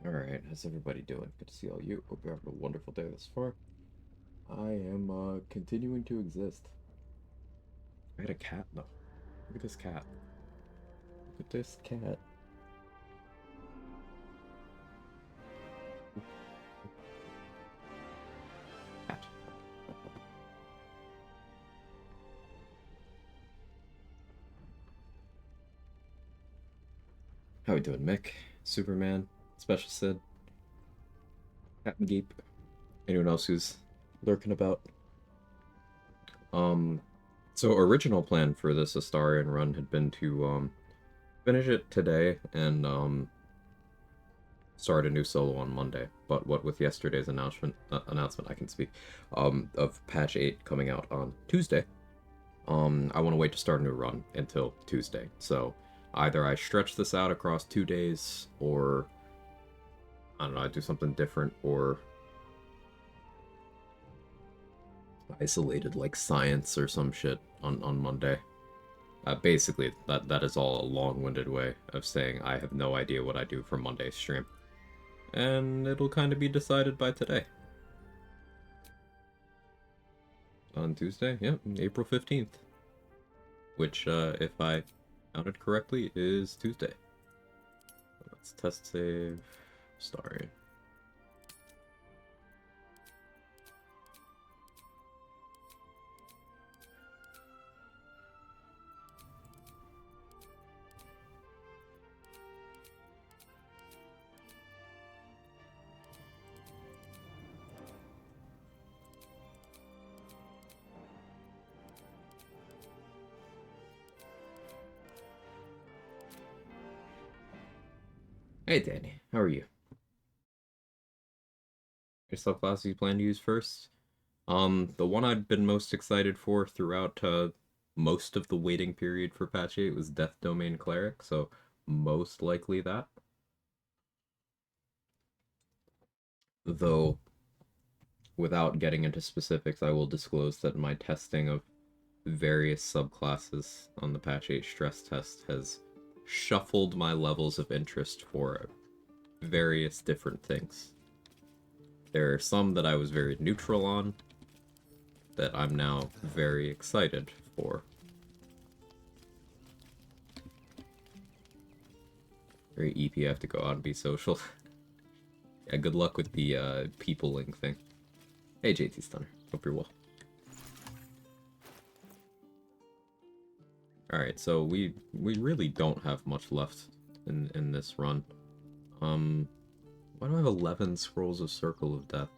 Alright, how's everybody doing? Good to see all you. Hope you're having a wonderful day thus far. I am, continuing to exist. I had a cat, though. Look at this cat. Look at this cat. Cat. How we doing, Mick? Superman? Special Sid? Captain Geep? Anyone else who's lurking about? Um, so original plan for this Astarion run had been to, finish it today and, start a new solo on Monday. But what with yesterday's announcement I can speak, of patch 8 coming out on Tuesday, I want to wait to start a new run until Tuesday. So either I stretch this out across 2 days, or I don't know, I do something different, or isolated like science or some shit on Monday. Basically, that is all a long-winded way of saying I have no idea what I do for Monday's stream. And it'll kind of be decided by today. On Tuesday? Yep, April 15th. Which, if I counted correctly, is Tuesday. Let's test save. Sorry. Hey Danny, how are you? Your subclasses you plan to use first? The one I'd been most excited for throughout most of the waiting period for patch 8 was Death Domain Cleric, so most likely that. Though, without getting into specifics, I will disclose that my testing of various subclasses on the patch 8 stress test has shuffled my levels of interest for various different things. There are some that I was very neutral on that I'm now very excited for. Very EP, I have to go out and be social. Yeah, good luck with the peopling thing. Hey JT Stunner, hope you're well. Alright, so we really don't have much left in this run. Why do I have 11 Scrolls of Circle of Death?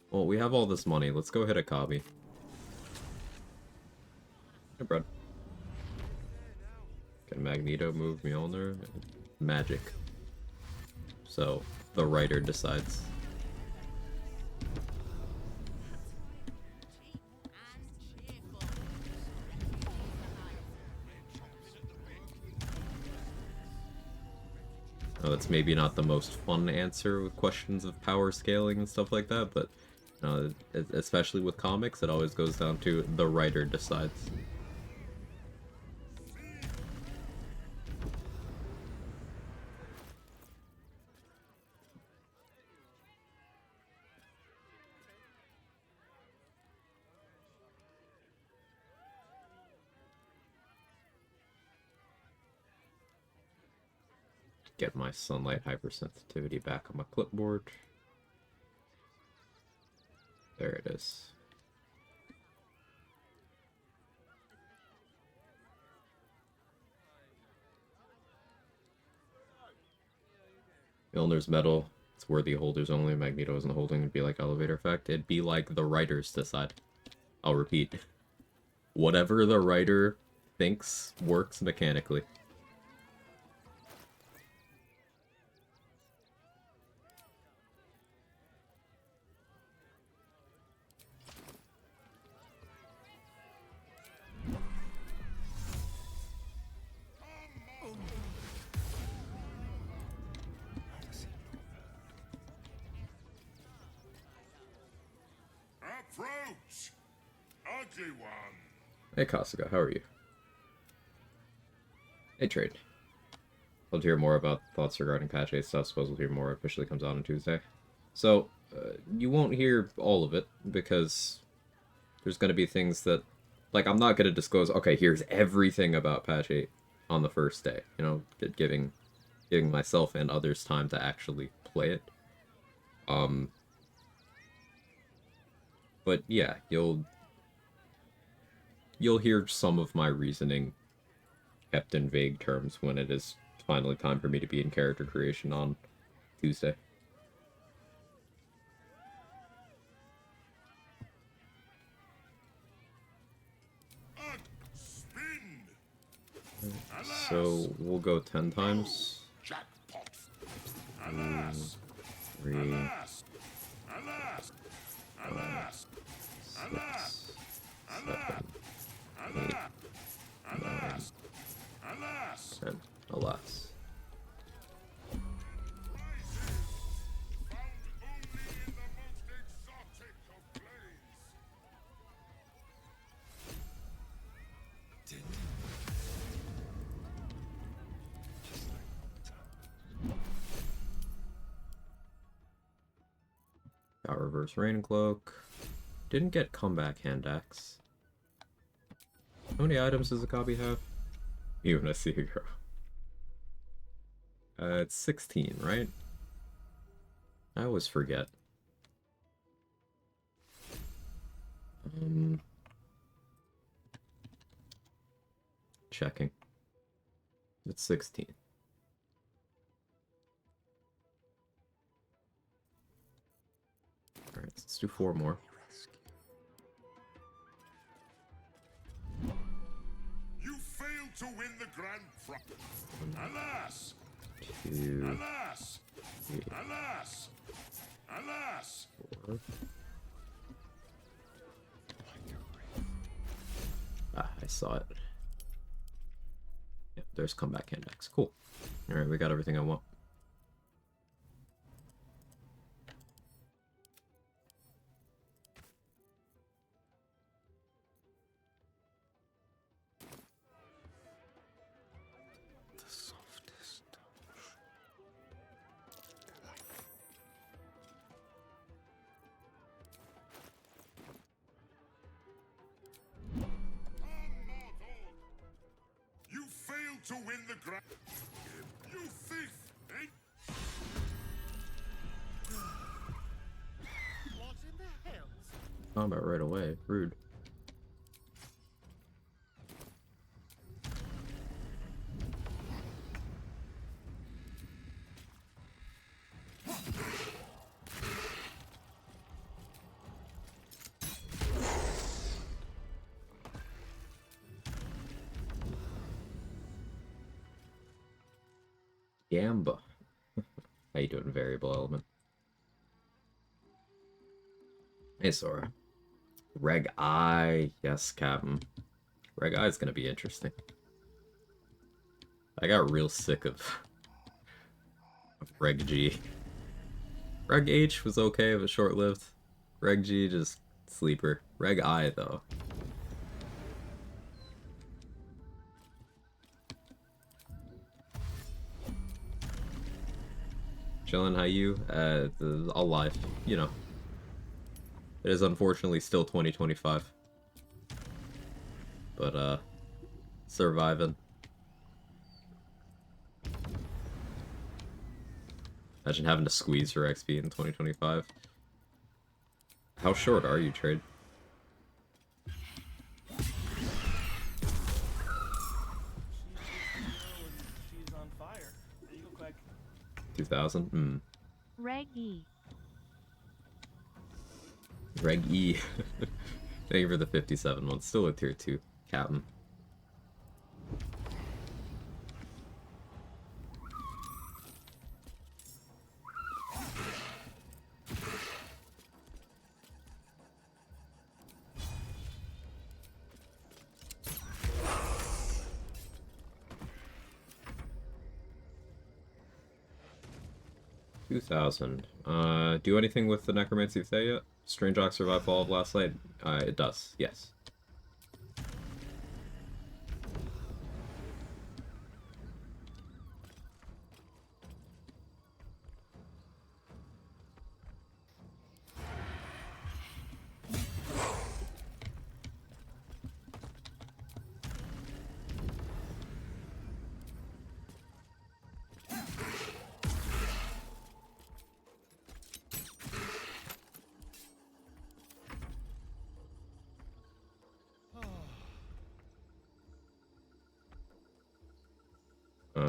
Well, we have all this money. Let's go hit a copy. Hey, bro. Can Magneto move Mjolnir? Magic. So, the writer decides. Oh, that's maybe not the most fun answer with questions of power scaling and stuff like that, but especially with comics, it always goes down to the writer decides. Get my sunlight hypersensitivity back on my clipboard. There it is. Mjolnir's metal. It's worthy holders only. Magneto isn't holding. It'd be like elevator effect. It'd be like the writers decide. I'll repeat. Whatever the writer thinks works mechanically. Approach, ugly one. Hey Kasuga, how are you? Hey Trade. I'll hear more about thoughts regarding patch 8 stuff. Suppose we'll hear more officially comes out on Tuesday. So, you won't hear all of it, because there's going to be things that... Like, I'm not going to disclose, okay, here's everything about patch 8 on the first day. You know, giving myself and others time to actually play it. But yeah, you'll hear some of my reasoning kept in vague terms when it is finally time for me to be in character creation on Tuesday. So we'll go 10 times. Jackpot. 3, Alas. 6, 7, 8, 9, 10. Alas. Got reverse rain cloak. Didn't get comeback hand axe. How many items does a copy have? Even a Seagull. It's 16, right? I always forget. Checking. It's 16. Alright, let's do 4 more. You failed to win the grand prize. Alas. 2, Alas. 3, Alas. Alas. 4. Ah, I saw it. Yep, there's comeback index. Cool. Alright, we got everything I want. The softest touch. You failed to win the grand. You thief! Eh? What in the hell? Combat right away. Rude. Gamba. How you doing, variable element? Hey, Sora. Reg I. Yes, Captain. Reg I is gonna be interesting. I got real sick of Reg G. Reg H was okay, but short-lived. Reg G, just sleeper. Reg I, though. Chillin', how you? Alive. You know. It is unfortunately still 2025. But, surviving. Imagine having to squeeze for XP in 2025. How short are you, Trade? She's on fire. There you go, Quag. 2000? Hmm. Reg E. Reg E. Thank you for the 57 months. Still a tier 2, Captain. Do anything with the Necromancy of Thea yet? Strange Ox survived Fall of Last Light? It does, yes.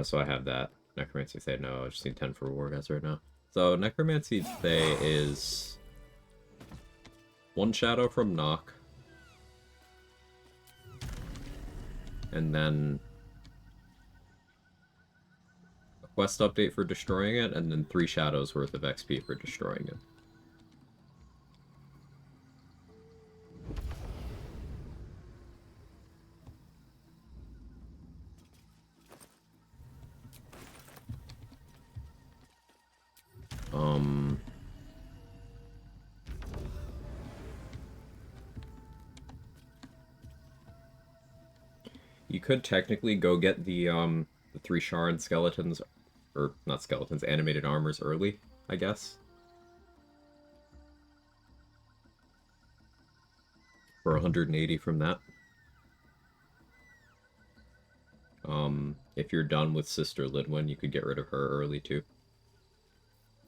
So I have that. Necromancy Thay, no, I just need 10 for War Guys right now. So Necromancy Thay is 1 shadow from knock. And then a quest update for destroying it, and then 3 shadows worth of XP for destroying it. You could technically go get the 3 Sharan skeletons, or not skeletons, animated armors early, I guess. For 180 from that. If you're done with Sister Lidwin, you could get rid of her early too.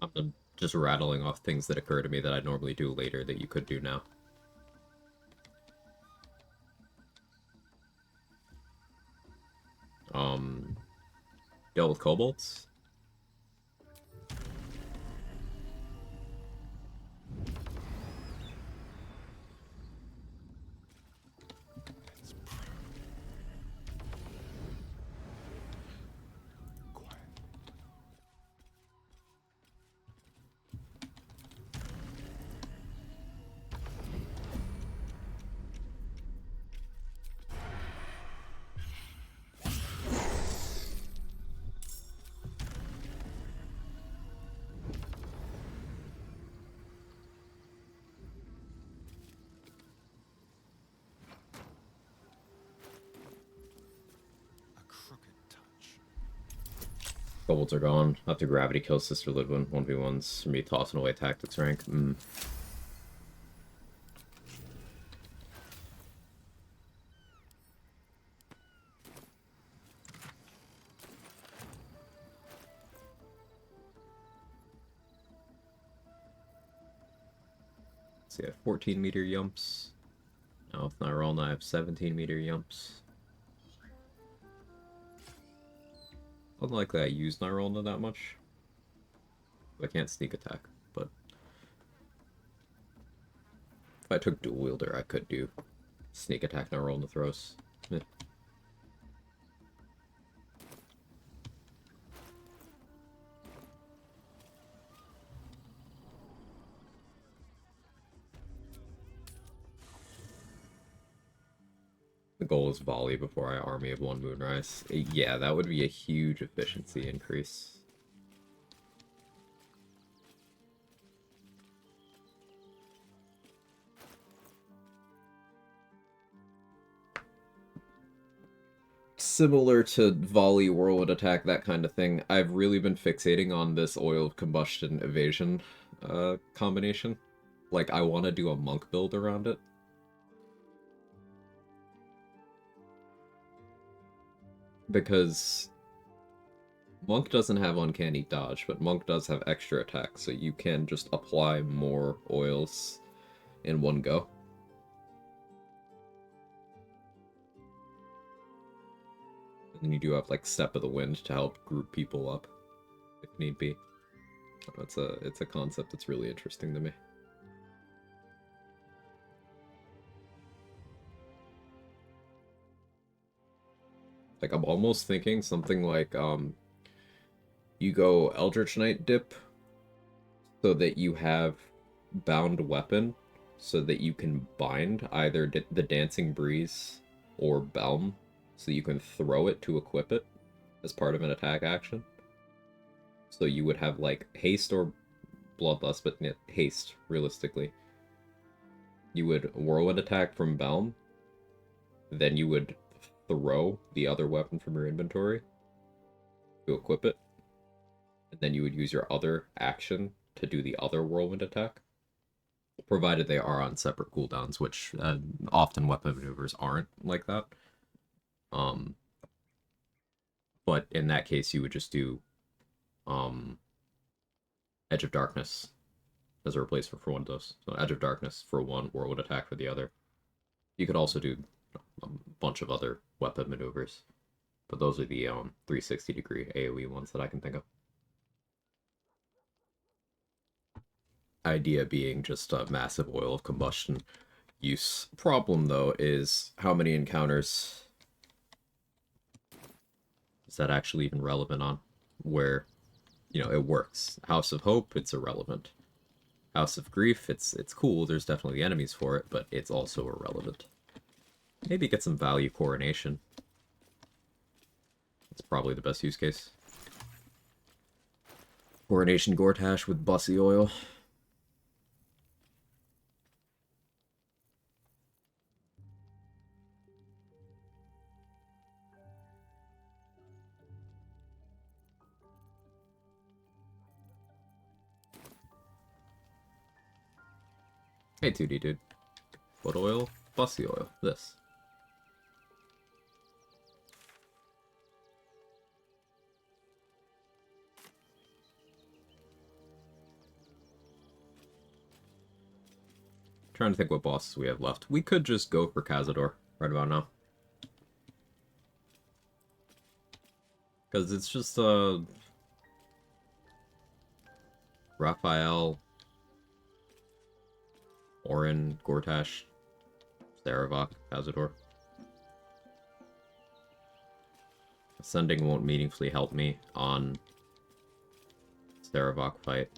I'm just rattling off things that occur to me that I'd normally do later that you could do now. Deal with kobolds. Kobolds are gone. I'll have to gravity kill Sister Lidwin 1v1s for me tossing away tactics rank. See, I have 14-meter yumps. Now with Nyrolna, I have 17-meter yumps. Unlikely I use Nyrolna that much. I can't sneak attack, but if I took dual wielder, I could do sneak attack Nyrolna throws. Eh. The goal is volley before I army of 1 Moonrise. Yeah, that would be a huge efficiency increase. Similar to volley, whirlwind attack, that kind of thing, I've really been fixating on this oil of combustion evasion combination. Like, I want to do a monk build around it. Because Monk doesn't have uncanny dodge, but Monk does have extra attack, so you can just apply more oils in one go. And then you do have like Step of the Wind to help group people up, if need be. It's a concept that's really interesting to me. Like, I'm almost thinking something like, you go Eldritch Knight dip so that you have bound weapon so that you can bind either the Dancing Breeze or Belm so you can throw it to equip it as part of an attack action. So you would have like haste or bloodlust, but haste realistically. You would whirlwind attack from Belm, then you would throw the other weapon from your inventory to equip it, and then you would use your other action to do the other whirlwind attack, provided they are on separate cooldowns, which often weapon maneuvers aren't like that. But in that case, you would just do Edge of Darkness as a replacement for one of those. So Edge of Darkness for one, whirlwind attack for the other. You could also do a bunch of other weapon maneuvers. But those are the 360-degree AoE ones that I can think of. Idea being just a massive oil of combustion use. Problem, though, is how many encounters is that actually even relevant on? Where, you know, it works. House of Hope, it's irrelevant. House of Grief, it's cool, there's definitely enemies for it, but it's also irrelevant. Maybe get some value coronation. That's probably the best use case. Coronation Gortash with Bussy Oil. Hey 2D dude. Foot oil, Bussy Oil, this. Trying to think what bosses we have left. We could just go for Cazador right about now. Because it's just, Raphael, Orin, Gortash, Saravok, Cazador. Ascending won't meaningfully help me on Saravok fight.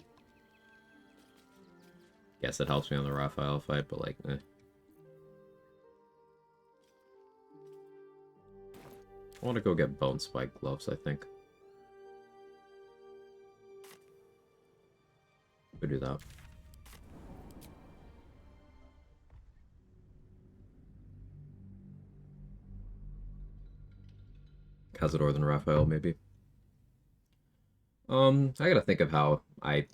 Guess it helps me on the Raphael fight, but like, eh. I want to go get Bone Spike gloves, I think. Go do that. Cazador than Raphael, maybe. I gotta think of how I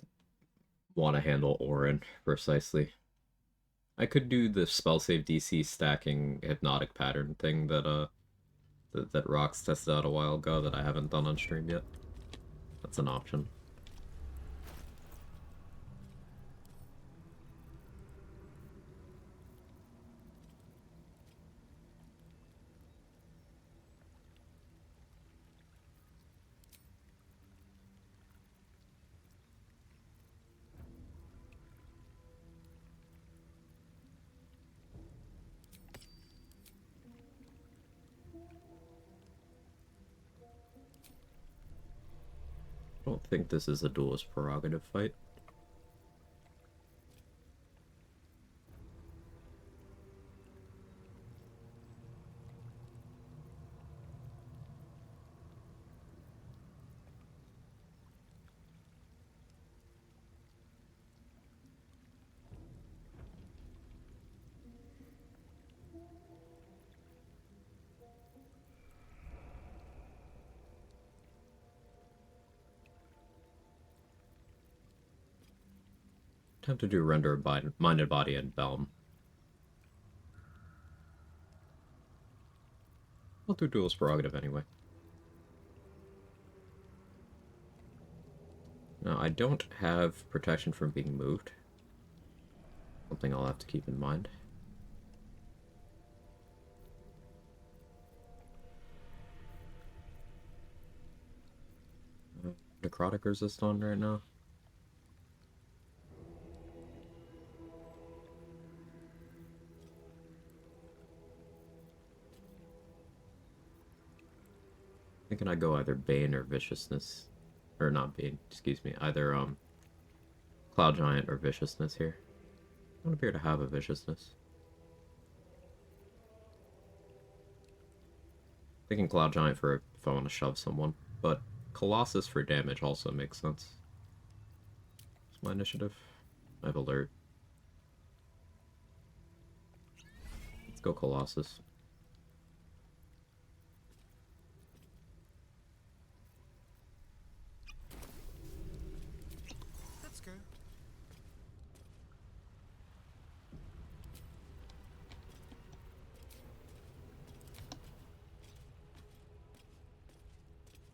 want to handle Orin precisely. I could do the spell save DC stacking hypnotic pattern thing that that Rox tested out a while ago that I haven't done on stream yet. That's an option. I don't think this is a duelist prerogative fight. Time to do render minded body and Belm. I'll do duelist prerogative anyway. Now, I don't have protection from being moved. Something I'll have to keep in mind. Necrotic resist on right now. Thinking I go either Bane or Viciousness. Or not Bane, excuse me. Either Cloud Giant or Viciousness here. I don't appear to have a Viciousness. Thinking Cloud Giant for if I want to shove someone. But Colossus for damage also makes sense. What's my initiative? I have Alert. Let's go Colossus. Let's go.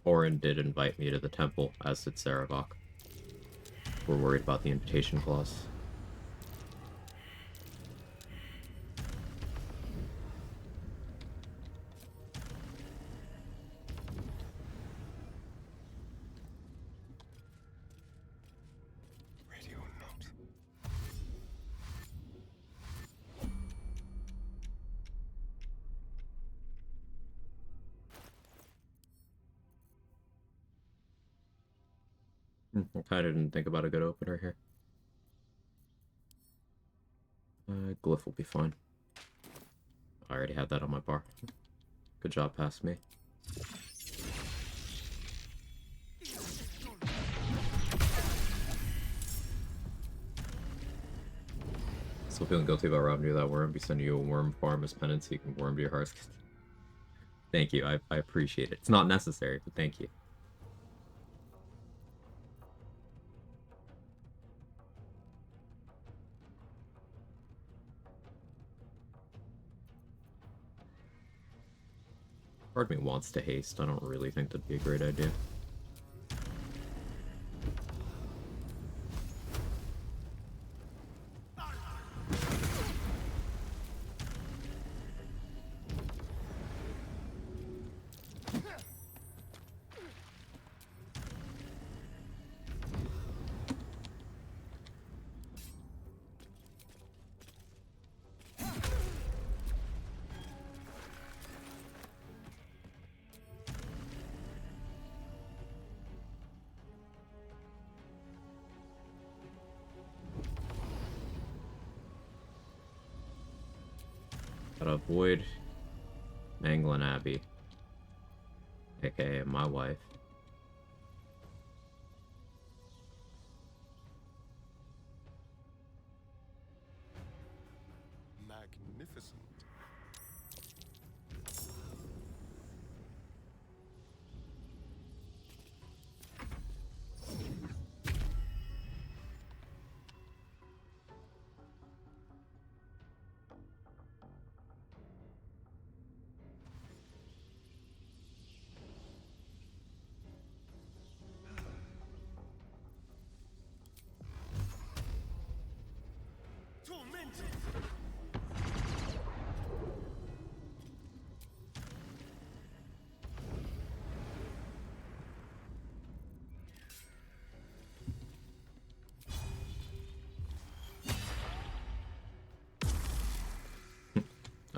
Orin did invite me to the temple, as did Saravok. We're worried about the invitation clause. I kinda didn't think about a good opener here. Glyph will be fine. I already had that on my bar. Good job past me. Still feeling guilty about robbing you of that worm. Be sending you a worm farm as penance so you can worm to your heart's. Thank you. I appreciate it. It's not necessary, but thank you. Part of me wants to haste. I don't really think that'd be a great idea. Gotta avoid Manglin Abbey, aka my wife. Magnificent. Tormented.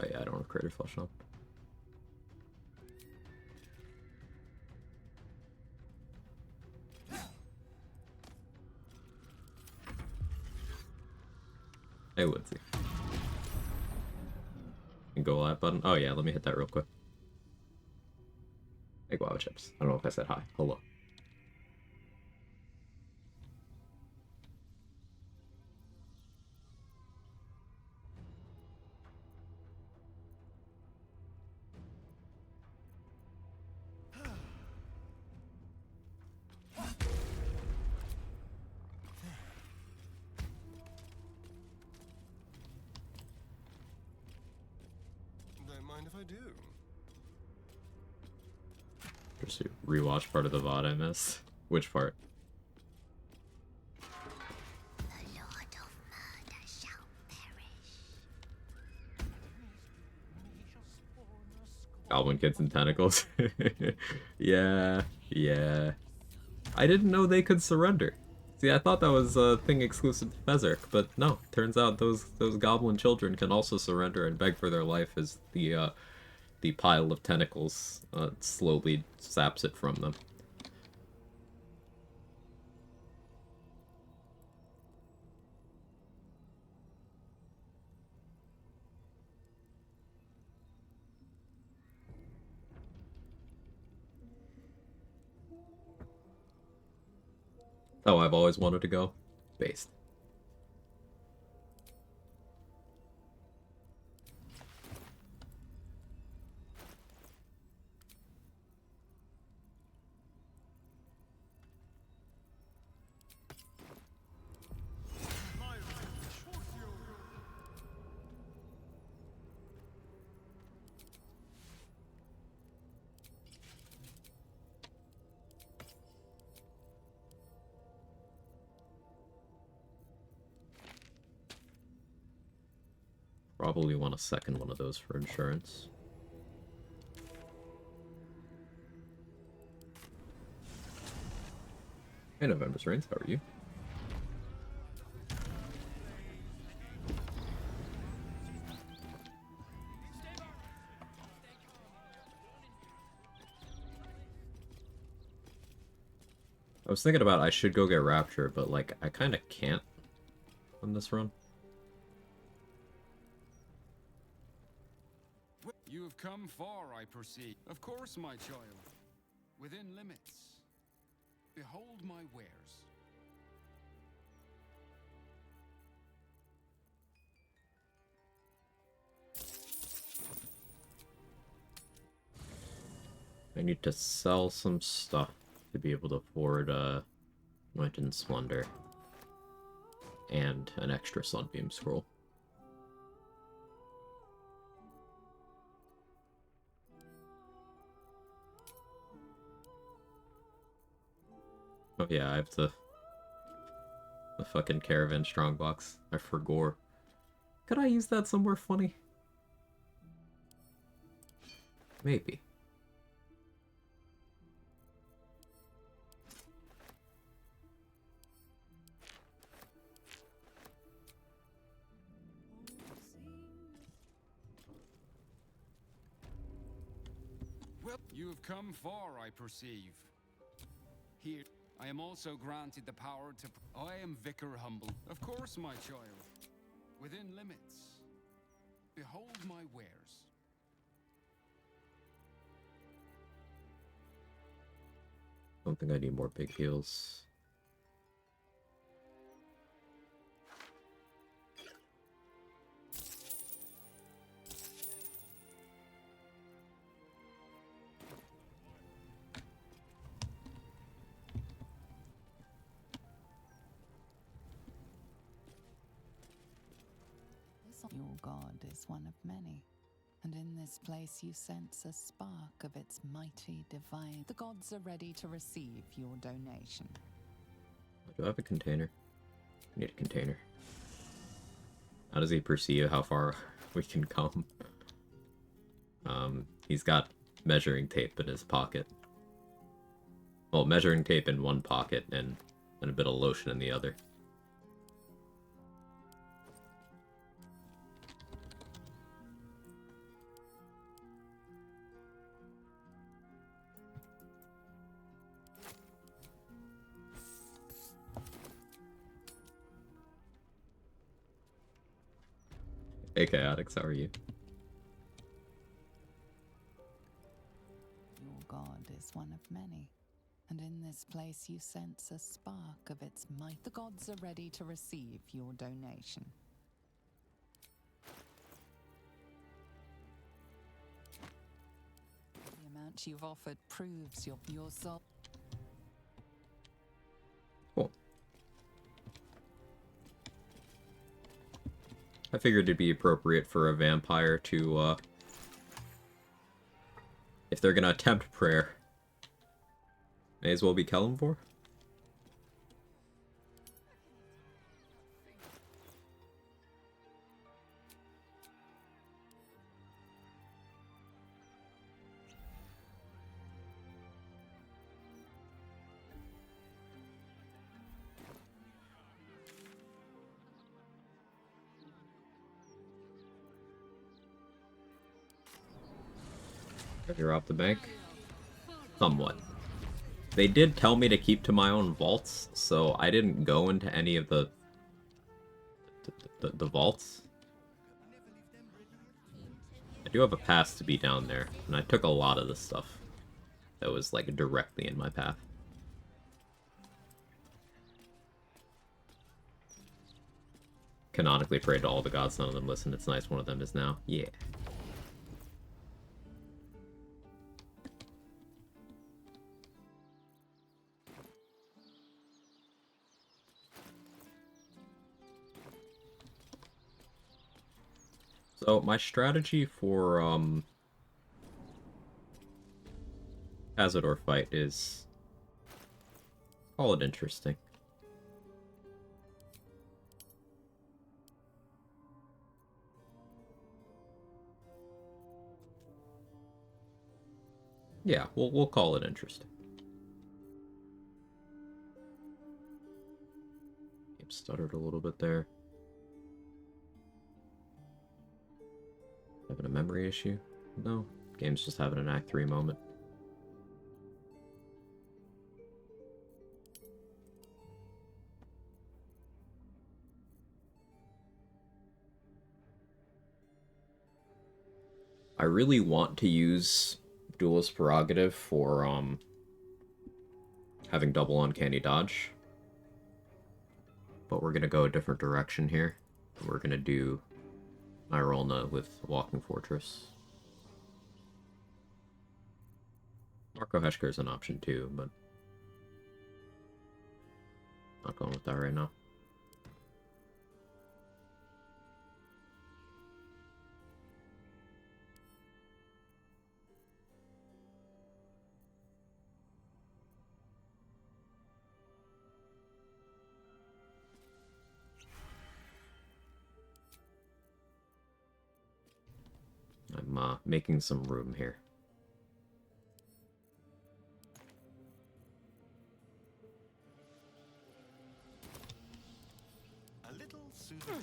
Oh yeah, I don't have Crater Flush up. Hey, Woodsy. And go live button. Oh yeah, let me hit that real quick. Hey, Guava Chips. I don't know if I said hi. Hello. Don't mind if I do. Just rewatch part of the VOD I missed. Which part? The Lord of Murder shall perish. Goblin Kids and Tentacles. Yeah, yeah. I didn't know they could surrender. See, I thought that was a thing exclusive to Fezzik, but no. Turns out those goblin children can also surrender and beg for their life as the pile of tentacles slowly saps it from them. Oh, I've always wanted to go. Based. Probably want a second one of those for insurance. Hey, November's Reigns, how are you? I was thinking about I should go get Rapture, but like I kind of can't on this run. You have come far, I perceive. Of course, my child. Within limits. Behold my wares. I need to sell some stuff to be able to afford Might and Splendor and an extra Sunbeam Scroll. Oh yeah, I have the fucking Caravan Strongbox. I forgot. Could I use that somewhere funny? Maybe. Well, you have come far, I perceive. Here, I am also granted the power to... I am Vicar Humble. Of course, my child. Within limits. Behold my wares. Don't think I need more big heals. Your god is one of many, and in this place you sense a spark of its mighty divine. The gods are ready to receive your donation. Do I have a container? I need a container. How does he perceive how far we can come? He's got measuring tape in his pocket. Well, measuring tape in one pocket and a bit of lotion in the other. Hey Chaotix, how are you? Your god is one of many, and in this place you sense a spark of its might. The gods are ready to receive your donation. The amount you've offered proves your soul. Cool. I figured it'd be appropriate for a vampire to, if they're gonna attempt prayer, may as well be Kellamvor. You're off the bank? Somewhat. They did tell me to keep to my own vaults, so I didn't go into any of the vaults. I do have a pass to be down there, and I took a lot of the stuff that was like directly in my path. Canonically prayed to all the gods, none of them listened. It's nice one of them is now. Yeah. So my strategy for Cazador fight is, call it interesting. Yeah, we'll call it interesting. Game stuttered a little bit there. Having a memory issue? No. Game's just having an Act 3 moment. I really want to use Duelist Prerogative for having double uncanny dodge. But we're gonna go a different direction here. We're gonna do Nyrolna with Walking Fortress. Marco Heshker is an option too, but not going with that right now. I'm making some room here. A little souvenir.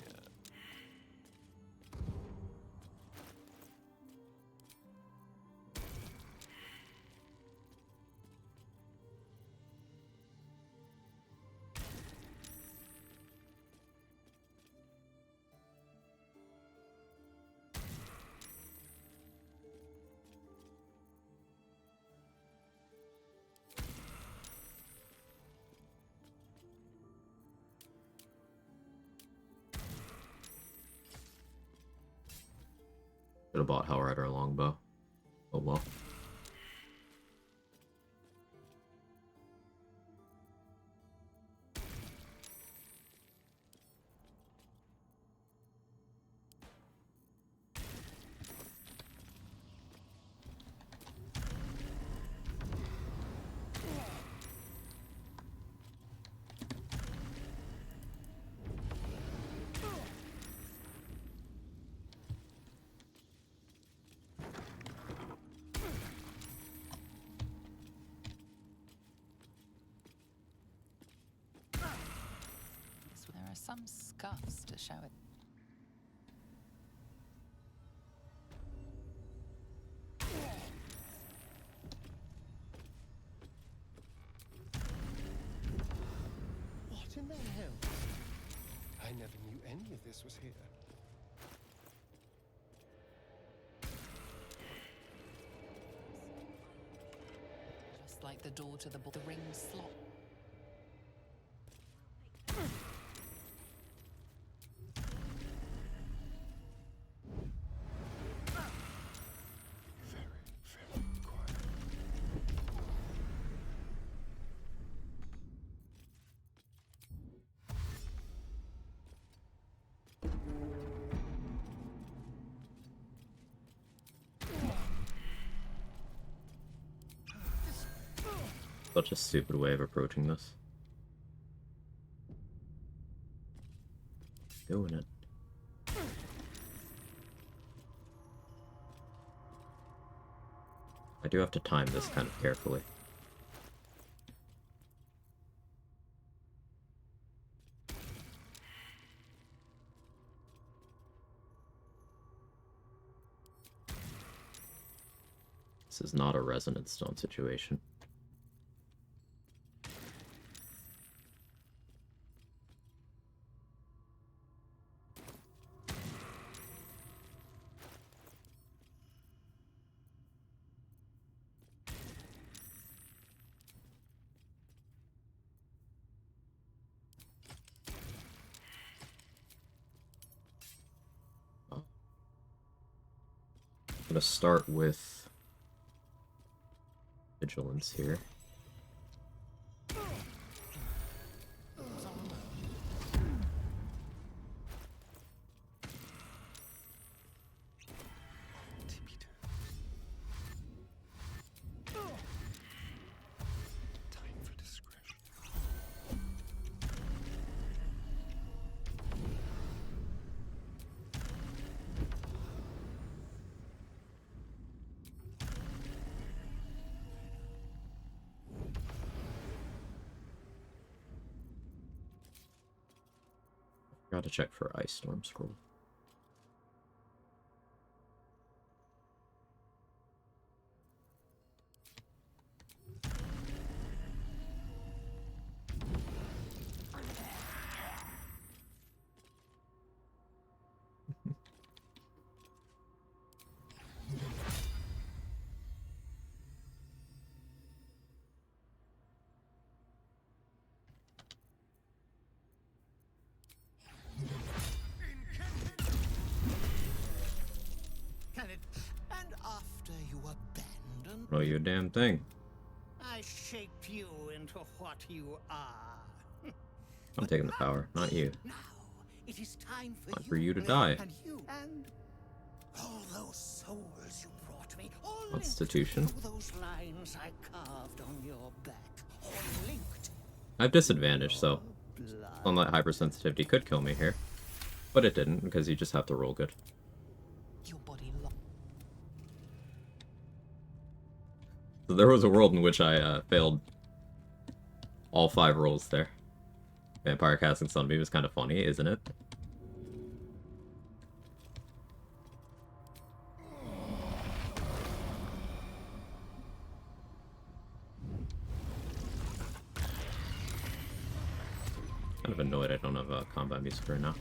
Could have bought Hellrider Longbow. Oh well. There are some scuffs to show it. What in the hell? I never knew any of this was here. Just like the door to the ring slot. Very quiet. Such a stupid way of approaching this. Doing it. I do have to time this kind of carefully. This is not a resonance stone situation. I'm gonna start with Vigilance here. Tippy time for discretion. Forgot to check for Ice Storm Scroll. Oh, you damn thing. I shaped you into what you are. I'm taking the power, not you. Now it is time Time for you to die. and you and all those souls you brought me, all Constitution. linked through those lines I carved on your back, all linked. I have disadvantage, so sunlight hypersensitivity could kill me here. But it didn't, because you just have to roll good. Your body So there was a world in which I failed all 5 rolls there. Vampire casting Sunbeam is kind of funny, isn't it? Kind of annoyed I don't have combat music right now.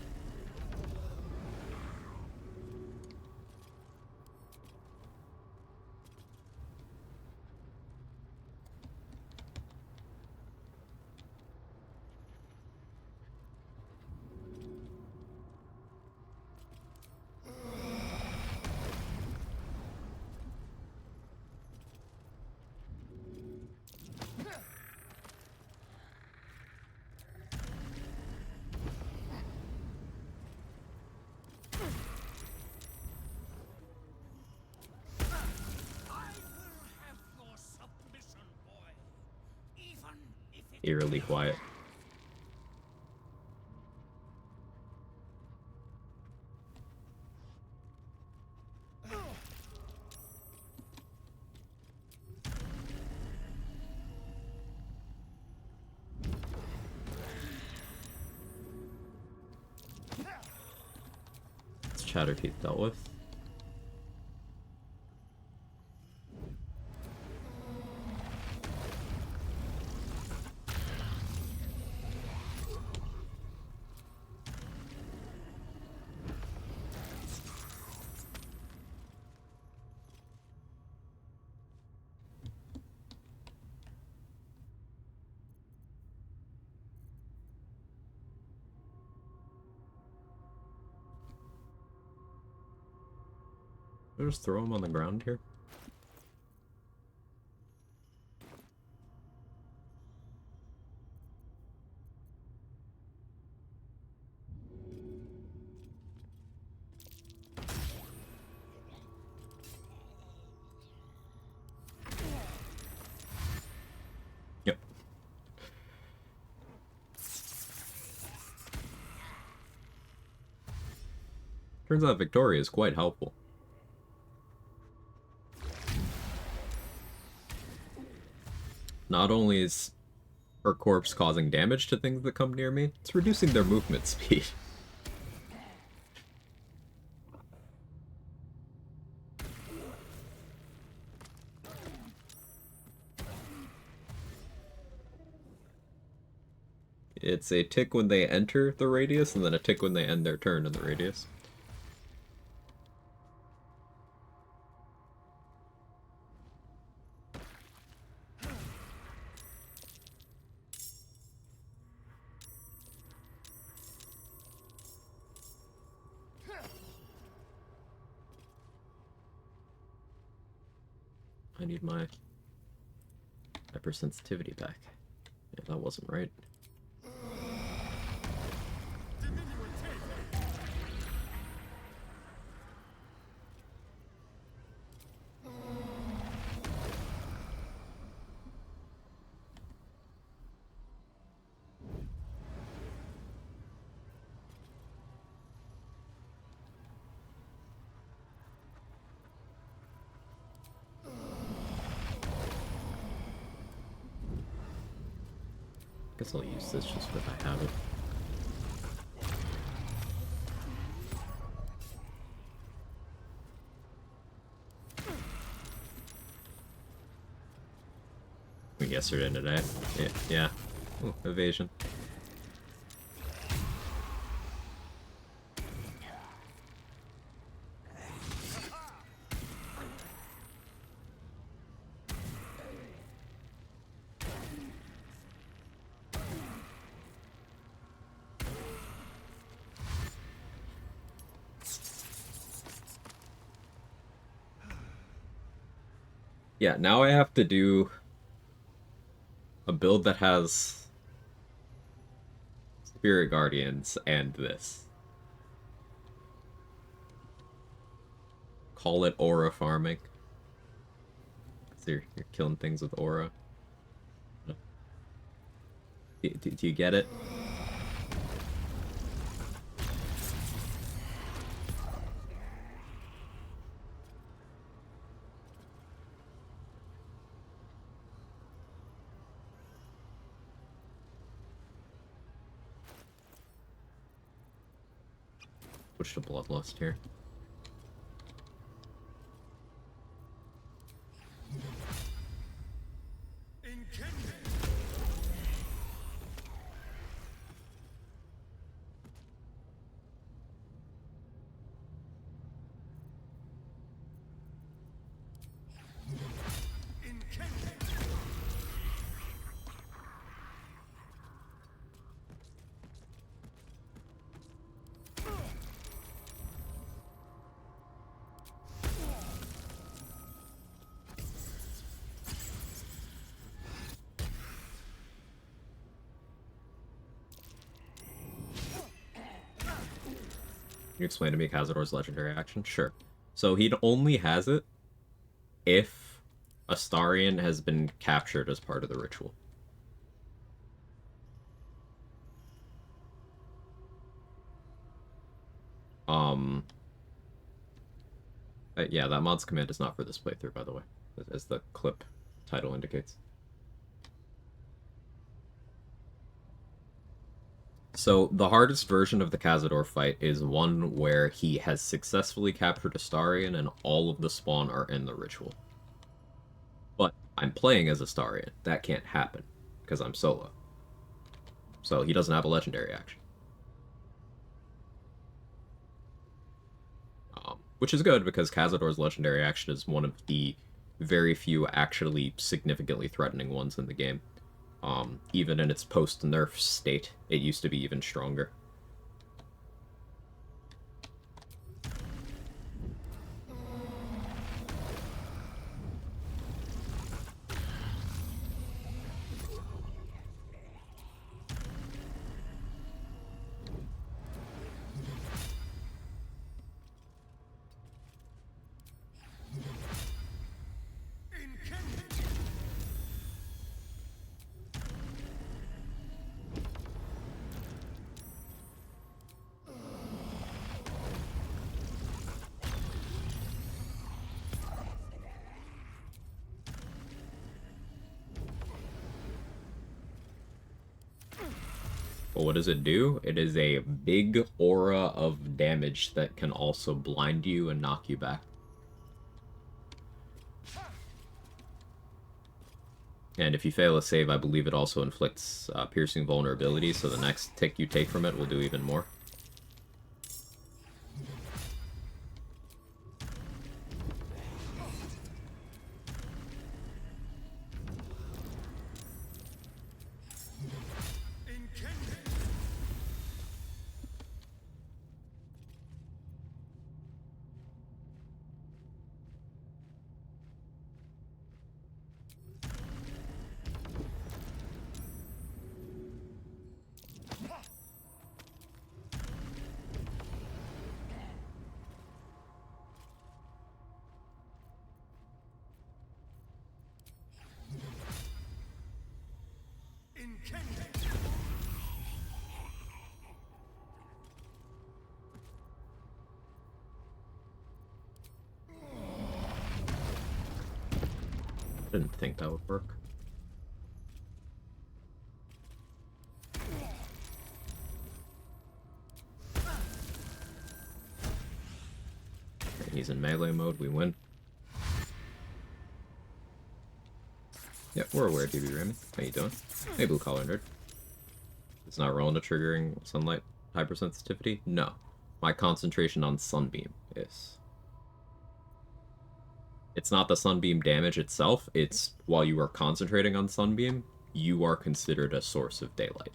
Eerily quiet. It's Chatterteeth dealt with. Should I just throw him on the ground here? Yep. Turns out Victoria is quite helpful. Not only is her corpse causing damage to things that come near me, it's reducing their movement speed. It's a tick when they enter the radius, and then a tick when they end their turn in the radius. I need my hypersensitivity back. Yeah, that wasn't right. Guess I'll use this just because I have it. Yesterday and today. Yeah. Ooh, evasion. Yeah, now I have to do a build that has Spirit Guardians and this. Call it aura farming. So you're killing things with aura. Do you get it? Switch to Bloodlust here. Can you explain to me Cazador's legendary action? Sure. So he'd only has it if Astarion has been captured as part of the ritual. Yeah, that mod's command is not for this playthrough, by the way, as the clip title indicates. So, the hardest version of the Cazador fight is one where he has successfully captured Astarion and all of the spawn are in the ritual. But I'm playing as Astarion. That can't happen, because I'm solo. So, he doesn't have a legendary action. Which is good, because Cazador's legendary action is one of the very few actually significantly threatening ones in the game. Even in its post-nerf state, it used to be even stronger. But what does it do? It is a big aura of damage that can also blind you and knock you back. And if you fail a save, I believe it also inflicts piercing vulnerability, so the next tick you take from it will do even more. Didn't think that would work. He's in melee mode, we win. Yep, we're aware, DB Raymond. How you doing? Hey, blue collar nerd. It's not rolling to triggering sunlight hypersensitivity? No. My concentration on sunbeam is. It's not the sunbeam damage itself, it's while you are concentrating on sunbeam, you are considered a source of daylight.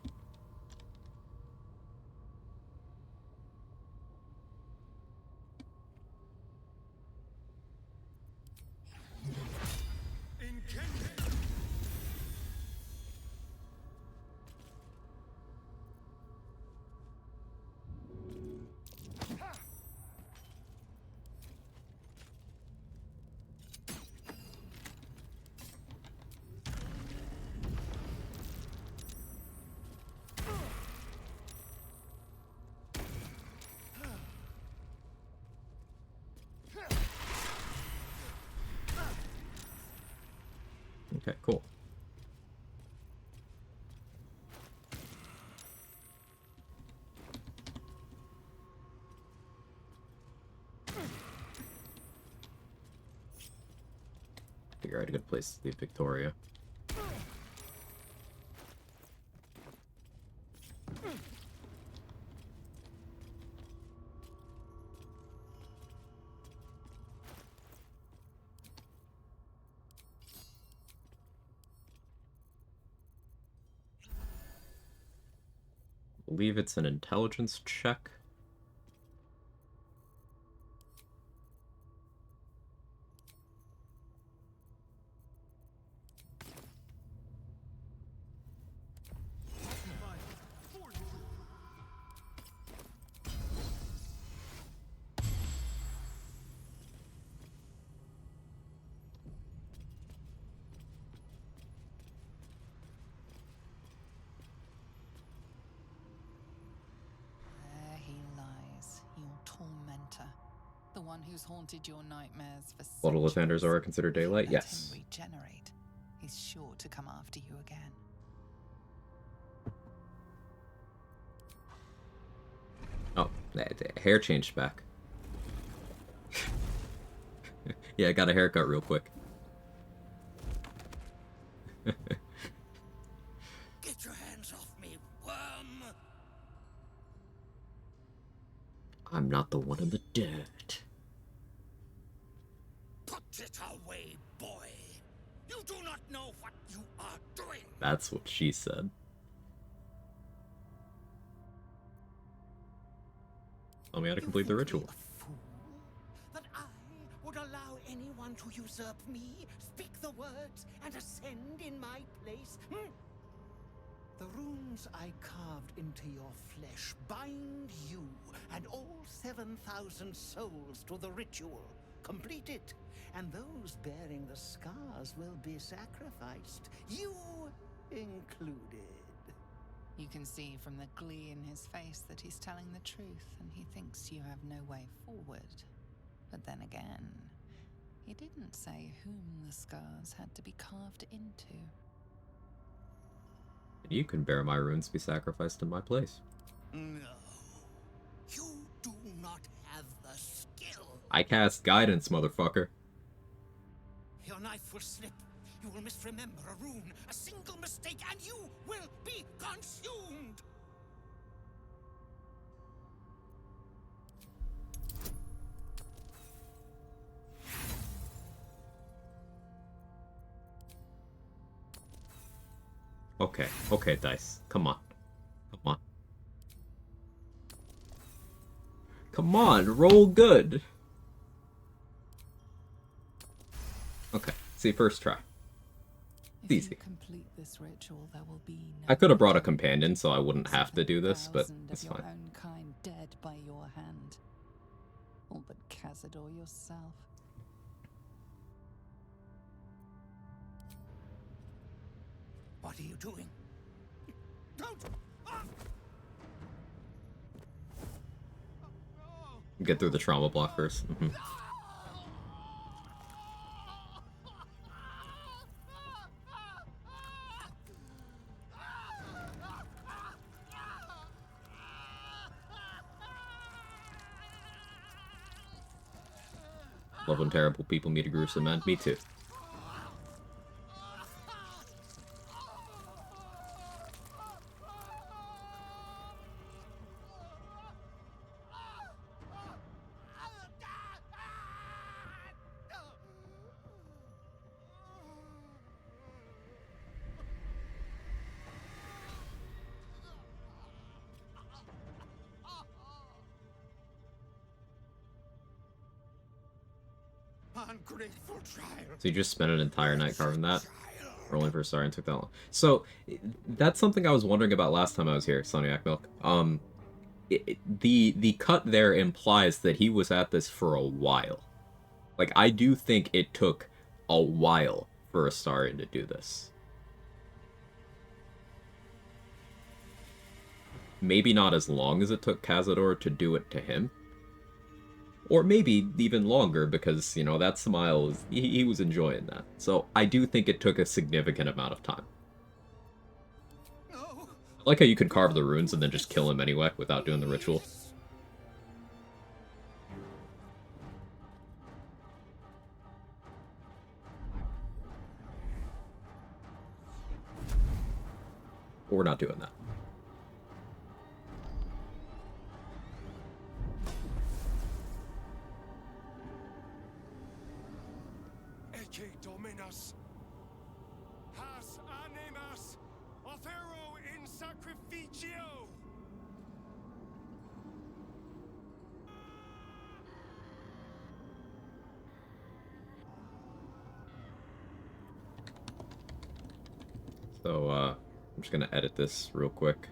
Okay, cool. Figure out a good place to leave Victoria. I believe it's an intelligence check. There he lies, your tormentor. The one who's haunted your nightmares for Bottle of centuries. Anders are considered daylight? Let Yes. him regenerate. He's sure to come after you again. Oh, the hair changed back. Yeah, I got a haircut real quick. Get your hands off me, worm! I'm not the one in the dirt. Put it away, boy! You do not know what you are doing! That's what she said. Tell me how to complete the You think ritual. me a fool? That I would allow anyone to usurp me, speak the words, and ascend in my place? The runes I carved into your flesh bind you and all 7,000 souls to the ritual. Complete it, and those bearing the scars will be sacrificed, you included. You can see from the glee in his face that he's telling the truth, and he thinks you have no way forward. But then again, he didn't say whom the scars had to be carved into. And you can bear my runes be sacrificed in my place. No, you do not have the skill. I cast guidance, motherfucker. Your knife will slip. You will misremember a rune, a single mistake, and you will be consumed! Okay, okay, dice. Come on. Come on. Come on, roll good. Okay, see, first try. If Easy. you complete this ritual, there will be no I could have brought a companion so I wouldn't have to do this, but 1,000 it's of your fine. own kind dead by your hand. All but Cazador yourself. What are you doing? Don't! Ah! Get through the trauma block first. Love when terrible people meet a gruesome end. Me too. Ungrateful child. So you just spent an entire night carving that? Rolling for Astarion took that long. So, that's something I was wondering about last time I was here, Soniac Milk. The cut there implies that he was at this for a while. Like, I do think it took a while for Astarion to do this. Maybe not as long as it took Cazador to do it to him. Or maybe even longer, because, you know, that smile, he was enjoying that. So I do think it took a significant amount of time. No. I like how you could carve the runes and then just kill him anyway without doing the ritual. But we're not doing that. Ecce Dominus. Has animas offero in sacrificio. So, I'm just gonna edit this real quick.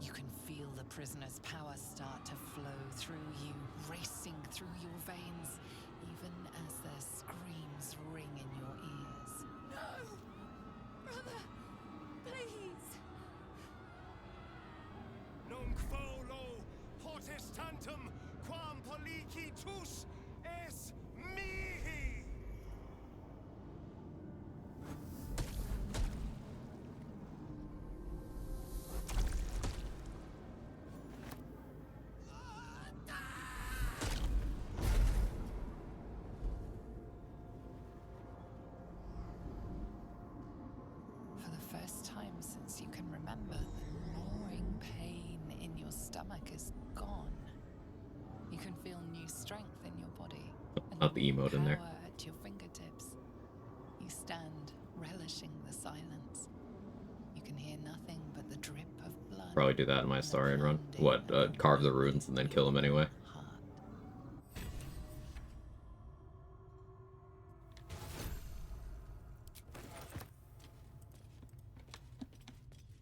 You can feel the prisoner's power start to flow through you, racing through your veins, even as their screams ring in your ears. No! Brother, please! Nunc volo potestantem quam policitus es mihi. For the first time since you can remember, the gnawing pain in your stomach is gone. You can feel new strength in your body. Not the emote in there. Power at your fingertips. You stand, relishing the silence. You can hear nothing but the drip of blood. Probably do that in my and the Astarion run. pounding What, of carve the runes and then kill him anyway. heart.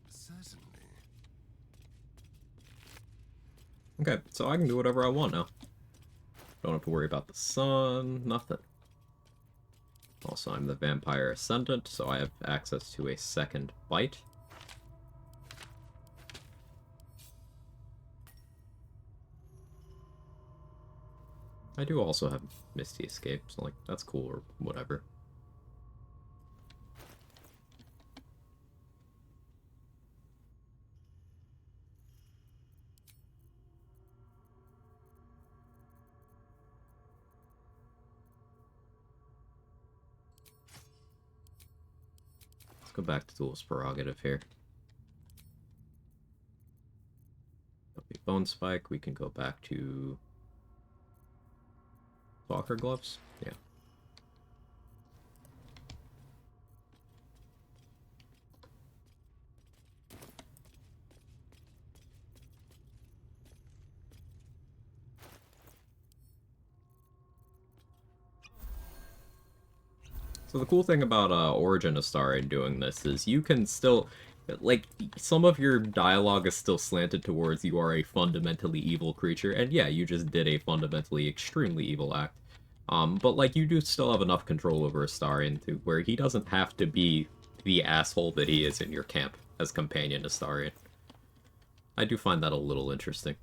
Certainly. Okay, so I can do whatever I want now. Don't have to worry about the sun, nothing. Also, I'm the Vampire Ascendant, so I have access to a second bite. I do also have Misty Escape, so like, that's cool or whatever. Let's go back to Duel's Prerogative here. Bone Spike, we can go back to Stalker Gloves? Yeah. So the cool thing about Origin Astarion doing this is you can still, like, some of your dialogue is still slanted towards you are a fundamentally evil creature, and yeah, you just did a fundamentally extremely evil act. But like, you do still have enough control over Astarion to where he doesn't have to be the asshole that he is in your camp as companion Astarion. I do find that a little interesting.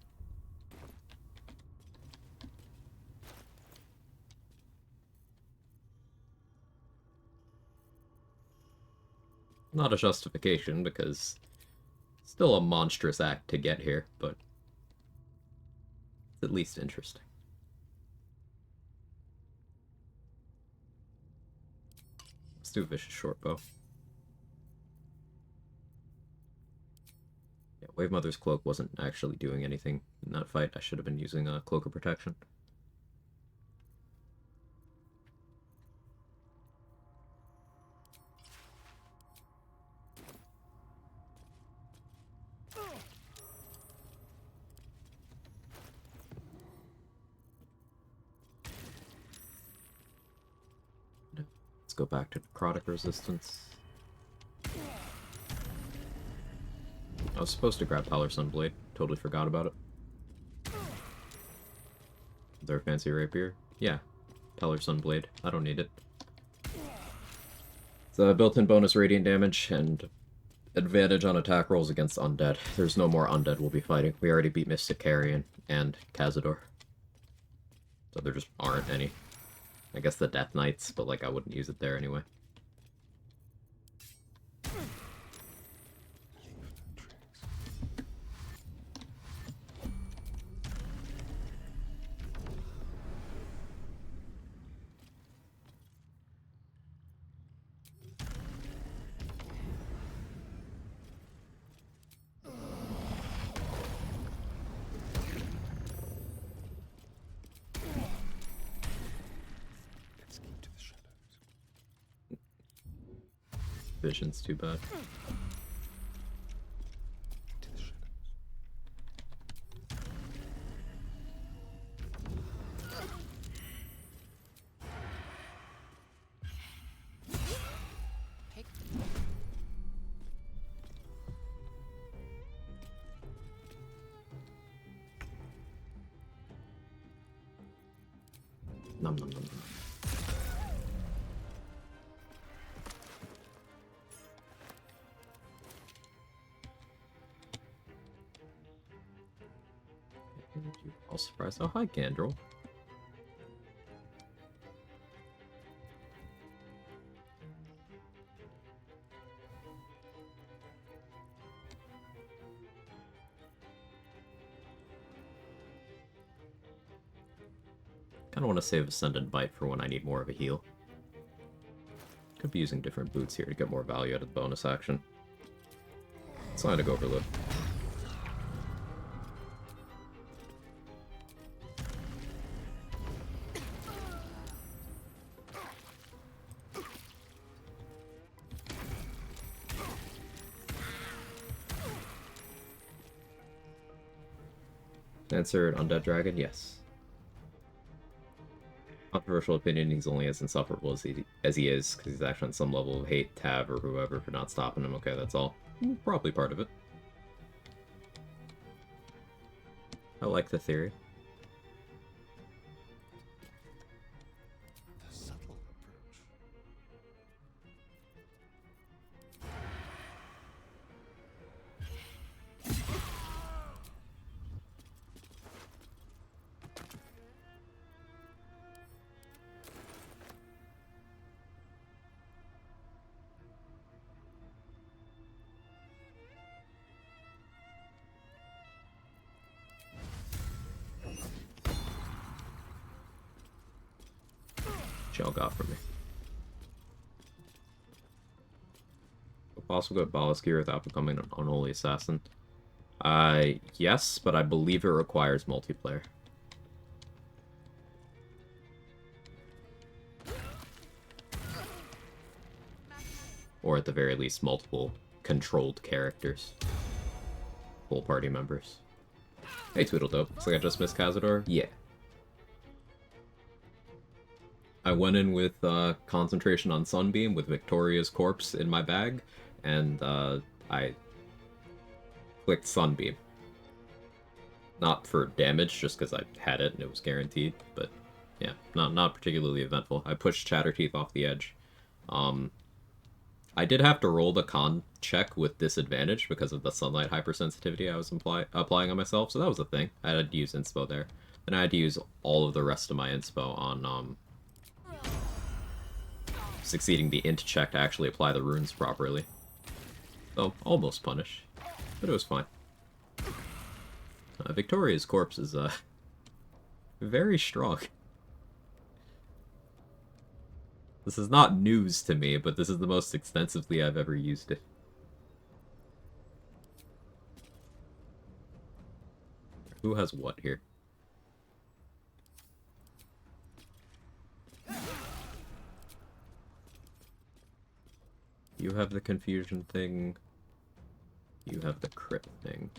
Not a justification, because it's still a monstrous act to get here, but it's at least interesting. Let's do a Vicious Shortbow. Yeah, Wave Mother's Cloak wasn't actually doing anything in that fight. I should have been using a Cloak of Protection. Let's go back to Necrotic Resistance. I was supposed to grab Power Sunblade. Totally forgot about it. Is there a fancy rapier? Yeah. Peller Sunblade. I don't need it. It's a built-in bonus radiant damage, and Advantage on attack rolls against undead. There's no more undead we'll be fighting. We already beat Mystic Carrion and Cazador. So there just aren't any. I guess the Death Knights, but like I wouldn't use it there anyway. Let's keep to the shadows. Vision's too bad. To the shadows. Pick Nom nom nom nom. All surprised. Oh, hi, Gandrel. Kinda want to save Ascendant Bite for when I need more of a heal. Could be using different boots here to get more value out of the bonus action. Sonic Overload. Answered Undead Dragon, yes. Controversial opinion, he's only as insufferable as he is, because he's actually on some level of hate Tav or whoever for not stopping him. Okay, that's all. Probably part of it. I like the theory. The subtle approach. What y'all got for me? Possible get Ballast Gear without becoming an unholy assassin. Yes, but I believe it requires multiplayer. Or at the very least, multiple controlled characters. Full party members. Hey, Tweedledope. Looks like I just missed Cazador? Yeah. I went in with concentration on Sunbeam with Victoria's corpse in my bag, and I clicked Sunbeam. Not for damage, just because I had it and it was guaranteed, but yeah, not particularly eventful. I pushed Chatterteeth off the edge. I did have to roll the con check with disadvantage because of the sunlight hypersensitivity I was applying on myself, so that was a thing. I had to use inspo there. Then I had to use all of the rest of my inspo on succeeding the int check to actually apply the runes properly. So, almost punished, but it was fine. Victoria's corpse is very strong. This is not news to me, but this is the most extensively I've ever used it. Who has what here? You have the confusion thing. You have the crit thing.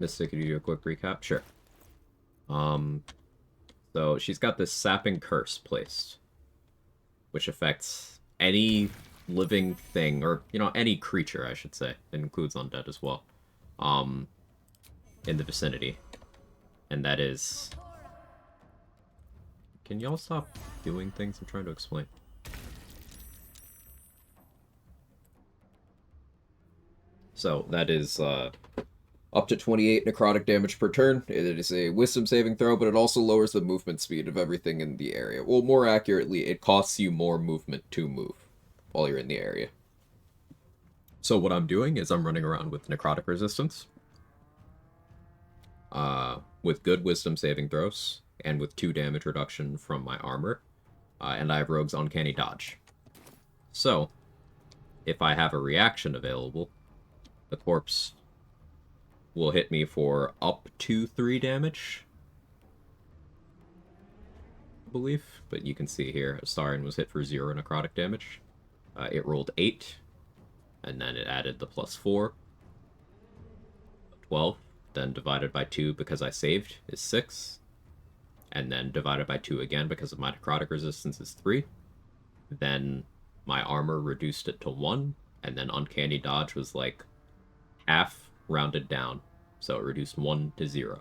Mystic, could you do a quick recap? Sure. So she's got this sapping curse placed. which affects any living thing, or, you know, any creature, I should say. It includes undead as well, in the vicinity. And that is... Can y'all stop doing things I'm trying to explain? So, that is, up to 28 necrotic damage per turn. It is a wisdom saving throw, but it also lowers the movement speed of everything in the area. Well, more accurately, it costs you more movement to move while you're in the area. So what I'm doing is I'm running around with necrotic resistance, with good wisdom saving throws, and with 2 damage reduction from my armor, and I have Rogue's Uncanny Dodge. So, if I have a reaction available, the corpse will hit me for up to 3 damage, I believe. But you can see here, Astarion was hit for 0 necrotic damage. It rolled 8, and then it added the +4. 12, then divided by 2 because I saved is 6, and then divided by 2 again because of my necrotic resistance is 3. Then my armor reduced it to 1, and then Uncanny Dodge was like half rounded down, so it reduced 1 to 0.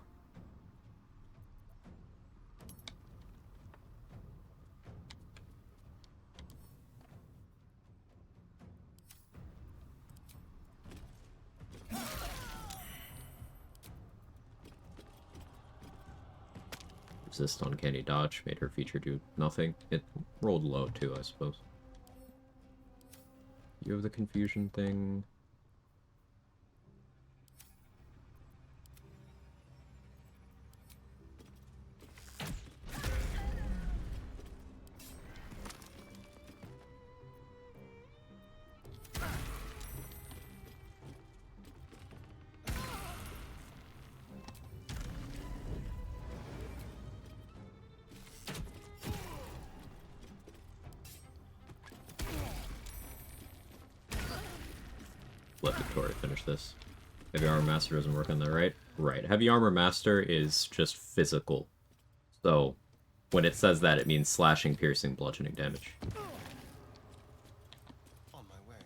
Resist Uncanny Dodge made her feature do nothing. It rolled low too, I suppose. You have the confusion thing. Let Victoria finish this. Heavy Armor Master doesn't work on that, right? Right. Heavy Armor Master is just physical. So, when it says that, it means slashing, piercing, bludgeoning damage. On my way.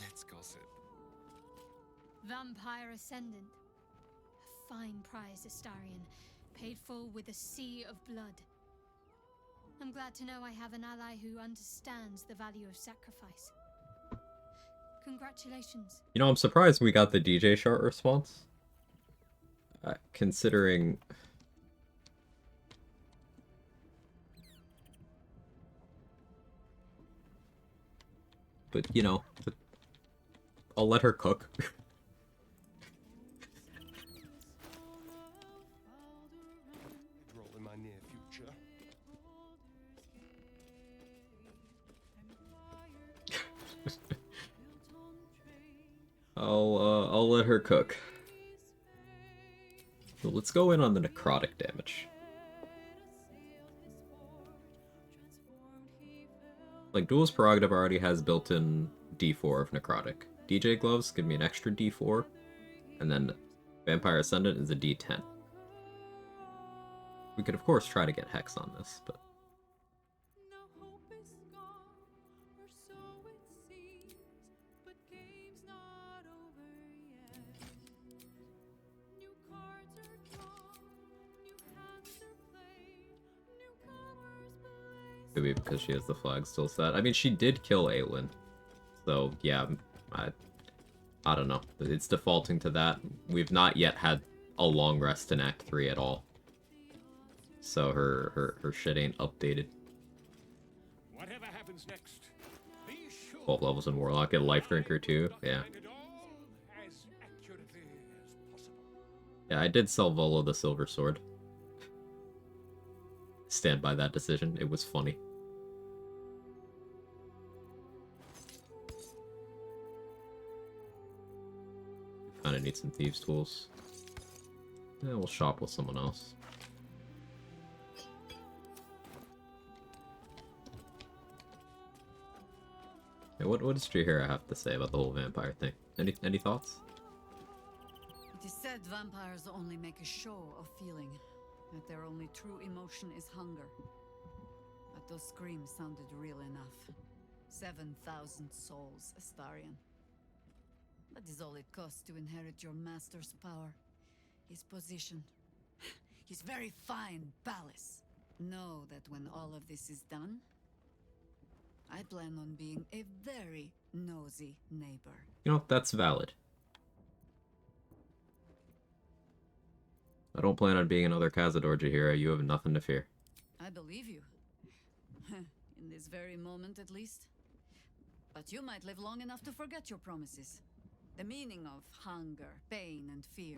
Let's gossip. Vampire Ascendant. A fine prize, Astarion. Paid full with a sea of blood. I'm glad to know I have an ally who understands the value of sacrifice. Congratulations. You know, I'm surprised we got the DJ Shart response. Considering... But, you know, I'll let her cook. Role in my near future. I'll let her cook. So let's go in on the necrotic damage. Like, Duel's Prerogative already has built-in D4 of necrotic. DJ Gloves give me an extra D4, and then Vampire Ascendant is a D10. We could, of course, try to get Hex on this, but... No hope is gone, or so it seems, but game's not over yet. New cards are drawn, new hands are played, newcomers blaze. Maybe because she has the flag still set. I mean, she did kill Aelin, so yeah, I don't know. It's defaulting to that. We've not yet had a long rest in Act 3 at all. So her shit ain't updated. Whatever happens next, be sure 12 levels in Warlock, get Life Drinker too. Yeah. find it all as accurately as possible. Yeah, I did sell Volo the Silver Sword. Stand by that decision. It was funny. Kinda need some thieves' tools. Yeah, we'll shop with someone else. Yeah, what does Chihira have to say about the whole vampire thing? Any thoughts? It is said vampires only make a show of feeling, that their only true emotion is hunger. But those screams sounded real enough. 7,000 souls, Astarion. That is all it costs to inherit your master's power. His position. His very fine palace. Know that when all of this is done, I plan on being a very nosy neighbor. You know, that's valid. I don't plan on being another Cazador, Jaheira. You have nothing to fear. I believe you. In this very moment, at least. But you might live long enough to forget your promises. The meaning of hunger, pain, and fear.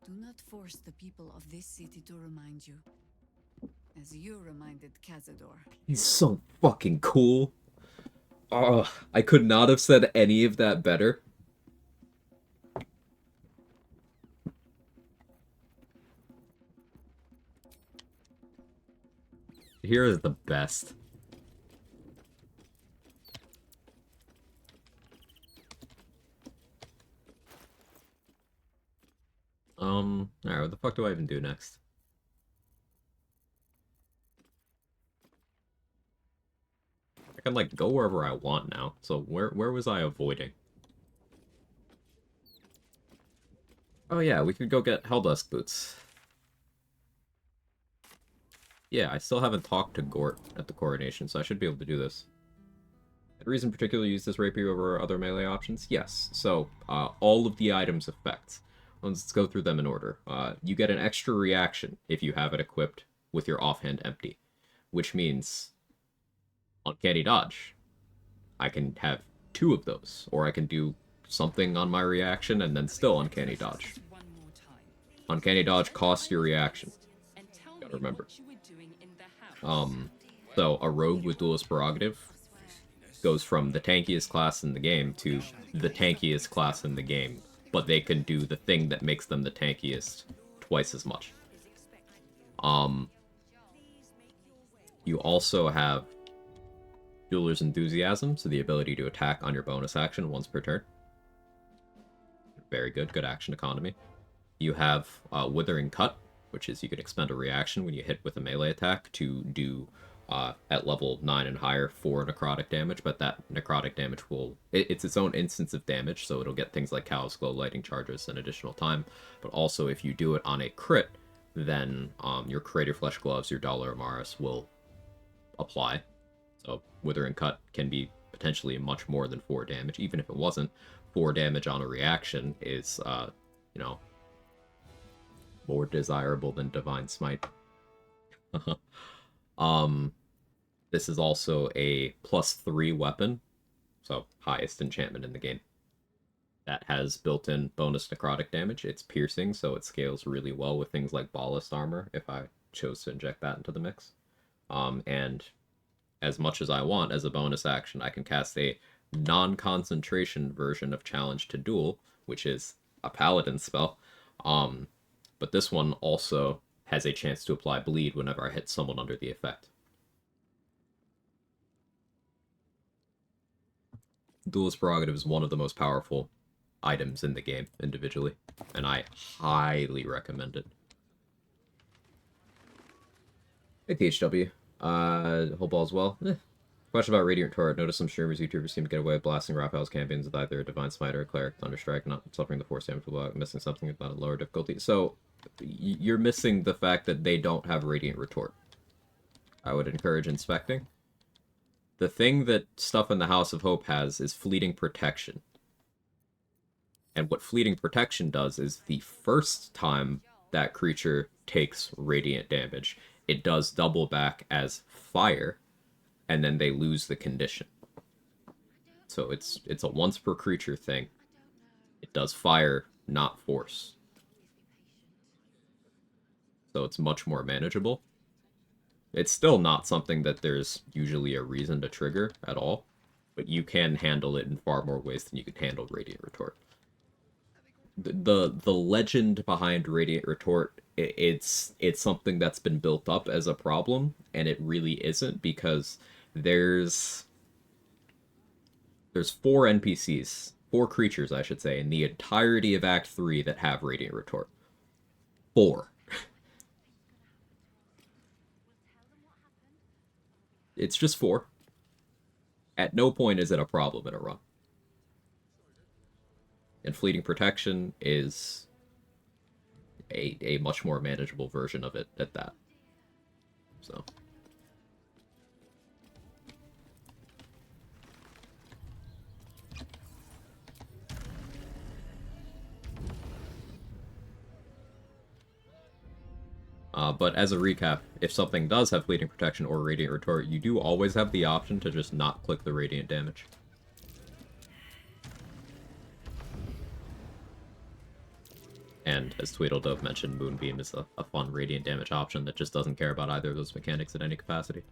Do not force the people of this city to remind you. As you reminded Cazador. He's so fucking cool. Oh, I could not have said any of that better. Here is the best. Alright, what the fuck do I even do next? I can, like, go wherever I want now. So where was I avoiding? Oh yeah, we could go get Helldusk boots. Yeah, I still haven't talked to Gort at the coronation, so I should be able to do this. The reason particularly use this rapier over other melee options? Yes. So, all of the items effects. Let's go through them in order. You get an extra reaction if you have it equipped with your offhand empty, which means Uncanny Dodge. I can have 2 of those, or I can do something on my reaction and then still Uncanny Dodge. Uncanny Dodge costs your reaction. Gotta remember. So a rogue with Duelist Prerogative goes from the tankiest class in the game to the tankiest class in the game, but they can do the thing that makes them the tankiest twice as much. You also have Dueler's Enthusiasm, so the ability to attack on your bonus action once per turn. Very good, good action economy. You have Withering Cut, which is you can expend a reaction when you hit with a melee attack to do, at level 9 and higher, 4 necrotic damage, but that necrotic damage will... It's its own instance of damage, so it'll get things like Callous Glow, Lightning Charges, and additional time, but also if you do it on a crit, then your Crater Flesh Gloves, your Dollar Amaris, will apply. So Withering Cut can be potentially much more than 4 damage, even if it wasn't. 4 damage on a reaction is, you know, more desirable than Divine Smite. This is also a +3 weapon, so highest enchantment in the game. That has built-in bonus necrotic damage. It's piercing, so it scales really well with things like Ballast Armor, if I chose to inject that into the mix. And as much as I want as a bonus action, I can cast a non-concentration version of Challenge to Duel, which is a paladin spell. But this one also has a chance to apply bleed whenever I hit someone under the effect. Duelist Prerogative is one of the most powerful items in the game individually, and I highly recommend it. Hey THW, hope all's well. Question about Radiant Retort. Notice some streamers, YouTubers seem to get away with blasting Raphael's campaigns with either a Divine Smite or a Cleric Thunderstrike, not suffering the force damage without missing something with not a lower difficulty. So, you're missing the fact that they don't have Radiant Retort. I would encourage inspecting. The thing that stuff in the House of Hope has is Fleeting Protection. And what Fleeting Protection does is the first time that creature takes Radiant damage, it does double back as fire, and then they lose the condition. So it's a once per creature thing. It does fire, not force. So it's much more manageable. It's still not something that there's usually a reason to trigger at all, but you can handle it in far more ways than you can handle Radiant Retort. The legend behind Radiant Retort, it's something that's been built up as a problem, and it really isn't, because there's There's 4 NPCs, 4 creatures, I should say, in the entirety of Act 3 that have Radiant Retort. 4. It's just 4. At no point is it a problem in a run. And Fleeting Protection is a much more manageable version of it at that. So... but as a recap, if something does have Fleeting Protection or Radiant Retort, you do always have the option to just not click the Radiant damage. And as Tweedledove mentioned, Moonbeam is a fun Radiant damage option that just doesn't care about either of those mechanics at any capacity.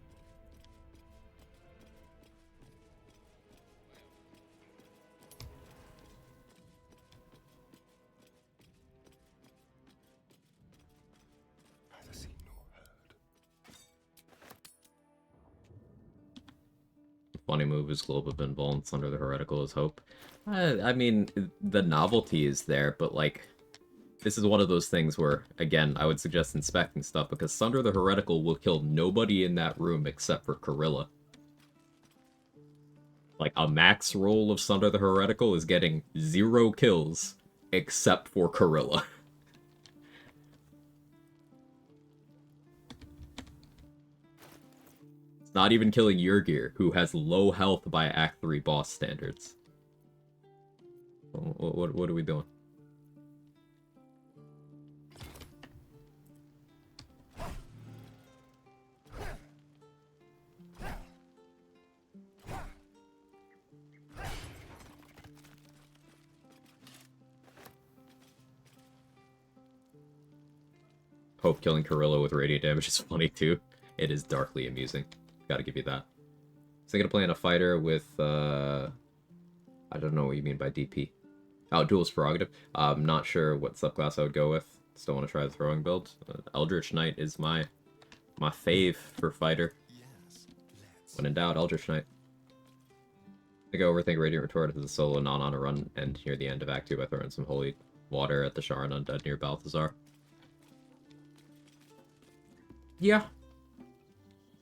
Funny move is Globe of Involence under the Heretical is Hope. I mean, the novelty is there, but like, this is one of those things where, again, I would suggest inspecting stuff, because Sunder the Heretical will kill nobody in that room except for Corilla. Like, a max roll of Sunder the Heretical is getting 0 kills except for Corilla. It's not even killing Yrgir, who has low health by Act 3 boss standards. What are we doing? Hope killing Corilla with radiant damage is funny too. It is darkly amusing. Gotta give you that. So I'm gonna play in a fighter with, I don't know what you mean by DP. Oh, Duelist Prerogative. I'm not sure what subclass I would go with. Still want to try the throwing build. Eldritch Knight is my fave for fighter. When in doubt, Eldritch Knight. I think I overthink Radiant Retort as a solo non on a run and near the end of Act 2 by throwing some holy water at the Sharon Undead near Balthazar. Yeah.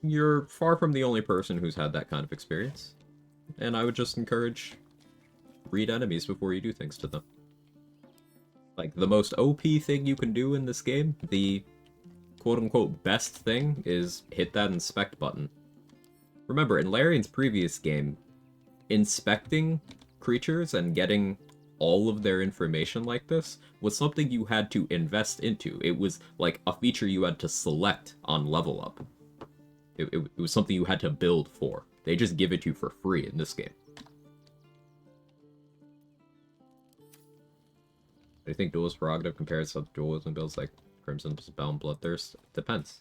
You're far from the only person who's had that kind of experience. And I would just encourage, read enemies before you do things to them. Like, the most OP thing you can do in this game, the quote-unquote best thing, is hit that inspect button. Remember, in Larian's previous game, inspecting creatures and getting all of their information like this was something you had to invest into. It was like a feature you had to select on level up. It was something you had to build for. They just give it to you for free in this game. Do you think Duelist Prerogative compares to dualism builds like Crimson Spell and Bloodthirst? Depends.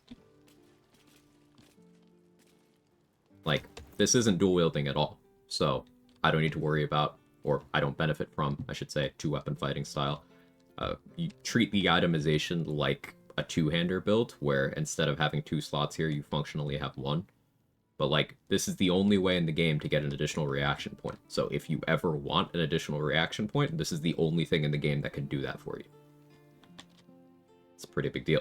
Like, this isn't dual wielding at all, so I don't need to worry about, or I don't benefit from, I should say, 2-weapon fighting style. You treat the itemization like a 2-hander build, where instead of having 2 slots here, you functionally have 1. But, like, this is the only way in the game to get an additional reaction point. So if you ever want an additional reaction point, this is the only thing in the game that can do that for you. It's a pretty big deal.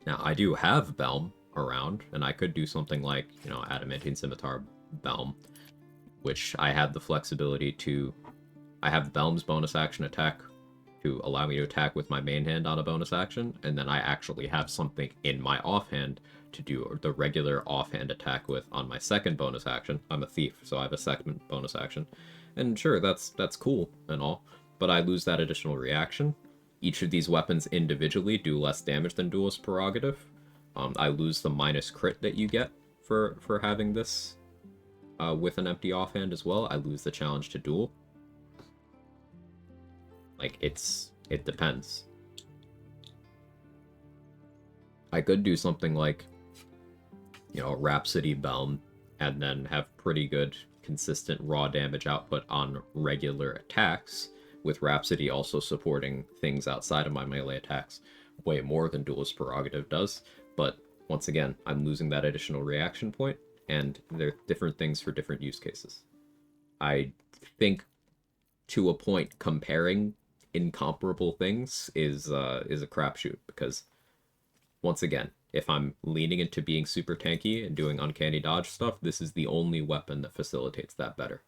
Now, I do have Belm around, and I could do something like, you know, Adamantine Scimitar Belm, which I have the flexibility to... I have Belm's bonus action attack to allow me to attack with my main hand on a bonus action, and then I actually have something in my offhand to do the regular offhand attack with on my second bonus action. I'm a thief, so I have a second bonus action. And sure, that's cool and all, but I lose that additional reaction. Each of these weapons individually do less damage than Duelist Prerogative. I lose the minus crit that you get for having this with an empty offhand as well. I lose the challenge to duel. Like, it depends. I could do something like, you know, Rhapsody Belm, and then have pretty good, consistent raw damage output on regular attacks, with Rhapsody also supporting things outside of my melee attacks way more than Duelist Prerogative does. But, once again, I'm losing that additional reaction point, and they're different things for different use cases. I think to a point comparing incomparable things is a crapshoot, because once again, if I'm leaning into being super tanky and doing uncanny dodge stuff, this is the only weapon that facilitates that better.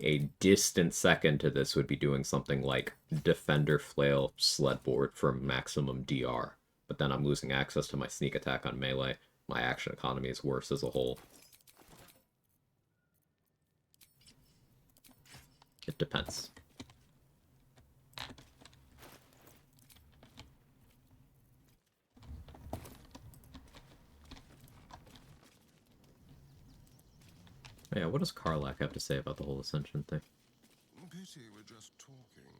A distant second to this would be doing something like Defender Flail Sledboard for maximum DR, but then I'm losing access to my sneak attack on melee. My action economy is worse as a whole. It depends. Yeah, what does Karlak have to say about the whole Ascension thing? Pity we're just talking.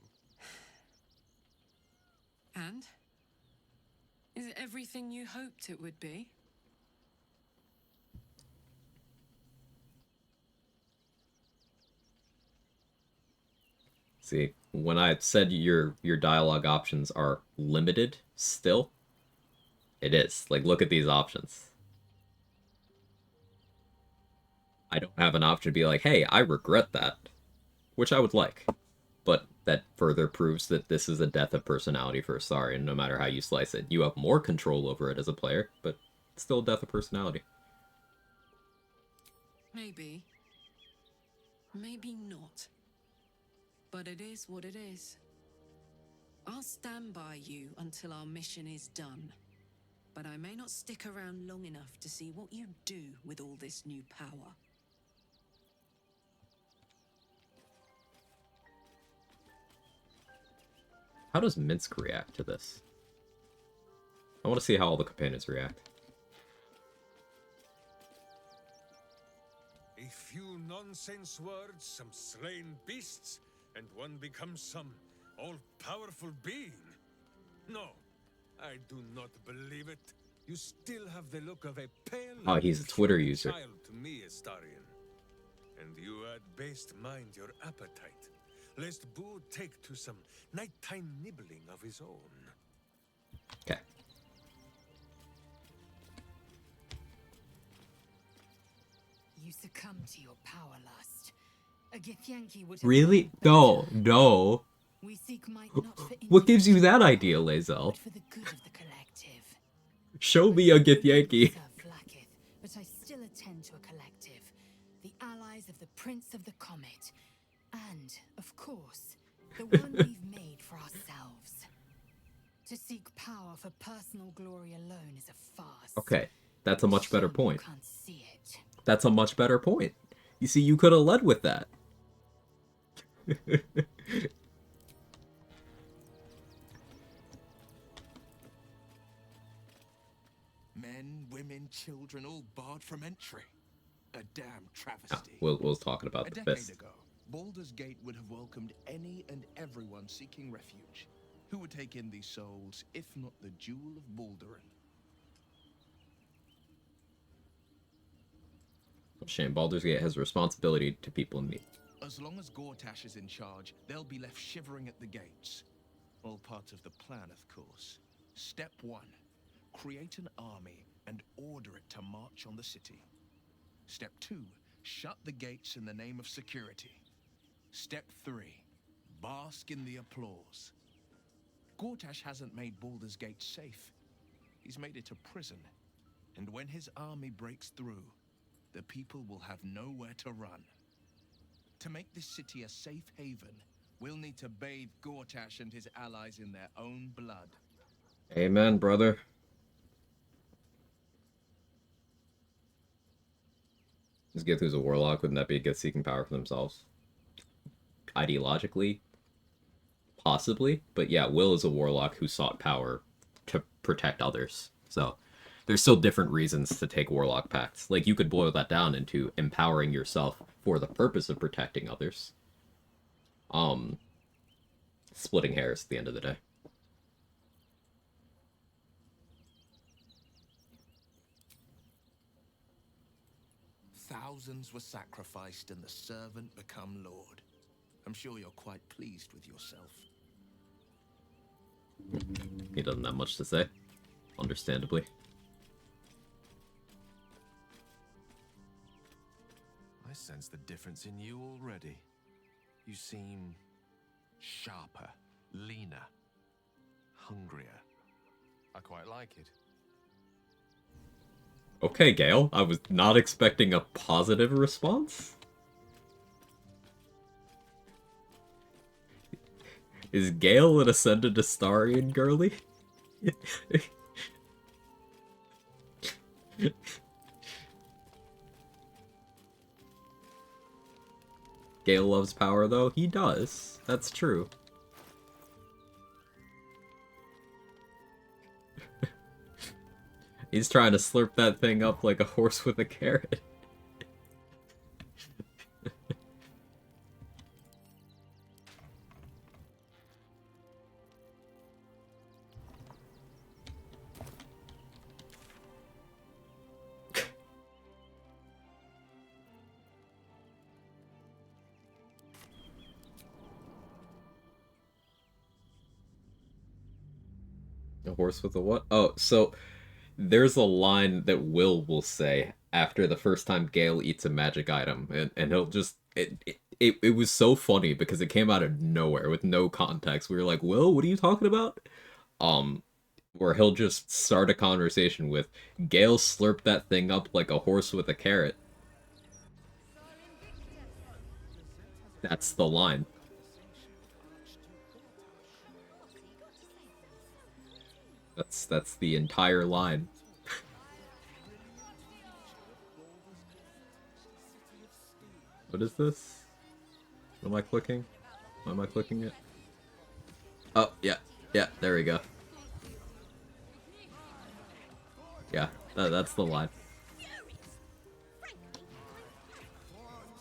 And? Is it everything you hoped it would be? See, when I said your dialogue options are limited still, it is. Like, look at these options. I don't have an option to be like, hey, I regret that. Which I would like. But that further proves that this is a death of personality for Astarion, no matter how you slice it. You have more control over it as a player, but it's still a death of personality. Maybe. Maybe not. But it is what it is. I'll stand by you until our mission is done. But I may not stick around long enough to see what you do with all this new power. How does Minsk react to this? I want to see how all the companions react. A few nonsense words, some slain beasts, and one becomes some all-powerful being. No, I do not believe it. You still have the look of a pale... Oh, he's a Twitter user. ...child to me, Astarion. And you had best mind your appetite, lest Boo take to some nighttime nibbling of his own. Okay. You succumb to your power lust. A Githyanki would have Really? known better. No. We seek might not for What gives you that individual idea, Lae'zel? but for the good of the collective. Show me a Githyanki. Serve lacketh, but I still attend to a collective. The allies of the Prince of the Comet. And, of course, the one we've made for ourselves. To seek power for personal glory alone is a farce. Okay, that's a much better Shame you point. can't see it. That's a much better point. You see, you could have led with that. Men, women, children, all barred from entry. A damn Ah, travesty. Will's talking about A the decade fist. ago, Baldur's Gate would have welcomed any and everyone seeking refuge. Who would take in these souls, if not the Jewel of Balduran? Shame, Baldur's Gate has a responsibility to people in need. As long as Gortash is in charge, they'll be left shivering at the gates. All part of the plan, of course. Step 1. Create an army and order it to march on the city. Step 2. Shut the gates in the name of security. Step 3. Bask in the applause. Gortash hasn't made Baldur's Gate safe. He's made it a prison. And when his army breaks through, the people will have nowhere to run. To make this city a safe haven, we'll need to bathe Gortash and his allies in their own blood. Amen, brother. Just Gith who's a warlock, wouldn't that be a Gith seeking power for themselves? Ideologically, possibly, but yeah, Will is a warlock who sought power to protect others. So there's still different reasons to take warlock pacts. Like, you could boil that down into empowering yourself for the purpose of protecting others. Splitting hairs at the end of the day. Thousands were sacrificed and the servant become lord. I'm sure you're quite pleased with yourself. He doesn't have much to say, understandably. I sense the difference in you already. You seem sharper, leaner, hungrier. I quite like it. Okay, Gale, I was not expecting a positive response. Is Gale an Ascended Astarion girly? Gale loves power, though? He does. That's true. He's trying to slurp that thing up like a horse with a carrot. A horse with a what? Oh, so there's a line that Will say after the first time Gale eats a magic item, and he'll just it was so funny because it came out of nowhere with no context. We were like, Will, what are you talking about? Where he'll just start a conversation with Gale slurped that thing up like a horse with a carrot. That's the line. That's the entire line. What is this? What am I clicking? Why am I clicking it? Oh, yeah. Yeah, there we go. Yeah, that's the line.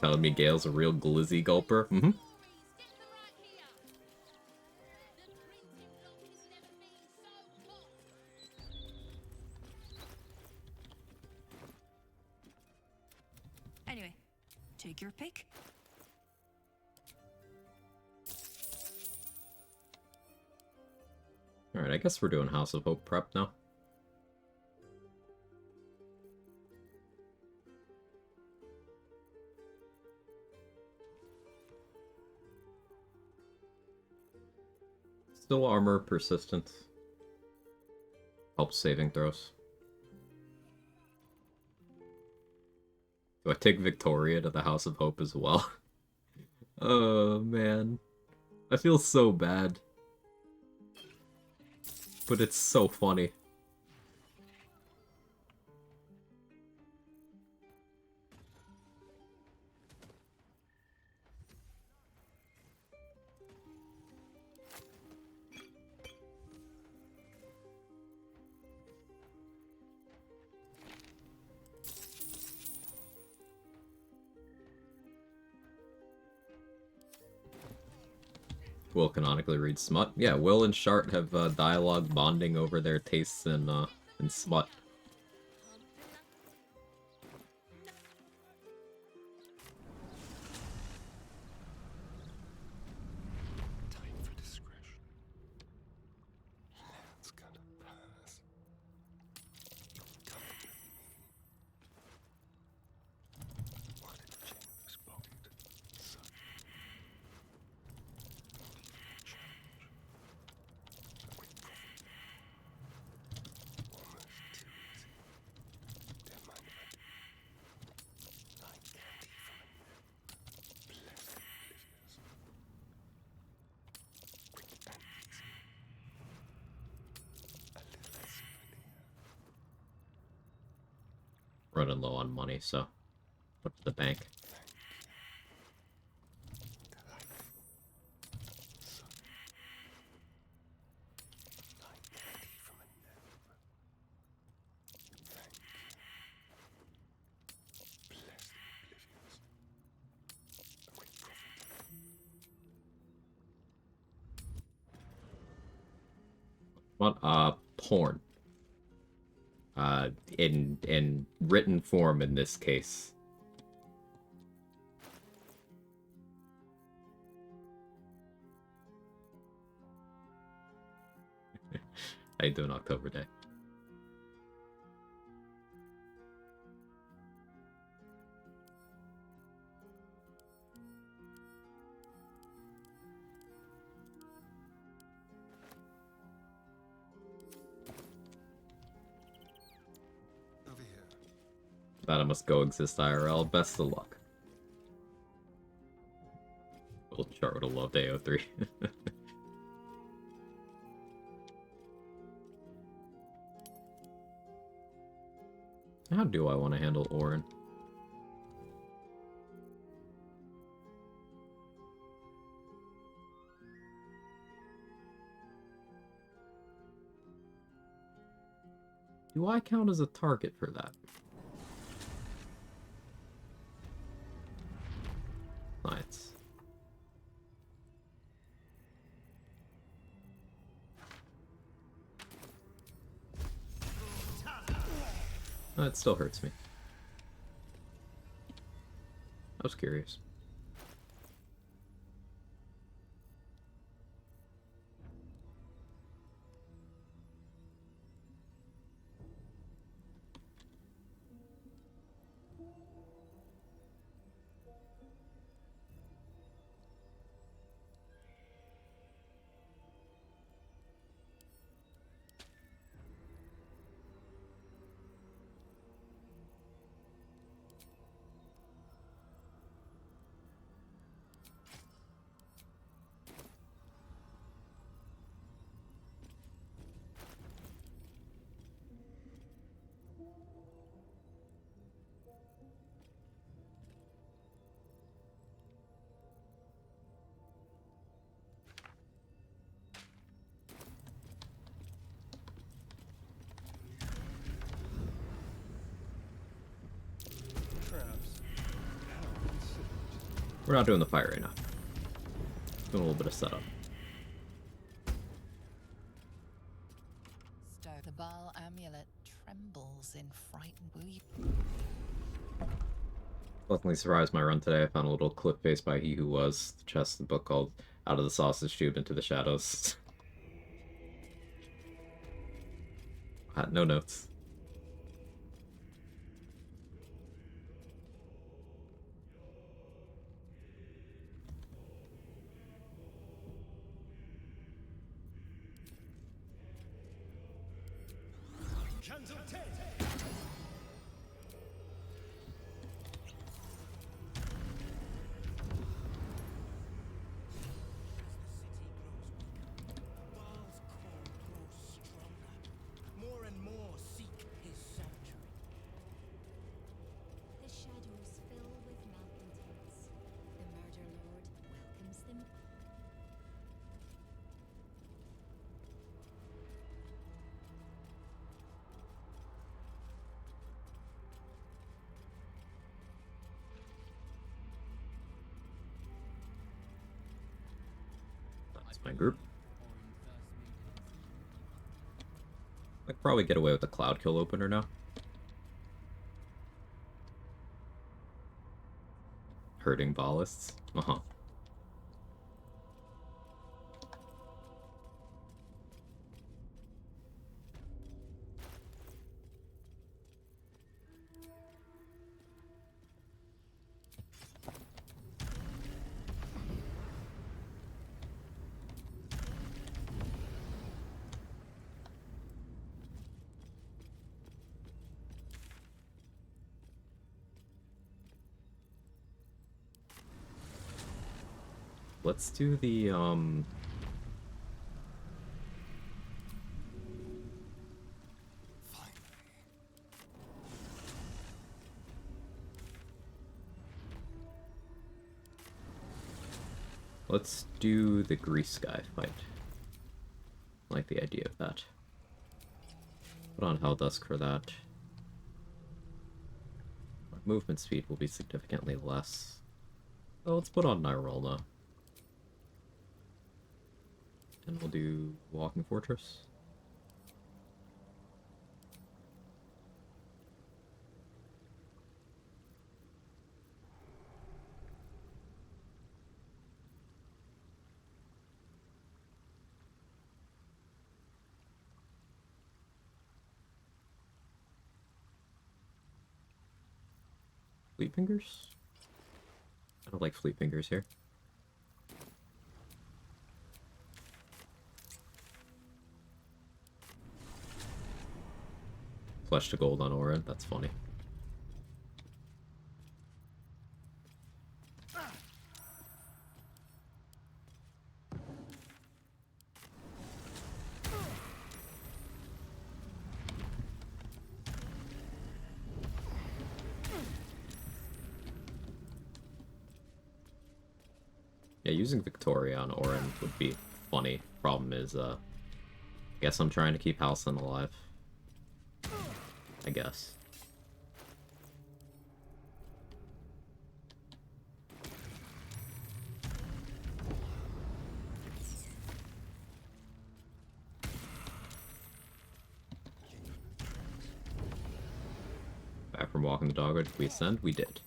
Telling me Gale's a real glizzy gulper? Mm-hmm. Anyway, take your pick. Alright, I guess we're doing House of Hope prep now. Still armor persistence. Helps saving throws. Do I take Victoria to the House of Hope as well? Oh, man. I feel so bad. But it's so funny. Will canonically read smut. Yeah, Will and Shart have dialogue bonding over their tastes in smut. Time for discretion. That's gonna pass. Come with me. What a generous pocket, son. Running low on money, so put to the bank. What? Porn. In written form in this case. How you doing, October Day? That I must go exist IRL. Best of luck. Well, Char would have loved AO3. How do I want to handle Orin? Do I count as a target for that? Science. It still hurts me. I was curious. We're not doing the fight right now. Doing a little bit of setup. The Baal amulet trembles in frightened weep. Pleasantly surprised my run today. I found a little clip face by He Who Was, the chest, the book called Out of the Sausage Tube into the Shadows. No notes. My group. I could probably get away with the Cloud Kill opener now. Hurting ballists. Uh-huh. Let's do the, let's do the Grease guy fight. I like the idea of that. Put on Helldusk for that. My movement speed will be significantly less. So let's put on Nyrolna. And we'll do Walking Fortress. Fleet Fingers? I don't like Fleet Fingers here. Flesh to gold on Orin, that's funny. using Victoria on Orin would be funny. Problem is, I guess I'm trying to keep Halcyon alive. I guess. Back from walking the dog, did we ascend? We did.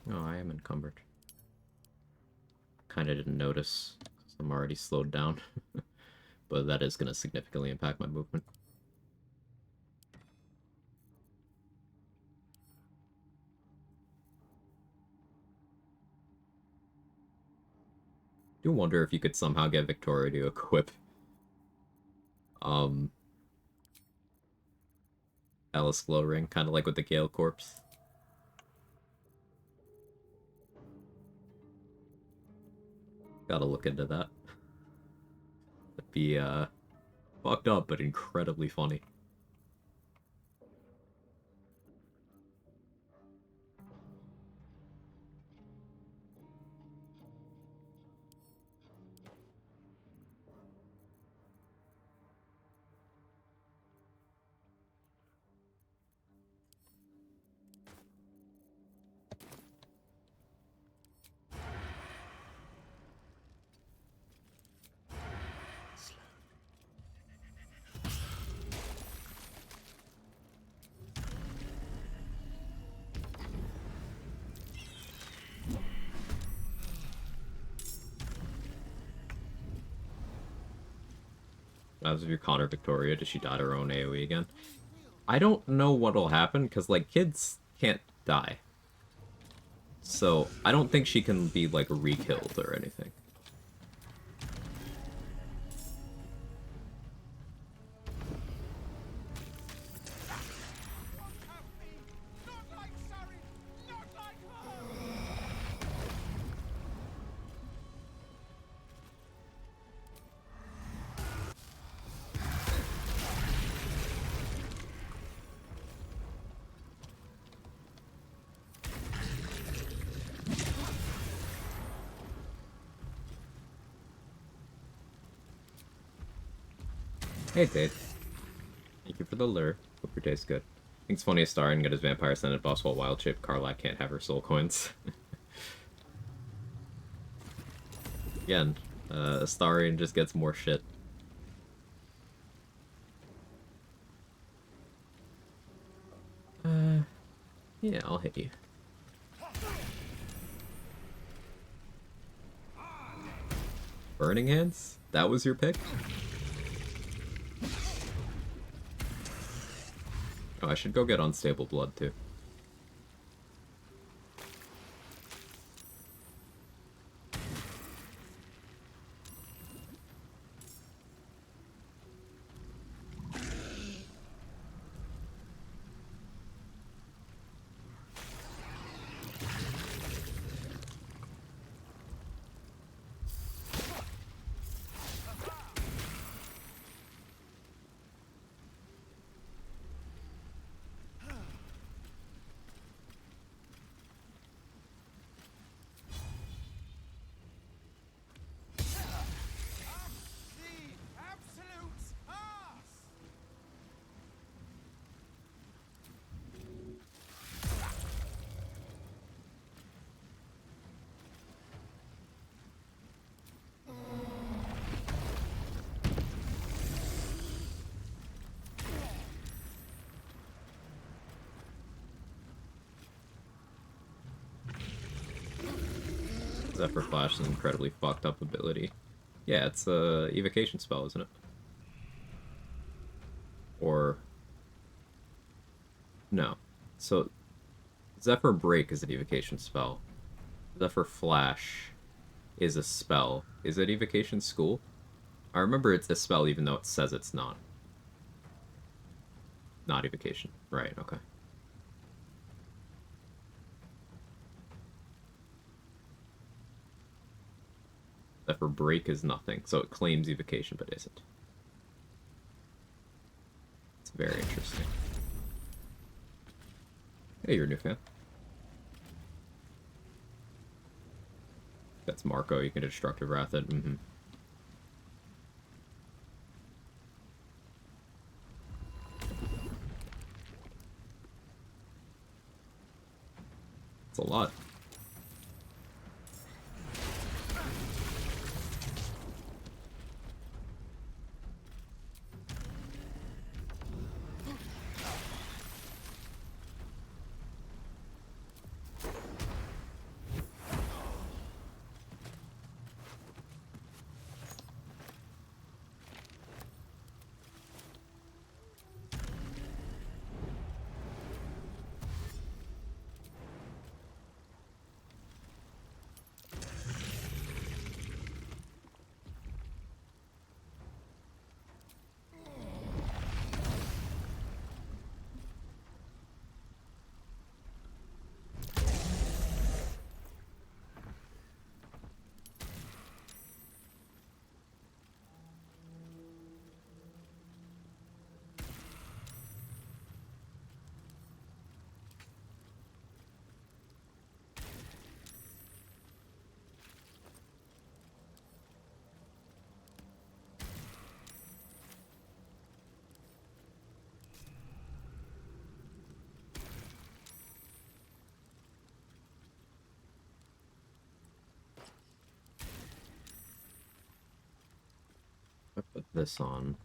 Oh, I am encumbered. Kinda didn't notice, 'cause I'm already slowed down. But that is gonna significantly impact my movement. I do wonder if you could somehow get Victoria to equip Alice Glow Ring, kinda like with the Gale Corpse. Gotta look into that. That'd be, fucked up, but incredibly funny. As if you're Connor Victoria, does she die to her own AoE again? I don't know what'll happen, because, like, kids can't die. So, I don't think she can be, like, re-killed or anything. Hey, Dave. Thank you for the lure. Hope your day's good. I think it's funny Astarion got his Vampire Ascendant boss while Wild Shape Karlak can't have her soul coins. Again, Astarion just gets more shit. Yeah, I'll hit you. Burning Hands? That was your pick? Oh, I should go get Unstable Blood, too. Zephyr Flash is an incredibly fucked up ability. Yeah, it's a evocation spell, isn't it? Or... no. So, Zephyr Break is an evocation spell. Zephyr Flash is a spell. Is it Evocation School? I remember it's a spell even though it says it's not. Not evocation. Right, okay. Zephyr Break is nothing, so it claims evocation but isn't. Very interesting. Hey, you're a new fan. That's Marco, you can Destructive Wrath it. It's a lot. I put this on.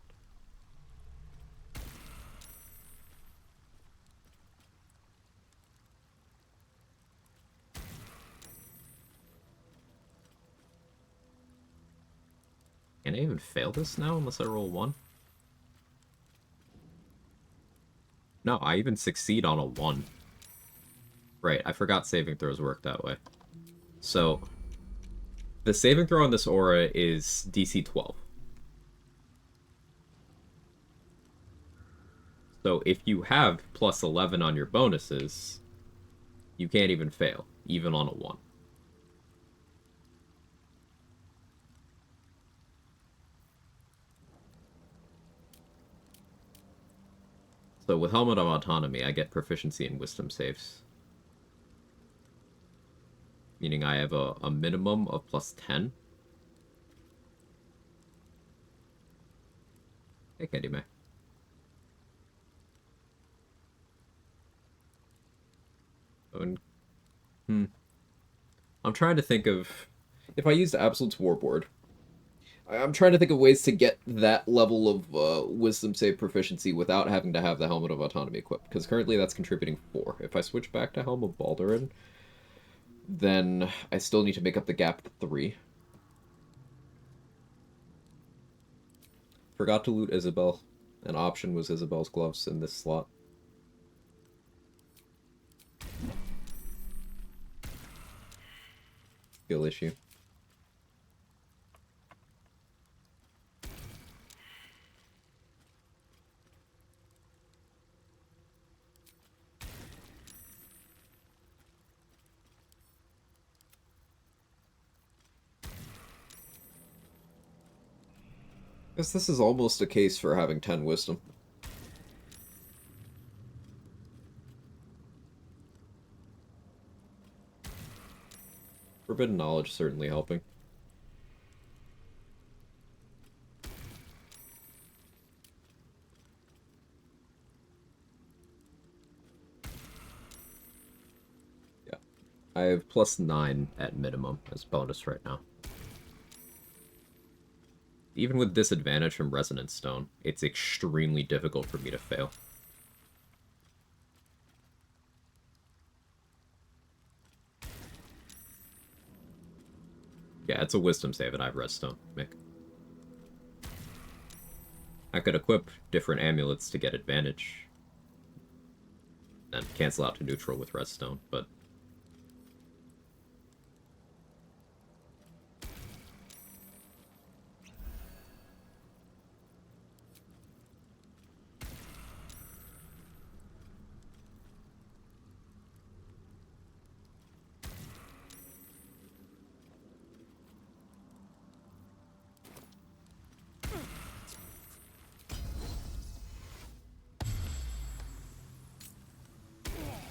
Can I even fail this now unless I roll 1? No, I even succeed on a 1. Right, I forgot saving throws work that way. So, the saving throw on this aura is DC 12. So if you have plus 11 on your bonuses, you can't even fail, even on a 1. So with Helmet of Autonomy, I get proficiency in Wisdom saves. Meaning I have a minimum of plus 10. Hey, Candy May. I'm trying to think of... If I used Absolute's Warboard, I'm trying to think of ways to get that level of Wisdom save proficiency without having to have the Helmet of Autonomy equipped, because currently that's contributing 4. If I switch back to Helm of Baldurin, then I still need to make up the gap 3. Forgot to loot Isabel. An option was Isabel's gloves in this slot. Skill issue. Guess this is almost a case for having 10 wisdom. Forbidden Knowledge certainly helping. Yeah. I have plus 9 at minimum as bonus right now. Even with disadvantage from Resonance Stone, it's extremely difficult for me to fail. Yeah, it's a Wisdom save and I have Res Stone, Mick. I could equip different amulets to get advantage. And cancel out to neutral with Res Stone, but...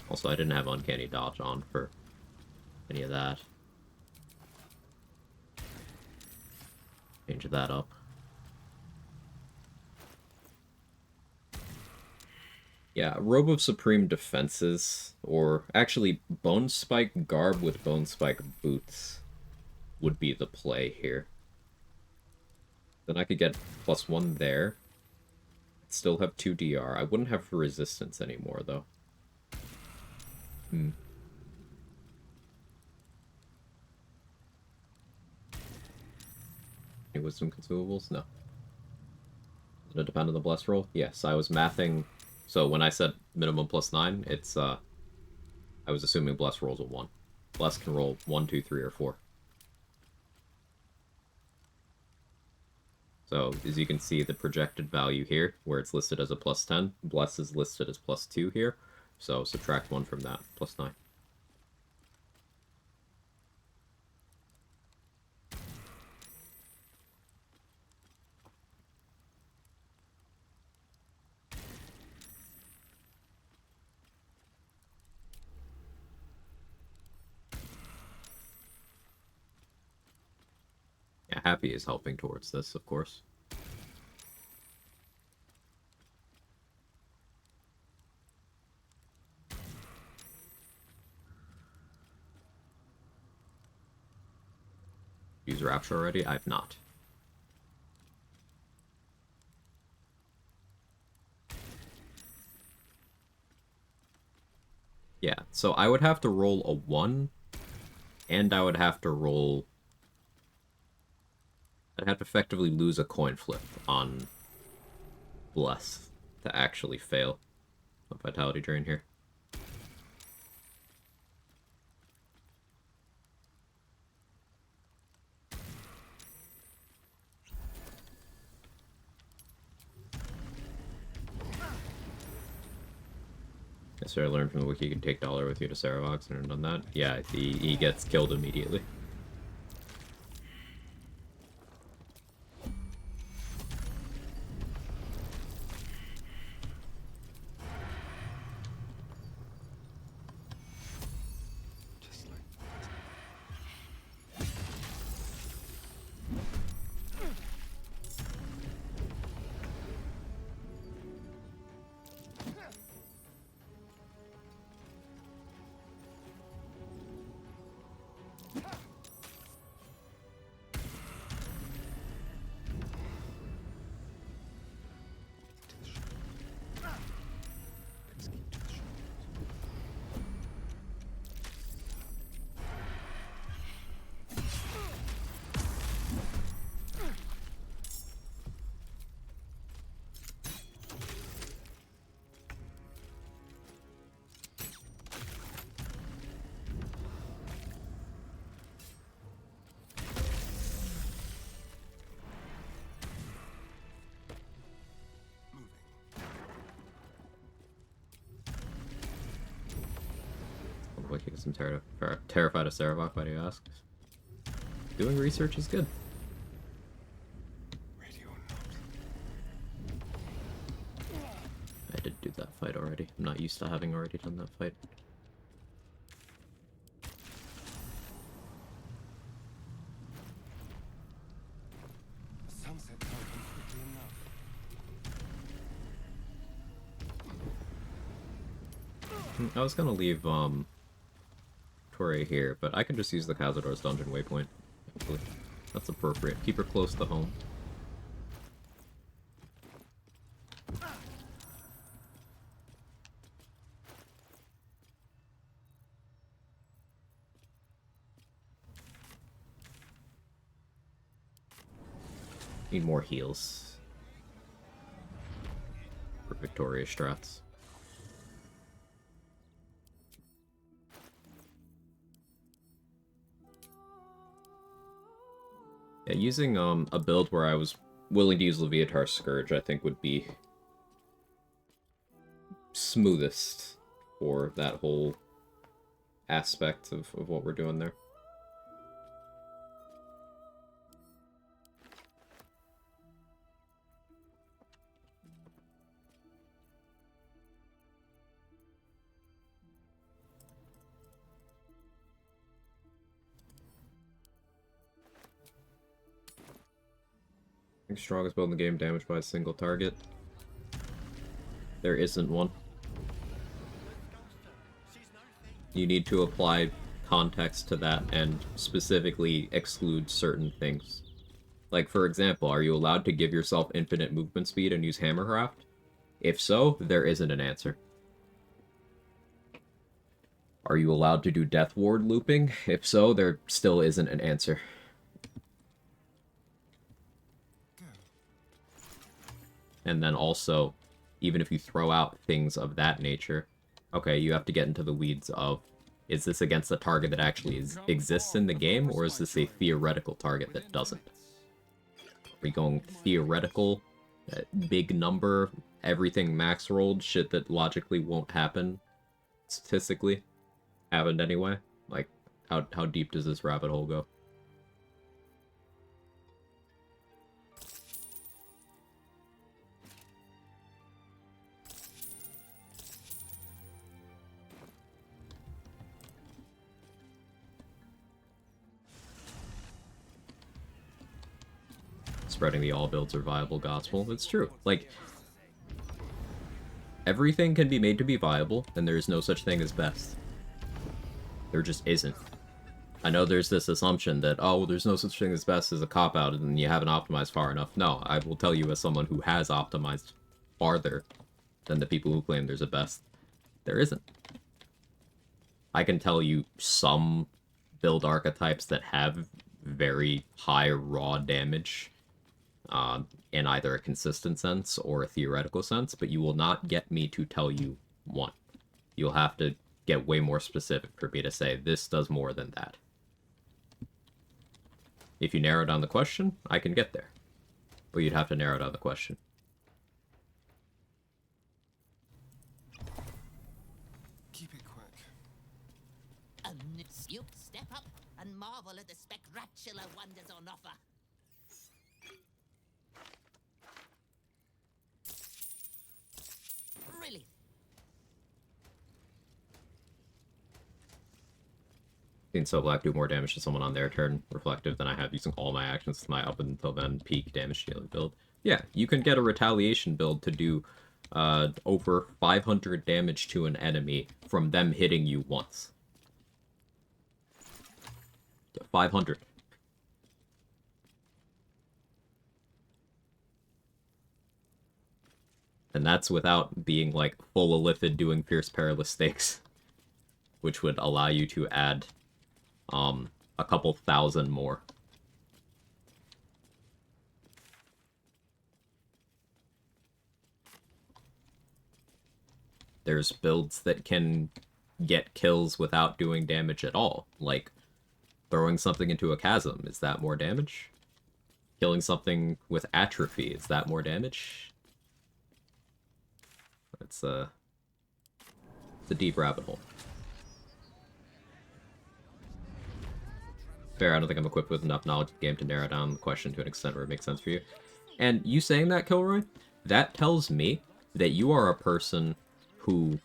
Also, I didn't have Uncanny Dodge on for any of that. Change that up. Yeah, Robe of Supreme Defenses, or actually Bone Spike Garb with Bone Spike Boots would be the play here. Then I could get +1 there. Still have 2 DR. I wouldn't have resistance anymore, though. Any wisdom consumables? No. Does it depend on the bless roll? Yes, I was mathing. So when I said minimum +9, it's I was assuming bless rolls a 1. Bless can roll 1, 2, 3, or 4. So as you can see, the projected value here, where it's listed as a +10, bless is listed as +2 here. So subtract 1 from that, +9. Yeah, Happy is helping towards this, of course. Use Rapture already? I've not. Yeah, so I would have to roll a 1, and I would have to roll... I'd have to effectively lose a coin flip on Bless to actually fail a Vitality Drain here. So I learned from the wiki you can take Dollar with you to Saravox, and I've done that. Yeah, he gets killed immediately. Wiki gets terrified of Saravox, why do you ask? Doing research is good. I did do that fight already. I'm not used to having already done that fight. Sunset can't come quickly enough. I was gonna leave Torre here, but I could just use the Cazador's Dungeon Waypoint, actually. That's appropriate. Keep her close to home. Need more heals for Victoria strats. Yeah, using a build where I was willing to use Leviatar's Scourge, I think would be smoothest for that whole aspect of what we're doing there. think strongest build in the game damaged by a single target. There isn't one. You need to apply context to that and specifically exclude certain things. Like, for example, are you allowed to give yourself infinite movement speed and use Hammercraft? If so, there isn't an answer. Are you allowed to do Death Ward looping? If so, there still isn't an answer. And then also, even if you throw out things of that nature, okay, you have to get into the weeds of, is this against a target that actually exists in the game, or is this a theoretical target that doesn't? Are we going theoretical, big number, everything max rolled, shit that logically won't happen, statistically, happened anyway? Like, how deep does this rabbit hole go? Spreading the all builds are viable gospel. It's true. Like, everything can be made to be viable, and there is no such thing as best. There just isn't. I know there's this assumption that, oh, well, there's no such thing as best as a cop-out, and you haven't optimized far enough. No, I will tell you as someone who has optimized farther than the people who claim there's a best, there isn't. I can tell you some build archetypes that have very high raw damage, in either a consistent sense or a theoretical sense, but you will not get me to tell you one. You'll have to get way more specific for me to say, this does more than that. If you narrow down the question, I can get there. But you'd have to narrow down the question. Keep it quick. You step up and marvel at the spectacular wonders on offer. Really? Seen So Black do more damage to someone on their turn reflective than I have using all my actions to my up until then peak damage dealing build. Yeah, you can get a retaliation build to do over 500 damage to an enemy from them hitting you once. 500. And that's without being like full Illithid doing Fierce Perilous Stakes, which would allow you to add a couple thousand more. There's builds that can get kills without doing damage at all, like throwing something into a chasm. Is that more damage? Killing something with atrophy, is that more damage? It's a deep rabbit hole. Fair, I don't think I'm equipped with enough knowledge of the game to narrow down the question to an extent where it makes sense for you. And you saying that, Kilroy, that tells me that you are a person who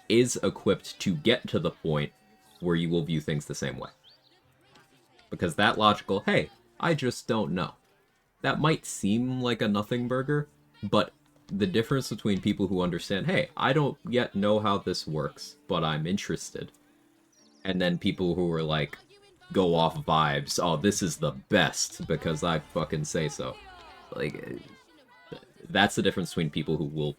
is equipped to get to the point where you will view things the same way. Because that logical, hey, I just don't know. That might seem like a nothing burger, but the difference between people who understand, hey, I don't yet know how this works, but I'm interested, and then people who are like, go off vibes, oh, this is the best because I fucking say so. Like, that's the difference between people who will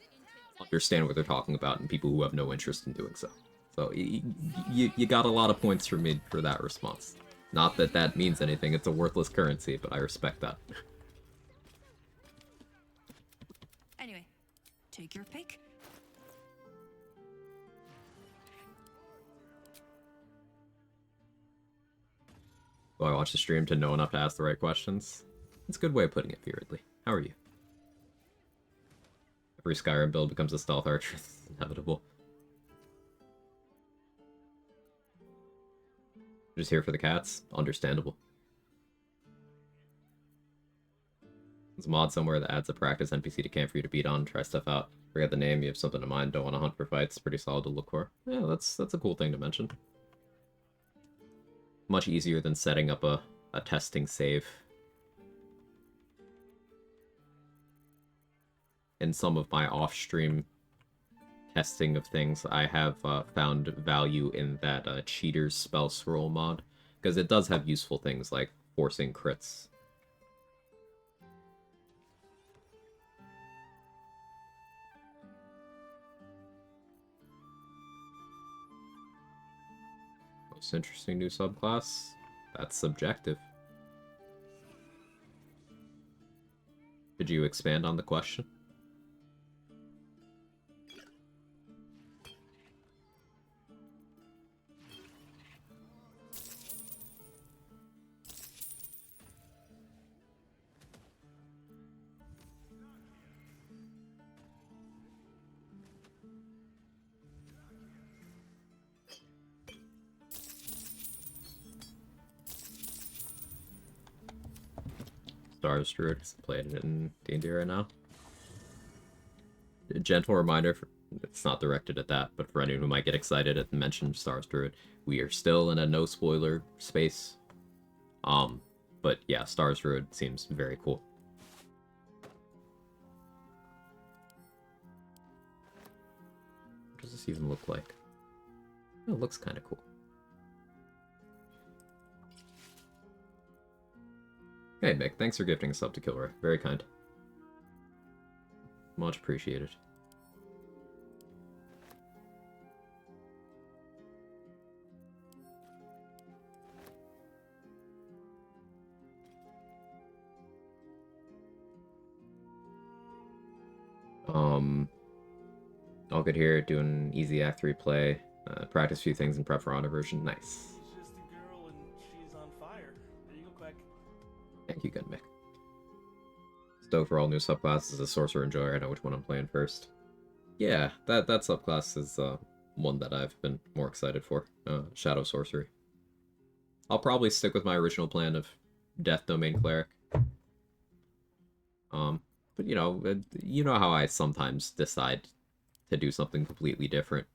understand what they're talking about and people who have no interest in doing so. So, you got a lot of points from me for that response. Not that that means anything, it's a worthless currency, but I respect that. Anyway, take your pick. Do I watch the stream to know enough to ask the right questions? It's a good way of putting it, Weirdly. How are you? Every Skyrim build becomes a stealth archer. It's inevitable. Just here for the cats? Understandable. There's a mod somewhere that adds a practice NPC to camp for you to beat on, try stuff out. Forget the name, you have something in mind, don't want to hunt for fights. Pretty solid to look for. Yeah, that's a cool thing to mention. Much easier than setting up a testing save. in some of my off-stream testing of things, I have found value in that Cheater's Spell Scroll mod, because it does have useful things like forcing crits. Most interesting new subclass? That's subjective. Could you expand on the question? Stars Druid, playing it in D&D right now. A gentle reminder, it's not directed at that, but for anyone who might get excited at the mention of Stars Druid, we are still in a no spoiler space. But yeah, Stars Druid seems very cool. What does this even look like? Oh, it looks kind of cool. Hey, Mick, thanks for gifting a sub to Kilroy. Very kind. Much appreciated. All good here, doing easy Act 3 play. Practice a few things in prep for Honor version. Nice. She's just a girl and she's on fire. There you go, Quag. Thank you, good Mick. Stoked for all new subclasses. A Sorcerer Enjoyer, I know which one I'm playing first. Yeah, that subclass is one that I've been more excited for. Shadow Sorcery. I'll probably stick with my original plan of Death Domain Cleric. But you know how I sometimes decide to do something completely different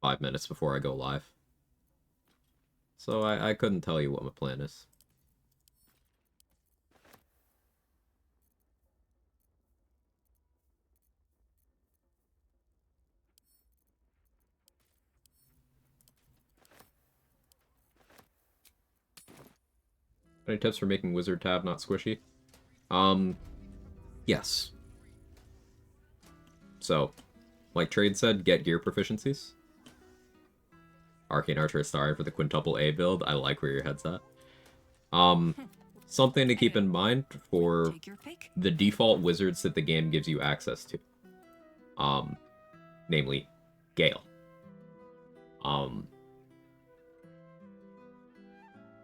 5 minutes before I go live. So I couldn't tell you what my plan is. Any tips for making Wizard Tab not squishy? Yes. So, like Trade said, get gear proficiencies. Arcane Archer Astarion for the quintuple A build. I like where your head's at. Something to keep in mind for the default wizards that the game gives you access to. Namely, Gale.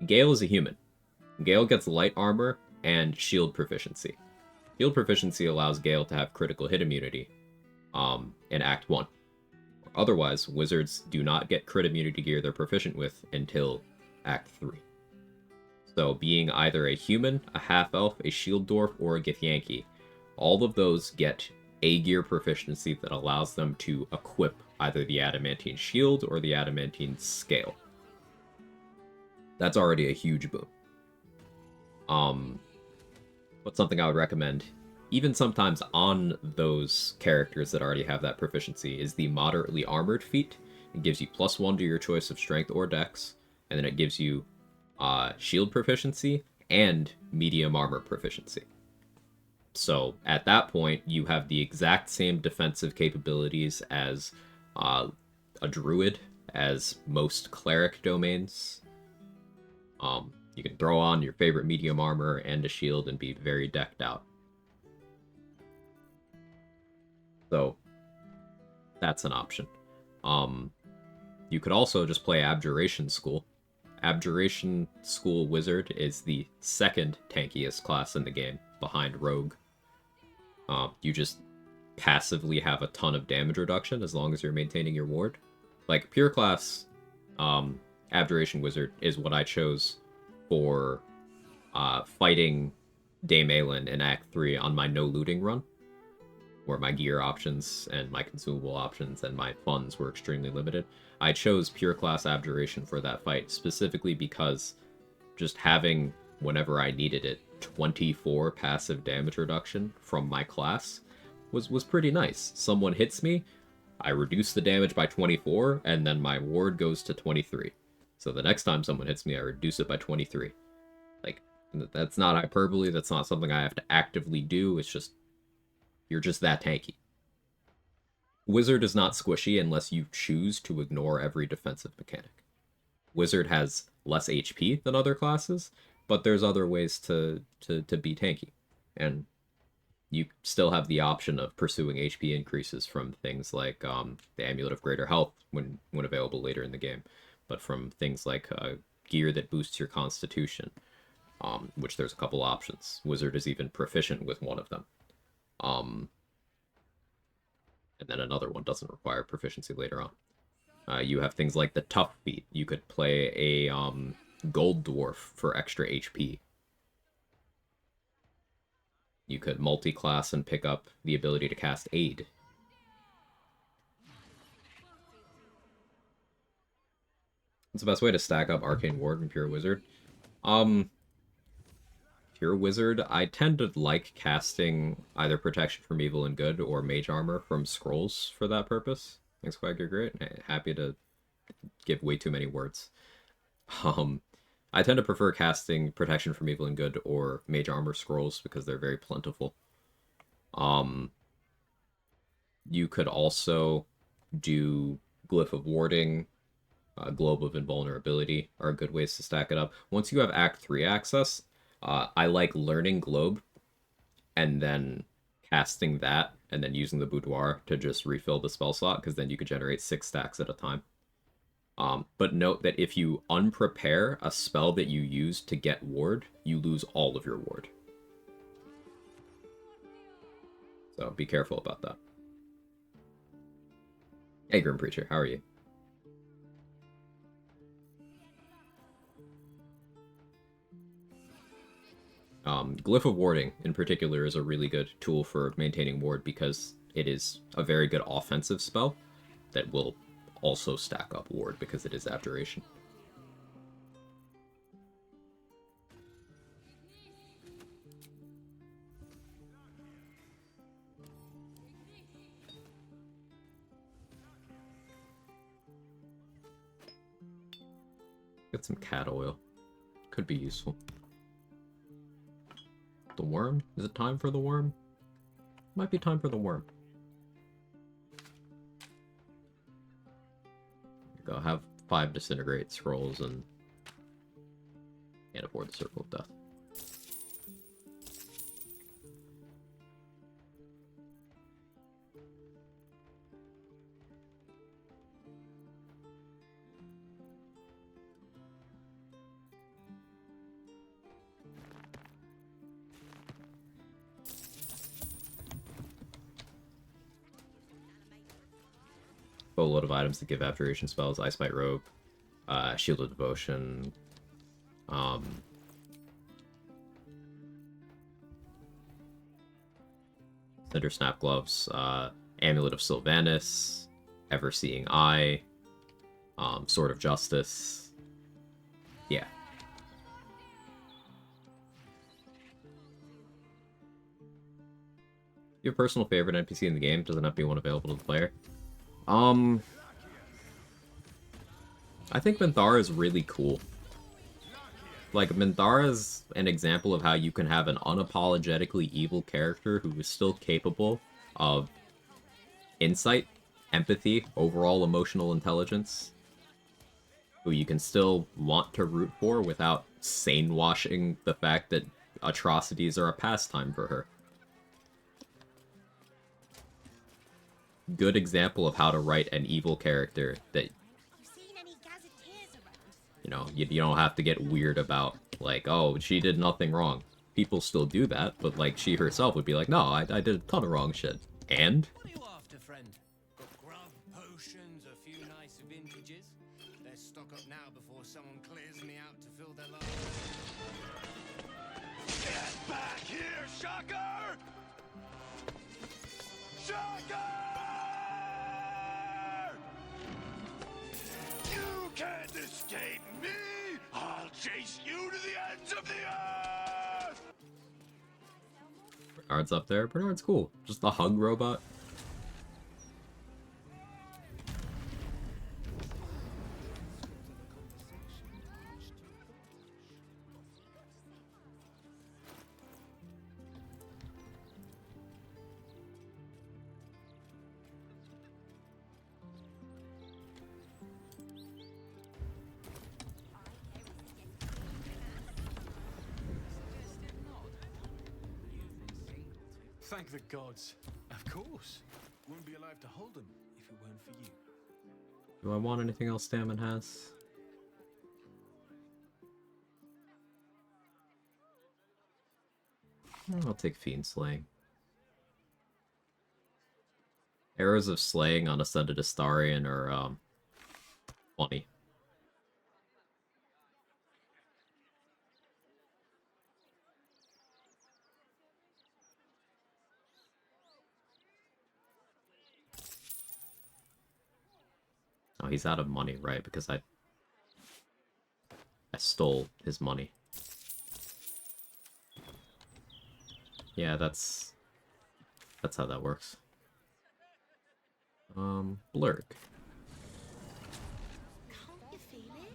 Gale is a human. Gale gets light armor and shield proficiency. Shield proficiency allows Gale to have critical hit immunity in Act 1. Otherwise, wizards do not get crit immunity gear they're proficient with until Act 3. So being either a human, a half-elf, a shield dwarf, or a Githyanki, all of those get a gear proficiency that allows them to equip either the adamantine shield or the adamantine scale. That's already a huge boon. But something I would recommend, even sometimes on those characters that already have that proficiency, is the moderately armored feat. It gives you +1 to your choice of strength or dex, and then it gives you shield proficiency and medium armor proficiency. So at that point, you have the exact same defensive capabilities as a druid, as most cleric domains. You can throw on your favorite medium armor and a shield and be very decked out. So that's an option. You could also just play Abjuration School. Abjuration School Wizard is the second tankiest class in the game, behind Rogue. You just passively have a ton of damage reduction as long as you're maintaining your ward. Like, pure class Abjuration Wizard is what I chose for fighting Dame Aelin in Act 3 on my no looting run, where my gear options and my consumable options and my funds were extremely limited. I chose pure class Abjuration for that fight, specifically because just having, whenever I needed it, 24 passive damage reduction from my class was pretty nice. Someone hits me, I reduce the damage by 24, and then my ward goes to 23. So the next time someone hits me, I reduce it by 23. Like, that's not hyperbole, that's not something I have to actively do, it's just, you're just that tanky. Wizard is not squishy unless you choose to ignore every defensive mechanic. Wizard has less HP than other classes, but there's other ways to be tanky. And you still have the option of pursuing HP increases from things like the Amulet of Greater Health when available later in the game, but from things like gear that boosts your constitution, which there's a couple options. Wizard is even proficient with one of them. And then another one doesn't require proficiency later on. You have things like the Tough Feat. You could play a Gold Dwarf for extra HP. You could multi-class and pick up the ability to cast Aid. What's the best way to stack up Arcane Ward and Pure Wizard? Pure Wizard, I tend to like casting either Protection from Evil and Good or Mage Armor from scrolls for that purpose. Thanks, Quag, you're great. Happy to give way too many words. I tend to prefer casting Protection from Evil and Good or Mage Armor scrolls because they're very plentiful. You could also do Glyph of Warding, Globe of Invulnerability are good ways to stack it up. Once you have Act 3 access, I like learning Globe and then casting that and then using the Boudoir to just refill the spell slot, because then you could generate 6 stacks at a time. But note that if you unprepare a spell that you use to get ward, you lose all of your ward. So be careful about that. Hey, Grim Preacher, how are you? Glyph of Warding, in particular, is a really good tool for maintaining ward because it is a very good offensive spell that will also stack up ward because it is Abjuration. Get some cat oil. Could be useful. The worm? Is it time for the worm? Might be time for the worm. Go have 5 Disintegrate scrolls and can't afford the Circle of Death. Boatload of items that give Abjuration spells, Ice Bite Robe, Shield of Devotion, Cinder Snap Gloves, Amulet of Sylvanas, Ever-Seeing Eye, Sword of Justice. Yeah. Your personal favorite NPC in the game? Doesn't have to be one available to the player. I think Minthara is really cool. Like, Minthara is an example of how you can have an unapologetically evil character who is still capable of insight, empathy, overall emotional intelligence, who you can still want to root for without sane-washing the fact that atrocities are a pastime for her. Good example of how to write an evil character that, you know, you don't have to get weird about, like, oh, she did nothing wrong. People still do that, but, like, she herself would be like, no, I did a ton of wrong shit. And? What are you after, friend? Got grub, potions, a few nice vintages? Let's stock up now before someone clears me out to fill their lungs. Get back here, Shocker! Shocker! You can't escape me! I'll chase you to the ends of the earth! Bernard's up there. Bernard's cool. Just the hug robot. Thank the gods. Of course. Wouldn't be alive to hold them if it weren't for you. Do I want anything else Stammen has? I'll take Fiend Slaying. Arrows of Slaying on Ascended Astarion are, funny. Oh, he's out of money, right? Because I stole his money. Yeah, that's how that works. Blurg. Can't you feel it?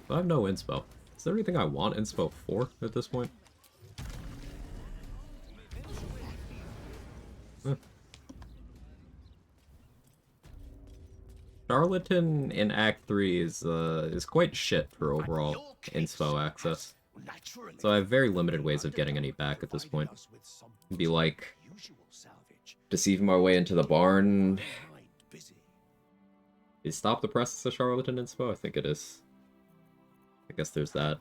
I have no inspo. Is there anything I want inspo for at this point? Charlatan in Act 3 is quite shit for overall inspo access. So I have very limited ways of getting any back at this point. It'd be like deceiving my way into the barn. Is Stop the Press a Charlatan inspo? I think it is. I guess there's that.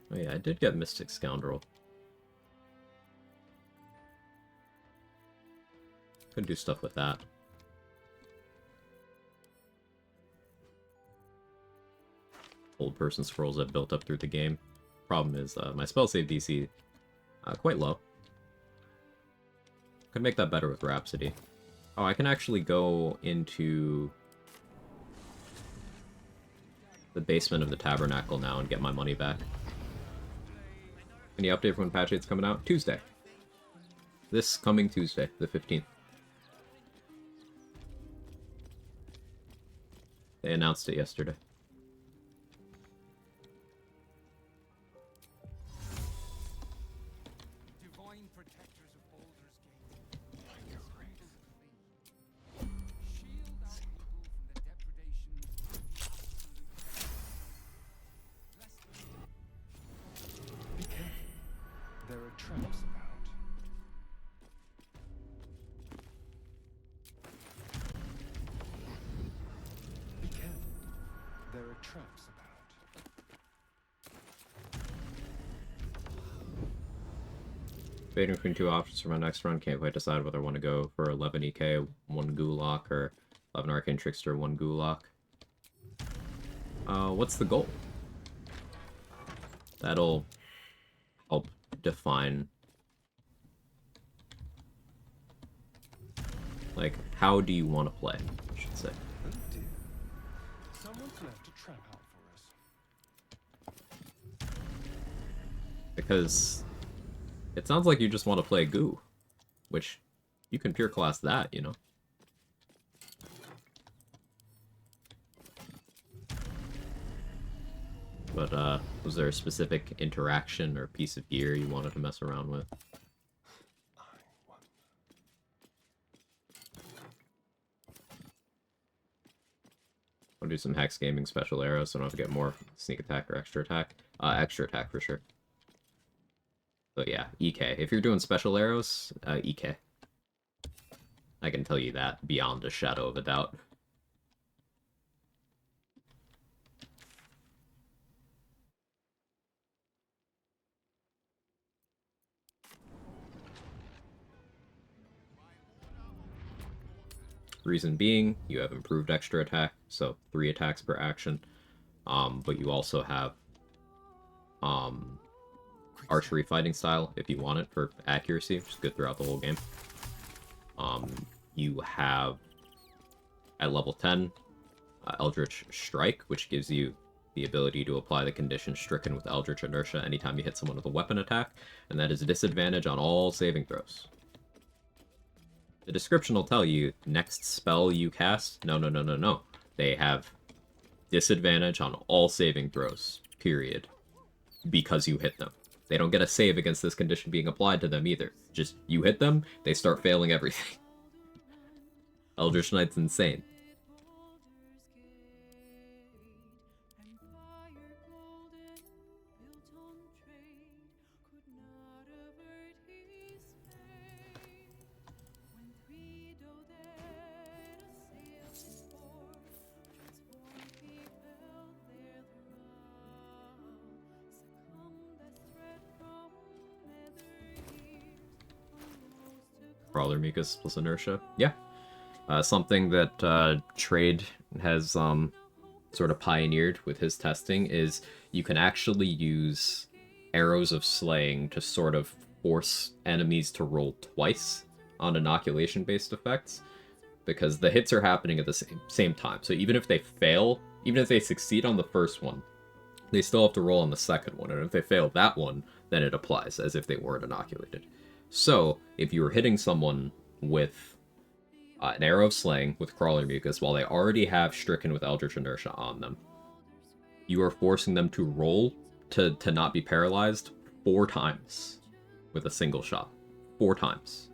Oh yeah, I did get Mystic Scoundrel. Could do stuff with that. Old person scrolls I've built up through the game. Problem is, my spell save DC quite low. Could make that better with Rhapsody. Oh, I can actually go into the basement of the Tabernacle now and get my money back. Any update for when patch 8's coming out? Tuesday. This coming Tuesday, the 15th. They announced it yesterday. Divine protectors of Baldur's Gate. Shield our people from the depredations of Be careful. There are traps about. Be careful. There are traps about. Debating between two options for my next run. Can't quite decide whether I want to go for 11 EK, 1 Gulak, or 11 Arcane Trickster, 1 Gulak. What's the goal? That'll help define, like, how do you want to play, I should say. Oh dear. Someone's left a trap out for us. Because it sounds like you just want to play Goo, which you can pure class that, you know. But, was there a specific interaction or piece of gear you wanted to mess around with? I'll do some Hex Gaming special arrows so I don't have to get more sneak attack or extra attack. Extra attack for sure. So yeah, EK. If you're doing special arrows, EK. I can tell you that beyond a shadow of a doubt. Reason being, you have improved extra attack, so 3 attacks per action. But you also have archery fighting style if you want it for accuracy, which is good throughout the whole game. You have at level 10 Eldritch Strike, which gives you the ability to apply the condition stricken with Eldritch Inertia anytime you hit someone with a weapon attack, and that is a disadvantage on all saving throws. The description will tell you, next spell you cast, no. They have disadvantage on all saving throws, period, because you hit them. They don't get a save against this condition being applied to them either. Just, you hit them, they start failing everything. Eldritch Knight's insane. Crawler Mucus plus Inertia. Yeah. Something that Trade has sort of pioneered with his testing is you can actually use Arrows of Slaying to sort of force enemies to roll twice on inoculation-based effects, because the hits are happening at the same time. So even if they fail, even if they succeed on the first one, they still have to roll on the second one, and if they fail that one, then it applies as if they weren't inoculated. So, if you were hitting someone with an Arrow of Slaying with Crawler Mucus while they already have Stricken with Eldritch Inertia on them, you are forcing them to roll to not be paralyzed 4 times with a single shot. 4 times.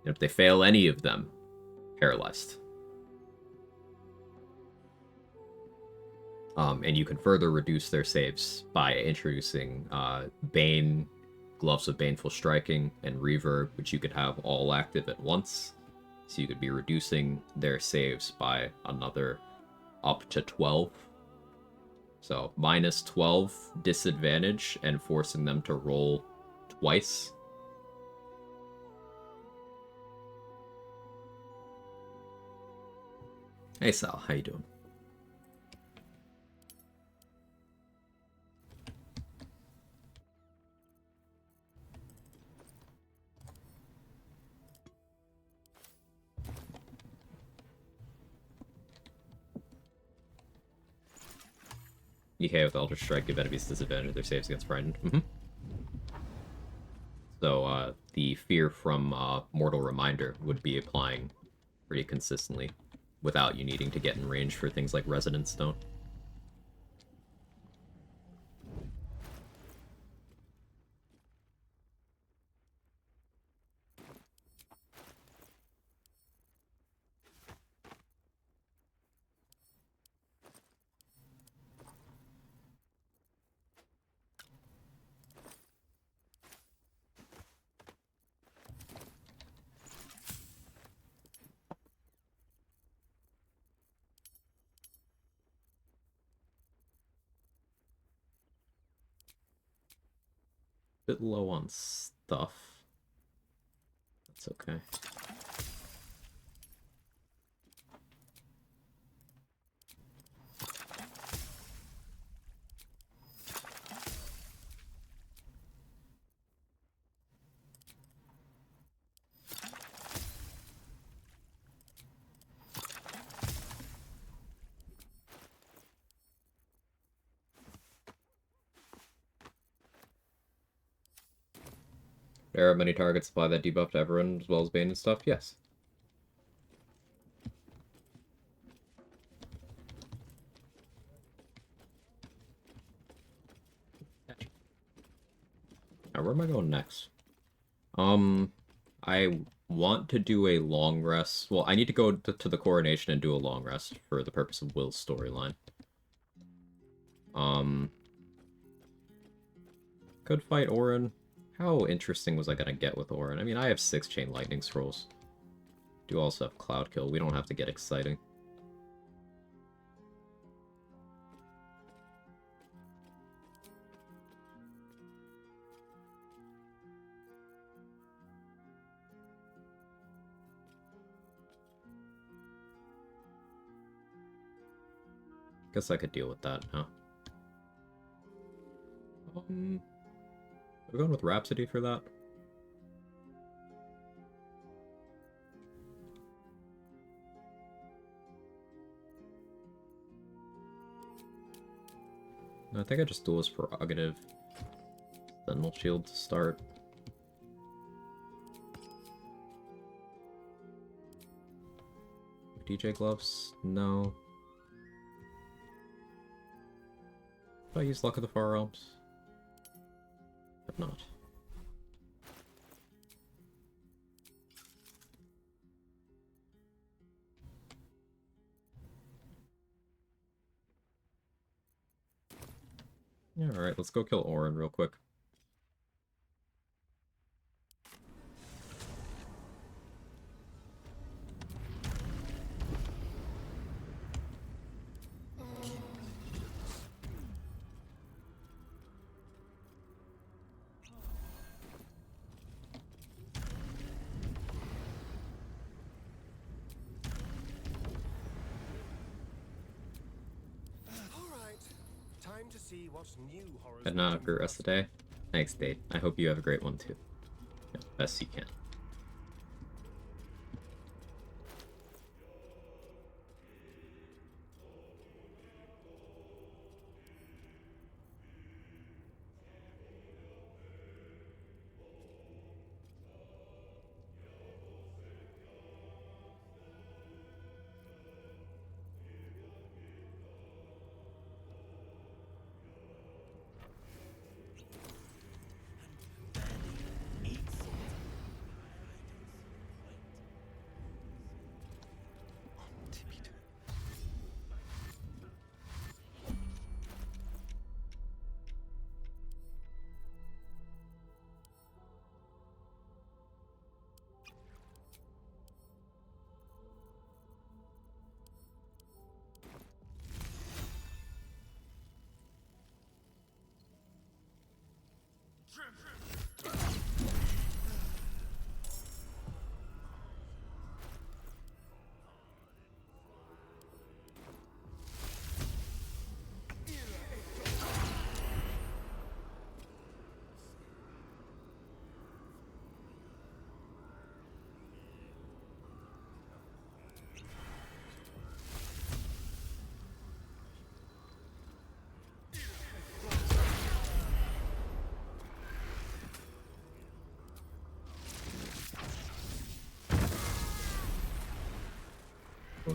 And if they fail any of them, paralyzed. And you can further reduce their saves by introducing Bane, Gloves of Baneful Striking, and Reverb, which you could have all active at once. So you could be reducing their saves by another up to 12. So minus 12 disadvantage and forcing them to roll twice. Hey Sal, how you doing? EK with Eldritch Strike, give enemies disadvantage of their saves against frightened. So, the fear from Mortal Reminder would be applying pretty consistently without you needing to get in range for things like Resonance Stone. Bit low on stuff. That's okay. There are many targets apply that debuff to everyone as well as Bane and stuff? Yes. Now, where am I going next? I want to do a long rest. Well, I need to go to the Coronation and do a long rest for the purpose of Will's storyline. Could fight Orin. How interesting was I gonna get with Orin? I mean, I have 6 Chain Lightning Scrolls. Do also have Cloud Kill. We don't have to get exciting. Guess I could deal with that, huh? We're going with Rhapsody for that. I think I just duel his Prerogative. Sentinel Shield to start. DJ Gloves? No. Did I use Luck of the Far Realms? Have not. Alright, let's go kill Orin real quick. Time to see what's new horrors. Heading out for the rest of the day. Thanks, Dave. I hope you have a great one too. Yeah, best you can.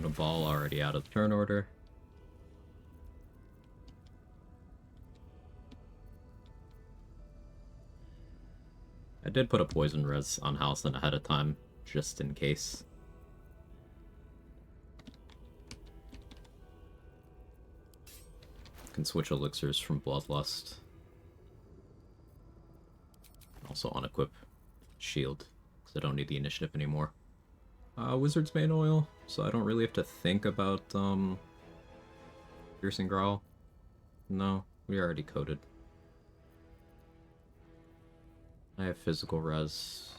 A ball already out of the turn order. I did put a poison res on Halcyon ahead of time, just in case. Can switch elixirs from Bloodlust. Also unequip Shield, because I don't need the initiative anymore. Wizard's Bane Oil, so I don't really have to think about, Piercing Growl. No, we already coded. I have physical res.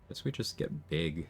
Guess we just get big.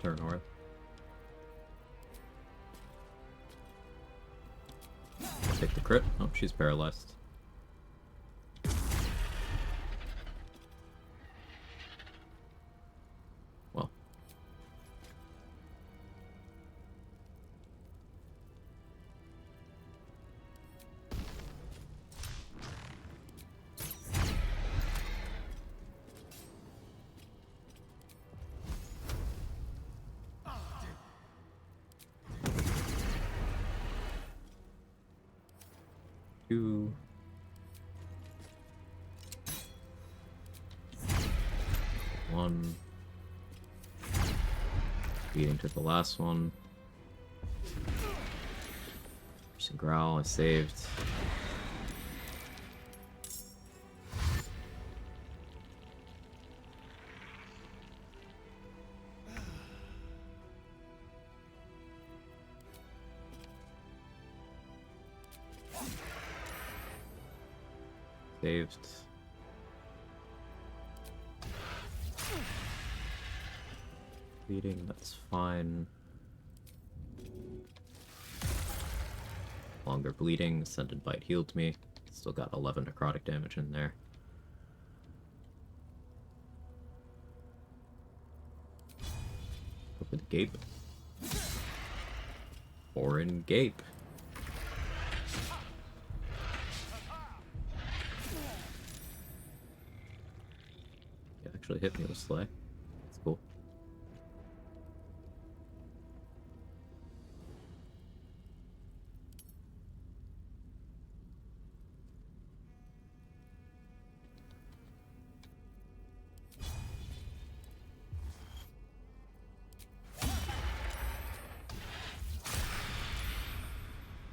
Turn north. Take the crit. Oh, she's paralyzed. Well. Two. One. Beating to the last one. There's a growl, I saved. Saved. Bleeding, that's fine. Longer bleeding, Ascended Bite healed me. Still got 11 necrotic damage in there. Go for the gape. Foreign gape. It actually hit me with Slay. That's cool.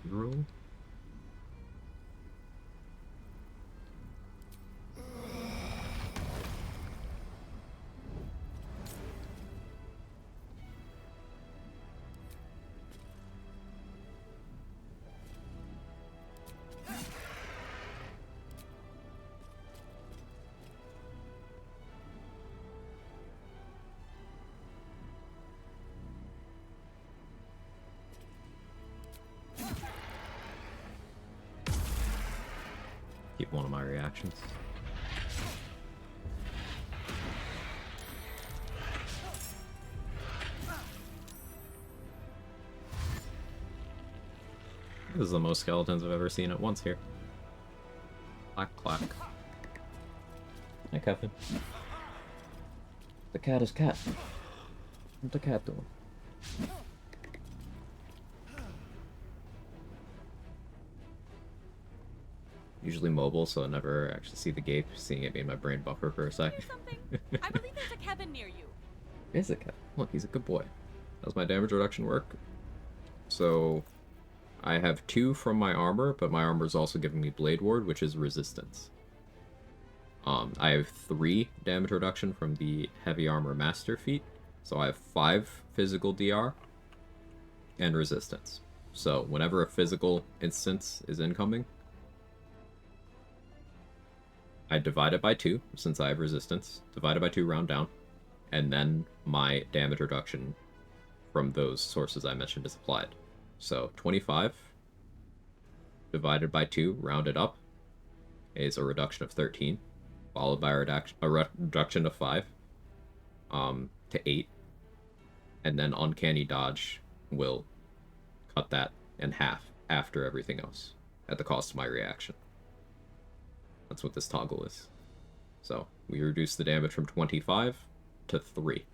Roll. Keep one of my reactions. This is the most skeletons I've ever seen at once here. Clack, clack. Hi, Kevin. The cat is cat. What's the cat doing? Usually mobile, so I never actually see the gape. Seeing it made my brain buffer for a sec. I believe there's a Kevin near you. Is it Kevin? Look, he's a good boy. Does my damage reduction work? So, I have 2 from my armor, but my armor is also giving me Blade Ward, which is resistance. I have 3 damage reduction from the Heavy Armor Master feat, so I have 5 physical DR and resistance. So, whenever a physical instance is incoming, I divide it by 2, since I have resistance, divide it by 2, round down, and then my damage reduction from those sources I mentioned is applied. So 25 divided by 2, rounded up, is a reduction of 13, followed by a reduction of 5 to 8, and then Uncanny Dodge will cut that in half after everything else, at the cost of my reaction. That's what this toggle is. So, we reduce the damage from 25 to 3.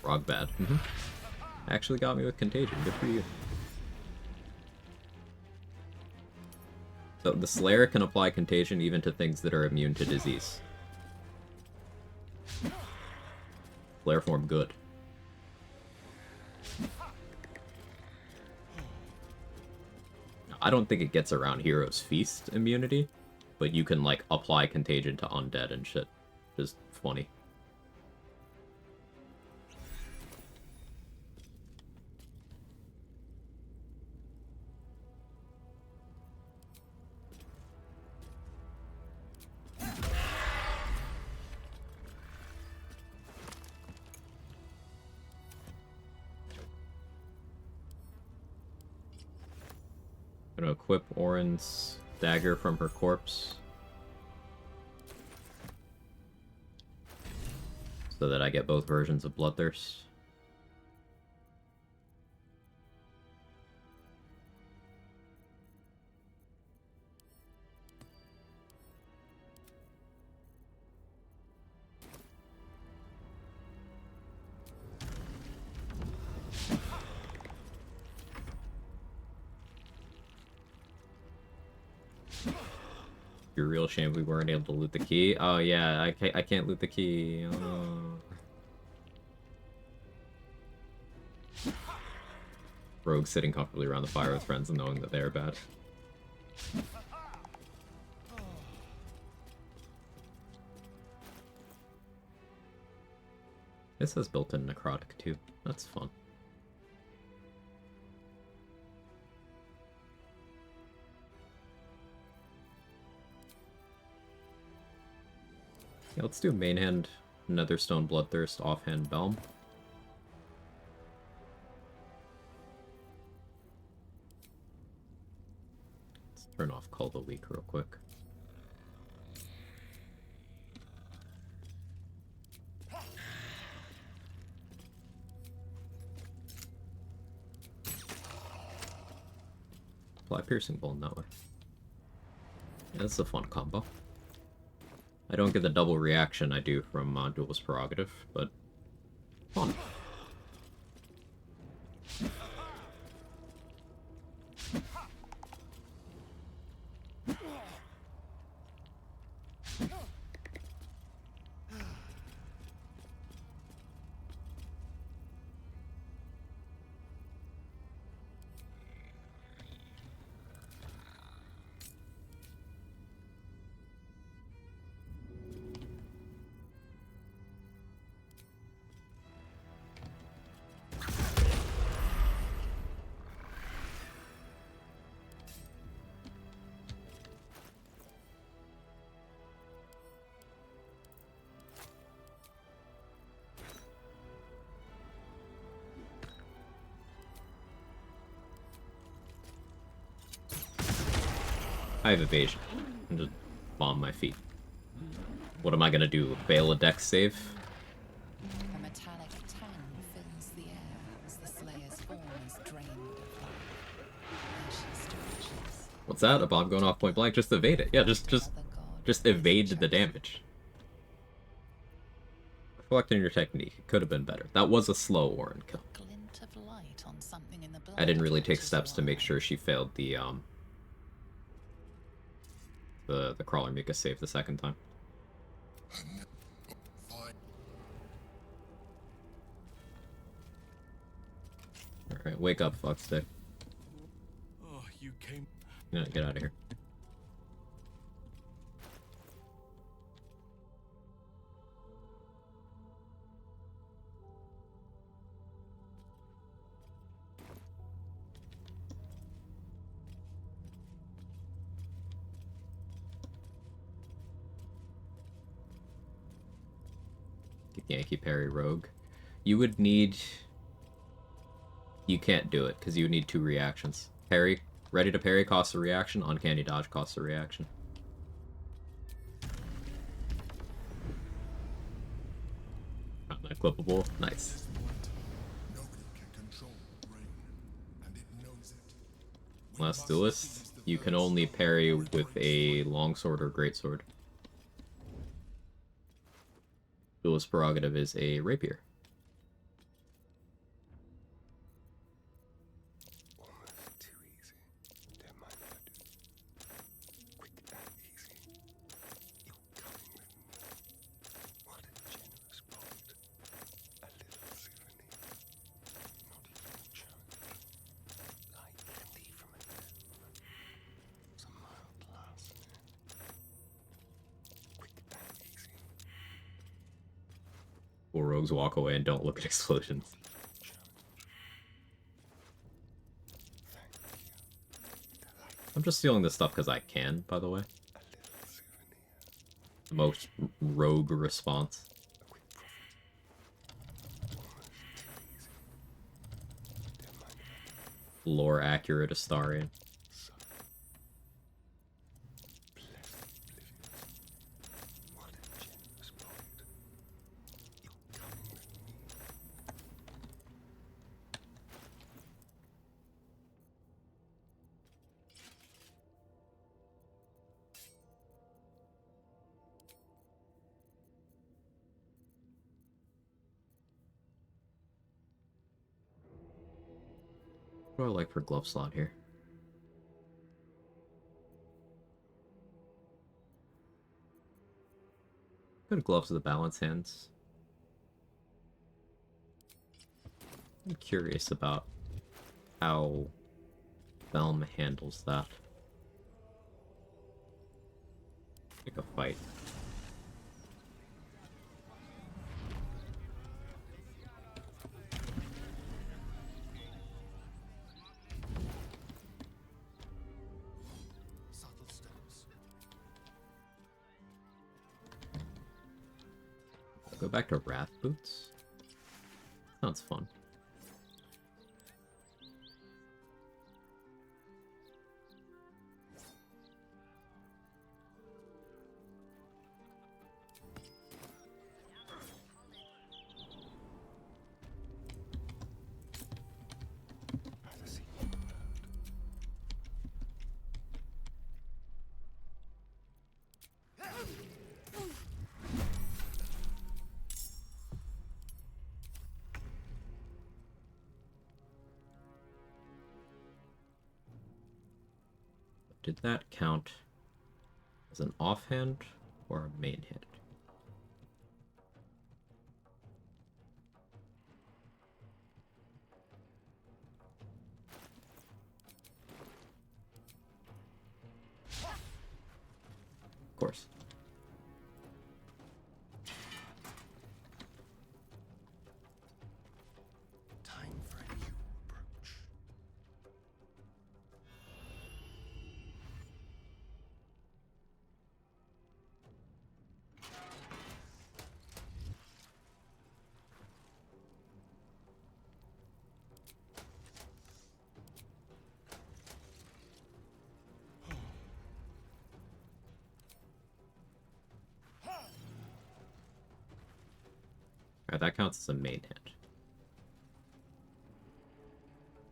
Frog bad. Actually got me with Contagion. Good for you. So the Slayer can apply Contagion even to things that are immune to disease. Flare form good. I don't think it gets around Hero's Feast immunity, but you can, like, apply Contagion to undead and shit. Just funny. I'm gonna equip Orin's dagger from her corpse, so that I get both versions of Bloodthirst. Be a real shame we weren't able to loot the key. Oh yeah, I can't loot the key. Oh. Rogue sitting comfortably around the fire with friends and knowing that they are bad. This has built-in necrotic too. That's fun. Yeah, let's do main hand Netherstone Bloodthirst, offhand Belm. Let's turn off Call the Weak real quick. Apply Piercing Bone that way. Yeah, that's a fun combo. I don't get the double reaction I do from Duelist Prerogative, but fun. I have evasion. And just bomb my feet. What am I gonna do? Fail a dex save? A metallic tang fills the air as the Slayer's form is drained of life. As she stretches, What's that? A bomb going off point blank? Just evade it. Yeah, just evade the damage. Reflect on your technique. It could have been better. That was a slow Orin kill. glint of light on something in the blood I didn't really take steps to make sure she failed the crawler Mika save the second time. Alright, wake up, fuckstick. Oh, you came. Yeah, get out of here. Yankee parry rogue. You would need... You can't do it, because you would need 2 reactions. Parry, ready to parry costs a reaction, uncanny dodge costs a reaction. Unequipable, nice. Last duelist, you can only parry with a longsword or greatsword. Duelist prerogative is a rapier. Too easy. Don't mind if I do. Quick and easy. You're coming with me. What a generous bolt. A little souvenir. Not even a charge. I am thee from a gnome. Powerful rogues walk away and don't look at explosions. I'm just stealing this stuff because I can, by the way. The most rogue response. Lore accurate Astarion. What do I like for glove slot here? Good gloves with the balance hands. I'm curious about how Velm handles that. Pick a fight. Go back to Wrath Boots? Sounds fun. Did that count as an offhand or a main hand? Of course. Alright, that counts as a main hand.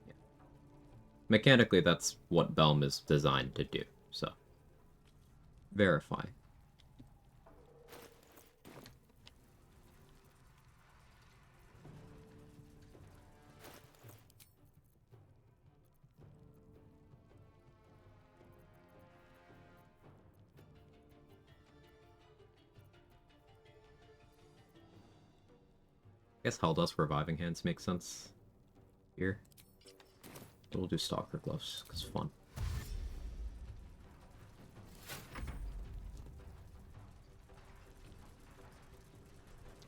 Yeah. Mechanically, that's what Belm is designed to do, so. Verify. I guess Helldusk Reviving Hands makes sense here. But we'll do Stalker Gloves, because fun.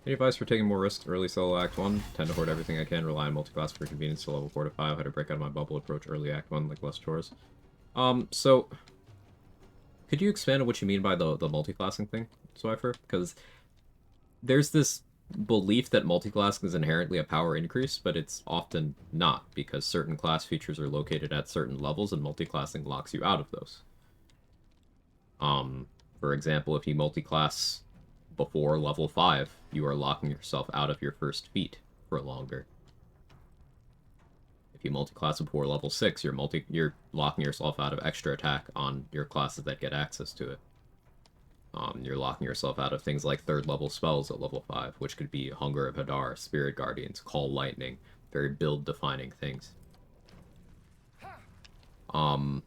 Any advice for taking more risks early solo Act 1? Tend to hoard everything I can, rely on multiclass for convenience to level 4 to 5. How to break out of my bubble, approach early Act 1 like less chores. So... Could you expand on what you mean by the multiclassing thing, Swifer? Because there's this belief that multiclassing is inherently a power increase, but it's often not, because certain class features are located at certain levels, and multiclassing locks you out of those. For example, if you multiclass before level 5, you are locking yourself out of your first feat for longer. If you multiclass before level 6, you're locking yourself out of extra attack on your classes that get access to it. You're locking yourself out of things like 3rd level spells at level 5, which could be Hunger of Hadar, Spirit Guardians, Call Lightning, very build-defining things. And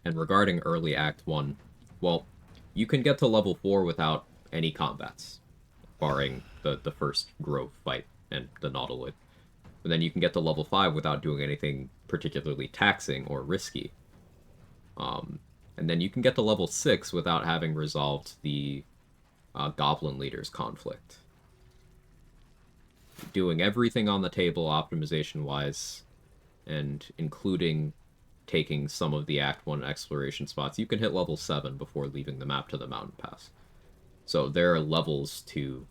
regarding early Act 1, well, you can get to level 4 without any combats, barring the first Grove fight and the Nautiloid. But then you can get to level 5 without doing anything particularly taxing or risky. And then you can get to level 6 without having resolved the Goblin Leaders conflict. Doing everything on the table optimization-wise, and including taking some of the Act 1 exploration spots. You can hit level 7 before leaving the map to the Mountain Pass. So there are levels to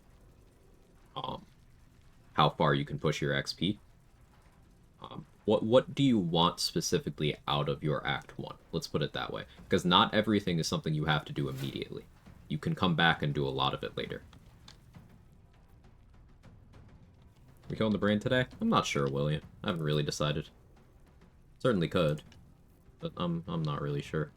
how far you can push your XP. What do you want specifically out of your Act 1? Let's put it that way. Because not everything is something you have to do immediately. You can come back and do a lot of it later. We killing the brain today? I'm not sure, William. I haven't really decided. Certainly could, but I'm not really sure.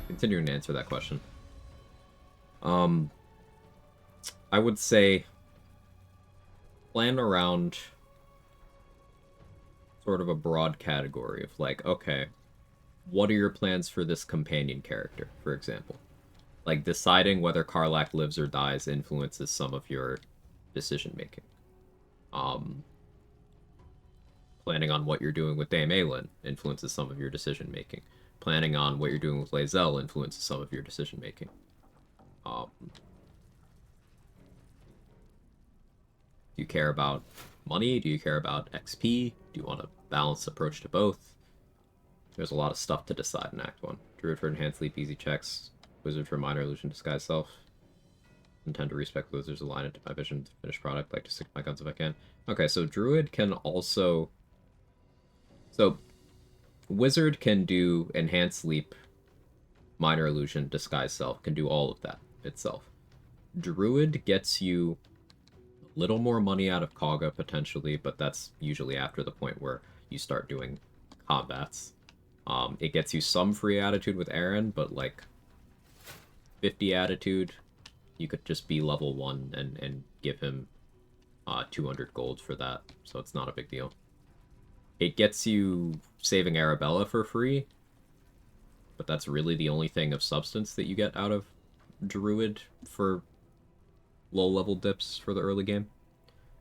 Continuing to answer that question. I would say plan around sort of a broad category of like, okay, what are your plans for this companion character, for example? Like deciding whether Karlach lives or dies influences some of your decision making. Planning on what you're doing with Dame Aelin influences some of your decision making. Planning on what you're doing with Lae'zel influences some of your decision making. Do you care about money? Do you care about XP? Do you want a balanced approach to both? There's a lot of stuff to decide in Act 1. Druid for enhanced leap, easy checks. Wizard for minor illusion, disguise self. Intend to respect wizards aligned into my vision to finished product. Like to stick my guns if I can. Okay, so Druid can also... So, Wizard can do enhanced leap, minor illusion, disguise self. Can do all of that itself. Druid gets you a little more money out of Kaga, potentially, but that's usually after the point where you start doing combats. It gets you some free attitude with Aaron, but like 50 attitude, you could just be level 1 and give him 200 gold for that, so it's not a big deal. It gets you saving Arabella for free, but that's really the only thing of substance that you get out of Druid for low-level dips for the early game.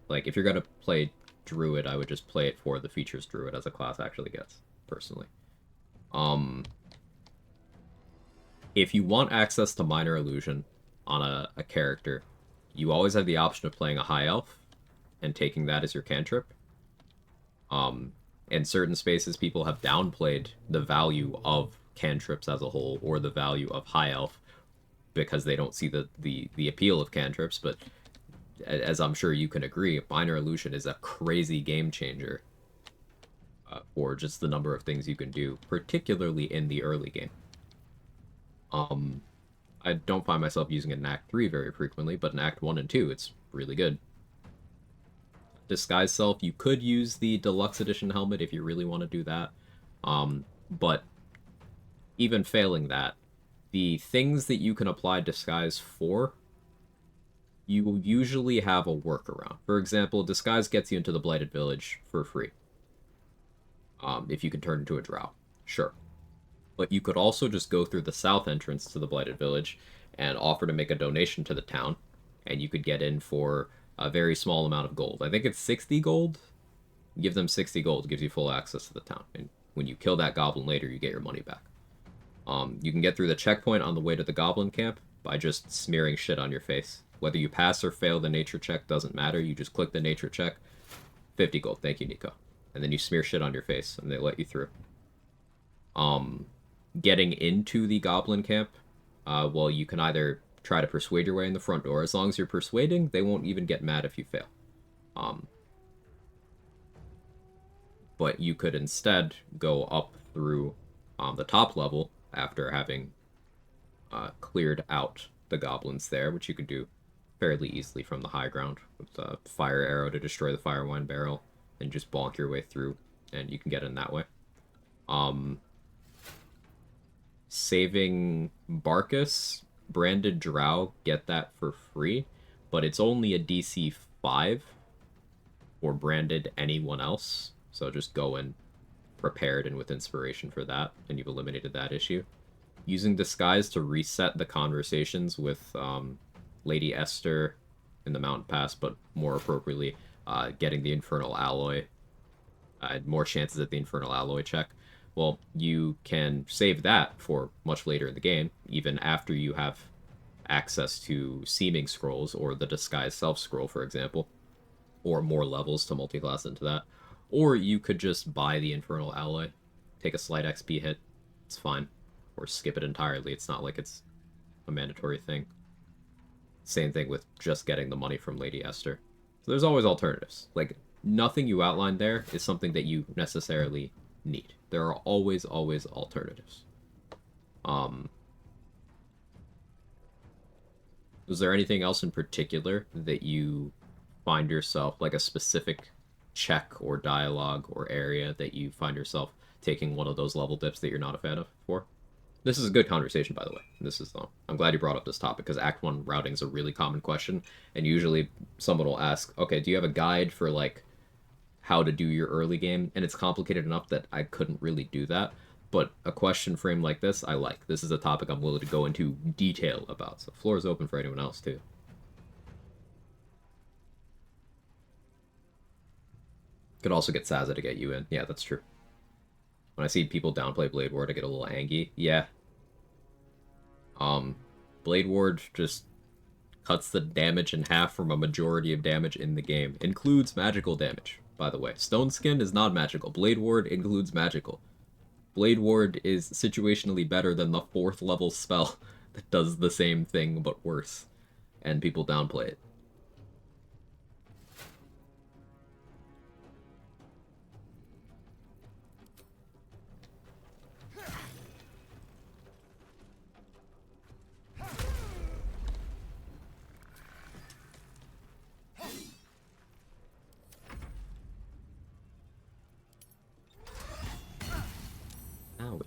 Like, if you're gonna play Druid, I would just play it for the features Druid as a class actually gets, personally. If you want access to Minor Illusion on a character, you always have the option of playing a High Elf and taking that as your cantrip. In certain spaces, people have downplayed the value of cantrips as a whole, or the value of High Elf, because they don't see the appeal of cantrips, but as I'm sure you can agree, Minor Illusion is a crazy game changer for just the number of things you can do, particularly in the early game. I don't find myself using it in Act 3 very frequently, but in Act 1 and 2, it's really good. Disguise Self, you could use the Deluxe Edition helmet if you really want to do that. But even failing that, the things that you can apply Disguise for, you will usually have a workaround. For example, Disguise gets you into the Blighted Village for free. If you can turn into a drow. Sure. But you could also just go through the south entrance to the Blighted Village and offer to make a donation to the town, and you could get in for a very small amount of gold. I think it's 60 gold. Give them 60 gold, it gives you full access to the town. And when you kill that goblin later, you get your money back. You can get through the checkpoint on the way to the goblin camp by just smearing shit on your face. Whether you pass or fail the nature check doesn't matter. You just click the nature check. 50 gold. Thank you, Nico. And then you smear shit on your face, and they let you through. Getting into the goblin camp, well, you can either try to persuade your way in the front door. As long as you're persuading, they won't even get mad if you fail. But you could instead go up through the top level after having cleared out the goblins there, which you could do fairly easily from the high ground with the fire arrow to destroy the fire wine barrel, and just bonk your way through, and you can get in that way. Saving Barkus, Branded Drow, get that for free, but it's only a DC 5 or branded anyone else. So just go in prepared and with inspiration for that, and you've eliminated that issue. Using disguise to reset the conversations with Lady Esther in the Mountain Pass, but more appropriately, getting the Infernal Alloy, more chances at the Infernal Alloy check. Well, you can save that for much later in the game, even after you have access to Seeming Scrolls or the Disguise Self Scroll, for example, or more levels to multi-class into that. Or you could just buy the Infernal Alloy, take a slight XP hit, it's fine. Or skip it entirely, it's not like it's a mandatory thing. Same thing with just getting the money from Lady Esther. So there's always alternatives. Like, nothing you outlined there is something that you necessarily need. There are always alternatives. Was there anything else in particular that you find yourself, like a specific check or dialogue or area that you find yourself taking one of those level dips that you're not a fan of for? This is a good conversation, by the way. This is I'm glad you brought up this topic, because Act 1 routing is a really common question, and usually someone will ask, okay, do you have a guide for, like, how to do your early game? And it's complicated enough that I couldn't really do that, but a question frame like this, I like. This is a topic I'm willing to go into detail about, so the floor is open for anyone else, too. Could also get Saza to get you in. Yeah, that's true. When I see people downplay Blade Ward, I get a little angry. Yeah. Blade Ward just cuts the damage in half from a majority of damage in the game. Includes magical damage, by the way. Stone Skin is not magical. Blade Ward includes magical. Blade Ward is situationally better than the 4th level spell that does the same thing but worse. And people downplay it. Owie.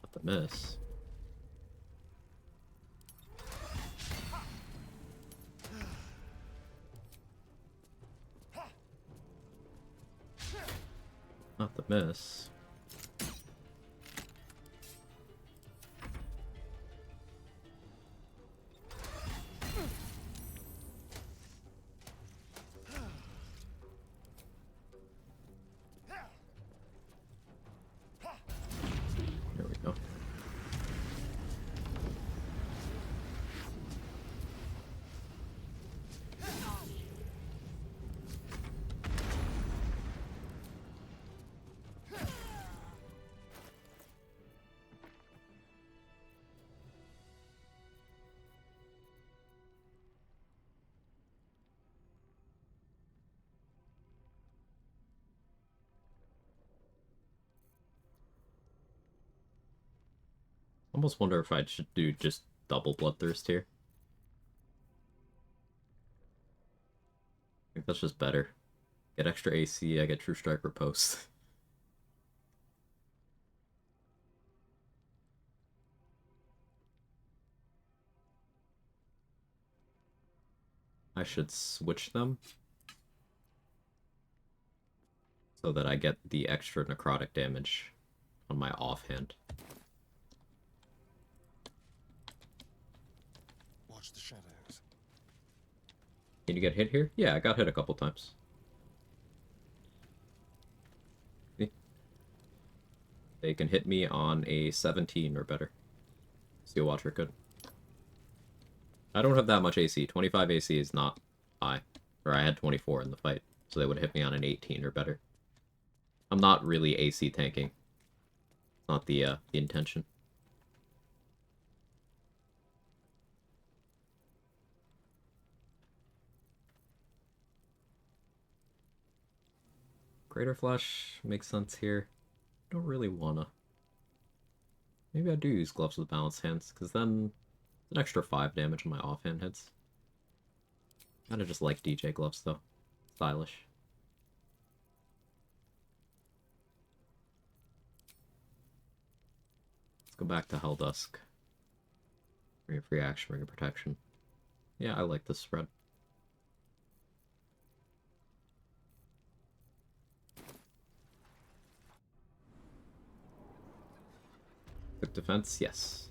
Not the miss. Not the miss. There we go. Almost wonder if I should do just double Bloodthirst here. I think that's just better. Get extra AC, I get True Strike Riposte. I should switch them so that I get the extra necrotic damage on my offhand. Watch the shadows. Can you get hit here? Yeah, I got hit a couple times. See? They can hit me on a 17 or better. Steel Watcher could. I don't have that much AC. 25 AC is not high. Or I had 24 in the fight, so they would hit me on an 18 or better. I'm not really AC tanking. Not the intention. Greater Flash makes sense here. Don't really wanna. Maybe I do use Gloves with Balanced Hands, because then it's an extra 5 damage on my offhand hits. Kinda just like DJ Gloves, though. Stylish. Let's go back to Helldusk. Bring a free action, bring a protection. Yeah, I like this spread. Quick defense, yes.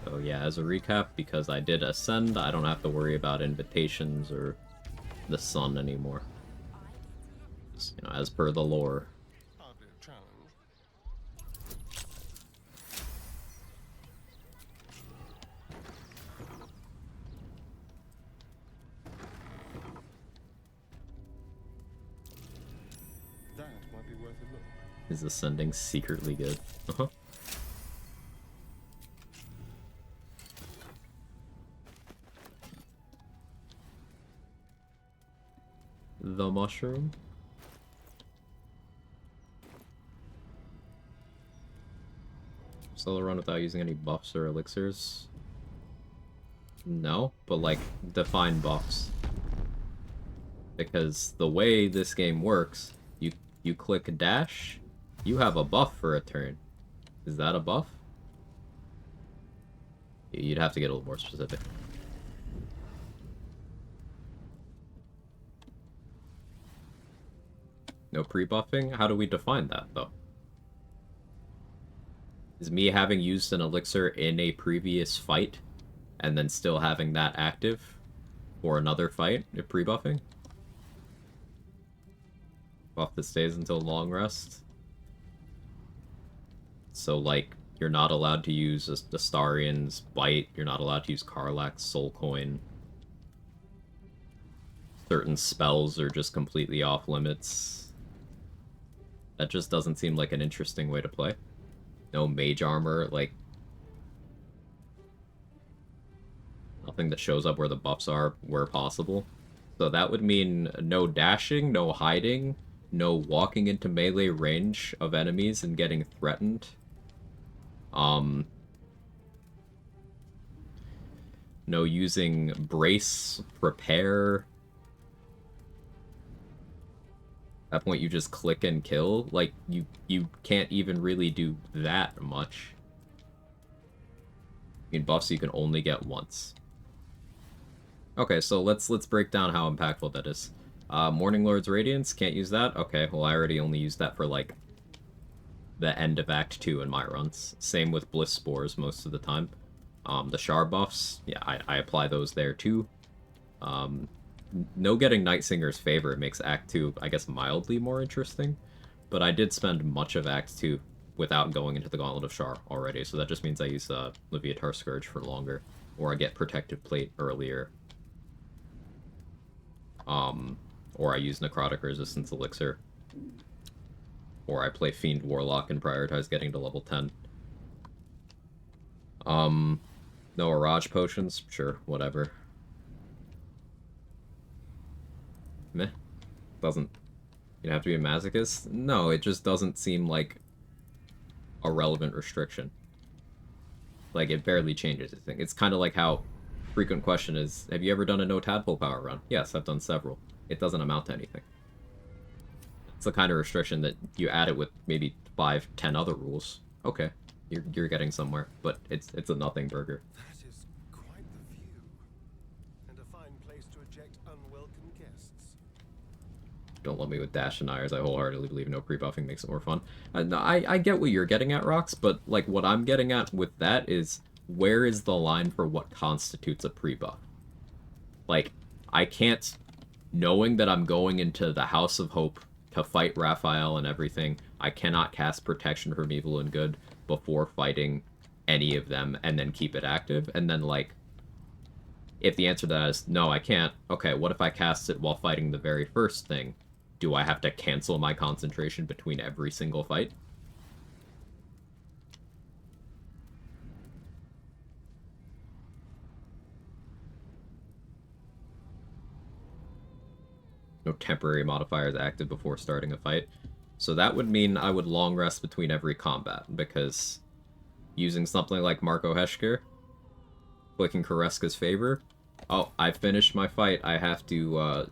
So yeah, as a recap, because I did ascend, I don't have to worry about invitations or the sun anymore. Just, you know, as per the lore. That might be worth a look. Is ascending secretly good? Uh-huh. The mushroom. Solo run without using any buffs or elixirs? No, but like, define buffs. Because the way this game works, you click dash, you have a buff for a turn. Is that a buff? You'd have to get a little more specific. No pre-buffing? How do we define that, though? Is me having used an elixir in a previous fight, and then still having that active for another fight, if pre-buffing? Buff that stays until long rest? So, like, you're not allowed to use Astarion's Bite, you're not allowed to use Karlach's Soul Coin. Certain spells are just completely off limits. That just doesn't seem like an interesting way to play. No mage armor, like... nothing that shows up where the buffs are where possible. So that would mean no dashing, no hiding, no walking into melee range of enemies and getting threatened. No using brace, prepare. At that point you just click and kill. Like, you can't even really do that much. I mean, buffs you can only get once. Okay, so let's break down how impactful that is. Morning Lord's Radiance, can't use that? Okay, well I already only used that for, like, the end of Act 2 in my runs. Same with Bliss Spores most of the time. The Shard buffs, yeah, I apply those there too. No getting Night Singer's Favor makes Act 2, I guess, mildly more interesting. But I did spend much of Act 2 without going into the Gauntlet of Shar already, so that just means I use Leviatar Scourge for longer. Or I get Protective Plate earlier. Or I use Necrotic Resistance Elixir. Or I play Fiend Warlock and prioritize getting to level 10. No Mirage Potions? Sure, whatever. Meh. Doesn't... You have to be a masochist? No, it just doesn't seem like a relevant restriction. Like, it barely changes anything. It's kind of like how frequent question is, have you ever done a no tadpole power run? Yes, I've done several. It doesn't amount to anything. It's the kind of restriction that you add it with maybe 5, 10 other rules. Okay, you're getting somewhere, but it's a nothing burger. That is quite the view. And a fine place to eject unwelcome guests. Don't let me with dash deniers. I wholeheartedly believe no pre-buffing makes it more fun. I get what you're getting at, Rox, but like what I'm getting at with that is, where is the line for what constitutes a pre-buff? Like, I can't, knowing that I'm going into the House of Hope to fight Raphael and everything, I cannot cast Protection from Evil and Good before fighting any of them and then keep it active. And then, like, if the answer to that is no, I can't, okay, what if I cast it while fighting the very first thing? Do I have to cancel my concentration between every single fight? No temporary modifiers active before starting a fight. So that would mean I would long rest between every combat, because using something like Marco Heschker, clicking Kareska's favor, oh, I finished my fight, I have to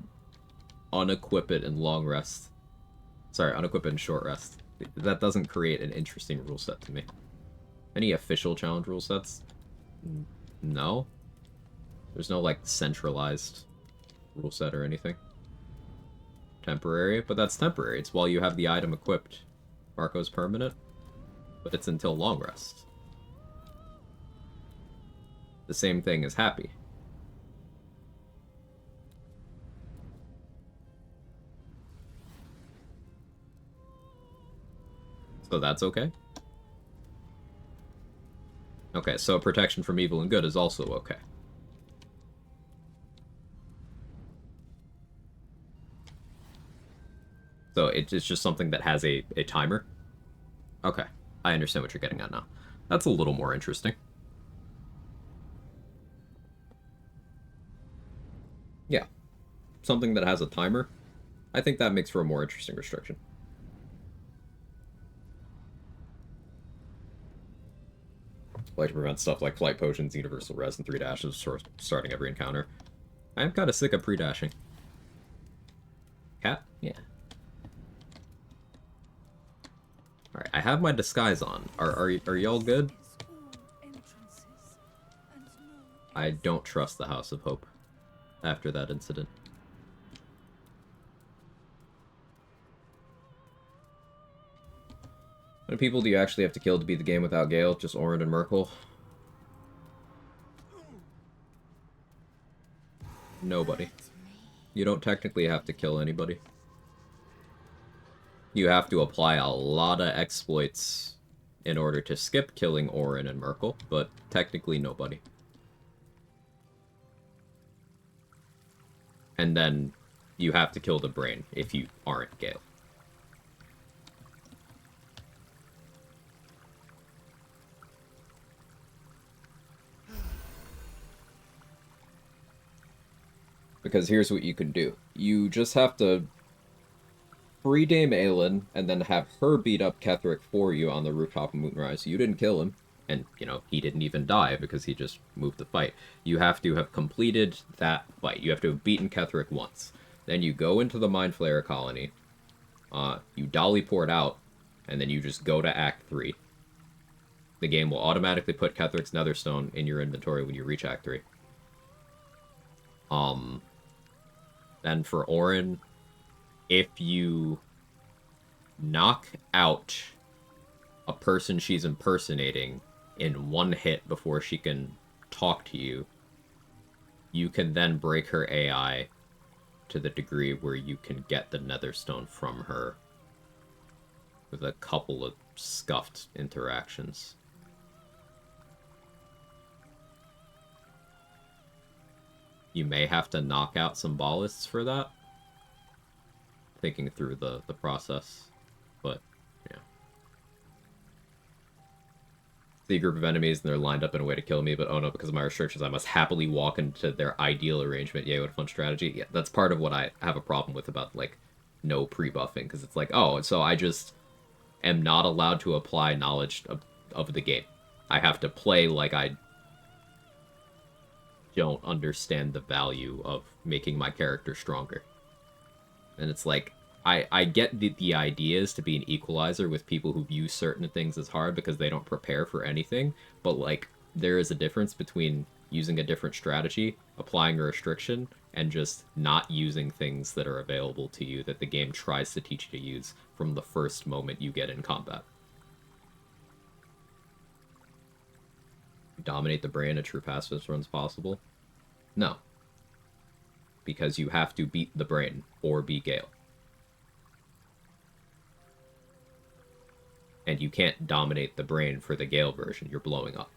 unequip it in long rest. Sorry, unequip it in short rest. That doesn't create an interesting rule set to me. Any official challenge rule sets? No. There's no, like, centralized rule set or anything. Temporary, but that's temporary. It's while you have the item equipped. Marco's permanent, but it's until long rest. The same thing as happy. So that's okay? Okay, so protection from evil and good is also okay. So it's just something that has a timer? Okay, I understand what you're getting at now. That's a little more interesting. Yeah. Something that has a timer. I think that makes for a more interesting restriction. Like to prevent stuff like flight potions, universal res, and 3 dashes for starting every encounter. I am kind of sick of pre-dashing. Cat? Yeah. Alright, I have my disguise on. Are y'all good? I don't trust the House of Hope after that incident. How many people do you actually have to kill to beat the game without Gale? Just Orin and Merkel? Nobody. You don't technically have to kill anybody. You have to apply a lot of exploits in order to skip killing Orin and Merkel, but technically nobody. And then you have to kill the brain if you aren't Gale. Because here's what you can do. You just have to free Dame Aelin, and then have her beat up Ketheric for you on the rooftop of Moonrise. You didn't kill him, and, you know, he didn't even die because he just moved the fight. You have to have completed that fight. You have to have beaten Ketheric once. Then you go into the Mind Flayer colony, you dolly port out, and then you just go to Act 3. The game will automatically put Ketheric's Netherstone in your inventory when you reach Act 3. Then for Orin, if you knock out a person she's impersonating in one hit before she can talk to you, you can then break her AI to the degree where you can get the Netherstone from her with a couple of scuffed interactions. You may have to knock out some ballists for that. Thinking through the process, but yeah. See a group of enemies and they're lined up in a way to kill me, but oh no, because of my restrictions, I must happily walk into their ideal arrangement. Yay, what a fun strategy. Yeah, that's part of what I have a problem with about, like, no pre-buffing, because it's like, oh, so I just am not allowed to apply knowledge of the game. I have to play like I don't understand the value of making my character stronger. And it's like, I get the ideas to be an equalizer with people who view certain things as hard because they don't prepare for anything, but, like, there is a difference between using a different strategy, applying a restriction, and just not using things that are available to you that the game tries to teach you to use from the first moment you get in combat. Dominate the brain at true pacifist runs possible? No. Because you have to beat the brain or be Gale. And you can't dominate the brain for the Gale version. You're blowing up.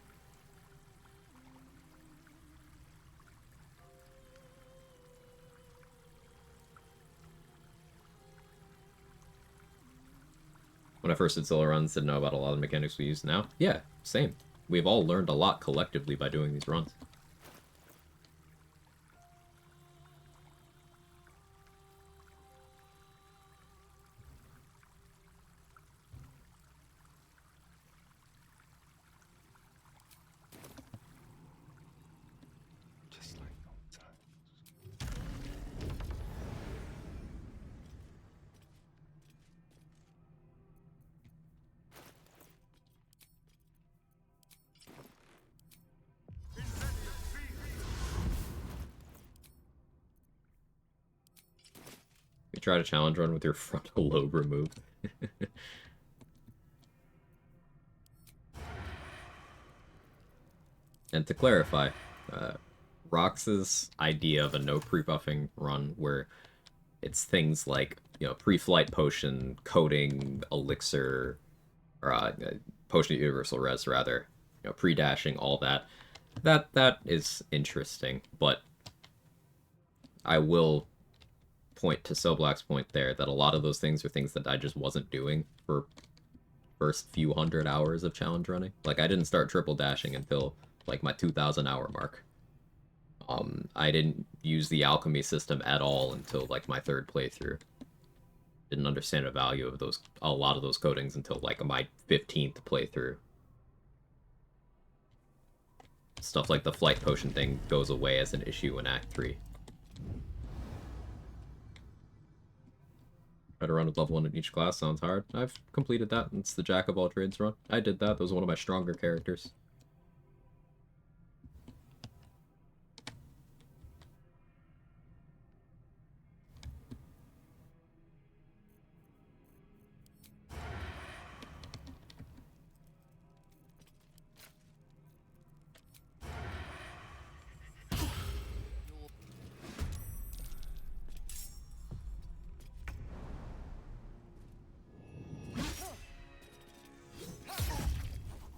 When I first did solo runs, didn't know about a lot of the mechanics we use now. Yeah, same. We've all learned a lot collectively by doing these runs. Just like old times. You try to challenge run with your frontal lobe removed. And to clarify, Rox's idea of a no pre-buffing run where it's things like, you know, pre-flight potion, coding, elixir, or potion of universal res rather, you know, pre-dashing, all that. That is interesting, but I will point to Soblack's point there that a lot of those things are things that I just wasn't doing for first few hundred hours of challenge running. Like, I didn't start triple dashing until like my 2,000 hour mark. I didn't use the alchemy system at all until like my third playthrough. Didn't understand the value of those, a lot of those coatings until like my 15th playthrough. Stuff like the flight potion thing goes away as an issue in Act 3. Try to run with level 1 in each class, sounds hard. I've completed that, it's the Jack of all trades run. I did that, that was one of my stronger characters.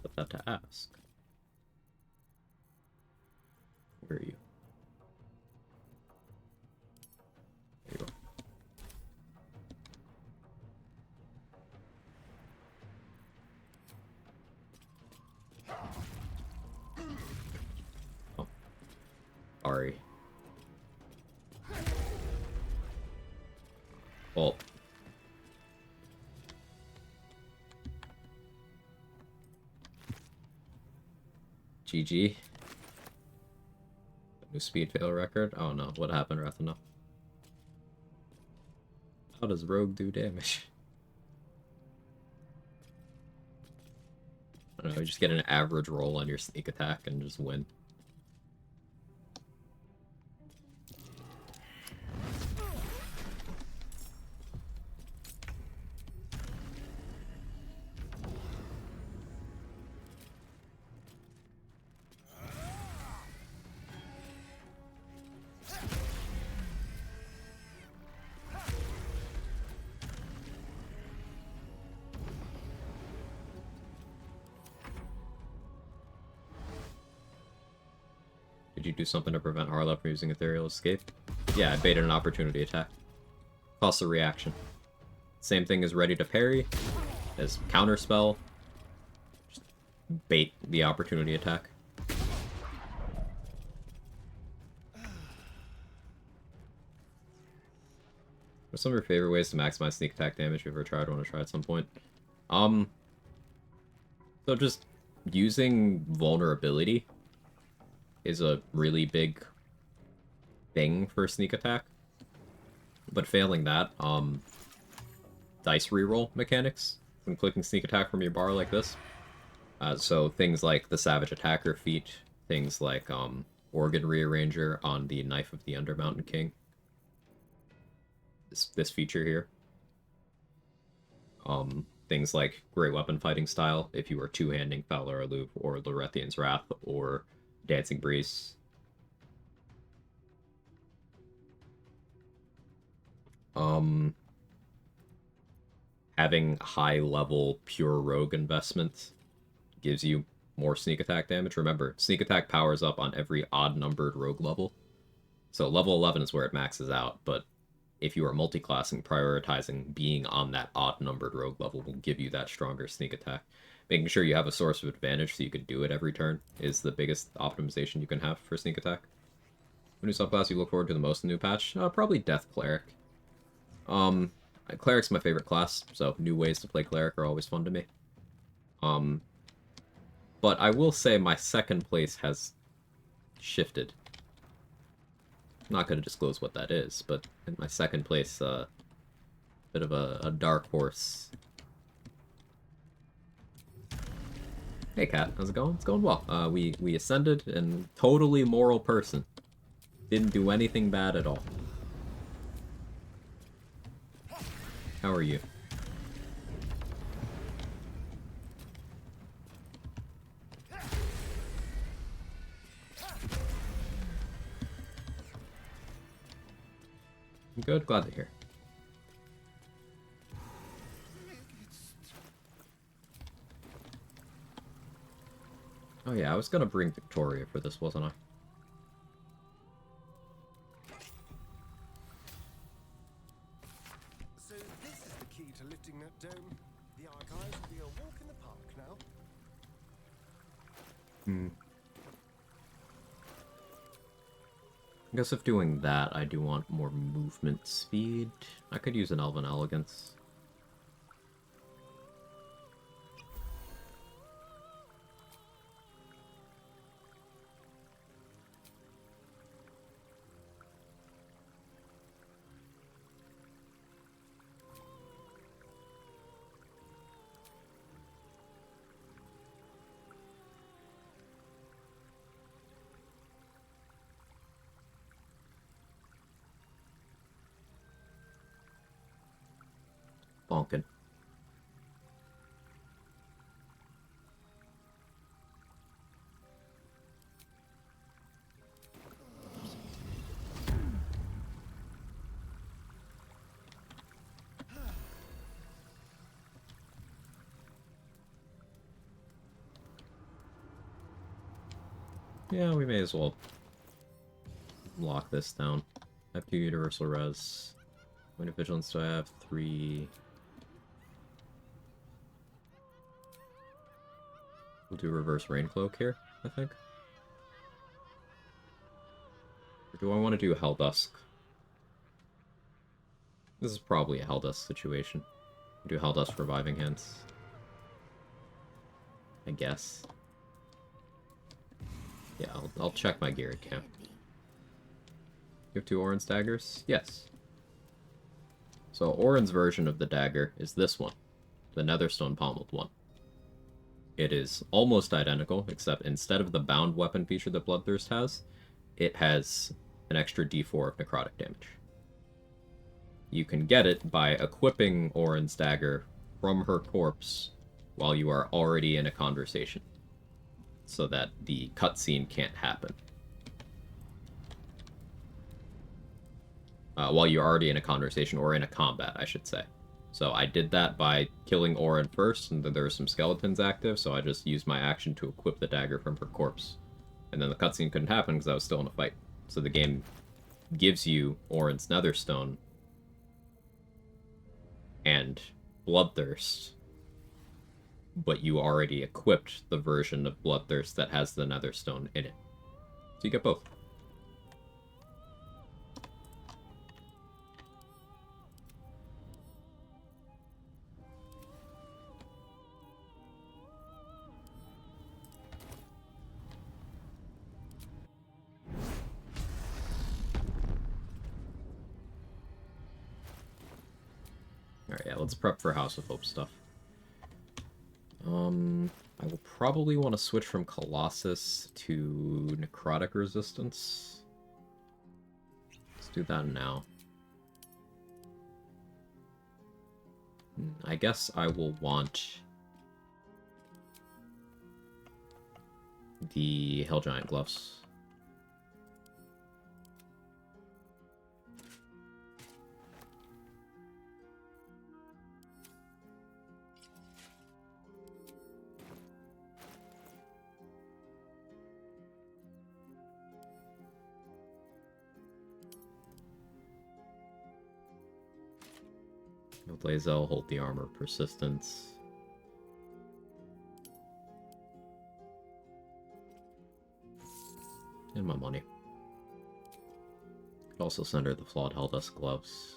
Put that to ask. Where are you? There you go. Oh. Sorry. Well. GG. New speed fail record? Oh no, what happened, Rathano? How does Rogue do damage? I don't know, you just get an average roll on your sneak attack and just win. Did you do something to prevent Harlow from using Ethereal Escape? Yeah, I baited an opportunity attack. Costs a reaction. Same thing as Ready to Parry, as Counterspell. Just bait the opportunity attack. What are some of your favorite ways to maximize sneak attack damage you've ever tried or want to try at some point? So just using vulnerability is a really big thing for sneak attack. But failing that, dice reroll mechanics when clicking sneak attack from your bar like this. So things like the Savage Attacker feat, things like Organ Rearranger on the Knife of the Undermountain King. This feature here. Things like Great Weapon Fighting Style, if you are two-handing Fowler Aloof, or Lorethian's Wrath, or Dancing Breeze. having high-level pure rogue investment gives you more sneak attack damage. Remember, sneak attack powers up on every odd-numbered rogue level. So level 11 is where it maxes out, but if you are multi-classing, prioritizing being on that odd-numbered rogue level will give you that stronger sneak attack. Making sure you have a source of advantage so you can do it every turn is the biggest optimization you can have for sneak attack. What new subclass you look forward to the most in the new patch? Probably Death Cleric. Cleric's my favorite class, so new ways to play Cleric are always fun to me. But I will say my second place has shifted. I'm not going to disclose what that is, but in my second place, bit of a dark horse. Hey Kat, how's it going? It's going well. We ascended, and totally moral person. Didn't do anything bad at all. How are you? Good, glad to hear. Oh yeah, I was gonna bring Victoria for this, wasn't I? So this is the key to lifting that dome. The archives will be a walk in the park now. I guess if doing that, I do want more movement speed. I could use an Elven Elegance. Bonkin. Yeah, we may as well lock this down. I have 2 Universal Res. Point of Vigilance do I have? 3. We'll do Reverse Rain Cloak here, I think. Or do I want to do Hell Dusk? This is probably a Hell Dusk situation. Do Hell Dusk Reviving Hands. I guess. Yeah, I'll check my gear at camp. You have 2 Orin's daggers? Yes. So Orin's version of the dagger is this one. The Netherstone Pommeled one. It is almost identical, except instead of the bound weapon feature that Bloodthirst has, it has an extra d4 of necrotic damage. You can get it by equipping Orin's dagger from her corpse while you are already in a conversation, so that the cutscene can't happen. While you're already in a conversation, or in a combat, I should say. So I did that by killing Orin first, and then there were some skeletons active, so I just used my action to equip the dagger from her corpse. And then the cutscene couldn't happen because I was still in a fight. So the game gives you Orin's Netherstone and Bloodthirst, but you already equipped the version of Bloodthirst that has the Netherstone in it. So you get both. Alright, yeah, let's prep for House of Hope stuff. I will probably want to switch from Colossus to Necrotic Resistance. Let's do that now. I guess I will want the Hell Giant Gloves. Lae'zel, hold the armor, persistence. And my money. Could also send her the flawed Helldust gloves.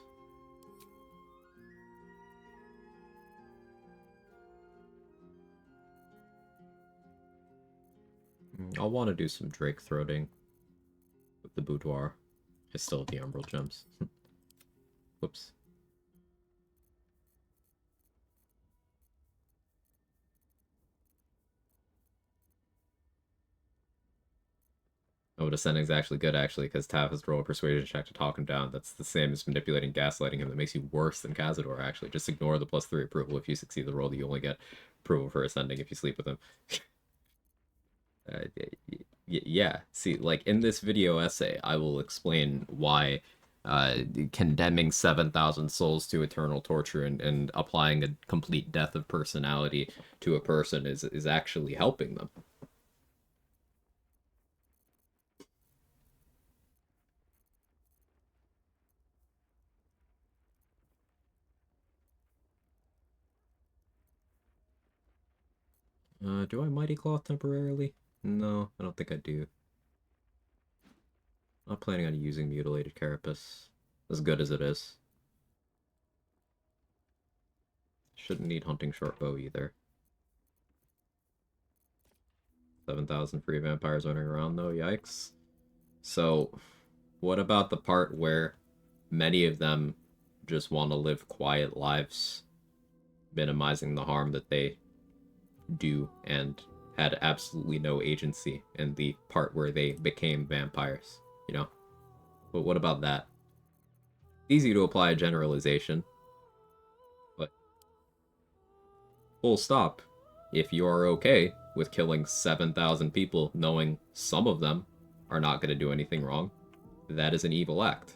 I'll want to do some Drake throating with the boudoir. I still have the Emerald Gems. Whoops. Oh, Descending's actually good, actually, because Tav has to roll a persuasion check to talk him down. That's the same as manipulating, gaslighting him. That makes you worse than Cazador, actually. Just ignore the +3 approval. If you succeed the roll, you only get approval for Ascending if you sleep with him. Yeah, see, like, in this video essay, I will explain why condemning 7,000 souls to eternal torture and applying a complete death of personality to a person is actually helping them. Do I Mighty Cloth temporarily? No, I don't think I do. Not planning on using Mutilated Carapace, as good as it is. Shouldn't need Hunting Shortbow either. 7,000 free vampires running around though, yikes. So, what about the part where many of them just want to live quiet lives, minimizing the harm that they do, and had absolutely no agency in the part where they became vampires, you know? But what about that? Easy to apply a generalization, but full stop. If you are okay with killing 7,000 people knowing some of them are not going to do anything wrong, that is an evil act.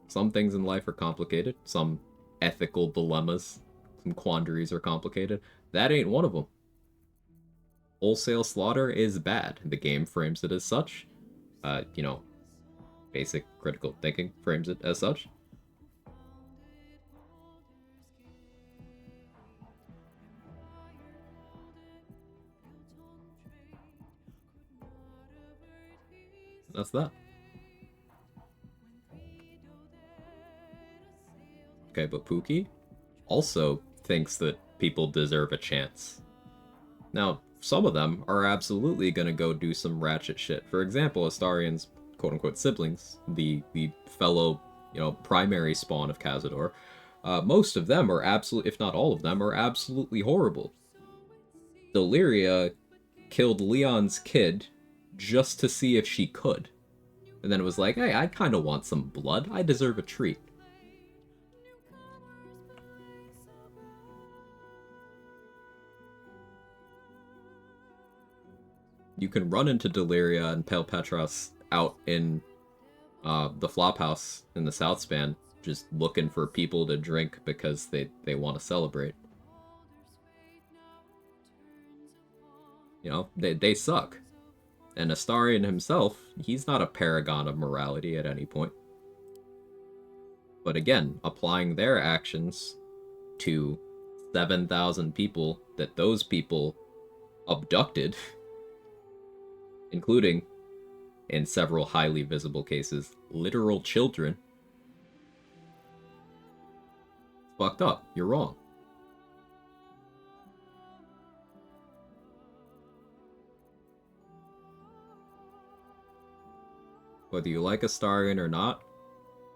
Some things in life are complicated, some ethical dilemmas, some quandaries are complicated. That ain't one of them. Wholesale slaughter is bad. The game frames it as such. You know, basic critical thinking frames it as such. That's that. Okay, but Pookie also thinks that people deserve a chance. Now, some of them are absolutely gonna go do some ratchet shit. For example, Astarion's quote-unquote siblings, the fellow, you know, primary spawn of Cazador, most of them are absolutely, if not all of them, are absolutely horrible. Deliria killed Leon's kid just to see if she could. And then it was like, hey, I kind of want some blood. I deserve a treat. You can run into Deliria and Pale Petros out in the Flophouse in the South Span, just looking for people to drink because they want to celebrate. You know, they suck. And Astarion himself, he's not a paragon of morality at any point. But again, applying their actions to 7,000 people that those people abducted, including, in several highly visible cases, literal children. It's fucked up. You're wrong. Whether you like Astarion or not,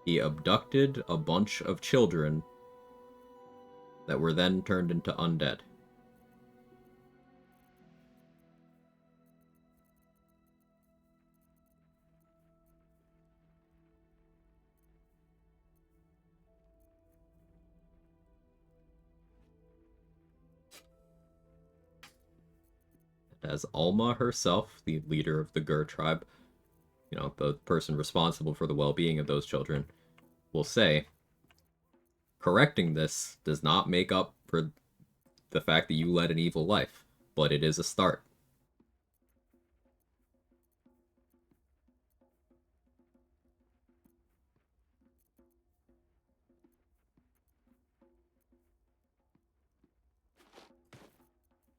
he abducted a bunch of children that were then turned into undead. As Alma herself, the leader of the Gur tribe, you know, the person responsible for the well-being of those children, will say, correcting this does not make up for the fact that you led an evil life, but it is a start.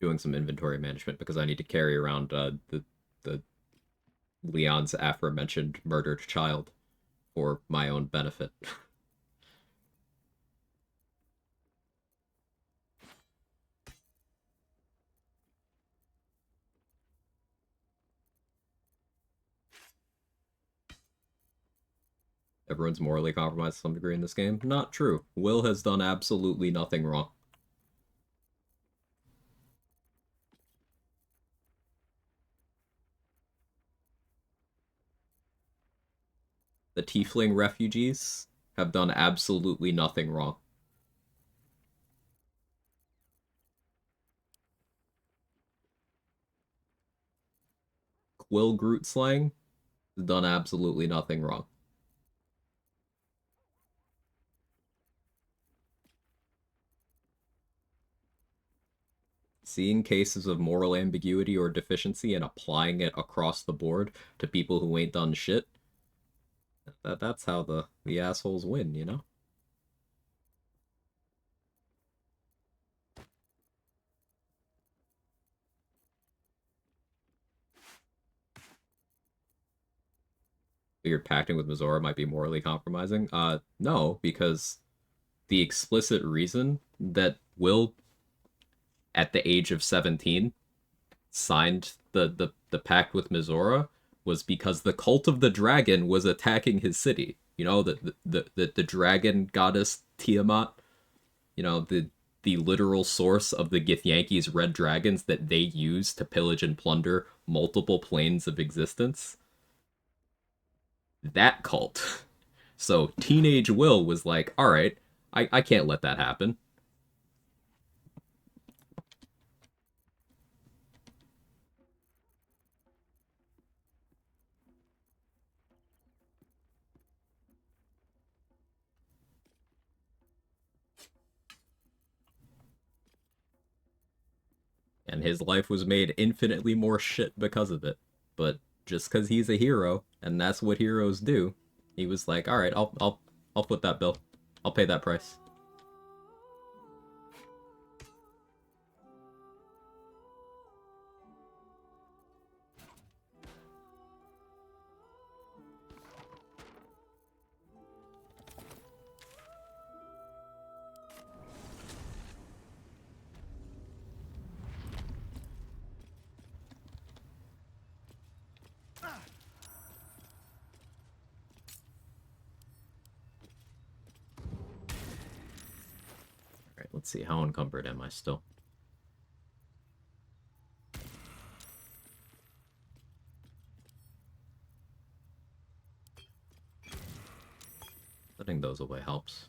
doing some inventory management because I need to carry around the Leon's aforementioned murdered child for my own benefit. Everyone's morally compromised to some degree in this game. Not true. Will has done absolutely nothing wrong. The Tiefling refugees have done absolutely nothing wrong. Quill Groot slang has done absolutely nothing wrong. Seeing cases of moral ambiguity or deficiency and applying it across the board to people who ain't done shit, that's how the assholes win, you know? Figured pacting with Mizora might be morally compromising. No, because the explicit reason that Will, at the age of 17, signed the pact with Mizora was because the cult of the dragon was attacking his city. You know, the dragon goddess Tiamat, you know, the literal source of the Githyanki's red dragons that they use to pillage and plunder multiple planes of existence. That cult. So teenage Will was like, alright, I can't let that happen. And his life was made infinitely more shit because of it. But just because he's a hero, and that's what heroes do, he was like, alright, I'll foot that bill. I'll pay that price. Alright, let's see, how encumbered am I still? Putting those away helps.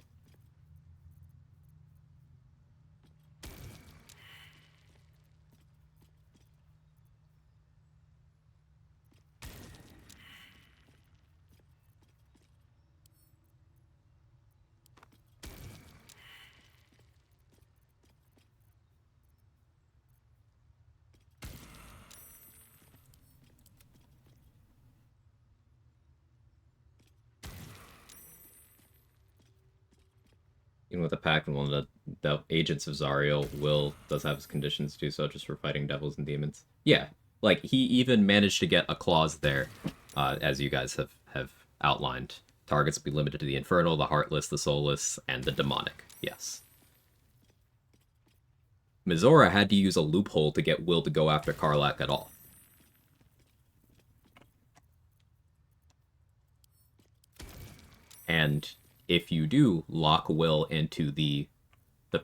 Even with the pact and one of the agents of Zariel, Will does have his conditions too, so just for fighting devils and demons. Yeah, like, he even managed to get a clause there, as you guys have outlined. Targets be limited to the infernal, the heartless, the soulless, and the demonic. Yes. Mizora had to use a loophole to get Will to go after Karlach at all. And if you do lock Will into the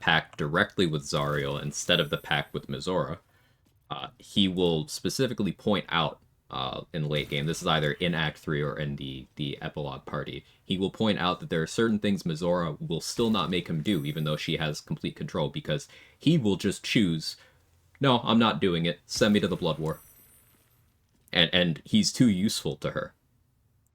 pact directly with Zariel instead of the pact with Mizora, he will specifically point out in late game, this is either in Act 3 or in the epilogue party, he will point out that there are certain things Mizora will still not make him do, even though she has complete control, because he will just choose, no, I'm not doing it, send me to the Blood War. And he's too useful to her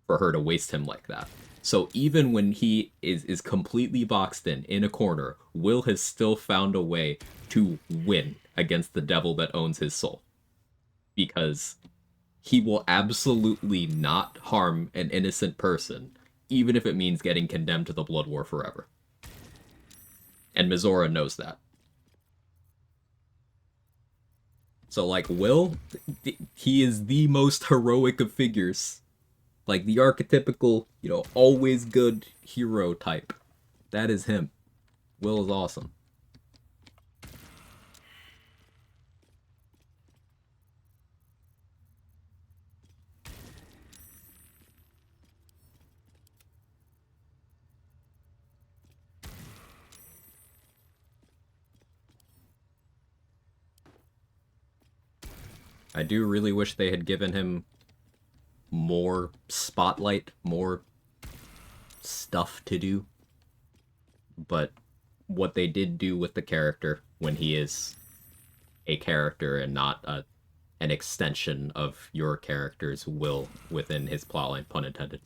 for her to waste him like that. So even when he is completely boxed in a corner, Will has still found a way to win against the devil that owns his soul. Because he will absolutely not harm an innocent person, even if it means getting condemned to the Blood War forever. And Mizora knows that. So, like, Will, he is the most heroic of figures. Like, the archetypical, you know, always good hero type. That is him. Will is awesome. I do really wish they had given him more spotlight, more stuff to do. But what they did do with the character when he is a character and not an extension of your character's will within his plotline, pun intended,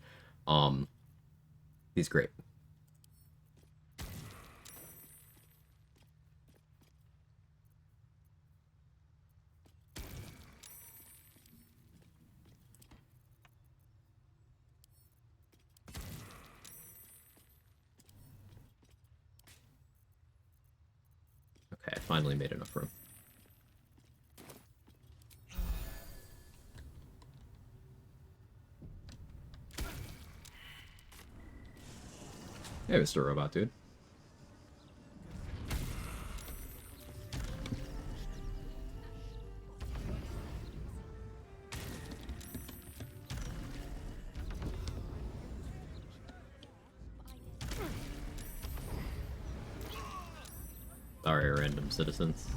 he's great. Okay, I finally made enough room. Hey, Mr. Robot Dude. Sorry, random citizens.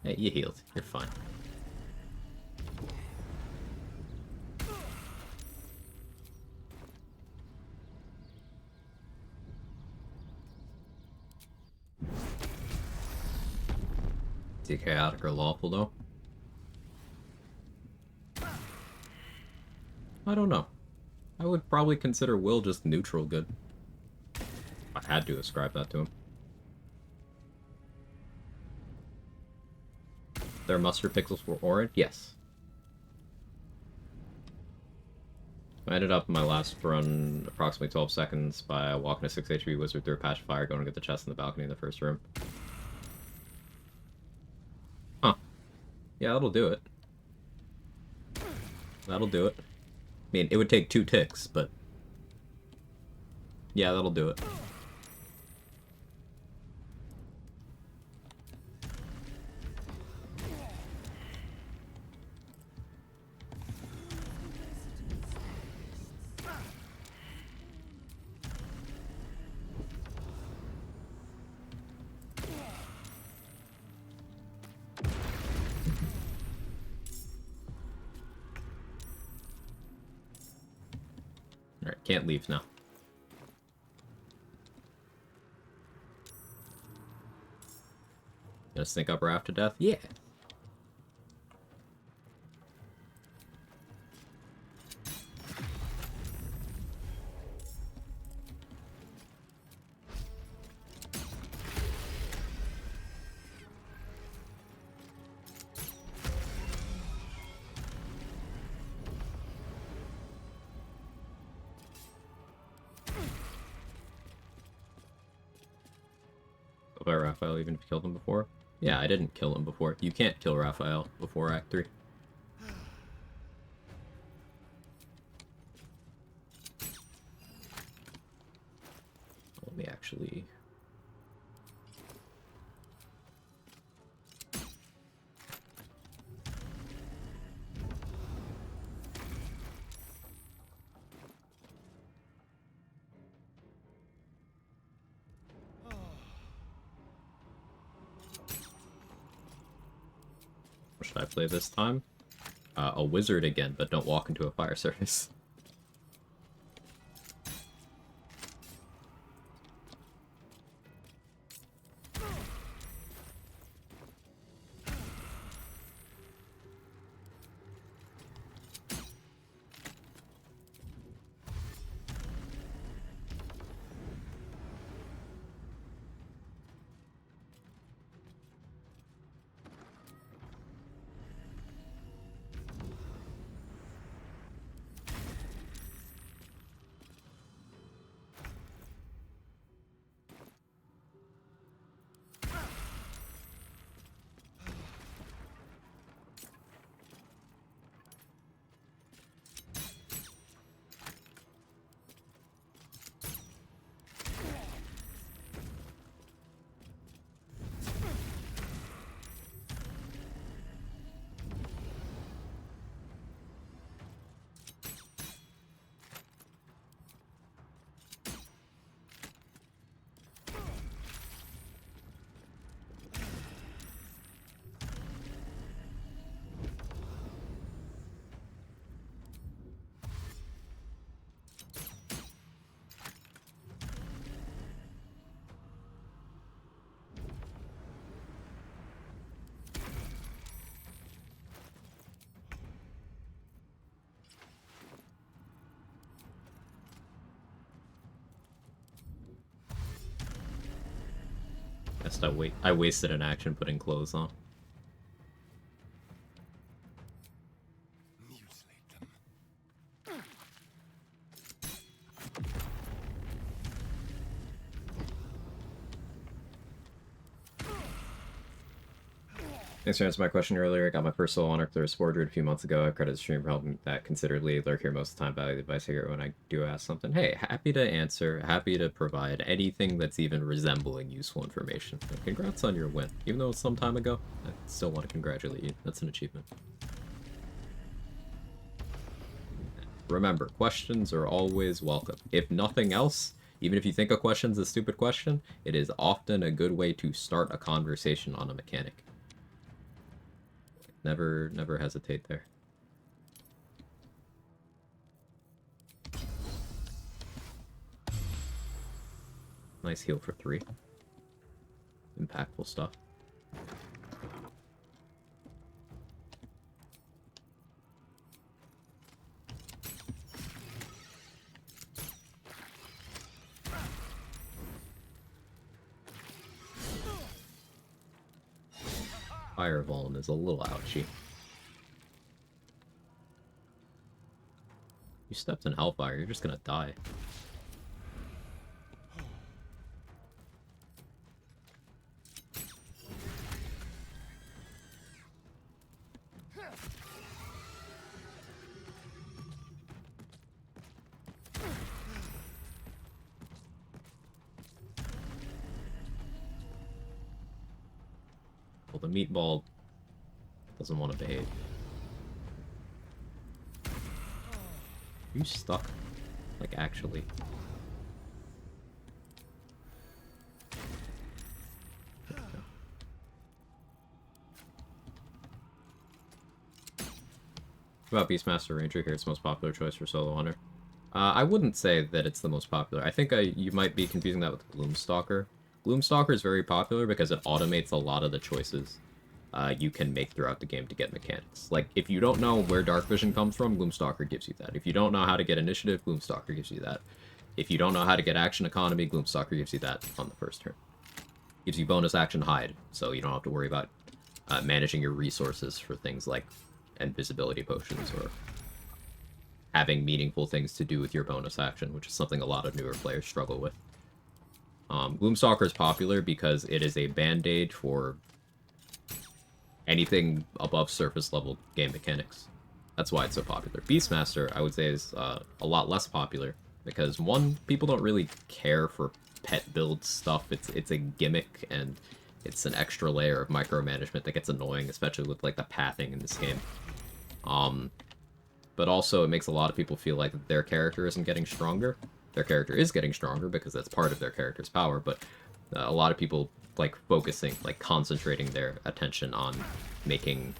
Hey, you healed. You're fine. Is he chaotic or lawful, though? I don't know. I would probably consider Will just neutral good. I had to ascribe that to him. Their mustard pixels were orange? Yes. I ended up in my last run approximately 12 seconds by walking a 6 HP wizard through a patch of fire, going to get the chest in the balcony in the first room. Huh. Yeah, that'll do it. That'll do it. I mean, it would take 2 ticks, but... yeah, that'll do it. Alright, can't leave now. Gonna sneak up Raph to death? Yeah. By Raphael, even if you killed him before? Yeah, I didn't kill him before. You can't kill Raphael before Act 3. Let me actually... What should I play this time? A wizard again, but don't walk into a fire service. honest, I wasted an action putting clothes on. Thanks for answering my question earlier. I got my first soul honor through a spore druid a few months ago. I credit the stream for helping that considerably. Lurk here most of the time, value the advice I hear when I do ask something. Hey, happy to answer, happy to provide anything that's even resembling useful information. And congrats on your win. Even though it's some time ago, I still want to congratulate you. That's an achievement. Remember, questions are always welcome. If nothing else, even if you think a question's a stupid question, it is often a good way to start a conversation on a mechanic. Never hesitate there. Nice heal for 3. Impactful stuff. Fire Vuln is a little ouchy. You stepped in Hellfire, you're just gonna die. Well, the meatball doesn't want to behave. Are you stuck? Like, actually? About Beastmaster Ranger here, its most popular choice for solo hunter. I wouldn't say that it's the most popular. I think you might be confusing that with Gloomstalker. Gloomstalker is very popular because it automates a lot of the choices you can make throughout the game to get mechanics. Like, if you don't know where Dark Vision comes from, Gloomstalker gives you that. If you don't know how to get initiative, Gloomstalker gives you that. If you don't know how to get action economy, Gloomstalker gives you that on the first turn. Gives you bonus action hide, so you don't have to worry about managing your resources for things like invisibility potions or having meaningful things to do with your bonus action, which is something a lot of newer players struggle with. Gloomstalker is popular because it is a band-aid for anything above surface level game mechanics. That's why it's so popular. Beastmaster, I would say, is a lot less popular because, one, people don't really care for pet build stuff. It's a gimmick and it's an extra layer of micromanagement that gets annoying, especially with like the pathing in this game. But also it makes a lot of people feel like their character isn't getting stronger. Their character is getting stronger because that's part of their character's power, but a lot of people like focusing, like concentrating their attention on making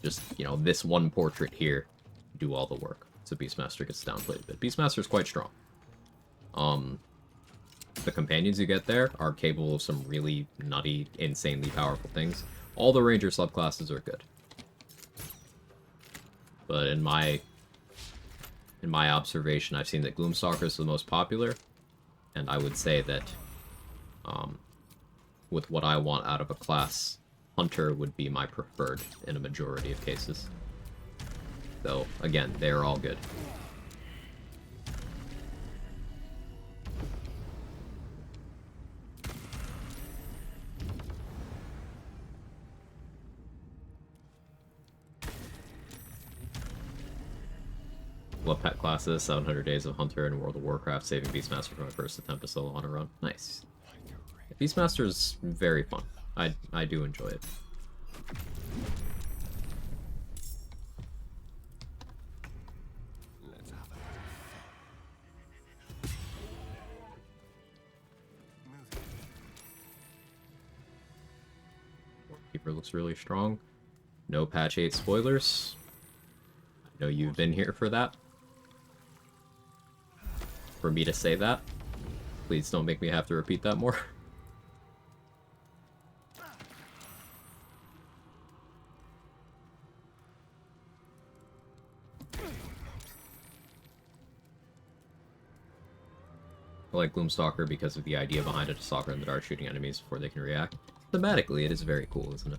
just, you know, this one portrait here do all the work. So Beastmaster gets downplayed a bit. Beastmaster is quite strong. The companions you get there are capable of some really nutty, insanely powerful things. All the Ranger subclasses are good. But in my observation, I've seen that Gloomstalker is the most popular, and I would say that with what I want out of a class, Hunter would be my preferred in a majority of cases. Though, again, they're all good. Love pet classes, 700 Days of Hunter in World of Warcraft, saving Beastmaster for my first attempt to solo on a run. Nice. Beastmaster is very fun. I do enjoy it. Keeper looks really strong. No patch 8 spoilers. I know you've been here for that. For me to say that. Please don't make me have to repeat that more. like Gloomstalker because of the idea behind it, to stalker in the dark, shooting enemies before they can react. Thematically, it is very cool, isn't it?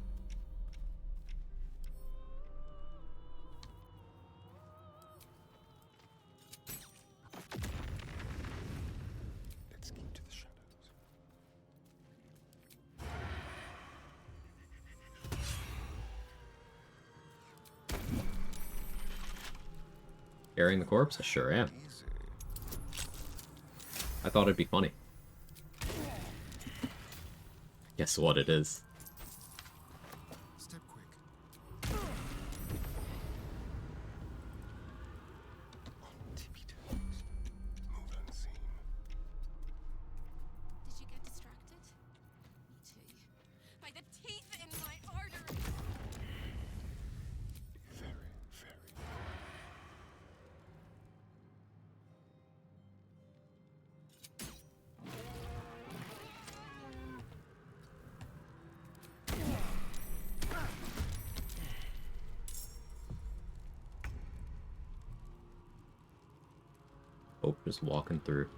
Let's keep to the shadows. Carrying the corpse? I sure am. I thought it'd be funny. Guess what it is. Step quick. On tippy toes. Move unseen. Did you get distracted? Me too. By the teeth in my artery. Very, very quiet. Hope just walking through.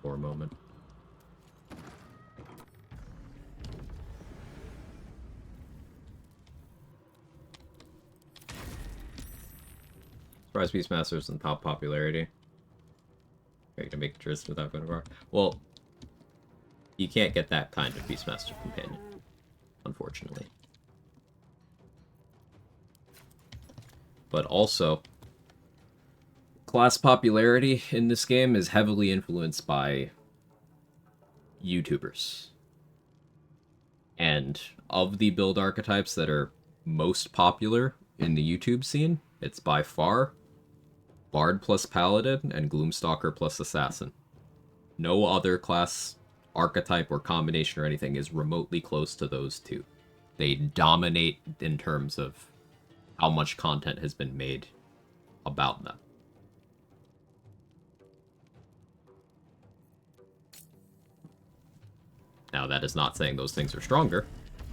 For a moment. Surprise Beastmasters and top popularity. You're gonna make Driz without going to bar. Well, you can't get that kind of Beastmaster companion, unfortunately. But also, class popularity in this game is heavily influenced by YouTubers. And of the build archetypes that are most popular in the YouTube scene, it's by far Bard plus Paladin and Gloomstalker plus Assassin. No other class archetype or combination or anything is remotely close to those two. They dominate in terms of how much content has been made about them. Now, that is not saying those things are stronger.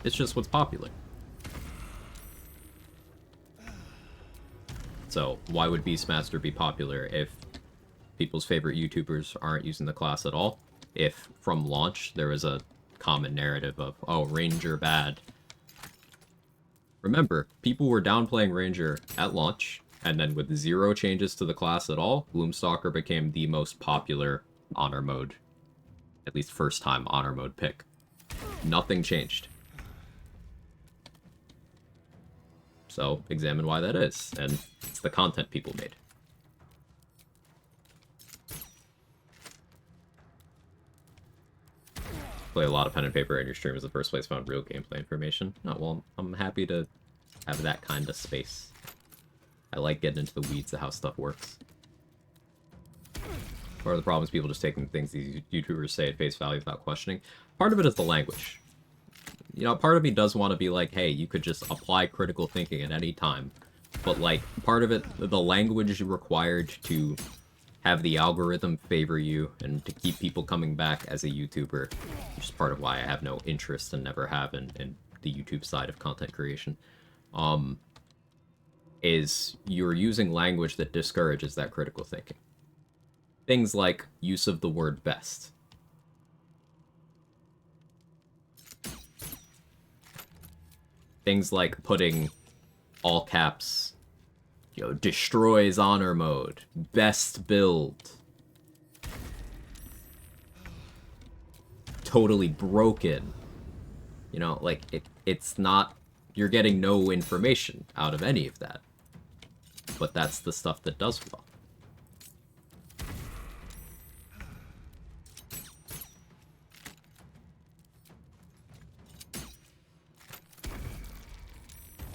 It's just what's popular. So, why would Beastmaster be popular if people's favorite YouTubers aren't using the class at all? If, from launch, there was a common narrative of, oh, Ranger bad. Remember, people were downplaying Ranger at launch, and then with 0 changes to the class at all, Gloomstalker became the most popular honor mode, at least first time honor mode pick. Nothing changed. So, examine why that is, and it's the content people made. Play a lot of pen and paper, and your stream is the first place found real gameplay information. Oh, well, I'm happy to have that kind of space. I like getting into the weeds of how stuff works. Part of the problem is people just taking things these YouTubers say at face value without questioning. Part of it is the language. You know, part of me does want to be like, hey, you could just apply critical thinking at any time. But, like, part of it, the language required to have the algorithm favor you and to keep people coming back as a YouTuber, which is part of why I have no interest and never have in the YouTube side of content creation, is you're using language that discourages that critical thinking. Things like use of the word best. Things like putting all caps, you know, destroys honor mode, best build, totally broken. You know, like, it's not, you're getting no information out of any of that. But that's the stuff that does well.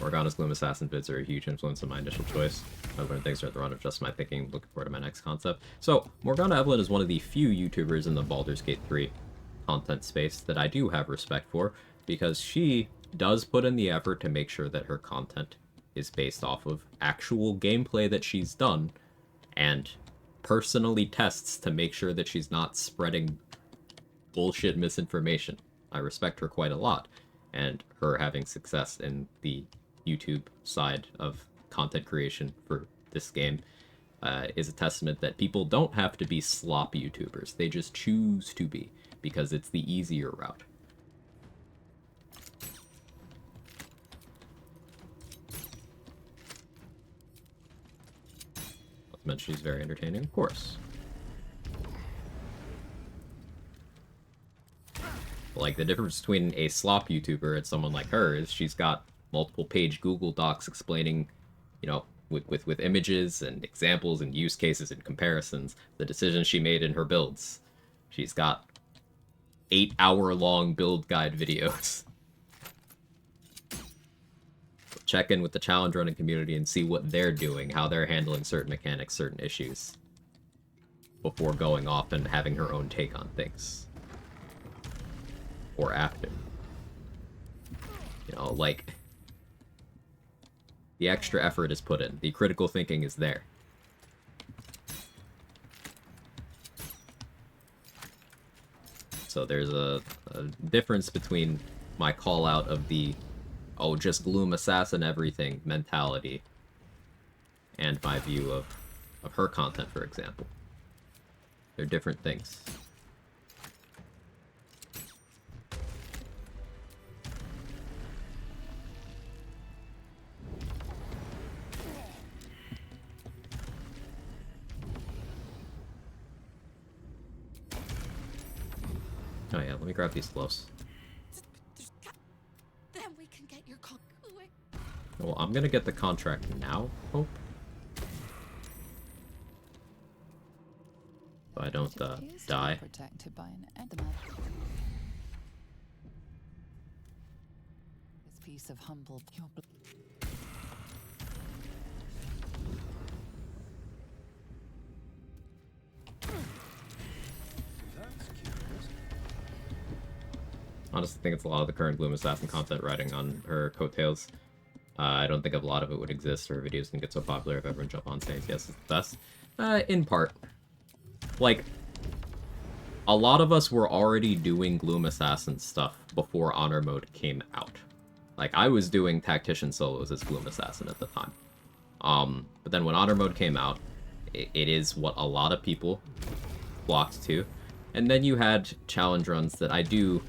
Morgana's Gloom Assassin vids are a huge influence on my initial choice. I learned things throughout the run of just my thinking, looking forward to my next concept. So, Morgana Evelyn is one of the few YouTubers in the Baldur's Gate 3 content space that I do have respect for, because she does put in the effort to make sure that her content is based off of actual gameplay that she's done, and personally tests to make sure that she's not spreading bullshit misinformation. I respect her quite a lot, and her having success in the YouTube side of content creation for this game is a testament that people don't have to be slop YouTubers. They just choose to be, because it's the easier route. Not to mention she's very entertaining, of course. Like, the difference between a slop YouTuber and someone like her is she's got multiple page Google Docs explaining, you know, with images and examples and use cases and comparisons, the decisions she made in her builds. She's got 8-hour-long build guide videos. Check in with the challenge running community and see what they're doing, how they're handling certain mechanics, certain issues, before going off and having her own take on things. Or after. You know, like, the extra effort is put in. The critical thinking is there. So there's a difference between my call out of the, oh, just Gloom Assassin everything mentality, and my view of her content, for example. They're different things. Oh yeah, let me grab these gloves. Then we can get your con away. Well, I'm gonna get the contract now, Hope. So I don't, die. Protected by an this piece of humble pure Honestly, think it's a lot of the current Gloom Assassin content riding on her coattails. I don't think a lot of it would exist, or her videos didn't get so popular if everyone jump on saying yes, it's the best. In part. Like, a lot of us were already doing Gloom Assassin stuff before Honor Mode came out. Like, I was doing Tactician solos as Gloom Assassin at the time. But then when Honor Mode came out, it is what a lot of people flocked to. And then you had challenge runs that I do,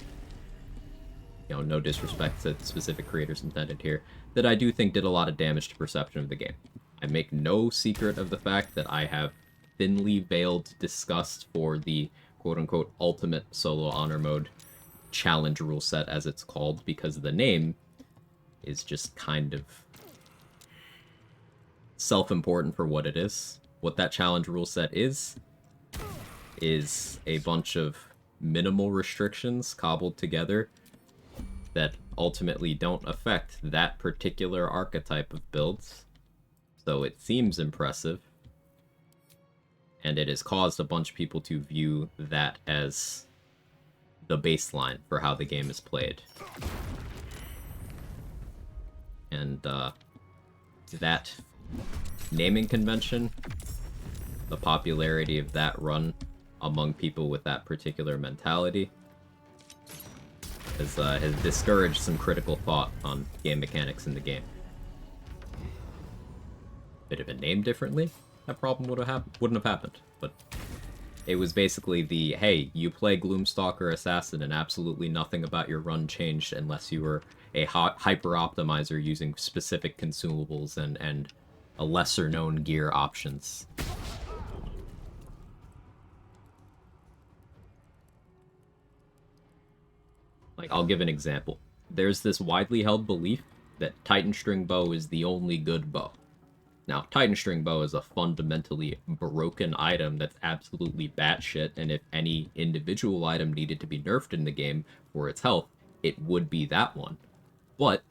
you know, no disrespect to specific creators intended here, that I do think did a lot of damage to perception of the game. I make no secret of the fact that I have thinly veiled disgust for the quote-unquote ultimate solo Honor Mode challenge rule set, as it's called, because the name is just kind of self-important for what it is. What that challenge rule set is a bunch of minimal restrictions cobbled together that ultimately don't affect that particular archetype of builds. So it seems impressive, and it has caused a bunch of people to view that as the baseline for how the game is played. And that naming convention, the popularity of that run among people with that particular mentality, has discouraged some critical thought on game mechanics in the game. If it had been named differently, that problem wouldn't have happened. But it was basically the, hey, you play Gloomstalker Assassin and absolutely nothing about your run changed unless you were a hyper-optimizer using specific consumables and a lesser-known gear options. Like, I'll give an example. There's this widely held belief that Titan String Bow is the only good bow. Now, Titan String Bow is a fundamentally broken item that's absolutely batshit, and if any individual item needed to be nerfed in the game for its health, it would be that one. But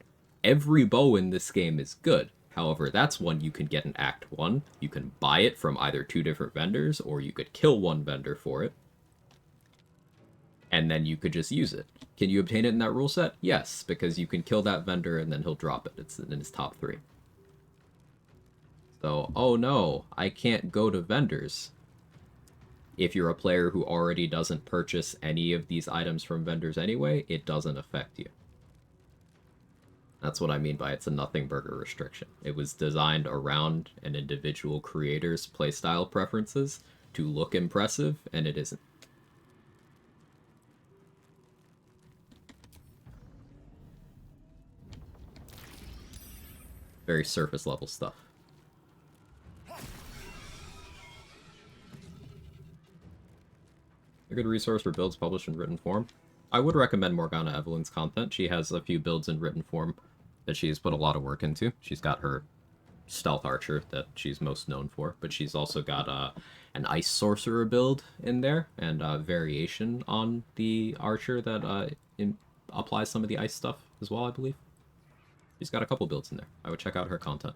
every bow in this game is good. However, that's one you can get in Act 1. You can buy it from either 2 different vendors, or you could kill one vendor for it. And then you could just use it. Can you obtain it in that rule set? Yes, because you can kill that vendor and then he'll drop it. It's in his top 3. So, oh no, I can't go to vendors. If you're a player who already doesn't purchase any of these items from vendors anyway, it doesn't affect you. That's what I mean by it's a nothing burger restriction. It was designed around an individual creator's playstyle preferences to look impressive, and it isn't. Very surface level stuff. A good resource for builds published in written form. I would recommend Morgana Evelyn's content. She has a few builds in written form that she's put a lot of work into. She's got her stealth archer that she's most known for, but she's also got an ice sorcerer build in there, and a variation on the archer that applies some of the ice stuff as well, I believe. She's got a couple builds in there. I would check out her content.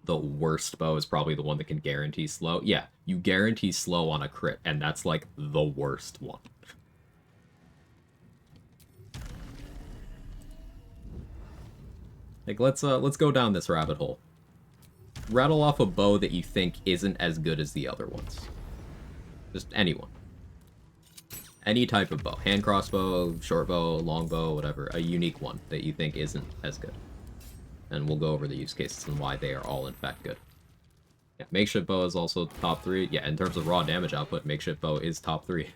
The worst bow is probably the one that can guarantee slow. Yeah, you guarantee slow on a crit, and that's like the worst one. Like, let's go down this rabbit hole. Rattle off a bow that you think isn't as good as the other ones. Just anyone. Any type of bow. Hand crossbow, short bow, long bow, whatever. A unique one that you think isn't as good. And we'll go over the use cases and why they are all in fact good. Yeah, makeshift bow is also top 3. Yeah, in terms of raw damage output, makeshift bow is top 3.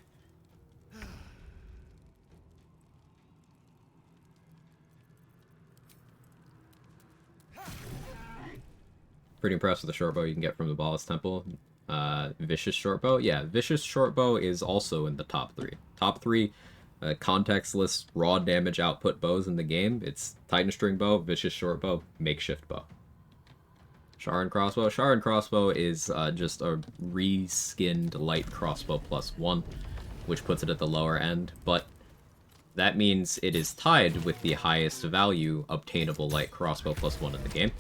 Pretty impressed with the short bow you can get from the Ballast Temple. Vicious short bow. Yeah, Vicious short bow is also in the top 3. Top 3 contextless raw damage output bows in the game. It's Titan String Bow, Vicious Short Bow, Makeshift Bow. Sharon Crossbow. Sharon Crossbow is just a reskinned light crossbow +1, which puts it at the lower end, but that means it is tied with the highest value obtainable light crossbow +1 in the game.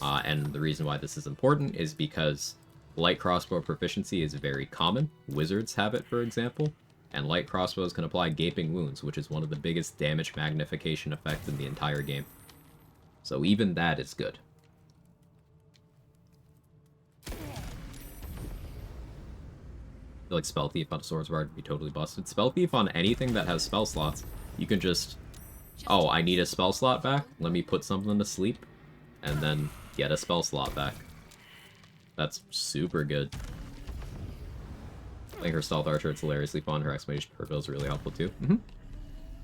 And the reason why this is important is because light crossbow proficiency is very common. Wizards have it, for example. And light crossbows can apply gaping wounds, which is one of the biggest damage magnification effects in the entire game. So even that is good. I feel like Spell Thief on a Swordsbard would be totally busted. Spell Thief on anything that has spell slots, you can just... Oh, I need a spell slot back? Let me put something to sleep, and then get a spell slot back. That's super good. I think her Stealth Archer, it's hilariously fun. Her exclamation per build is really helpful too.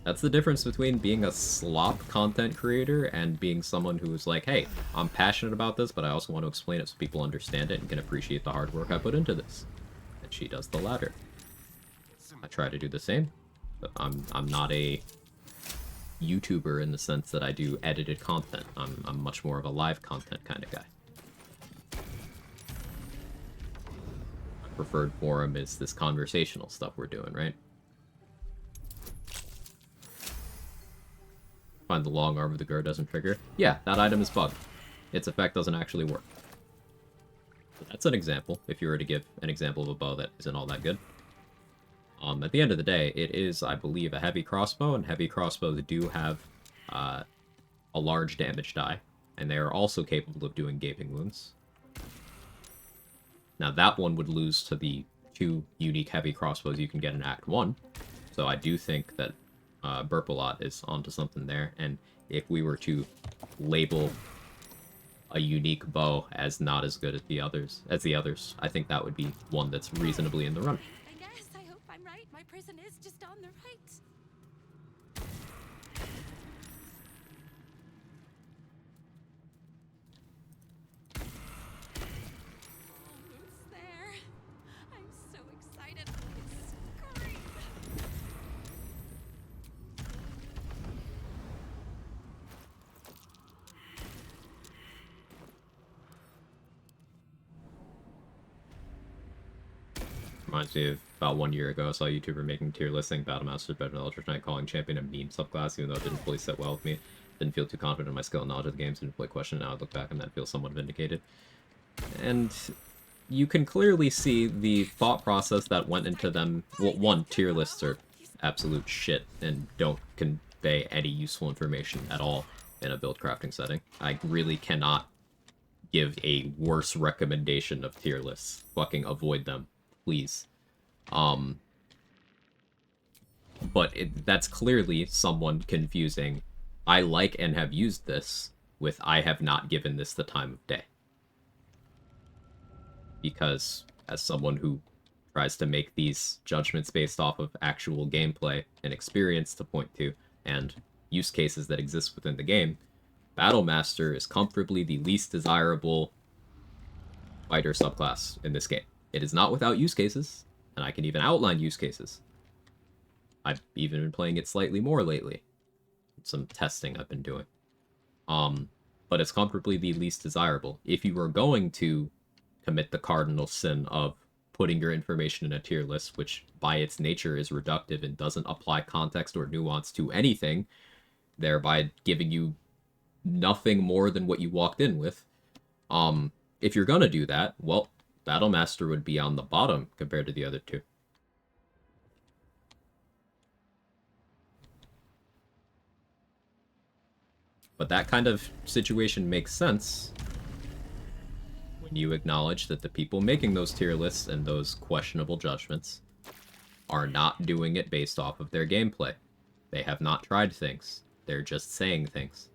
That's the difference between being a slop content creator and being someone who's like, hey, I'm passionate about this, but I also want to explain it so people understand it and can appreciate the hard work I put into this. And she does the latter. I try to do the same, but I'm not a YouTuber in the sense that I do edited content. I'm much more of a live content kind of guy. Preferred forum is this conversational stuff we're doing, right? Find the long arm of the guard doesn't trigger. Yeah, that item is bugged. Its effect doesn't actually work. So that's an example, if you were to give an example of a bow that isn't all that good. At the end of the day, it is, I believe, a heavy crossbow, and heavy crossbows do have a large damage die, and they are also capable of doing gaping wounds. Now that one would lose to the 2 unique heavy crossbows you can get in Act 1, so I do think that Burpalot is onto something there, and if we were to label a unique bow as not as good as the others, I think that would be one that's reasonably in the run. I guess, I hope I'm right. My prison is just on the right. Almost there. I'm so excited. I can scream. reminds me of about 1 year ago, I saw a YouTuber making tier listing Battlemaster better than Eldritch Knight, calling Champion a meme subclass, even though it didn't fully sit well with me. Didn't feel too confident in my skill and knowledge of the games, didn't play question, now I look back and that feels somewhat vindicated. And you can clearly see the thought process that went into them. Well, one, tier lists are absolute shit and don't convey any useful information at all in a build crafting setting. I really cannot give a worse recommendation of tier lists. Fucking avoid them, please. But that's clearly someone confusing I like and have used this with I have not given this the time of day. Because as someone who tries to make these judgments based off of actual gameplay and experience to point to, and use cases that exist within the game, Battlemaster is comfortably the least desirable fighter subclass in this game. It is not without use cases, and I can even outline use cases. I've even been playing it slightly more lately. Some testing I've been doing. But it's comfortably the least desirable. If you are going to commit the cardinal sin of putting your information in a tier list, which by its nature is reductive and doesn't apply context or nuance to anything, thereby giving you nothing more than what you walked in with. If you're gonna do that, well, Battlemaster would be on the bottom compared to the other two. But that kind of situation makes sense when you acknowledge that the people making those tier lists and those questionable judgments are not doing it based off of their gameplay. They have not tried things. They're just saying things.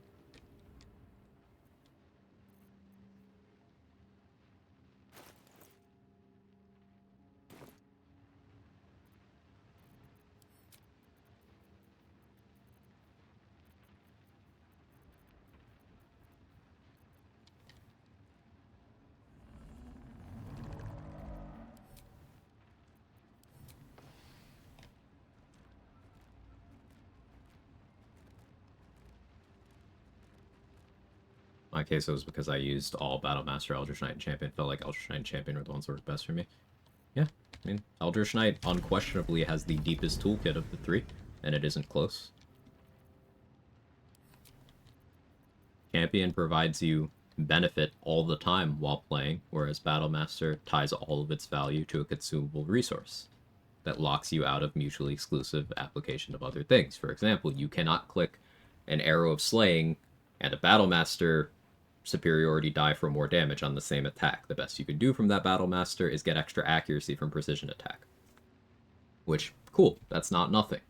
My case was because I used all Battlemaster, Eldritch Knight, and Champion. Felt like Eldritch Knight and Champion were the ones that worked best for me. Yeah, I mean, Eldritch Knight unquestionably has the deepest toolkit of the three, and it isn't close. Champion provides you benefit all the time while playing, whereas Battlemaster ties all of its value to a consumable resource that locks you out of mutually exclusive application of other things. For example, you cannot click an Arrow of Slaying and a Battlemaster superiority die for more damage on the same attack. The best you can do from that Battlemaster is get extra accuracy from precision attack. Which, cool, that's not nothing.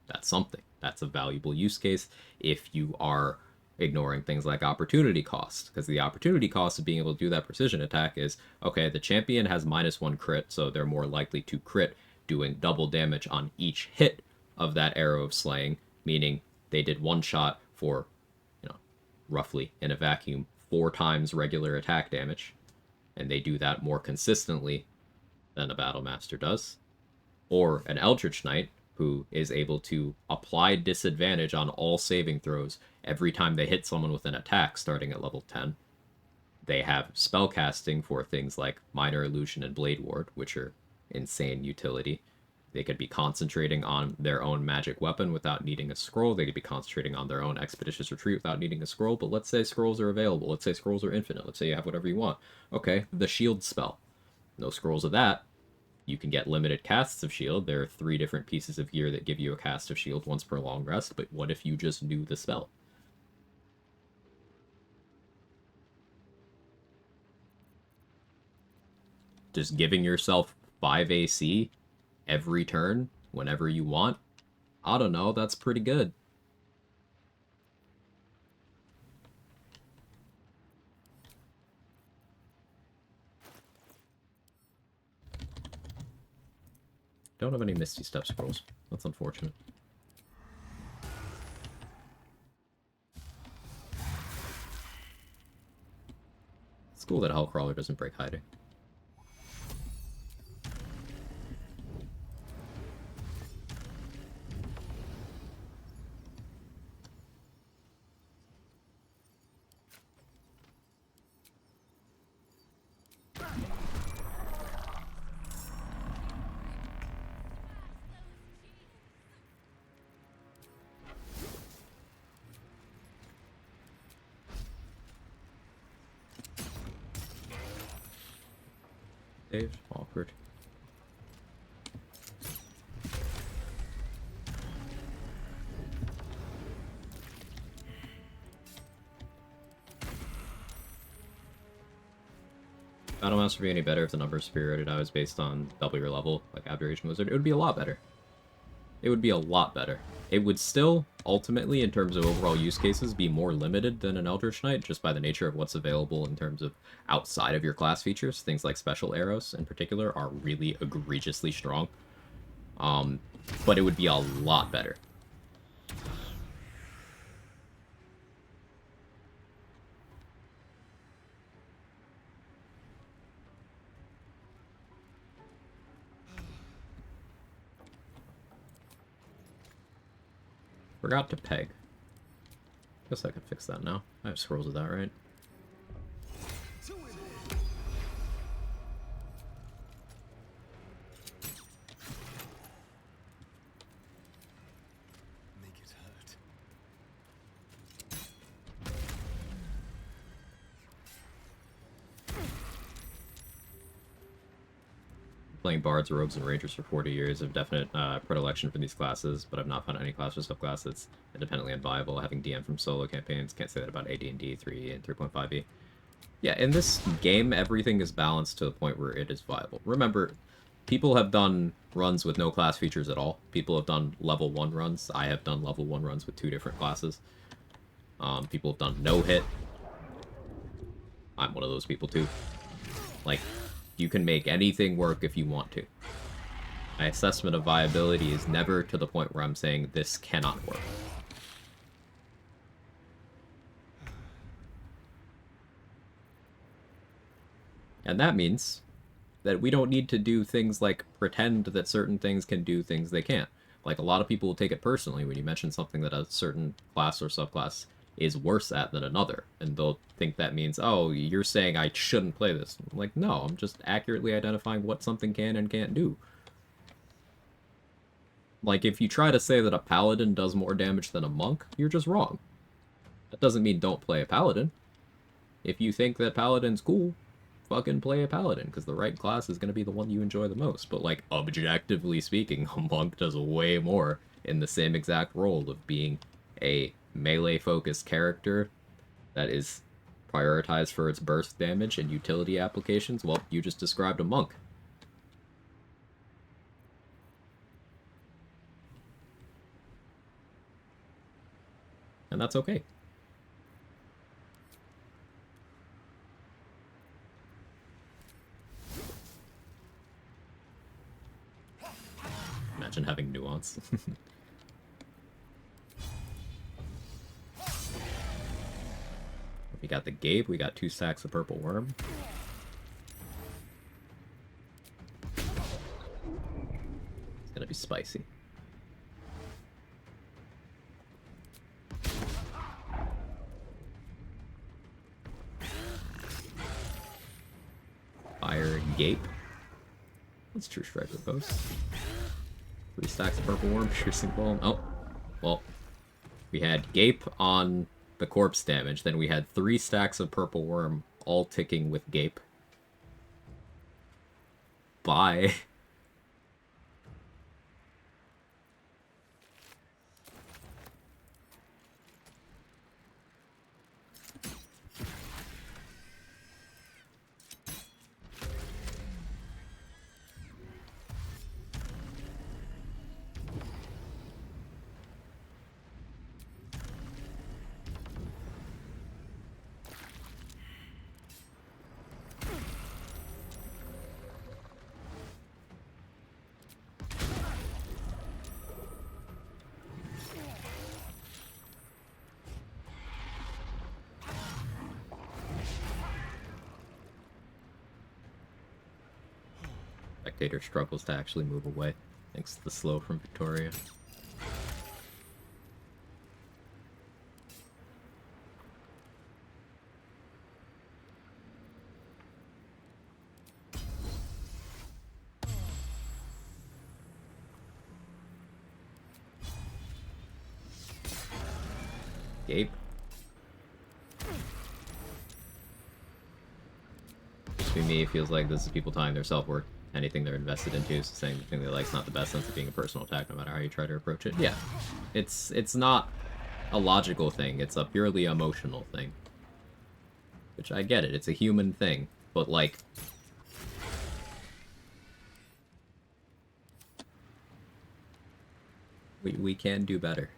That's something. That's a valuable use case if you are ignoring things like opportunity cost. Because the opportunity cost of being able to do that precision attack is, okay, the champion has -1 crit, so they're more likely to crit, doing double damage on each hit of that Arrow of Slaying, meaning they did one shot for, roughly in a vacuum, 4 times regular attack damage, and they do that more consistently than a Battlemaster does. Or an Eldritch Knight, who is able to apply disadvantage on all saving throws every time they hit someone with an attack starting at level 10. They have spellcasting for things like Minor Illusion and Blade Ward, which are insane utility. They could be concentrating on their own magic weapon without needing a scroll. They could be concentrating on their own expeditious retreat without needing a scroll. But let's say scrolls are available. Let's say scrolls are infinite. Let's say you have whatever you want. Okay, the shield spell. No scrolls of that. You can get limited casts of shield. There are 3 different pieces of gear that give you a cast of shield once per long rest. But what if you just knew the spell? Just giving yourself 5 AC every turn, whenever you want, I don't know, that's pretty good. Don't have any Misty Step scrolls. That's unfortunate. It's cool that Hellcrawler doesn't break hiding. Saved. Awkward. Battlemaster would be any better if the number of superiority die was based on double your level, like Abjuration Wizard. It would be a lot better. It would be a lot better. It would still, ultimately, in terms of overall use cases, be more limited than an Eldritch Knight, just by the nature of what's available in terms of outside of your class features. Things like special arrows, in particular, are really egregiously strong. But it would be a lot better. Forgot to peg. Guess I can fix that now. I have scrolls of that, right? Make it hurt. Playing Bards, Rogues, and Rangers for 40 years of definite predilection for these classes, but I've not found any class or subclass that's independently unviable. Having DM from solo campaigns, can't say that about AD&D 3 and 3.5e. Yeah, in this game, everything is balanced to the point where it is viable. Remember, people have done runs with no class features at all. People have done level 1 runs. I have done level 1 runs with 2 different classes. People have done no-hit. I'm one of those people, too. Like, you can make anything work if you want to. My assessment of viability is never to the point where I'm saying this cannot work. And that means that we don't need to do things like pretend that certain things can do things they can't. Like, a lot of people will take it personally when you mention something that a certain class or subclass is worse at than another, and they'll think that means, oh, you're saying I shouldn't play this. I'm like, no, I'm just accurately identifying what something can and can't do. Like, if you try to say that a paladin does more damage than a monk, you're just wrong. That doesn't mean don't play a paladin. If you think that paladin's cool, fucking play a paladin, because the right class is going to be the one you enjoy the most. But, like, objectively speaking, a monk does way more in the same exact role of being a melee-focused character that is prioritized for its burst damage and utility applications. Well, you just described a monk. And that's okay. Imagine having nuance. We got the Gabe, we got 2 stacks of Purple Worm. It's gonna be spicy. Fire Gape. Let's True Strike with both. 3 stacks of Purple Worm, Piercing Ball. Oh, well, we had Gape on the corpse damage, then we had 3 stacks of Purple Worm, all ticking with Gape. Bye. Spectator struggles to actually move away, thanks to the slow from Victoria. Gabe. To me, it feels like this is people tying their self-worth, anything they're invested into, so saying the thing they like is not the best sense of being a personal attack, no matter how you try to approach it. Yeah, it's not a logical thing, it's a purely emotional thing. Which, I get it, it's a human thing, but, like... We can do better.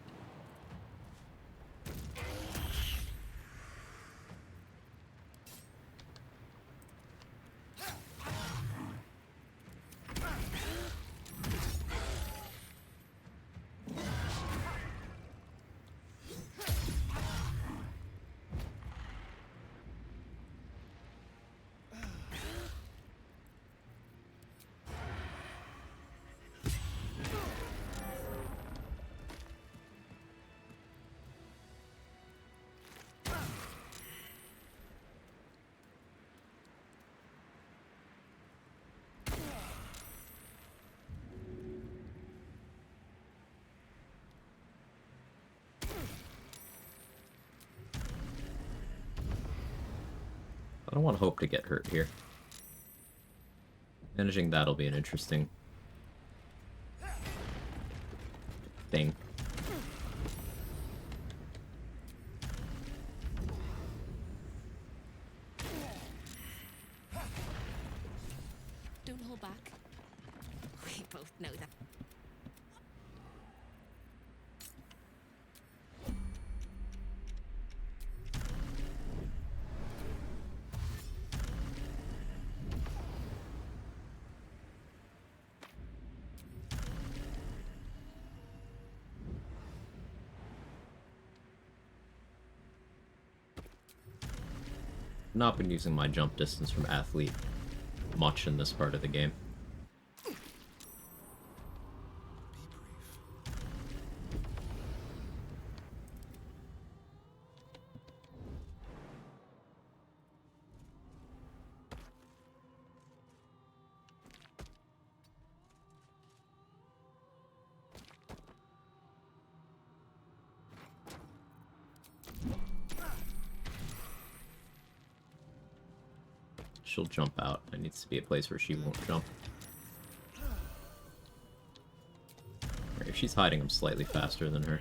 I don't want Hope to get hurt here. Managing that'll be an interesting thing. Don't hold back. We both know that. Not been using my jump distance from Athlete much in this part of the game. She'll jump out. There needs to be a place where she won't jump. Right, if she's hiding, I'm slightly faster than her.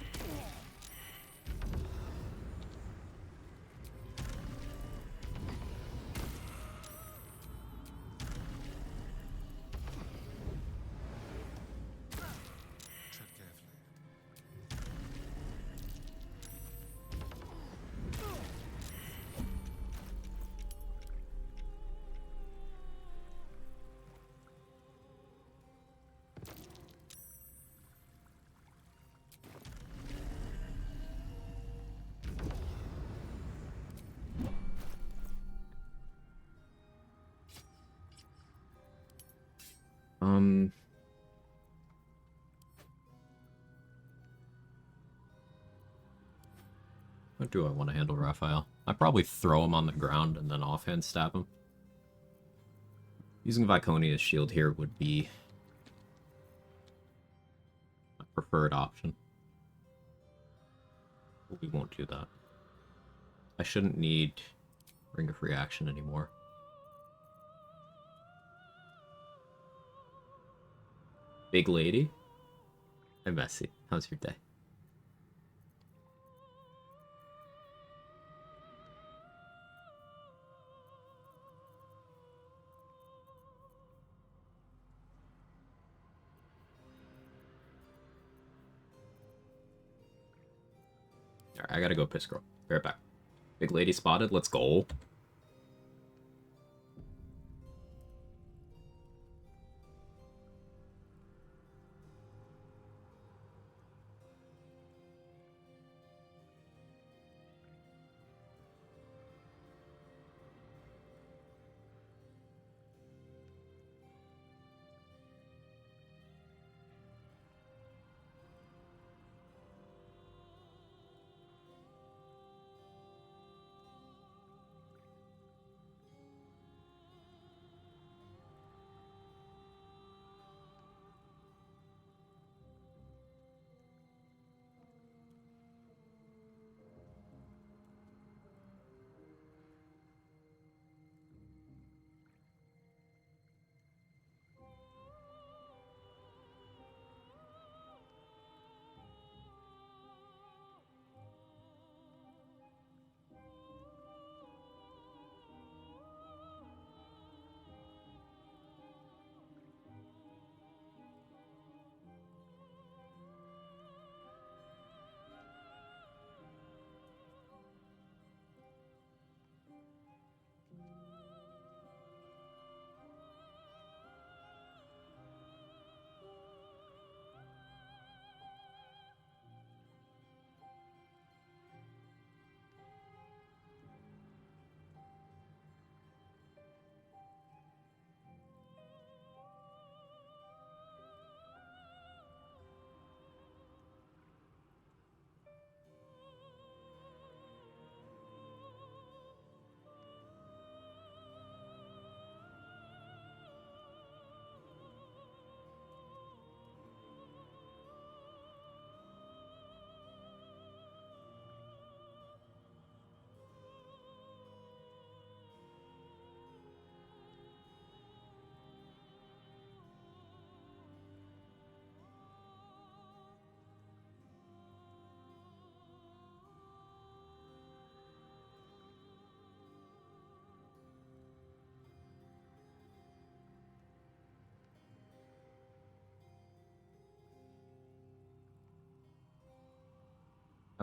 How do I want to handle Raphael? I'd probably throw him on the ground and then offhand stab him. Using Viconia's shield here would be my preferred option. But we won't do that. I shouldn't need Ring of Reaction anymore. Big lady? Hi, Messi. How's your day? Alright, I gotta go piss girl. Be right back. Big lady spotted, let's go.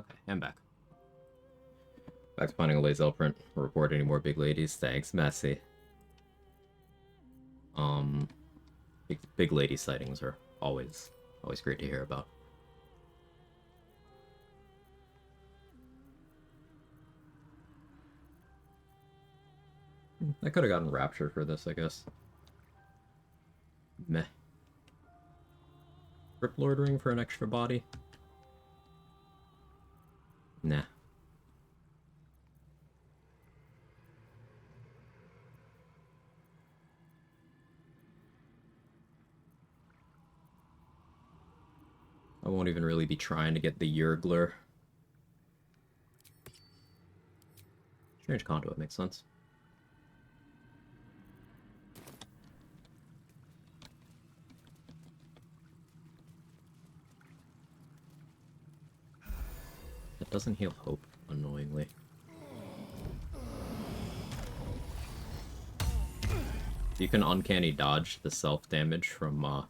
Okay, I'm back. Back to finding a Lazel print. Report any more big ladies. Thanks, Messy. Big lady sightings are always great to hear about. I could have gotten Rapture for this, I guess. Meh. Rip Lord Ring for an extra body? Nah. I won't even really be trying to get the Yurgler. Strange Conduit makes sense. It doesn't heal Hope, annoyingly. You can uncanny dodge the self-damage from,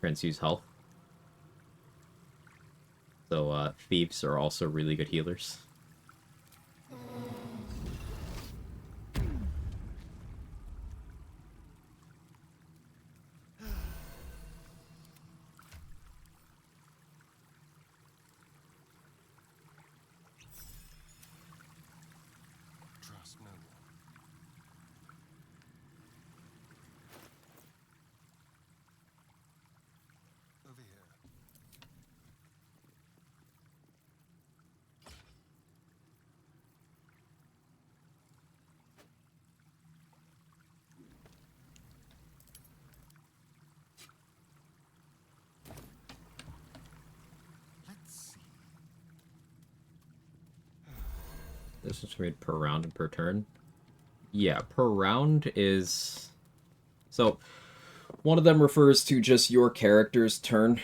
Transfuse Health. So, Thieves are also really good healers. Trust no one. Over here. Let's see. This is made per round and per turn. Yeah, per round is... So, one of them refers to just your character's turn,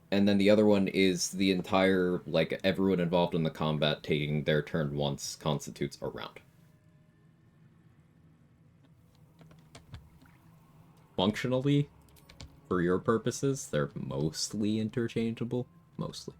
and then the other one is the entire, like, everyone involved in the combat taking their turn once constitutes a round. Functionally, for your purposes, they're mostly interchangeable. Mostly.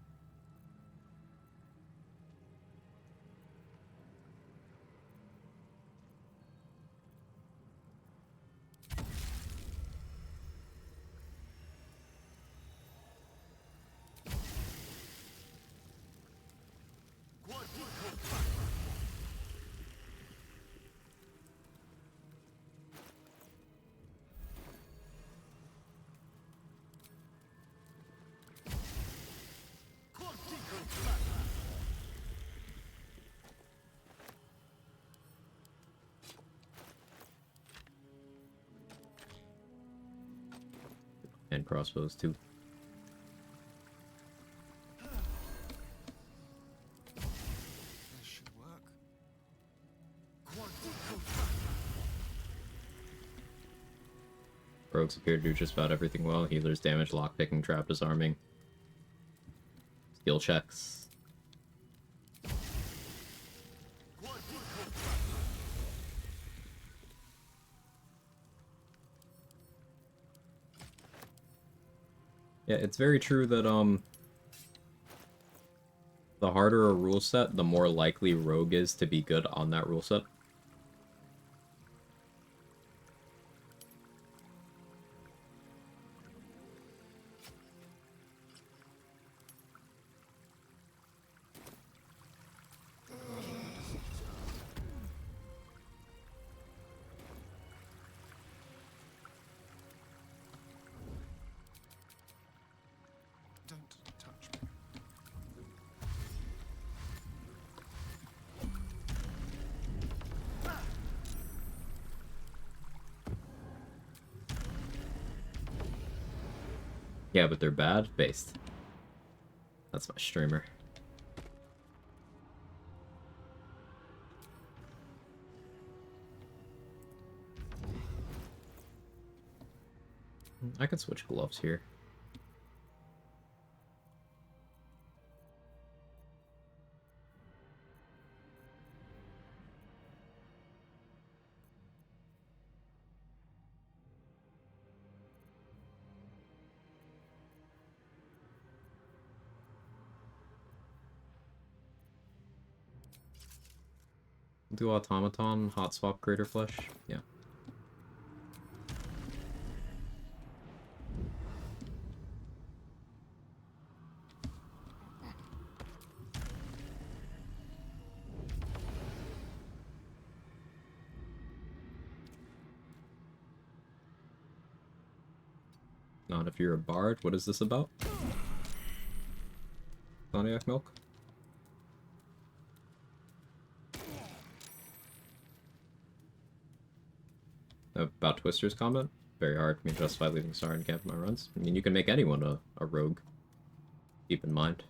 And crossbows too. This should work. Rogues appear to do just about everything well. Healers damage, lockpicking, trap disarming. Skill checks. Yeah, it's very true that, the harder a rule set, the more likely Rogue is to be good on that rule set. Don't touch me. Yeah, but they're bad based. That's my streamer. I can switch gloves here. Do automaton, hot swap greater flesh? Yeah. Not if you're a bard. What is this about? Cognac milk? About Twister's comment? Very hard for me to justify leaving Astarion camp in my runs. I mean, you can make anyone a rogue. Keep in mind.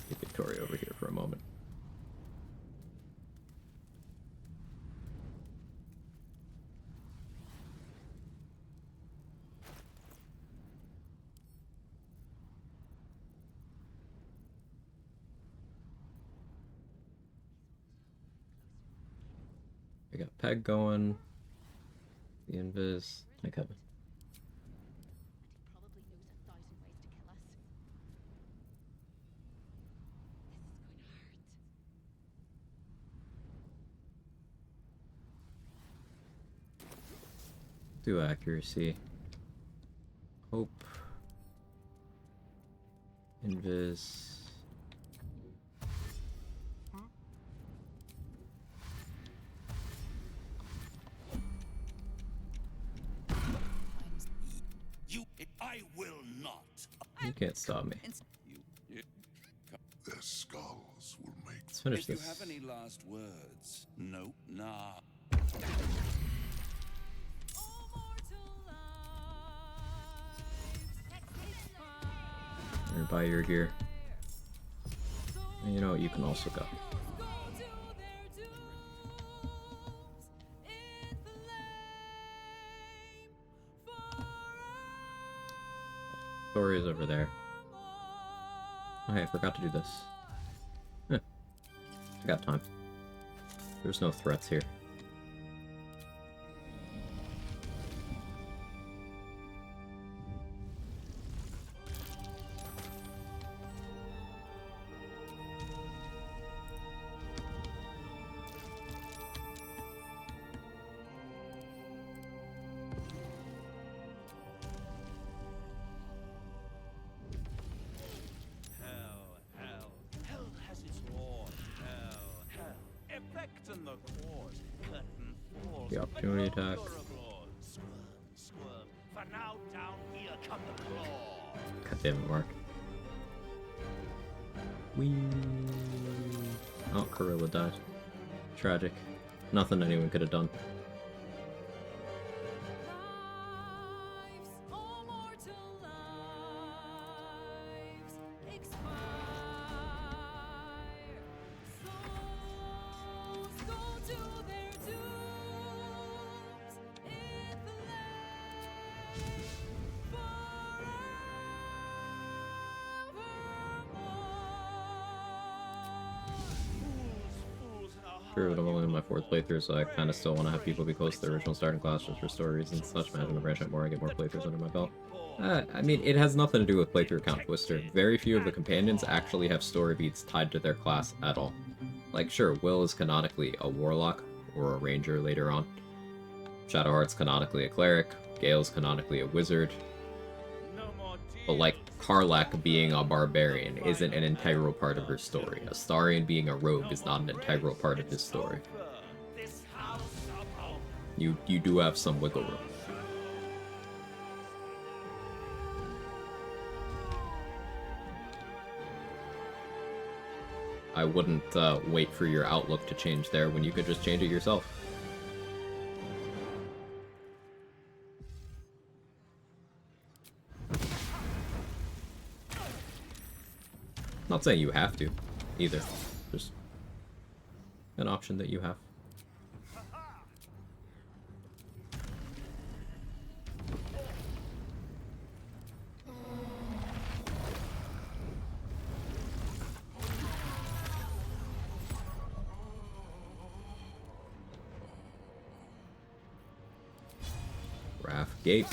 Get Victoria over here for a moment. I got Peg going. The Invis. Hi, Kevin. Do accuracy. Hope. Invis. I will not. You can't stop me. Their skulls will make. Let's finish if this. you have any last words, no, nah. Or buy your gear. And you know what? You can also go. Story is over there. Oh, hey, I forgot to do this. I got time. There's no threats here. Hell has its lord. Hell. Effect in the cause. Curtain falls. The opportunity attack. Squirm. For now, down here come the claw. God damn it, Mark. Whee! Oh, Corilla died. Tragic. Nothing anyone could have done. True, but I'm only in my 4th playthrough, so I kind of still want to have people be close to the original starting class just for story reasons and such. Imagine to branch out more and get more playthroughs under my belt. I mean, it has nothing to do with playthrough count, Twister. Very few of the companions actually have story beats tied to their class at all. Like, sure, Will is canonically a warlock or a ranger later on. Shadowheart's canonically a cleric. Gale's canonically a wizard. But like, Karlach being a barbarian isn't an integral part of her story. Astarion being a rogue is not an integral part of his story. You do have some wiggle room. I wouldn't wait for your outlook to change there when you could just change it yourself. Not saying you have to, either. Just an option that you have. Half gate.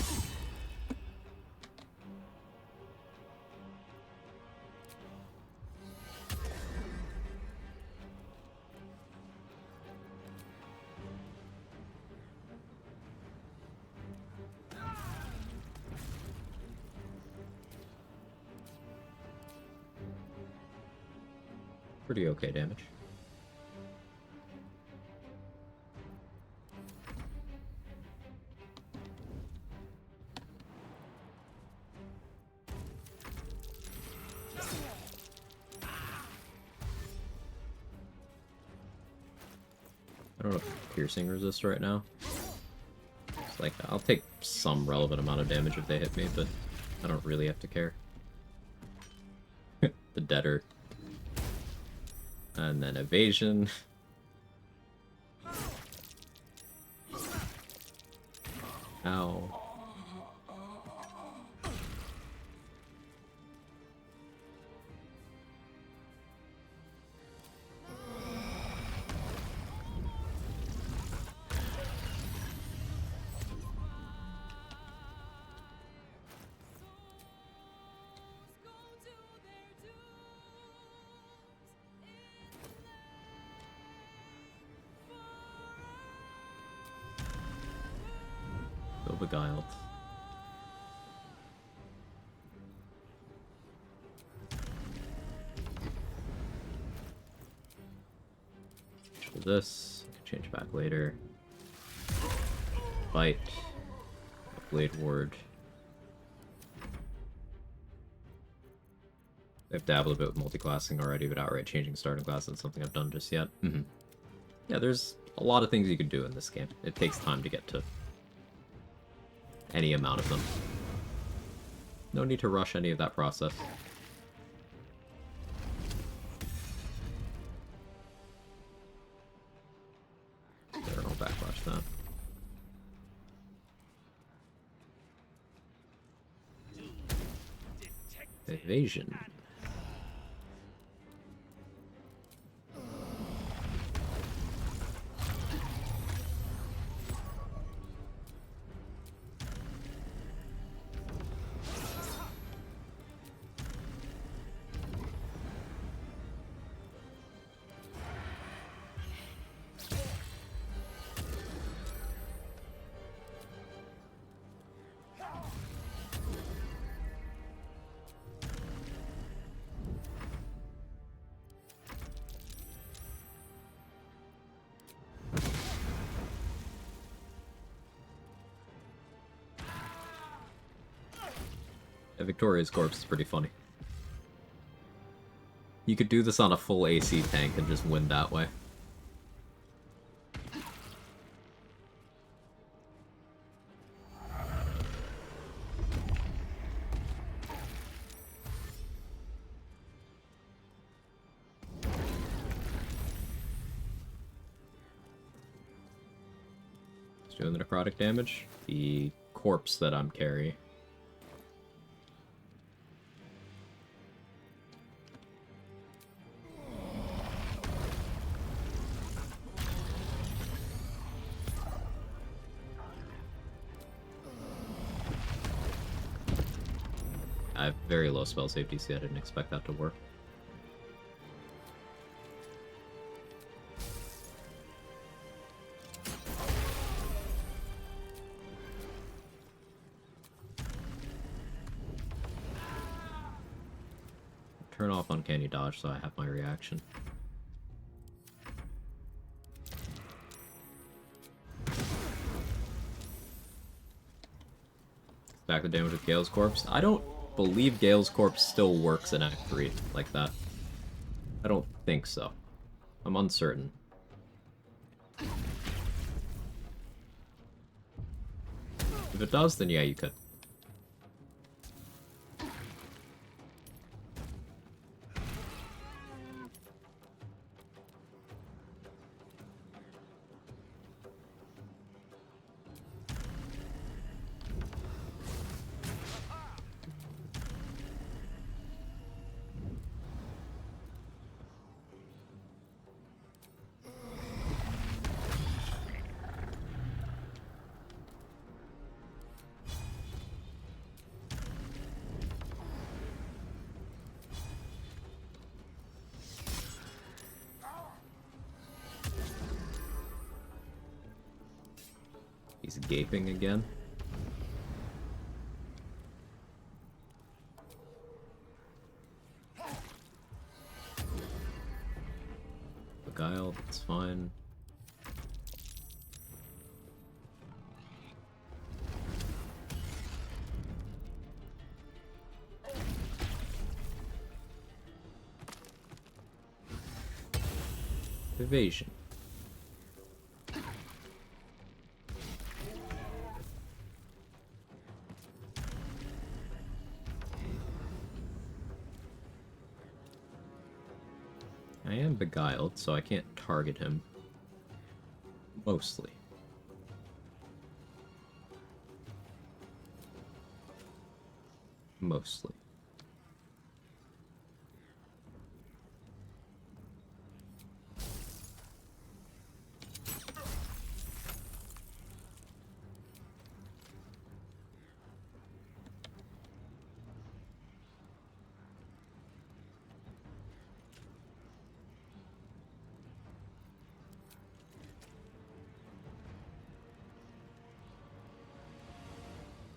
Pretty okay damage. I don't know if piercing resist right now. It's like, I'll take some relevant amount of damage if they hit me, but I don't really have to care. The deader. And then evasion. Ow. So beguiled. For this, I can change back later. Bite. Blade ward. I've dabbled a bit with multi-classing already, but outright changing starting class isn't something I've done just yet. Yeah, there's a lot of things you can do in this game. It takes time to get to any amount of them. No need to rush any of that process. There, I'll backlash that. Evasion. Yeah, Victoria's corpse is pretty funny. You could do this on a full AC tank and just win that way. Just doing the necrotic damage. The corpse that I'm carrying. I have very low spell safety, so I didn't expect that to work. Turn off uncanny dodge so I have my reaction. Stack the damage with Gale's Corpse. I don't believe Gale's Corpse still works in Act 3 like that. I don't think so. I'm uncertain. If it does, then yeah, you could. He's gaping again. Beguiled, that's fine. Evasion. I am beguiled, so I can't target him. Mostly. Mostly.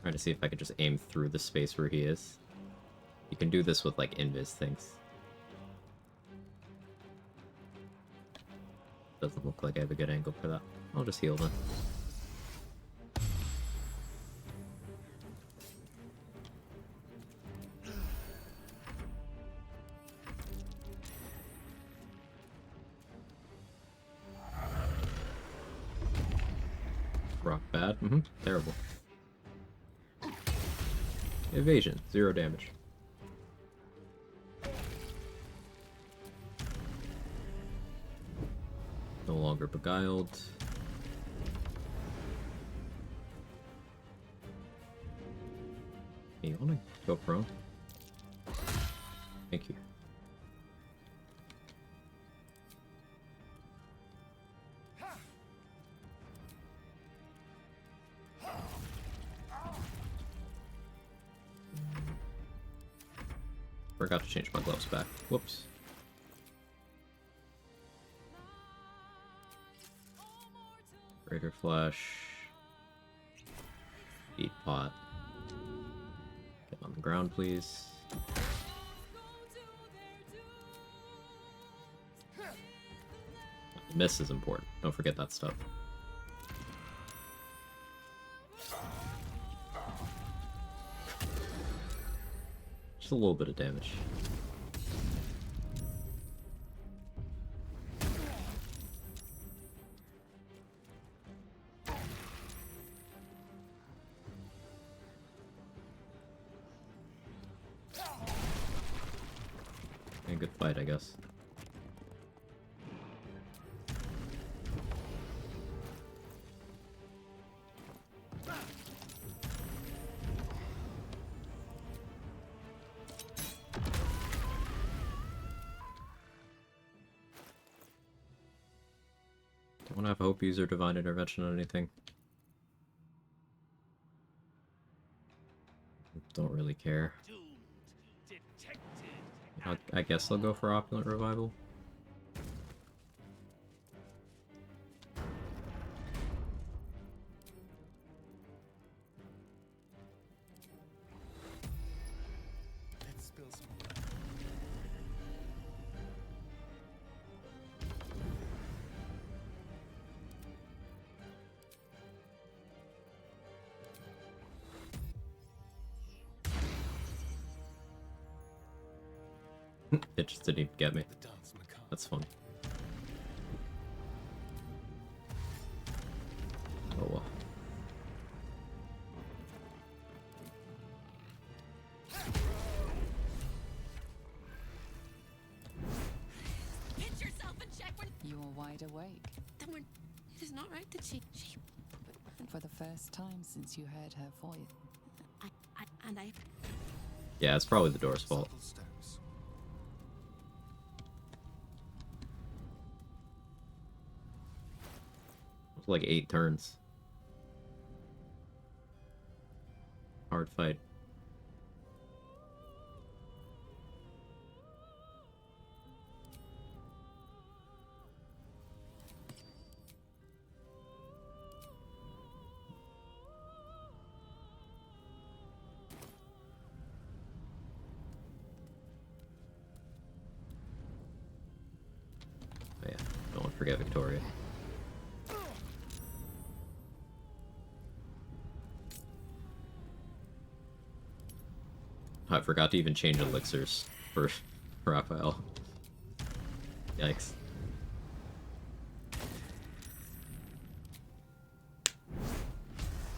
Trying to see if I could just aim through the space where he is. You can do this with, like, invis things. Doesn't look like I have a good angle for that. I'll just heal then. Rock bad. Terrible. Evasion. 0 damage. No longer beguiled. You wanna go prone? Thank you. Forgot to change my gloves back. Whoops. Greater Flash. Eat pot. Get on the ground, please. The miss is important. Don't forget that stuff. Just a little bit of damage. A good fight, I guess. Don't have hope use or divine intervention on anything. Don't really care. I guess I'll go for Opulent Revival. Let's spill some. It just didn't even get me. That's funny. Oh well. Get yourself in check when You are wide awake. then we're. It is not right that she. For the first time since you heard her voice. I. Yeah, it's probably the door's fault. It was like 8 turns. Hard fight. forget Victoria. I forgot to even change elixirs for Raphael. Yikes.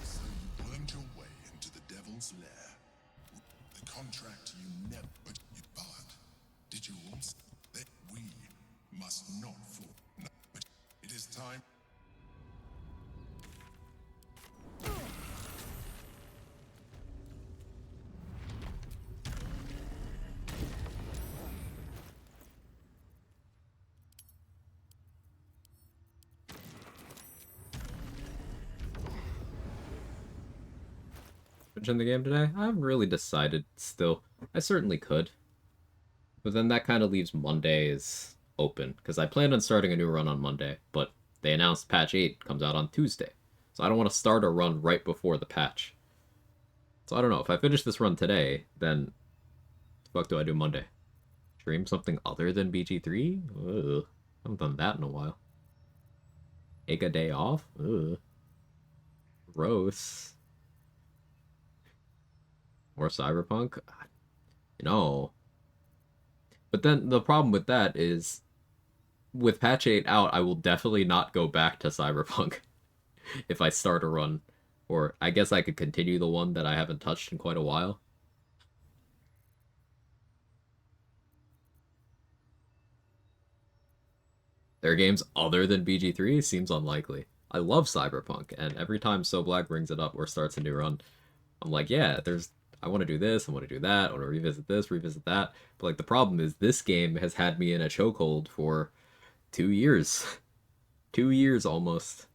So you wormed your way into the devil's lair. The contract you never barred. Did you also that we must not fall? No, but it is time. In the game today? I haven't really decided still. I certainly could. But then that kind of leaves Mondays open, because I planned on starting a new run on Monday, but they announced patch 8 comes out on Tuesday. So I don't want to start a run right before the patch. So I don't know, if I finish this run today, then what the fuck do I do Monday? Stream something other than BG3? Ugh. I haven't done that in a while. Take a day off? Ugh. Gross. Or Cyberpunk? No. But then the problem with that is, with patch 8 out, I will definitely not go back to Cyberpunk if I start a run. Or I guess I could continue the one that I haven't touched in quite a while. There are games other than BG3? Seems unlikely. I love Cyberpunk, and every time So Black brings it up or starts a new run, I'm like, yeah, I want to do this, I want to do that, I want to revisit this, revisit that. But like the problem is this game has had me in a chokehold for 2 years. 2 years almost.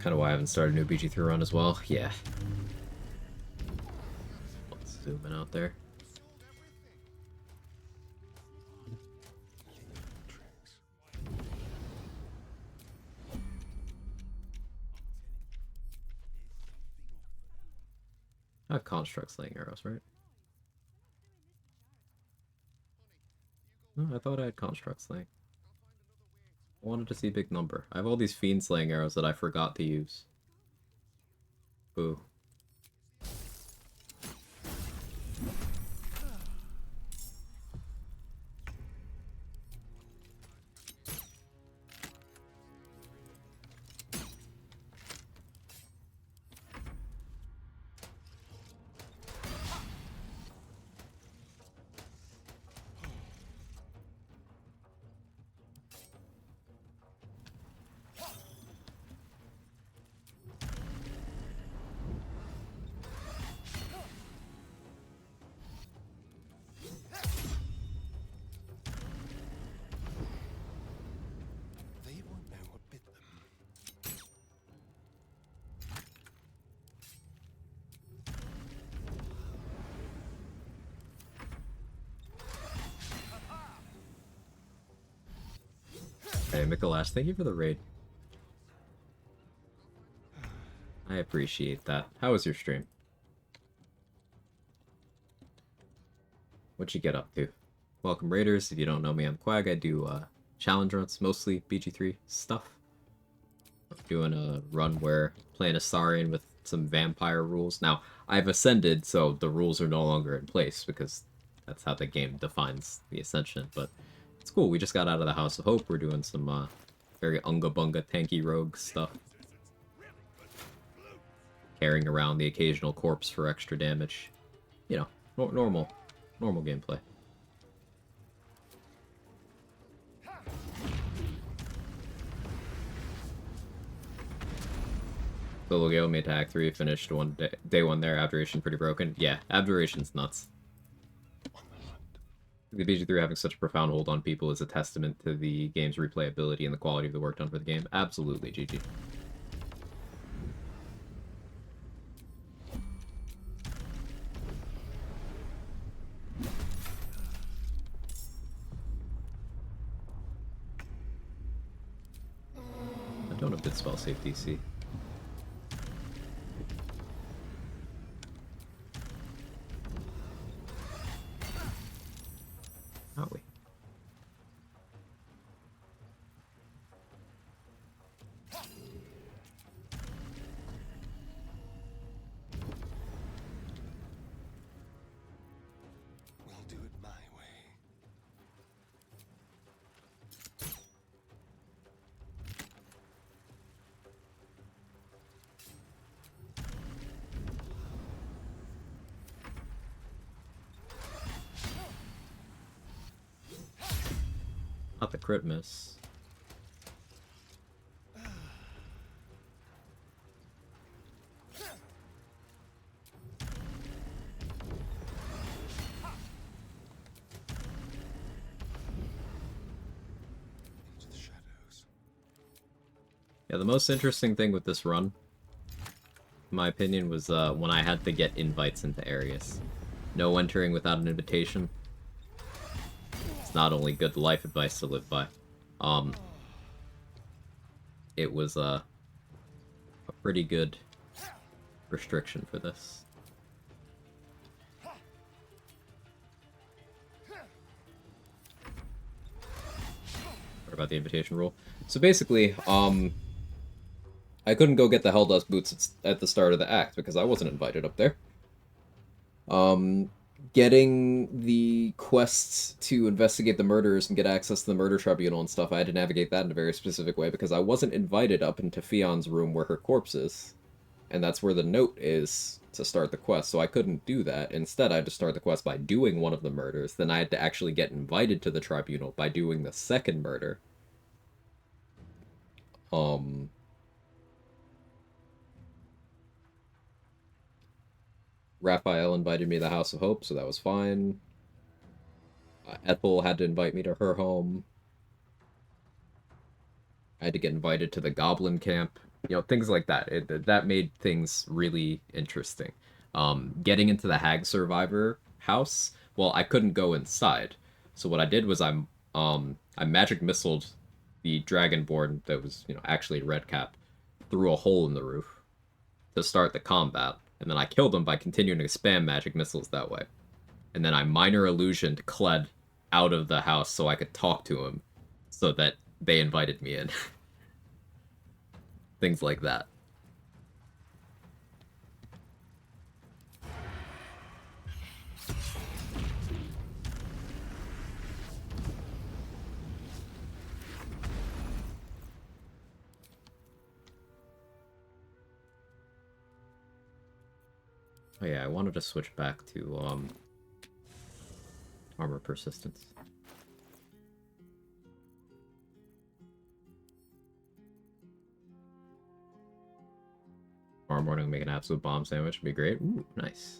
Kind of why I haven't started a new BG3 run as well. Yeah. Let's zoom in out there. I have construct slaying arrows, right? No, I thought I had construct slaying. I wanted to see big number. I have all these fiend slaying arrows that I forgot to use. Boo. Hey, Mikolash, thank you for the raid. I appreciate that. How was your stream? What'd you get up to? Welcome, Raiders. If you don't know me, I'm Quag. I do challenge runs, mostly BG3 stuff. I'm doing a run where playing Astarion with some vampire rules. Now, I've ascended, so the rules are no longer in place because that's how the game defines the ascension, but it's cool. We just got out of the House of Hope. We're doing some very unga-bunga tanky rogue stuff. Carrying around the occasional corpse for extra damage. You know, normal gameplay. Solo Gale made to Act 3, finished day 1 there. Abjuration pretty broken. Yeah, Abjuration's nuts. The BG3 having such a profound hold on people is a testament to the game's replayability and the quality of the work done for the game. Absolutely, GG. I don't have good spell save DC. Aren't we? We'll do it my way. Not the crit miss. Into the shadows. Yeah, the most interesting thing with this run, in my opinion, was when I had to get invites into areas. No entering without an invitation. It's not only good life advice to live by. It was a pretty good restriction for this. What about the invitation rule? So basically, I couldn't go get the Helldust boots at the start of the act because I wasn't invited up there. Getting the quests to investigate the murders and get access to the murder tribunal and stuff, I had to navigate that in a very specific way because I wasn't invited up into Fion's room where her corpse is. And that's where the note is to start the quest, so I couldn't do that. Instead, I had to start the quest by doing one of the murders. Then I had to actually get invited to the tribunal by doing the second murder. Raphael invited me to the House of Hope, so that was fine. Ethel had to invite me to her home. I had to get invited to the Goblin Camp. You know, things like that. That made things really interesting. Getting into the Hag Survivor house, well, I couldn't go inside. So what I did was I magic missiled the Dragonborn that was, you know, actually Redcap through a hole in the roof to start the combat. And then I killed him by continuing to spam magic missiles that way. And then I minor illusioned Kled out of the house so I could talk to him so that they invited me in. Things like that. Oh yeah, I wanted to switch back to armor persistence. Tomorrow morning, make an absolute bomb sandwich. Would be great. Ooh, nice.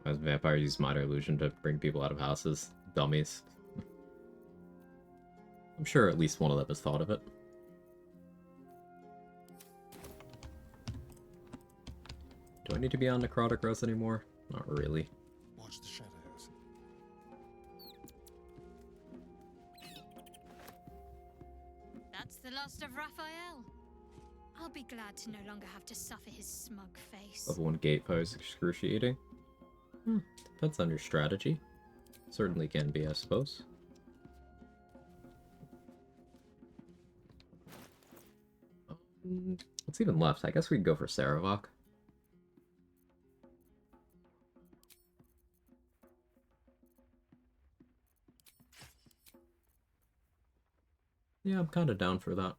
As vampires use minor illusion to bring people out of houses. Dummies. I'm sure at least one of them has thought of it. Do I need to be on Necrotic Rose anymore? Not really. Watch the shadows. That's the last of Raphael. I'll be glad to no longer have to suffer his smug face. Level 1 gate fire is excruciating. Depends on your strategy. Certainly can be, I suppose. What's even left? I guess we could go for Saravok. Yeah, I'm kind of down for that.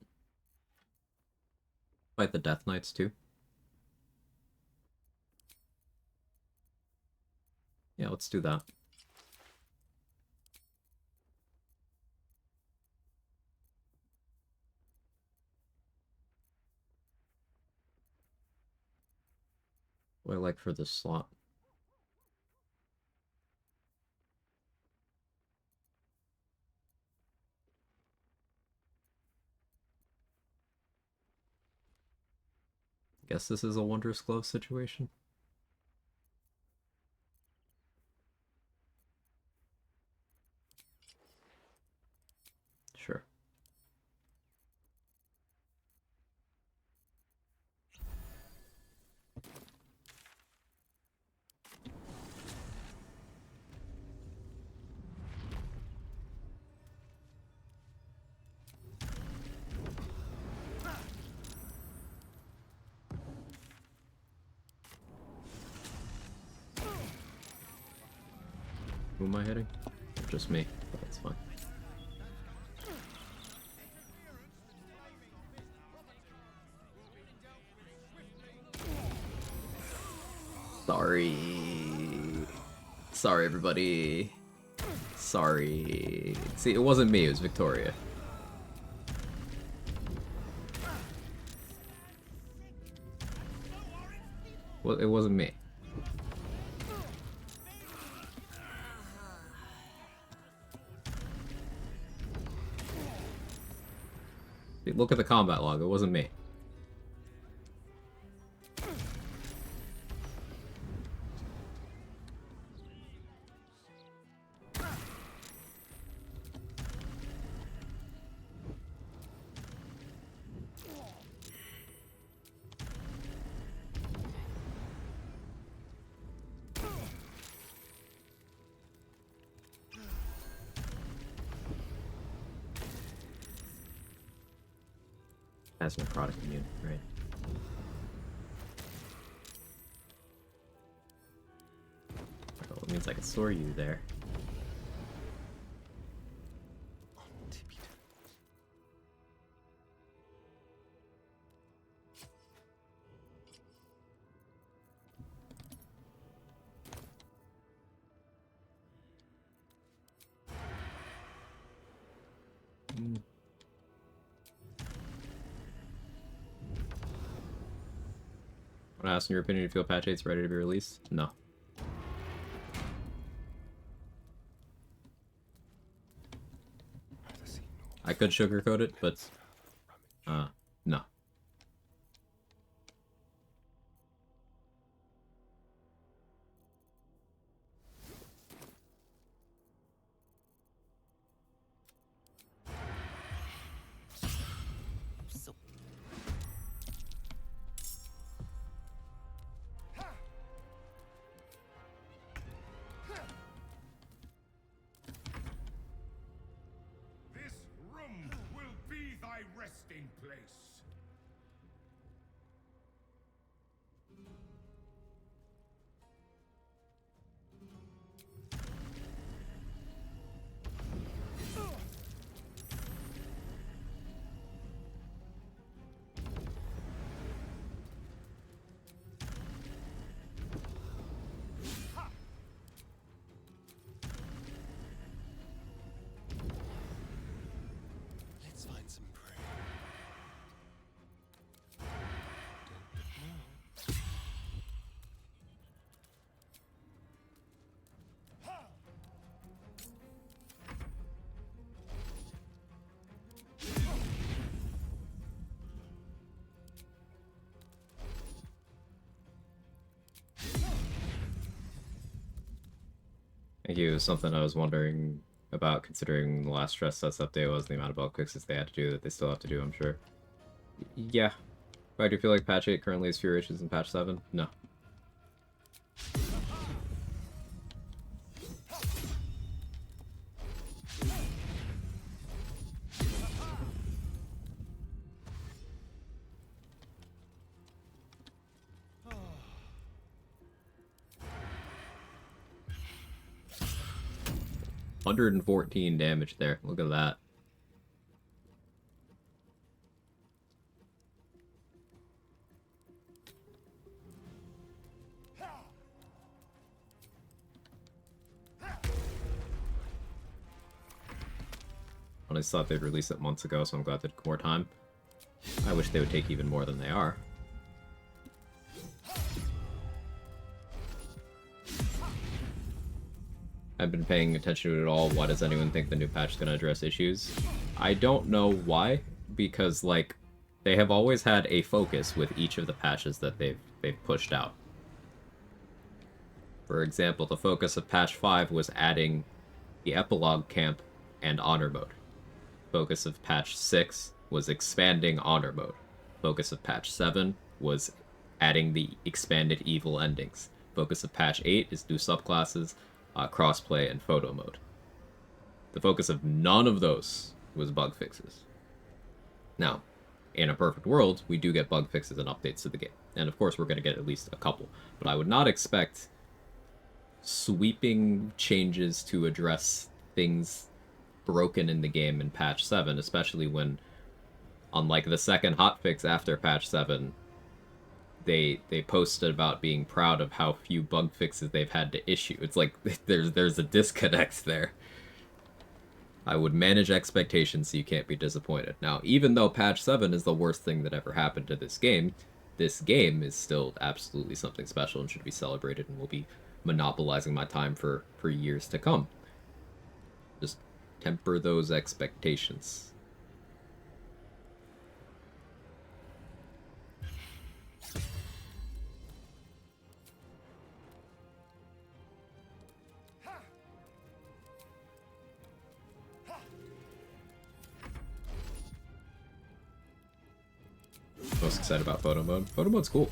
Fight the Death Knights, too. Yeah, let's do that. What do I like for this slot? Guess this is a Wondrous Glove situation. Sure. Who am I hitting? Just me. But that's fine. Sorry. Sorry, everybody. Sorry. See, it wasn't me, it was Victoria. Well, it wasn't me. Look at the combat log, it wasn't me. That's necrotic immune, right? Well, it means I can store you there. When I asked in your opinion, do you feel patch 8's ready to be released? No. I could sugarcoat it, but no. This room will be thy resting place. Let's find some prey. Thank you. Something I was wondering about, considering the last stress test update was the amount of bug fixes they had to do that they still have to do, I'm sure. Yeah. But I do feel like patch 8 currently has fewer issues than patch 7? No. $114 damage there. Look at that. I just thought they'd release it months ago, so I'm glad they took more time. I wish they would take even more than they are. I've been paying attention to it at all. Why does anyone think the new patch is going to address issues? I don't know why, because, like, they have always had a focus with each of the patches that they've pushed out. For example, the focus of patch 5 was adding the epilogue camp and honor mode. Focus of patch 6 was expanding honor mode. Focus of patch 7 was adding the expanded evil endings. Focus of patch 8 is new subclasses, crossplay, and photo mode. The focus of none of those was bug fixes. Now, in a perfect world, we do get bug fixes and updates to the game. And of course, we're going to get at least a couple. But I would not expect sweeping changes to address things broken in the game in patch 7, especially when, unlike the second hotfix after patch 7, they posted about being proud of how few bug fixes they've had to issue. It's like there's a disconnect there. I would manage expectations so you can't be disappointed. Now, even though patch 7 is the worst thing that ever happened to this game is still absolutely something special and should be celebrated, and will be monopolizing my time for years to come. Just temper those expectations. Most excited about photo mode. Photo mode's cool.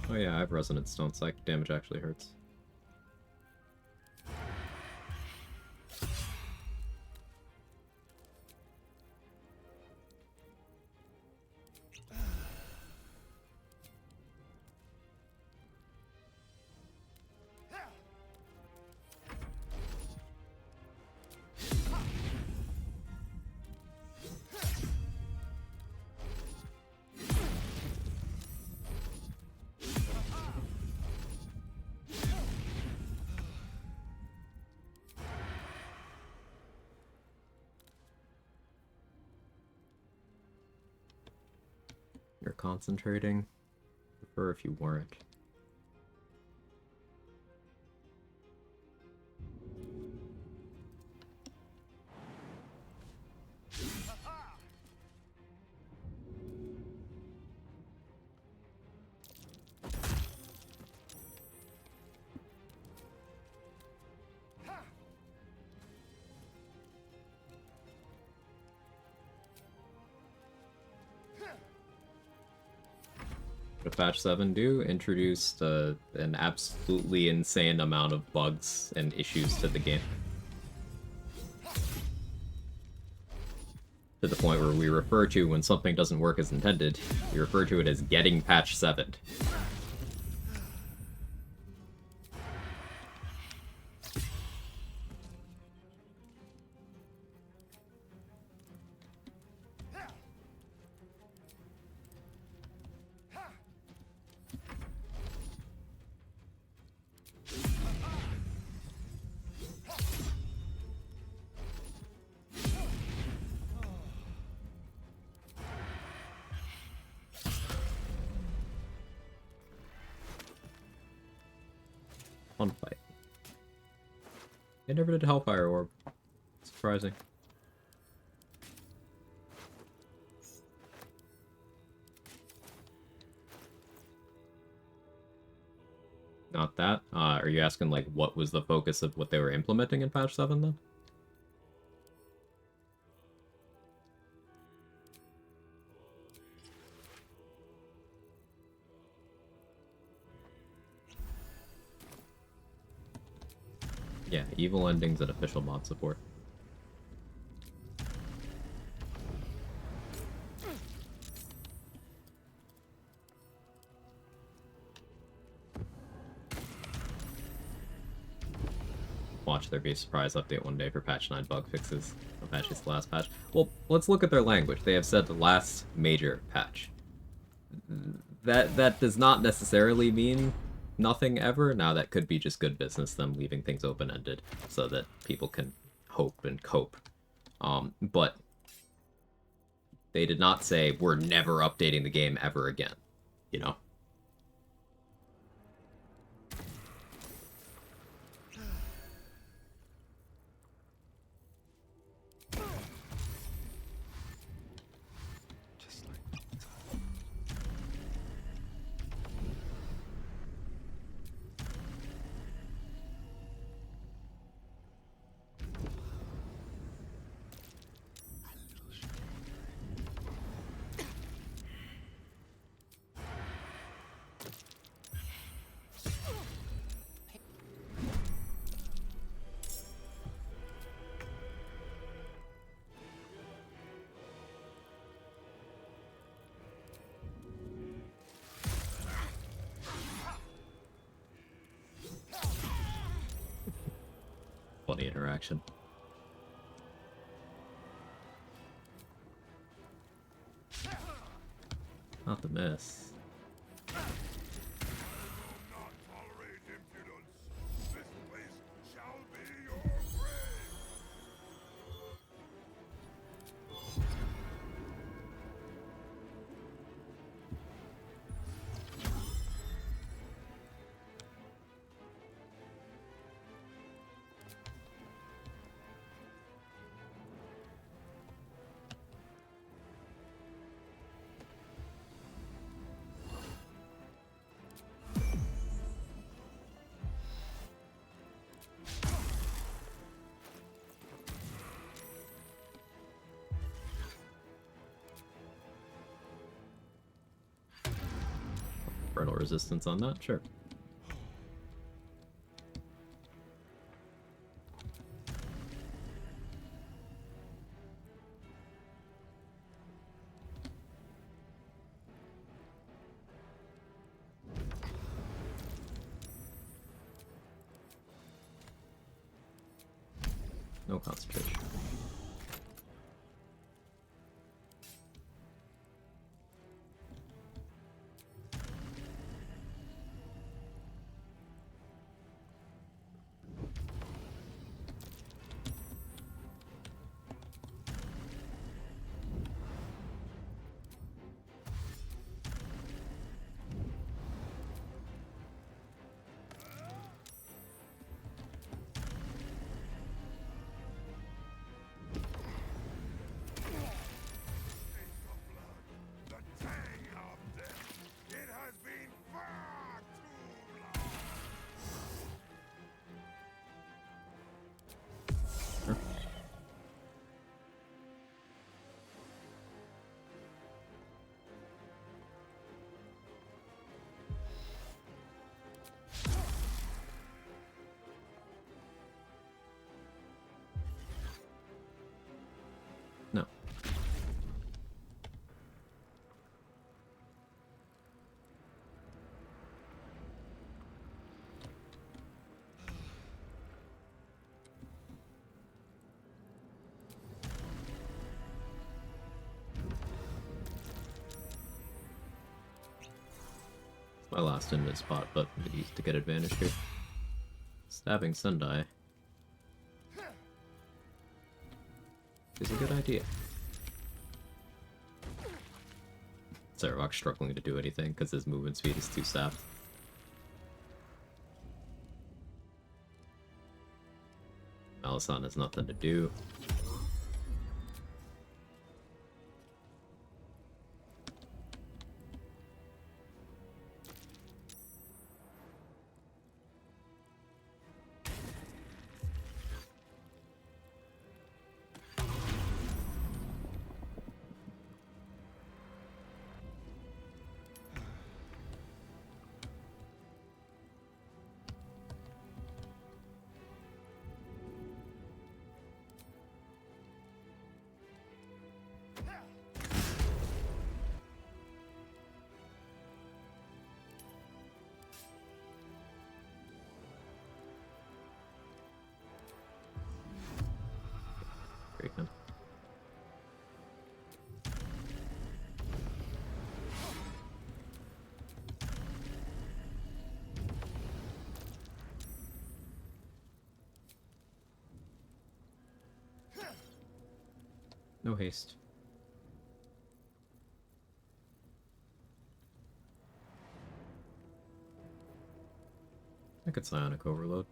Oh yeah, I have Resonant Stone. Psychic damage actually hurts. You're concentrating. Prefer if you weren't. Patch 7 do introduced an absolutely insane amount of bugs and issues to the game. To the point where we refer to, when something doesn't work as intended, we refer to it as getting patch 7'd. Fun fight. They never did Hellfire Orb. Surprising. Not that? Are you asking, like, what was the focus of what they were implementing in patch 7, then? Yeah, evil endings and official mod support. Watch there be a surprise update one day for patch 9 bug fixes. No patch is the last patch. Well, let's look at their language. They have said the last major patch. That does not necessarily mean nothing ever. Now, that could be just good business, them leaving things open-ended so that people can hope and cope. But They did not say, we're never updating the game ever again. You know? Funny interaction. Not the miss. Infernal resistance on that? Sure. No concentration. No. My last infinite spot, but I'm gonna use it to get advantage here. Stabbing Sendai is a good idea. Zarok's struggling to do anything because his movement speed is too sapped. Malisan has nothing to do. No haste. I could Psionic Overload.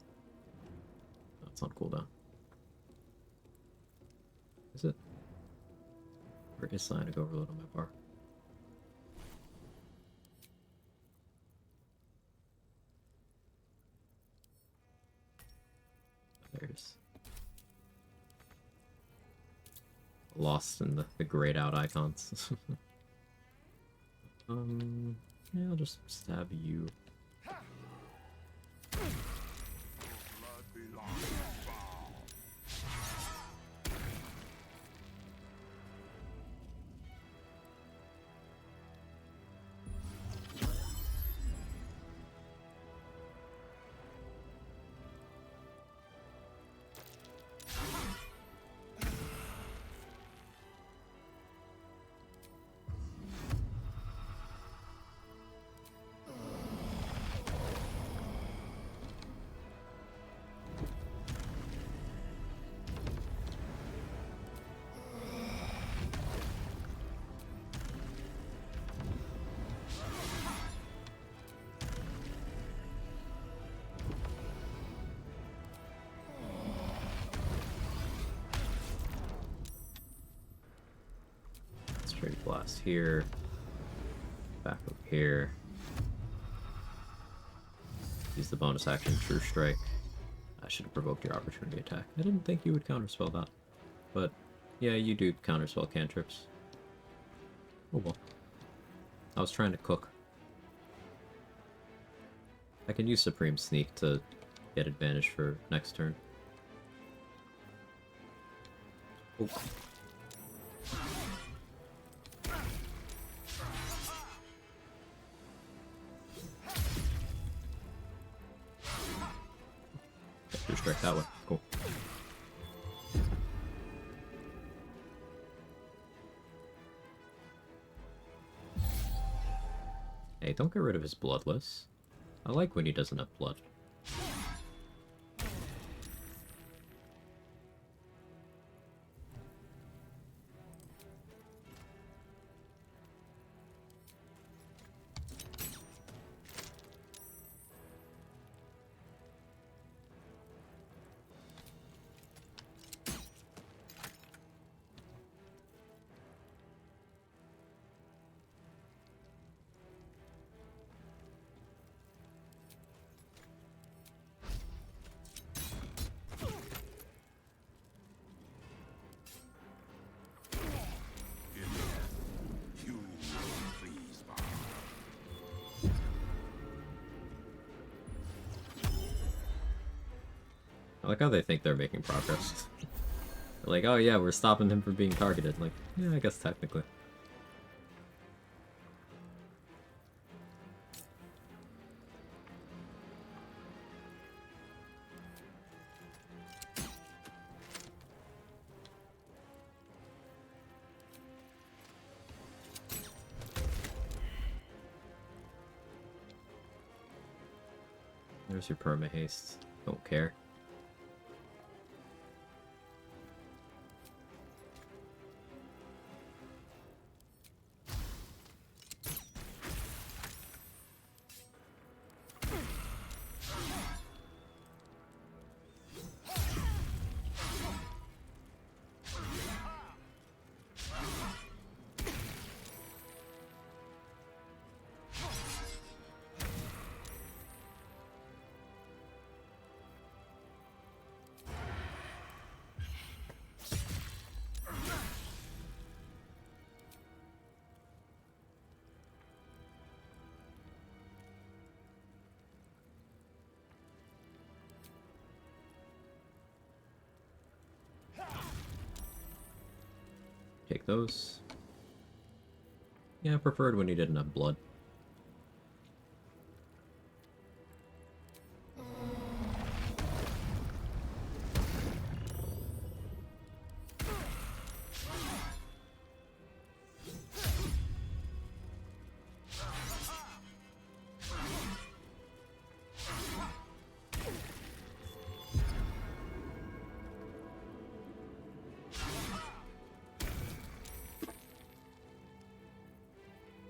That's on cooldown. Is it? Or is Psionic Overload on my bar? There it is. Lost in the grayed out icons. Yeah, I'll just stab you. Straight blast here. Back up here. Use the bonus action True Strike. I should have provoked your opportunity attack. I didn't think you would counterspell that. But yeah, you do counterspell cantrips. Oh well. I was trying to cook. I can use Supreme Sneak to get advantage for next turn. Oh. True Strike that way. Cool. Hey, don't get rid of his Bloodless. I like when he doesn't have blood. I like how they think they're making progress. They're like, oh yeah, we're stopping him from being targeted. Like, yeah, I guess technically. There's your perma haste. Don't care. Take those. Yeah, I preferred when he didn't have blood.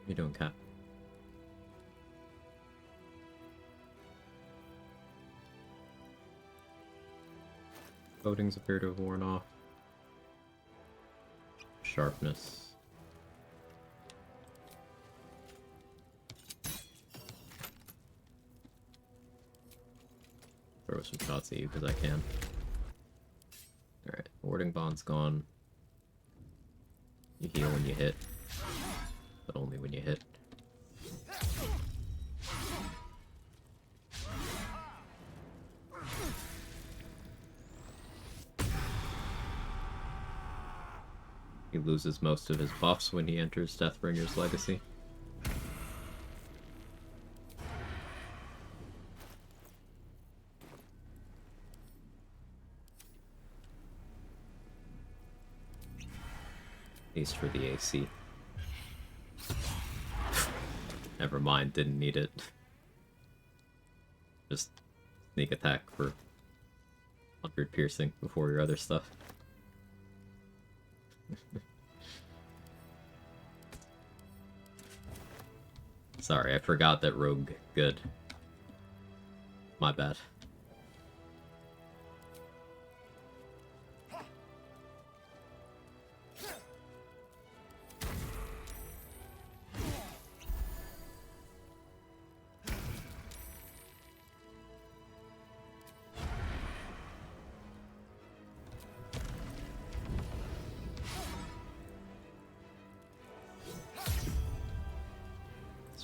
You doing, Cat? Coatings appear to have worn off. Sharpness. Throw some shots at you because I can. Alright, warding bond's gone. You heal when you hit, but only when you hit. He loses most of his buffs when he enters Deathbringer's Legacy. At least for the AC. Never mind, didn't need it. Just sneak attack for 100 piercing before your other stuff. Sorry, I forgot that rogue good. My bad.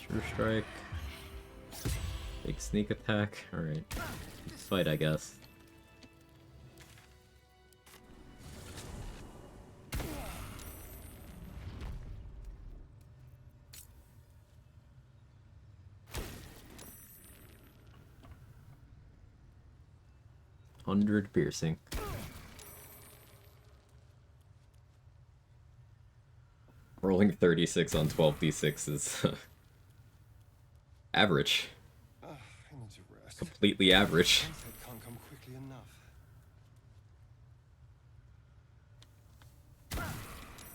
True strike. Big sneak attack. Alright. Fight, I guess. $100 piercing. Rolling 36 on 12d6 is average. I need to rest. Completely average. Sunset can't come quickly enough.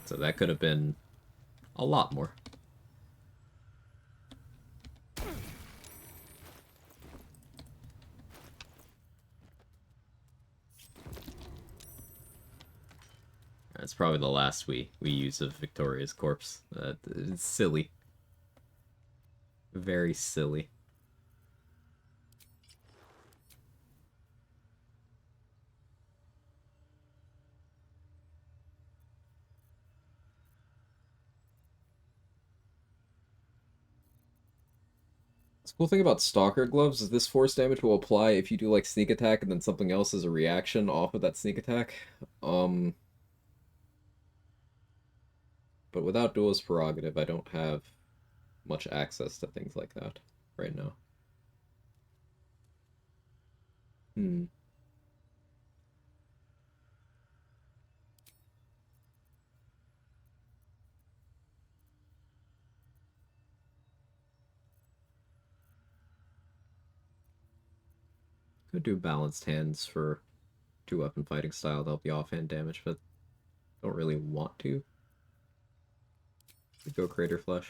So that could have been a lot more. That's probably the last we use of Victoria's corpse. It's silly. Very silly. The cool thing about Stalker gloves is this force damage will apply if you do like sneak attack and then something else as a reaction off of that sneak attack. But without Duelist Prerogative, I don't have much access to things like that right now. Could do balanced hands for 2-weapon fighting style to help you offhand damage, but don't really want to. Could go Crater Flesh.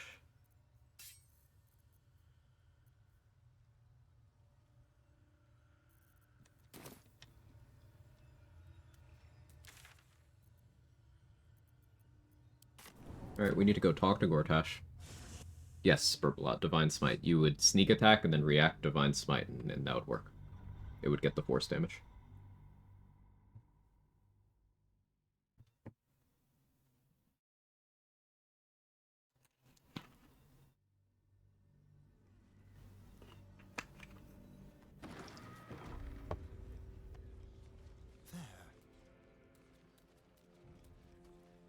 Alright, we need to go talk to Gortash. Yes, Burblot, Divine Smite. You would sneak attack and then react Divine Smite, and that would work. It would get the force damage.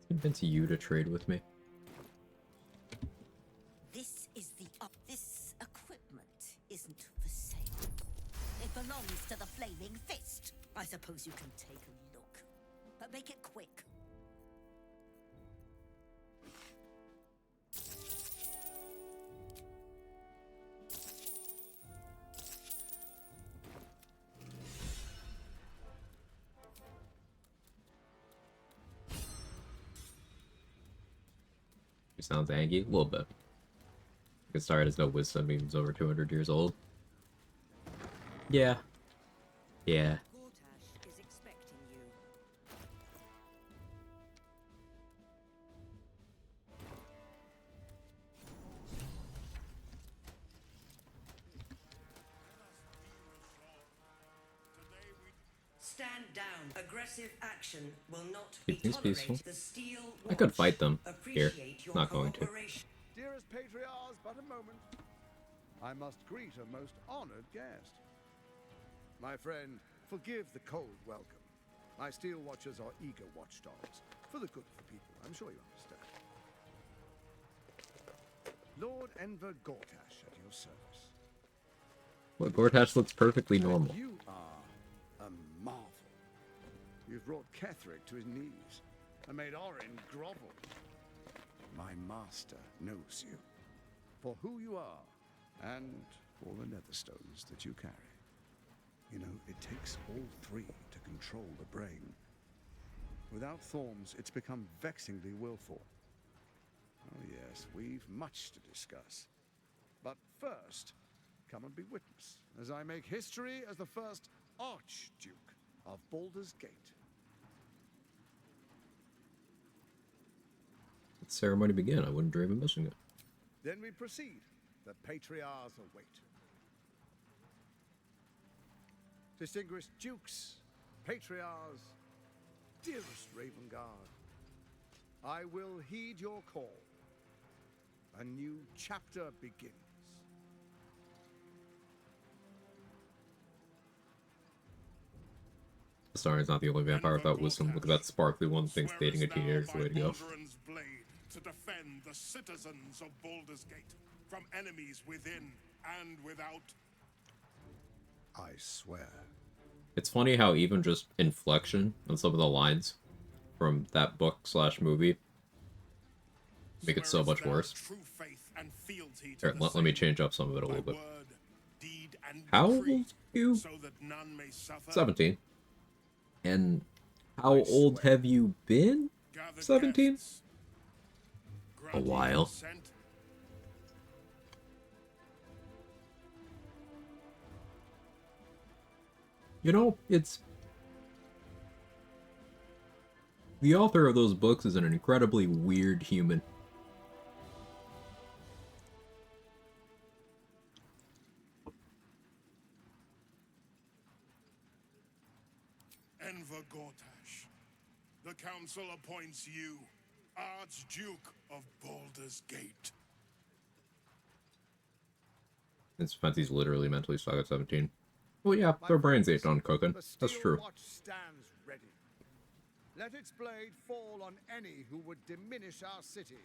Convince you to trade with me. This is this equipment isn't for sale. It belongs to the Flaming Fist. I suppose you can take a look, but make it quick. He sounds angry, a little bit. Astarion has no wisdom, he's over 200 years old. Yeah. Yeah. Gortash is expecting you. Stand down. Aggressive action will not Keep be things peaceful. tolerated. The Steel I could Watch fight them here. appreciate your Not going to. cooperation. Dearest Patriarchs, but a moment. I must greet a most honored guest. My friend, forgive the cold welcome. My Steel Watchers are eager watchdogs. For the good of the people, I'm sure you understand. Lord Enver Gortash at your service. Well, Gortash looks perfectly normal. And you are a marvel. You've brought Ketherick to his knees and made Orin grovel. My master knows you for who you are and for the Netherstones that you carry. You know, it takes all three to control the brain. Without Thorns, it's become vexingly willful. Oh yes, we've much to discuss. But first, come and be witness as I make history as the first Archduke of Baldur's Gate. Let the ceremony begin. I wouldn't dream of missing it. Then we proceed. The Patriarchs await. Distinguished Dukes, Patriarchs, dearest Ravengard, I will heed your call. A new chapter begins. Astarion's not the only vampire without wisdom. Look at that sparkly one thinks dating a teenager is the way to go. Blade to defend the citizens of Baldur's Gate from enemies within and without. I swear. It's funny how even just inflection on some of the lines from that book/movie make it so much worse. Here, let me change up some of it a little bit. How old are you? 17. And how old have you been? 17? A while. You know, it's... The author of those books is an incredibly weird human. Enver Gortash, the council appoints you Archduke of Baldur's Gate. It's Fancy's literally mentally stuck at 17. Well, yeah, their brains ain't done cooking. That's true. Watch stands ready. Let its blade fall on any who would diminish our city.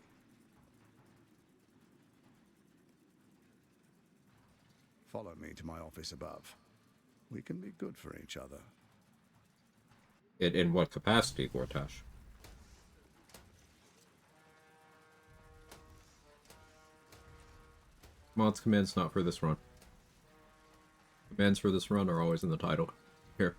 Follow me to my office above. We can be good for each other. In what capacity, Gortash? Mods commands not for this run. Commands for this run are always in the title. Here.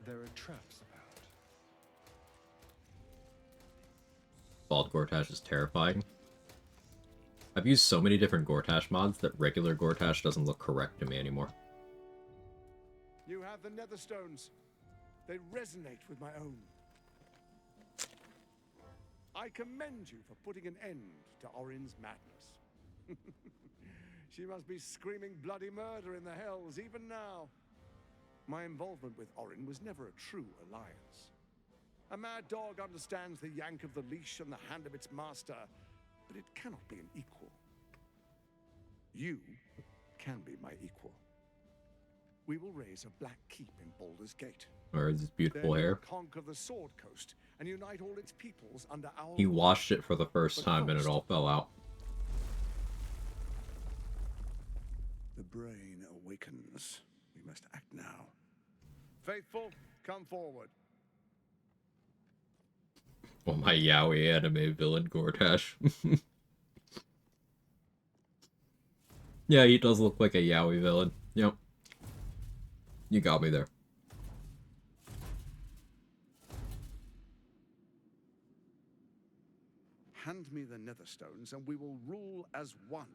There are traps about. Bald Gortash is terrifying. I've used so many different Gortash mods that regular Gortash doesn't look correct to me anymore. You have the Netherstones. They resonate with my own. I commend you for putting an end to Orin's madness. She must be screaming bloody murder in the hells even now. My involvement with Orin was never a true alliance. A mad dog understands the yank of the leash and the hand of its master, but it cannot be an equal. You can be my equal. We will raise a black keep in Baldur's Gate. Or his beautiful Then hair. we'll conquer the Sword Coast and unite all its peoples under our He rule. washed it for the first time and it all fell out. The brain awakens. We must act now. Faithful, come forward. Oh, my yaoi anime villain, Gortash. Yeah, he does look like a yaoi villain. Yep. You got me there. Hand me the Netherstones, and we will rule as one.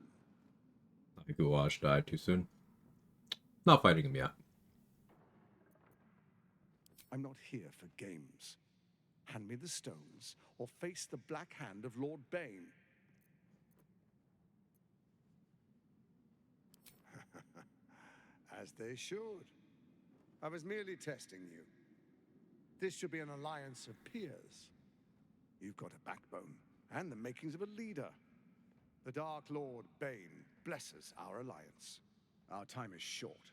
I think Uash died too soon. Not fighting him yet. I'm not here for games. Hand me the stones, or face the black hand of Lord Bane. As they should. I was merely testing you. This should be an alliance of peers. You've got a backbone, and the makings of a leader. The Dark Lord Bane blesses our alliance. Our time is short.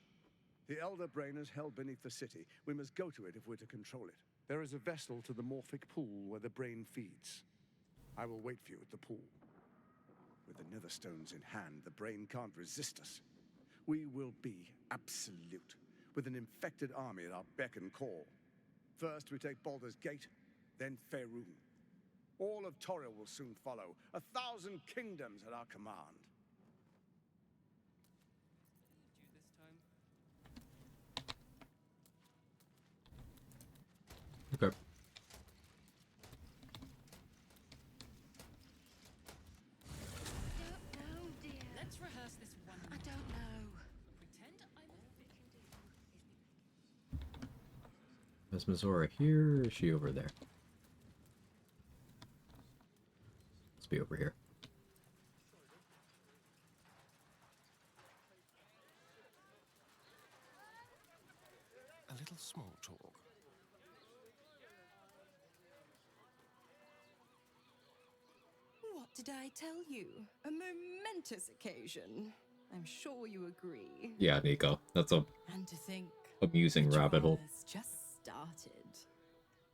The Elder Brain is held beneath the city. We must go to it if we're to control it. There is a vessel to the Morphic pool where the brain feeds. I will wait for you at the pool. With the Netherstones in hand, the brain can't resist us. We will be absolute, with an infected army at our beck and call. First we take Baldur's Gate, then Faerun. All of Toril will soon follow, 1,000 kingdoms at our command. Okay. Let's rehearse this one. I don't know. Pretend I'm a Is Mizora here, or is she over there? Let's be over here. A little small talk. What did I tell you? A momentous occasion. I'm sure you agree. Yeah, Nico. That's a And to think amusing rabbit hole. has just started.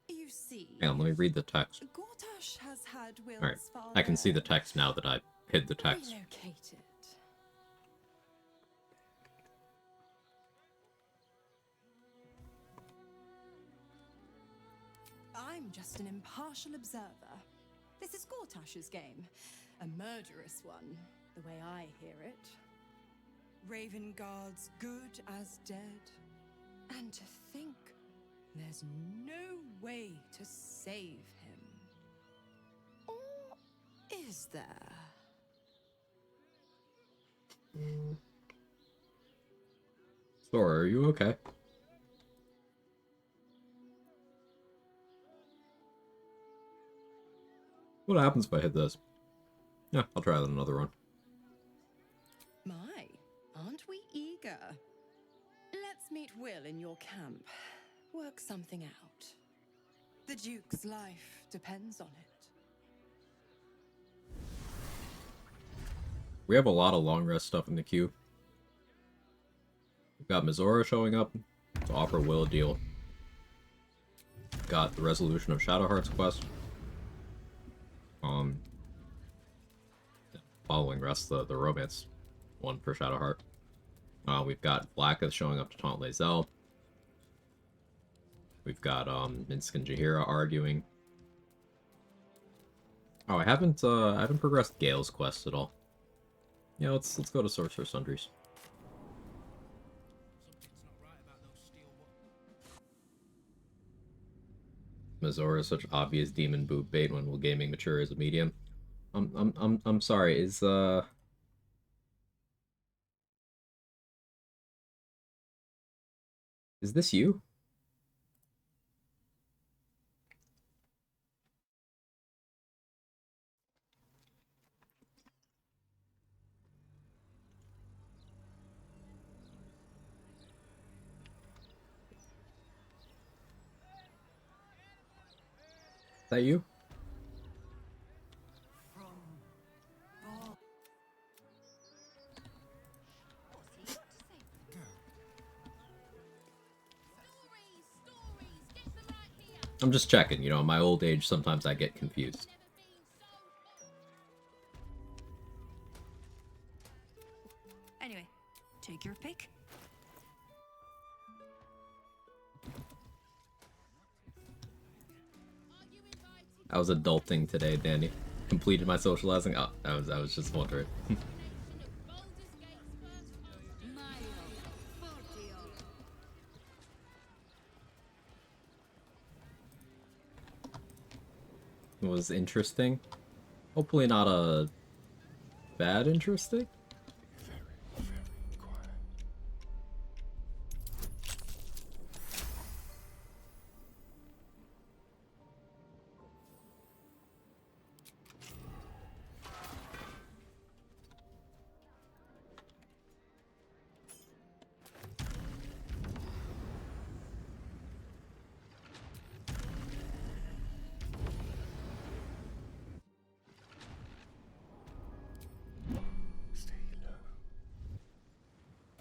You see, Hang on, let me read the text. Gortash has had Will's Alright, father I can see the text now that I hid the text. relocated. I'm just an impartial observer. This is Gortash's game. A murderous one, the way I hear it. Raven Guard's good as dead. And to think there's no way to save him. Or is there? Sora, are you okay? What happens if I hit this? Yeah, I'll try that another run. My, aren't we eager? Let's meet Will in your camp. Work something out. The Duke's life depends on it. We have a lot of long rest stuff in the queue. We've got Mizora showing up to offer Will a deal. Got the resolution of Shadowheart's quest. Following rest, the romance one for Shadowheart. We've got Blacketh showing up to taunt Lae'zel. We've got Minsk and Jaheira arguing. Oh, I haven't progressed Gale's quest at all. Yeah, let's go to Sorcerer Sundries. Mizora is such obvious demon boob bait when will gaming mature as a medium. I'm sorry, is this you? Is that you? I'm just checking, you know, in my old age, sometimes I get confused. Anyway, take your pick. I was adulting today, Danny. Completed my socializing. Oh, I was just wondering. was interesting. Hopefully not a bad interesting.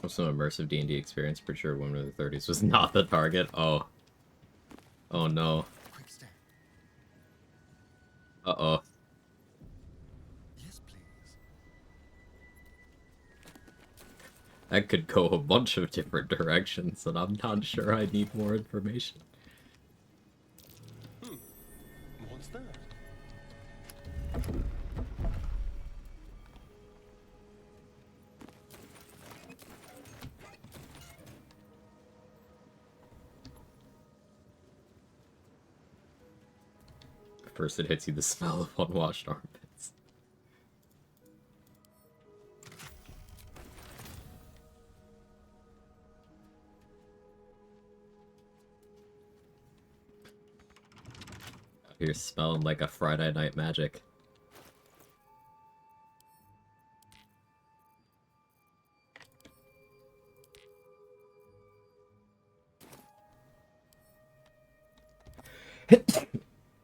Some immersive D&D experience. Pretty sure Women of the 30s was not the target. Oh. Oh no. Uh-oh. Yes, please. That could go a bunch of different directions, and I'm not sure I need more information. What's that? First it hits you the smell of unwashed armpits. You're smelling like a Friday Night Magic.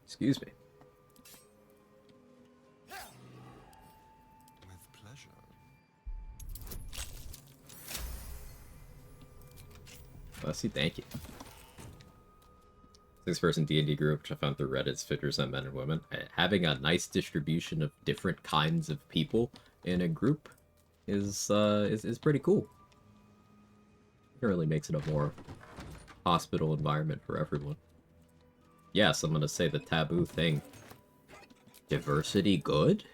Excuse me. With pleasure. Bless you, thank you. 6-person D&D group, which I found through Reddit's 50% men and women. Having a nice distribution of different kinds of people in a group is pretty cool. It really makes it a more hospitable environment for everyone. Yes, I'm gonna say the taboo thing. Diversity good?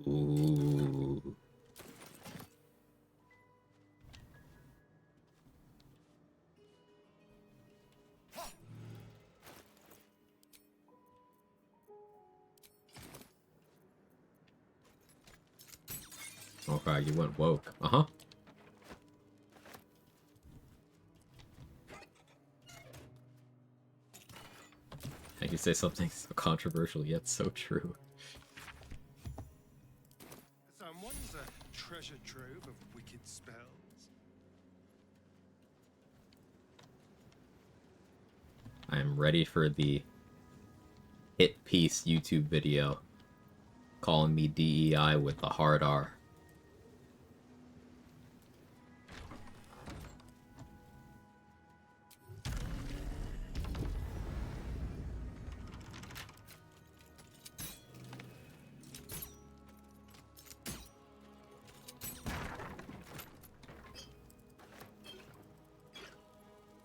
Ooh. Okay, you went woke. Uh-huh. And you say something so controversial yet so true. Someone's a treasure trove of wicked spells. I am ready for the hit piece YouTube video calling me DEI with the hard R.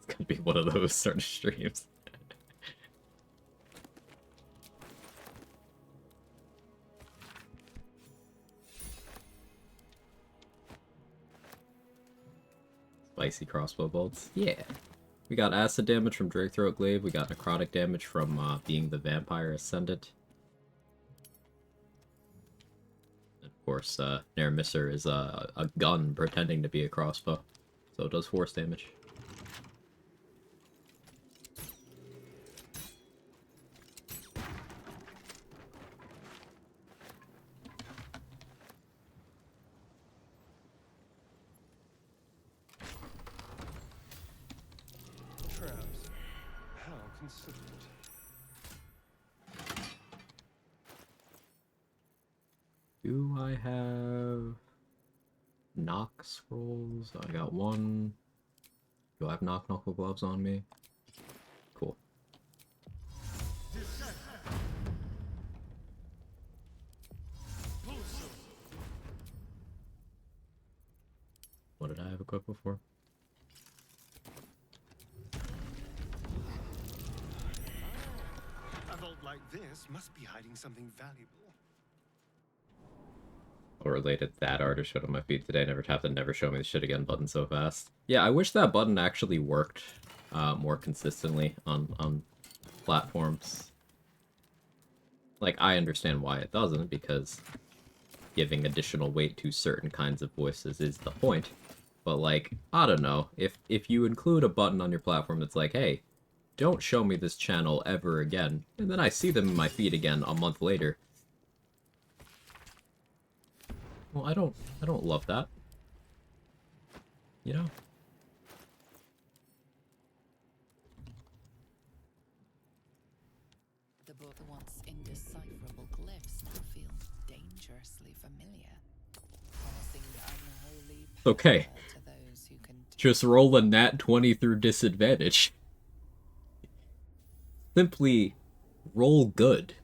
It's gonna be one of those sort of streams. Spicy crossbow bolts. Yeah. We got acid damage from Drake Throat Glaive. We got necrotic damage from being the Vampire Ascendant. And of course, Nermisser is a gun pretending to be a crossbow. So it does force damage. Traps. How considerate. Do I have knock scrolls? I got one. Do I have knock knuckle gloves on me? Cool. What did I have equipped before? A vault like this must be hiding something valuable. Related that artist showed on my feed today. Never tapped the never show me the shit again button so fast. Yeah, I wish that button actually worked more consistently on platforms. Like, I understand why it doesn't, because giving additional weight to certain kinds of voices is the point. But, like, I don't know. If you include a button on your platform that's like, hey, don't show me this channel ever again, and then I see them in my feed again a month later. Well, I don't love that. You know? The once indecipherable glyphs now feel dangerously familiar, promising unholy power Okay. to those who can Just roll a nat 20 through disadvantage. Simply roll good.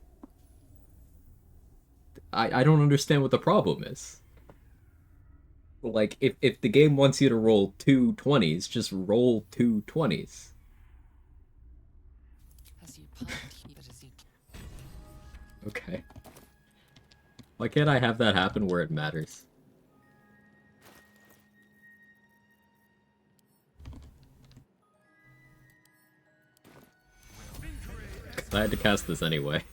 I don't understand what the problem is. Like, if the game wants you to roll 2 20s, just roll 2 20s. Okay. Why can't I have that happen where it matters? I had to cast this anyway.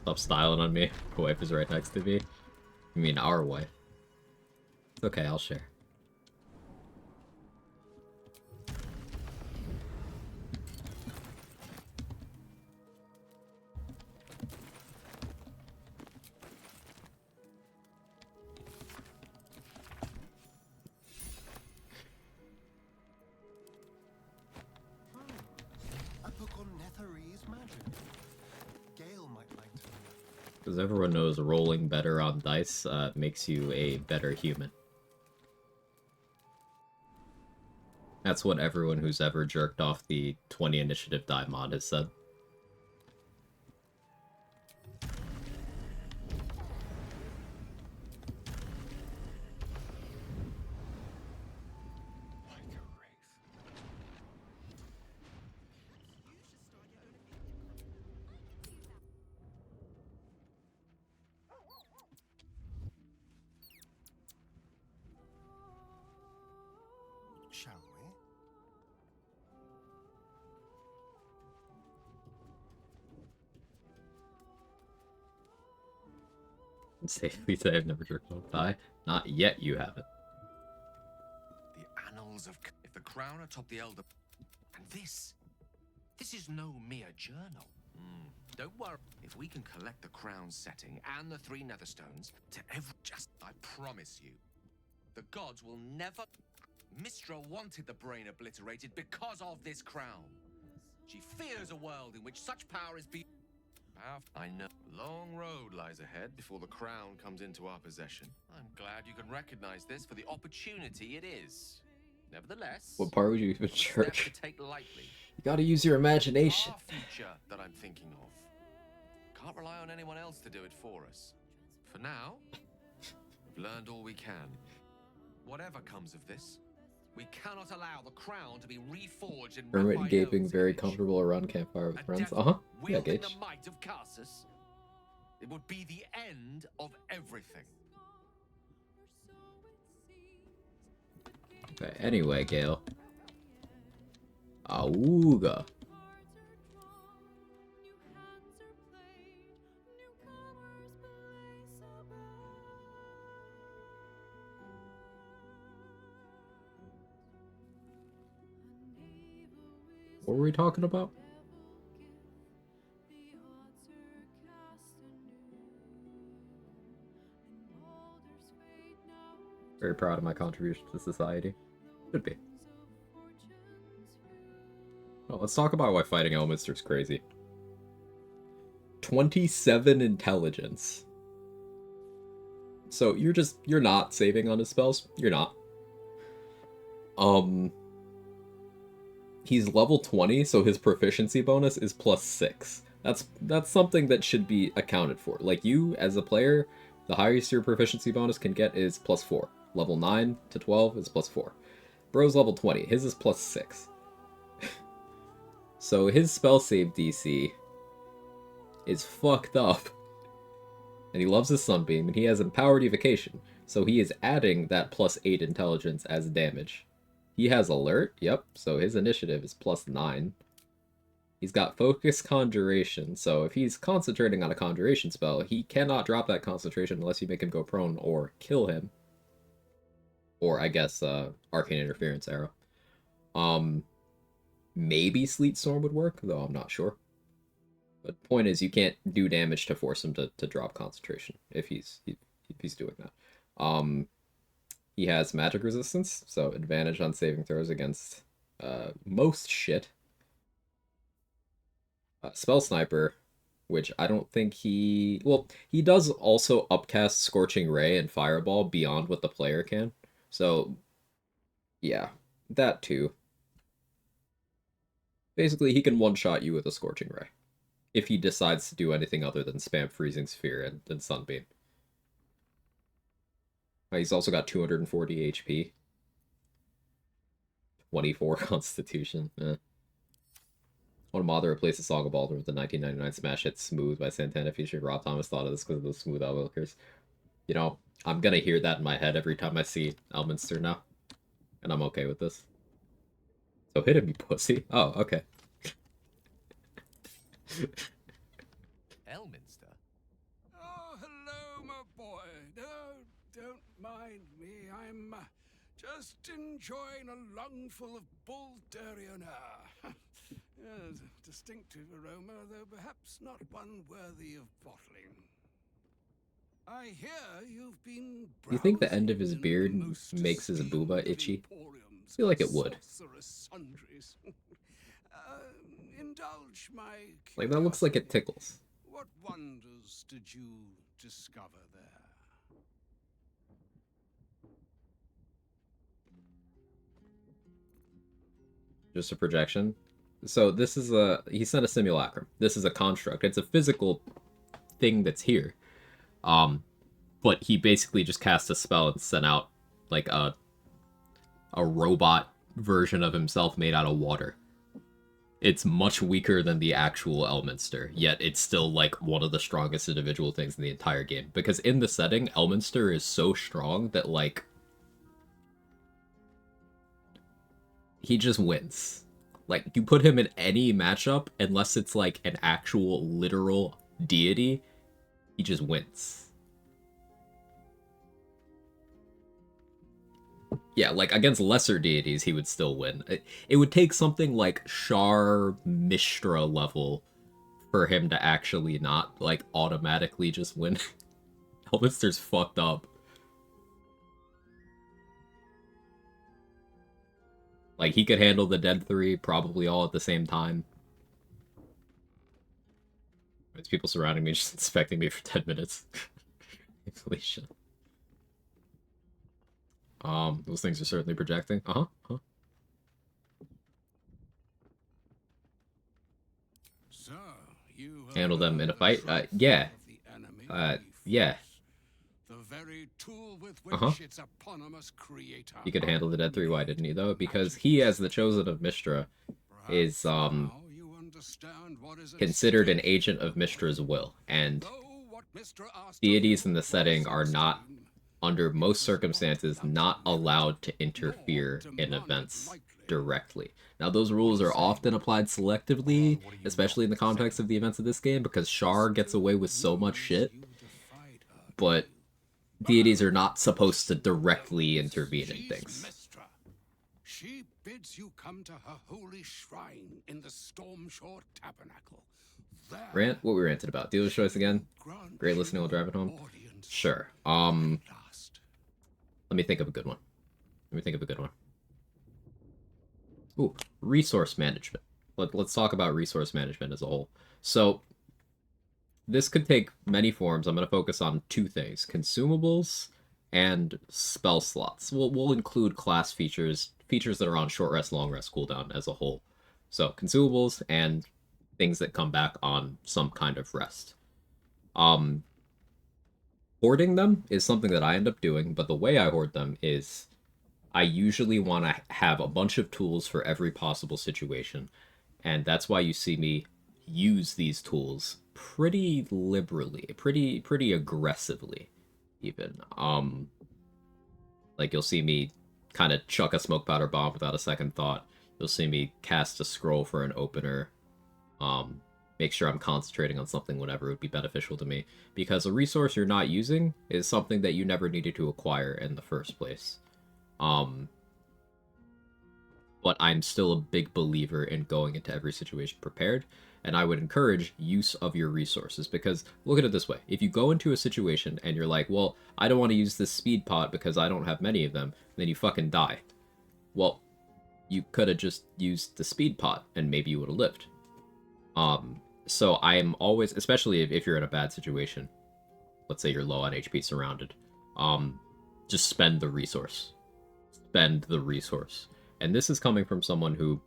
Stop styling on me. My wife is right next to me. You mean our wife? It's okay, I'll share. A book on Netherese magic. Gale might like to know. Because everyone knows rolling better on dice makes you a better human. That's what everyone who's ever jerked off the 20 initiative die mod has said. Shall we? Safely say I've never jerked off die. Not yet, you haven't. The annals of... If the crown atop the elder... And this is no mere journal. Don't worry. If we can collect the crown's setting and the 3 netherstones to every... I promise you, the gods will never... Mistra wanted the brain obliterated because of this crown. She fears a world in which such power is I know. Long road lies ahead before the crown comes into our possession. I'm glad you can recognize this for the opportunity it is. Nevertheless, What part would you even step jerk? to take lightly. You gotta use your imagination. Our future that I'm thinking of. Can't rely on anyone else to do it for us. For now, we've learned all we can. Whatever comes of this, we cannot allow the crown to be reforged in Hermit gaping, very comfortable around campfire with friends. Yeah, wielding Gage. the might of Carsus. It would be the end of everything. Okay, anyway, Gale. Auga. What were we talking about? Very proud of my contribution to society. Should be. Oh, let's talk about why fighting Elminster is crazy. 27 intelligence. So you're not saving on his spells. You're not. He's level 20, so his proficiency bonus is +6. That's something that should be accounted for. Like, you, as a player, the highest your proficiency bonus can get is +4. Level 9 to 12 is +4. Bro's level 20. His is +6. So his spell save DC is fucked up. And he loves his Sunbeam, and he has Empowered Evocation. So he is adding that +8 intelligence as damage. He has alert, yep, so his initiative is +9. He's got focus conjuration, so if he's concentrating on a conjuration spell, he cannot drop that concentration unless you make him go prone or kill him. Or, I guess, arcane interference arrow. Maybe Sleet Storm would work, though I'm not sure. But point is, you can't do damage to force him to drop concentration if he's doing that. He has magic resistance, so advantage on saving throws against most shit. Spell Sniper, which I don't think he... Well, he does also upcast Scorching Ray and Fireball beyond what the player can. So, yeah, that too. Basically, he can one-shot you with a Scorching Ray. If he decides to do anything other than spam Freezing Sphere and Sunbeam. He's also got 240 HP. 24 Constitution. I want to bother replace the Song of Baldur with the 1999 smash hit Smooth by Santana featuring Rob Thomas. Thought of this because of those smooth outlookers. You know, I'm gonna hear that in my head every time I see Elminster now. And I'm okay with this. So hit him, you pussy. Oh, okay. Elminster? Oh, hello, my boy. No, don't mind me. I'm just enjoying a lungful of Baldurian air. Yes, a distinctive aroma, though perhaps not one worthy of bottling. I hear you've been... Do you think the end of his beard makes his booba itchy? I feel like it would. Indulge my Like, that looks like it tickles. What wonders did you discover there? Just a projection. So this is he sent a simulacrum. This is a construct. It's a physical thing that's here. But he basically just cast a spell and sent out like a robot version of himself made out of water. It's much weaker than the actual Elminster, yet it's still like one of the strongest individual things in the entire game. Because in the setting, Elminster is so strong that like he just wins. Like, you put him in any matchup, unless it's like an actual literal deity, he just wins. Yeah, like, against lesser deities, he would still win. It would take something like Shar Mishra level for him to actually not, like, automatically just win. Elminster's fucked up. Like, he could handle the Dead 3 probably all at the same time. There's people surrounding me just inspecting me for 10 minutes. Felicia. Those things are certainly projecting. So, you Handle them in a fight? Yeah. Yeah. The very tool with which its eponymous creator. He could handle the Dead 3. Why didn't he, though? Because he, as the Chosen of Mishra, is, considered an agent of Mistra's will. And deities in the setting are not, under most circumstances, not allowed to interfere in events directly. Now, those rules are often applied selectively, especially in the context of the events of this game, because Shar gets away with so much shit. But deities are not supposed to directly intervene in things. She bids you come to her holy shrine in the Stormshore Tabernacle. Rant? What we ranted about? Dealer's choice again? Great listening while driving home? Sure. Let me think of a good one. Ooh, resource management. Let's talk about resource management as a whole. So, this could take many forms. I'm going to focus on two things. Consumables and spell slots. We'll include class features that are on short rest, long rest cooldown as a whole. So, consumables and things that come back on some kind of rest. Hoarding them is something that I end up doing, but the way I hoard them is I usually want to have a bunch of tools for every possible situation, and that's why you see me use these tools pretty liberally, pretty aggressively, even. Like, you'll see me kind of chuck a smoke powder bomb without a second thought. You'll see me cast a scroll for an opener. Make sure I'm concentrating on something whenever would be beneficial to me. Because a resource you're not using is something that you never needed to acquire in the first place. But I'm still a big believer in going into every situation prepared, and I would encourage use of your resources, because look at it this way. If you go into a situation and you're like, well, I don't want to use this speed pot because I don't have many of them, then you fucking die. Well, you could have just used the speed pot and maybe you would have lived. So I am always, especially if you're in a bad situation, let's say you're low on HP surrounded, just spend the resource. Spend the resource. And this is coming from someone who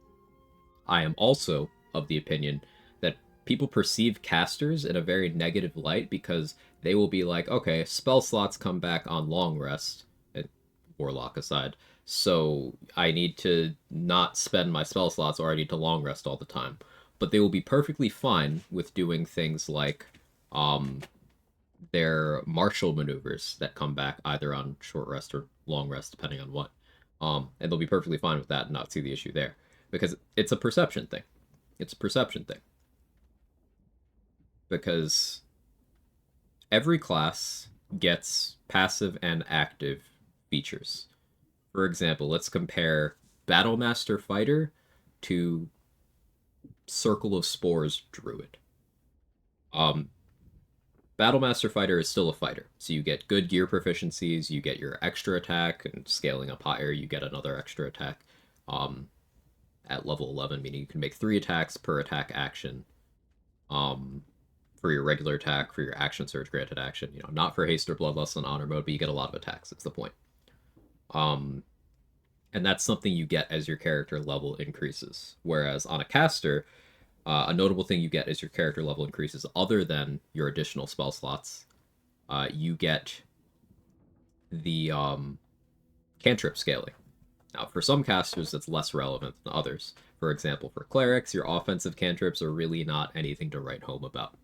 I am also of the opinion that people perceive casters in a very negative light, because they will be like, okay, spell slots come back on long rest, and Warlock aside, so I need to not spend my spell slots, or I need to long rest all the time. But they will be perfectly fine with doing things like their martial maneuvers that come back either on short rest or long rest, depending on what. And they'll be perfectly fine with that and not see the issue there. Because it's a perception thing. It's a perception thing. Because every class gets passive and active features. For example, let's compare Battlemaster Fighter to Circle of Spores Druid. Battlemaster Fighter is still a fighter, so you get good gear proficiencies, you get your extra attack, and scaling up higher, you get another extra attack at level 11, meaning you can make 3 attacks per attack action for your regular attack, for your action surge granted action. You know, not for haste or bloodlust on honor mode, but you get a lot of attacks, that's the point. And that's something you get as your character level increases. Whereas on a caster, a notable thing you get as your character level increases, other than your additional spell slots, you get the cantrip scaling. Now, for some casters, that's less relevant than others. For example, for clerics, your offensive cantrips are really not anything to write home about,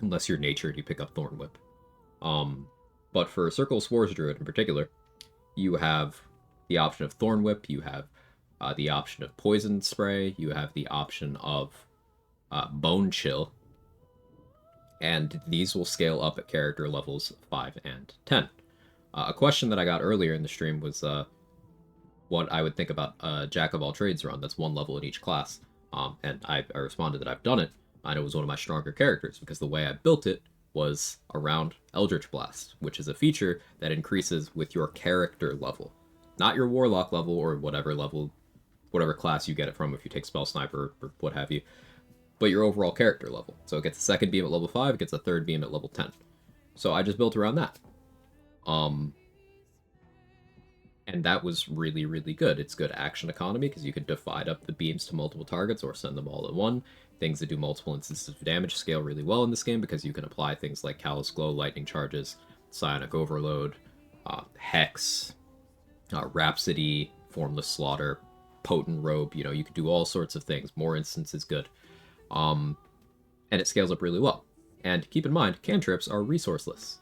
unless you're nature and you pick up Thorn Whip. But for Circle of Spores Druid in particular, you have the option of Thorn Whip, you have the option of Poison Spray, you have the option of Bone Chill, and these will scale up at character levels 5 and 10. A question that I got earlier in the stream was what I would think about a Jack of all trades run that's 1 level in each class, and I responded that I've done it, and it was one of my stronger characters, because the way I built it was around Eldritch Blast, which is a feature that increases with your character level. Not your Warlock level, or whatever class you get it from if you take Spell Sniper or what have you, but your overall character level. So it gets a second beam at level 5, it gets a third beam at level 10. So I just built around that. And that was really, really good. It's good action economy, because you could divide up the beams to multiple targets or send them all at one. Things that do multiple instances of damage scale really well in this game, because you can apply things like Callous Glow, Lightning Charges, Psionic Overload, Hex, Rhapsody, Formless Slaughter, Potent Robe. You know, you could do all sorts of things. More instances good. And it scales up really well. And keep in mind, cantrips are resourceless.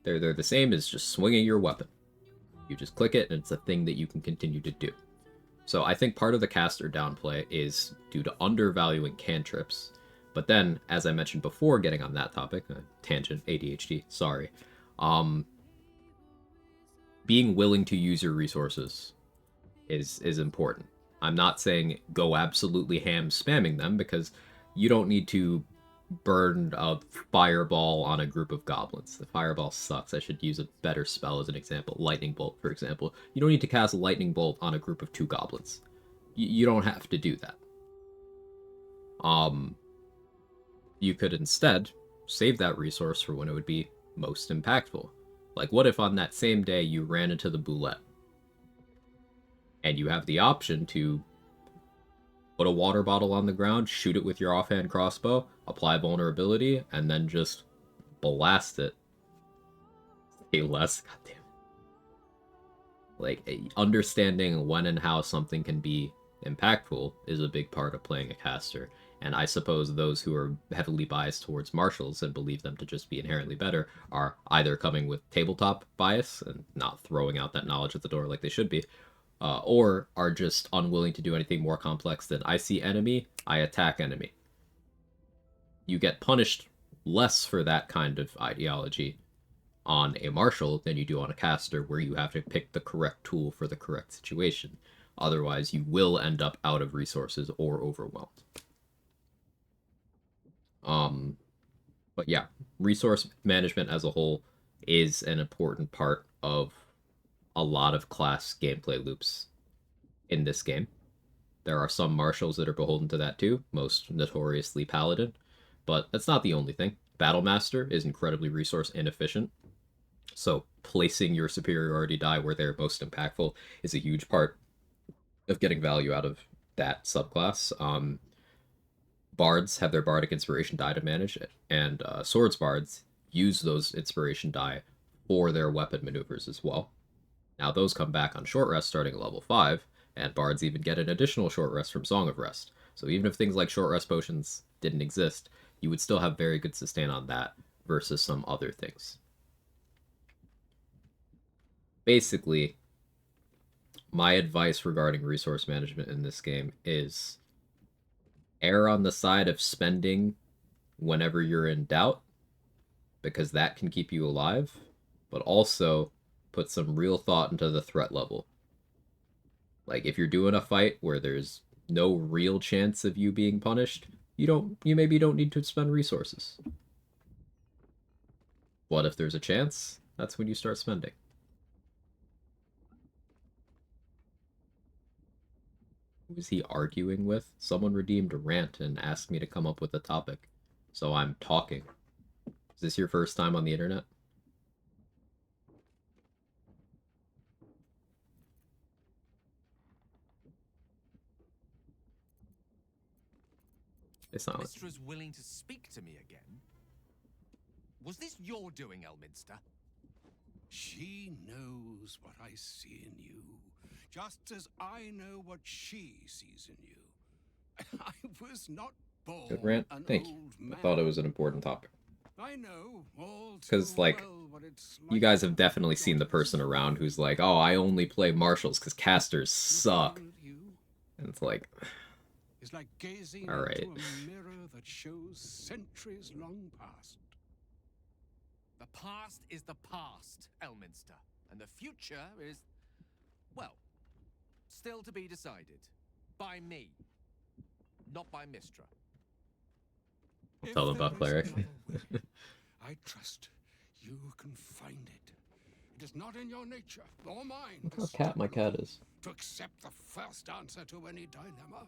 They're the same as just swinging your weapon. You just click it, and it's a thing that you can continue to do. So I think part of the caster downplay is due to undervaluing cantrips. But then, as I mentioned before, getting on that topic, tangent, ADHD, sorry, being willing to use your resources is important. I'm not saying go absolutely ham spamming them, because you don't need to burn a fireball on a group of goblins. The fireball sucks. I should use a better spell as an example. Lightning Bolt, for example. You don't need to cast Lightning Bolt on a group of 2 goblins. You don't have to do that. You could instead save that resource for when it would be most impactful. Like, what if on that same day you ran into the Boulette? And you have the option to put a water bottle on the ground, shoot it with your offhand crossbow, apply vulnerability, and then just blast it. Say less, goddamn. Like, understanding when and how something can be impactful is a big part of playing a caster. And I suppose those who are heavily biased towards martials and believe them to just be inherently better are either coming with tabletop bias and not throwing out that knowledge at the door like they should be, or are just unwilling to do anything more complex than I see enemy, I attack enemy. You get punished less for that kind of ideology on a martial than you do on a caster, where you have to pick the correct tool for the correct situation. Otherwise, you will end up out of resources or overwhelmed. But yeah, resource management as a whole is an important part of a lot of class gameplay loops in this game. There are some martials that are beholden to that too, most notoriously Paladin, but that's not the only thing. Battlemaster is incredibly resource inefficient, so placing your superiority die where they're most impactful is a huge part of getting value out of that subclass. Bards have their bardic inspiration die to manage it, and swords bards use those inspiration die for their weapon maneuvers as well. Now those come back on short rest starting at level 5, and bards even get an additional short rest from Song of Rest. So even if things like short rest potions didn't exist, you would still have very good sustain on that versus some other things. Basically, my advice regarding resource management in this game is err on the side of spending whenever you're in doubt, because that can keep you alive, but also put some real thought into the threat level. Like, if you're doing a fight where there's no real chance of you being punished, you maybe don't need to spend resources. But if there's a chance, that's when you start spending. Who is he arguing with? Someone redeemed a rant and asked me to come up with a topic, so I'm talking. Is this your first time on the internet? It's not. Mistra's willing to speak to me again? Was this your doing, Elminster? She knows what I see in you, just as I know what she sees in you. I was not born Good rant. an Thank you. old man. I thought it was an important topic. I know all too Because, like, well what it's you guys have definitely seen the person around who's like, oh, I only play martials because casters suck. And it's like, It's like gazing all right. into a mirror that shows centuries long past. The past is the past, Elminster, and the future is, well, still to be decided. By me, not by Mistra. I'll tell them about cleric. I trust you can find it. It is not in your nature or mine Look how cat my cat is. to accept the first answer to any dilemma.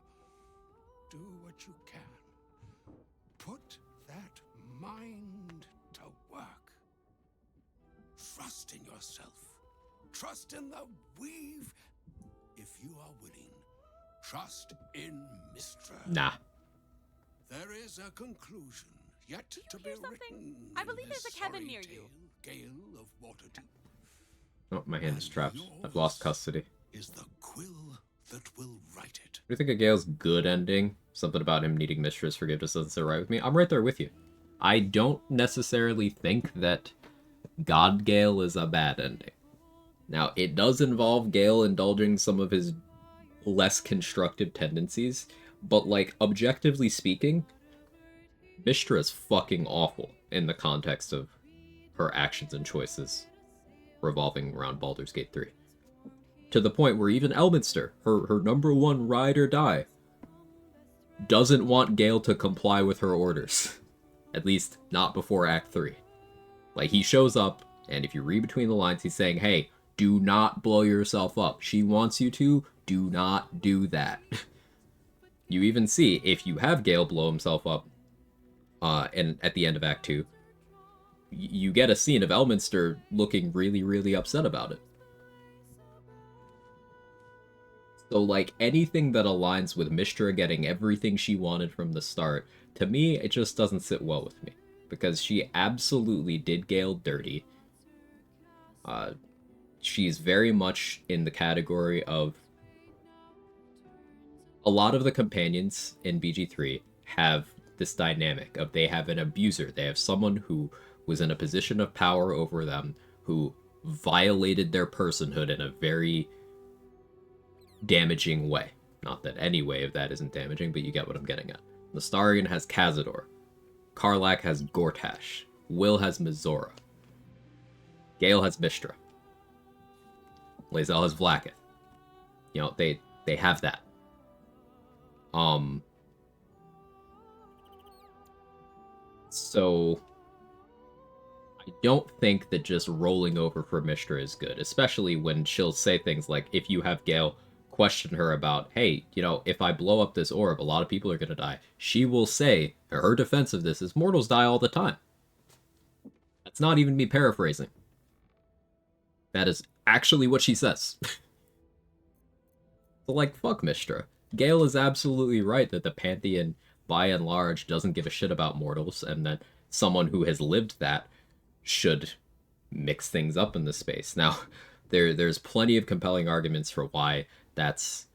Do what you can. Put that mind to work. Trust in yourself. Trust in the weave. If you are willing, trust in Mistra. Nah. There is a conclusion yet to be written. I believe there's a this cabin sorry near you. tale, Gale of Waterdeep. Oh, my hand is trapped. I've lost custody. Is the quill that will write it. Do you think of Gale's good ending? Something about him needing Mistress forgiveness doesn't sit right with me? I'm right there with you. I don't necessarily think that God Gale is a bad ending. Now, it does involve Gale indulging some of his less constructive tendencies, but, like, objectively speaking, Mistra is fucking awful in the context of her actions and choices revolving around Baldur's Gate 3. To the point where even Elminster, her number one ride or die, doesn't want Gale to comply with her orders. At least, not before Act 3. Like, he shows up, and if you read between the lines, he's saying, hey, do not blow yourself up. She wants you to, do not do that. You even see, if you have Gale blow himself up, and at the end of Act 2, you get a scene of Elminster looking really, really upset about it. So, like, anything that aligns with Mistra getting everything she wanted from the start, to me, it just doesn't sit well with me. Because she absolutely did Gale dirty. She's very much in the category of... A lot of the companions in BG3 have this dynamic of they have an abuser. They have someone who was in a position of power over them, who violated their personhood in a very damaging way. Not that any way of that isn't damaging, but you get what I'm getting at. Astarion has Cazador. Karlach has Gortash. Will has Mizora. Gale has Mistra. Lae'zel has Vlaakith. You know, they have that. So I don't think that just rolling over for Mistra is good, especially when she'll say things like, if you have Gale question her about, hey, you know, if I blow up this orb, a lot of people are going to die. She will say, her defense of this is, mortals die all the time. That's not even me paraphrasing. That is actually what she says. So, like, fuck Mistra. Gale is absolutely right that the Pantheon, by and large, doesn't give a shit about mortals, and that someone who has lived that should mix things up in the space. Now, there's plenty of compelling arguments for why that's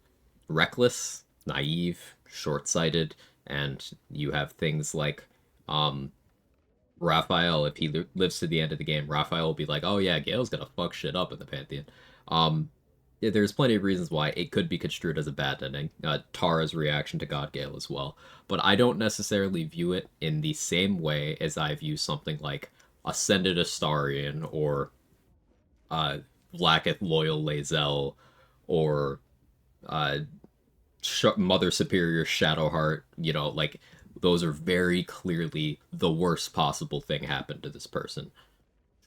reckless, naive, short-sighted, and you have things like Raphael, if he lives to the end of the game, Raphael will be like, oh yeah, Gale's gonna fuck shit up in the Pantheon. Yeah, there's plenty of reasons why it could be construed as a bad ending. Tara's reaction to God Gale as well. But I don't necessarily view it in the same way as I view something like Ascended Astarion or Vlaakith Loyal Lae'zel or Mother Superior Shadowheart. You know, like, those are very clearly the worst possible thing happened to this person,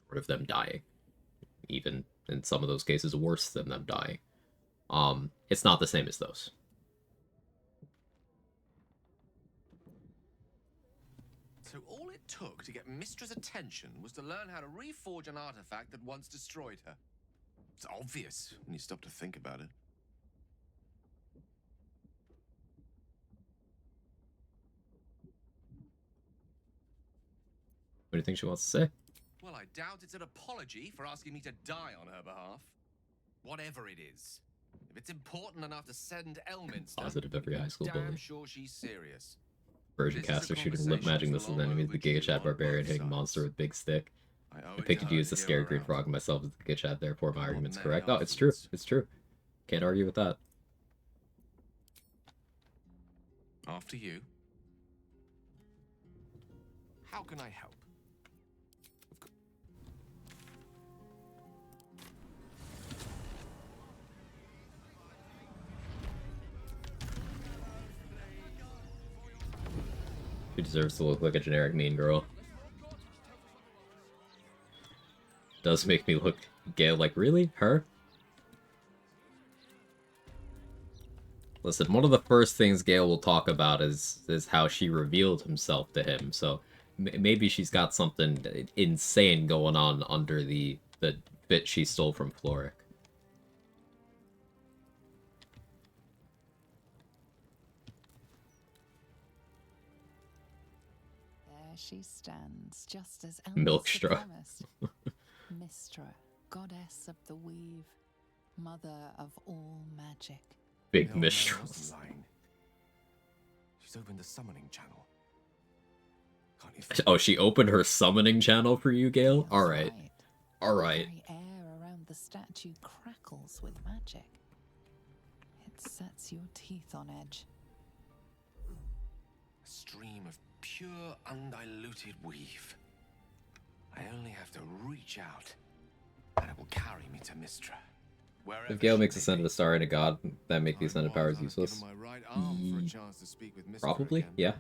short of them dying. Even in some of those cases, worse than them dying. It's not the same as those. So all it took to get Mistra's attention was to learn how to reforge an artifact that once destroyed her. It's obvious when you stop to think about it. What do you think she wants to say? Well, I doubt it's an apology for asking me to die on her behalf. Whatever it is. If it's important enough to send Elminster, Positive every high school damn bully. sure she's serious. Version caster shooting lip magic missiles enemies, the Giga Chat barbarian hitting monster with big stick. I picked you as the scary green frog myself as the Giga Chat, therefore my argument's correct. Oh, it's true. It's true. Can't argue with that. After you. How can I help? She deserves to look like a generic mean girl. Does make me look Gale like, really? Her? Listen, one of the first things Gale will talk about is how she revealed himself to him, so maybe she's got something insane going on under the bit she stole from Floric. There she stands, just as Milkstra. promised. Mistra, goddess of the weave, mother of all magic. Big No, mistress. She's opened the summoning channel. Can't you Oh, she opened her summoning channel for you, Gale? Alright. Alright. The very air around the statue crackles with magic. It sets your teeth on edge. A stream of pure, undiluted weave. I only have to reach out, and it will carry me to Mistra. If Gale makes Ascended Astarion a god, that make the Ascended powers useless? My right arm for a chance to speak with Mistra Probably, again. yeah.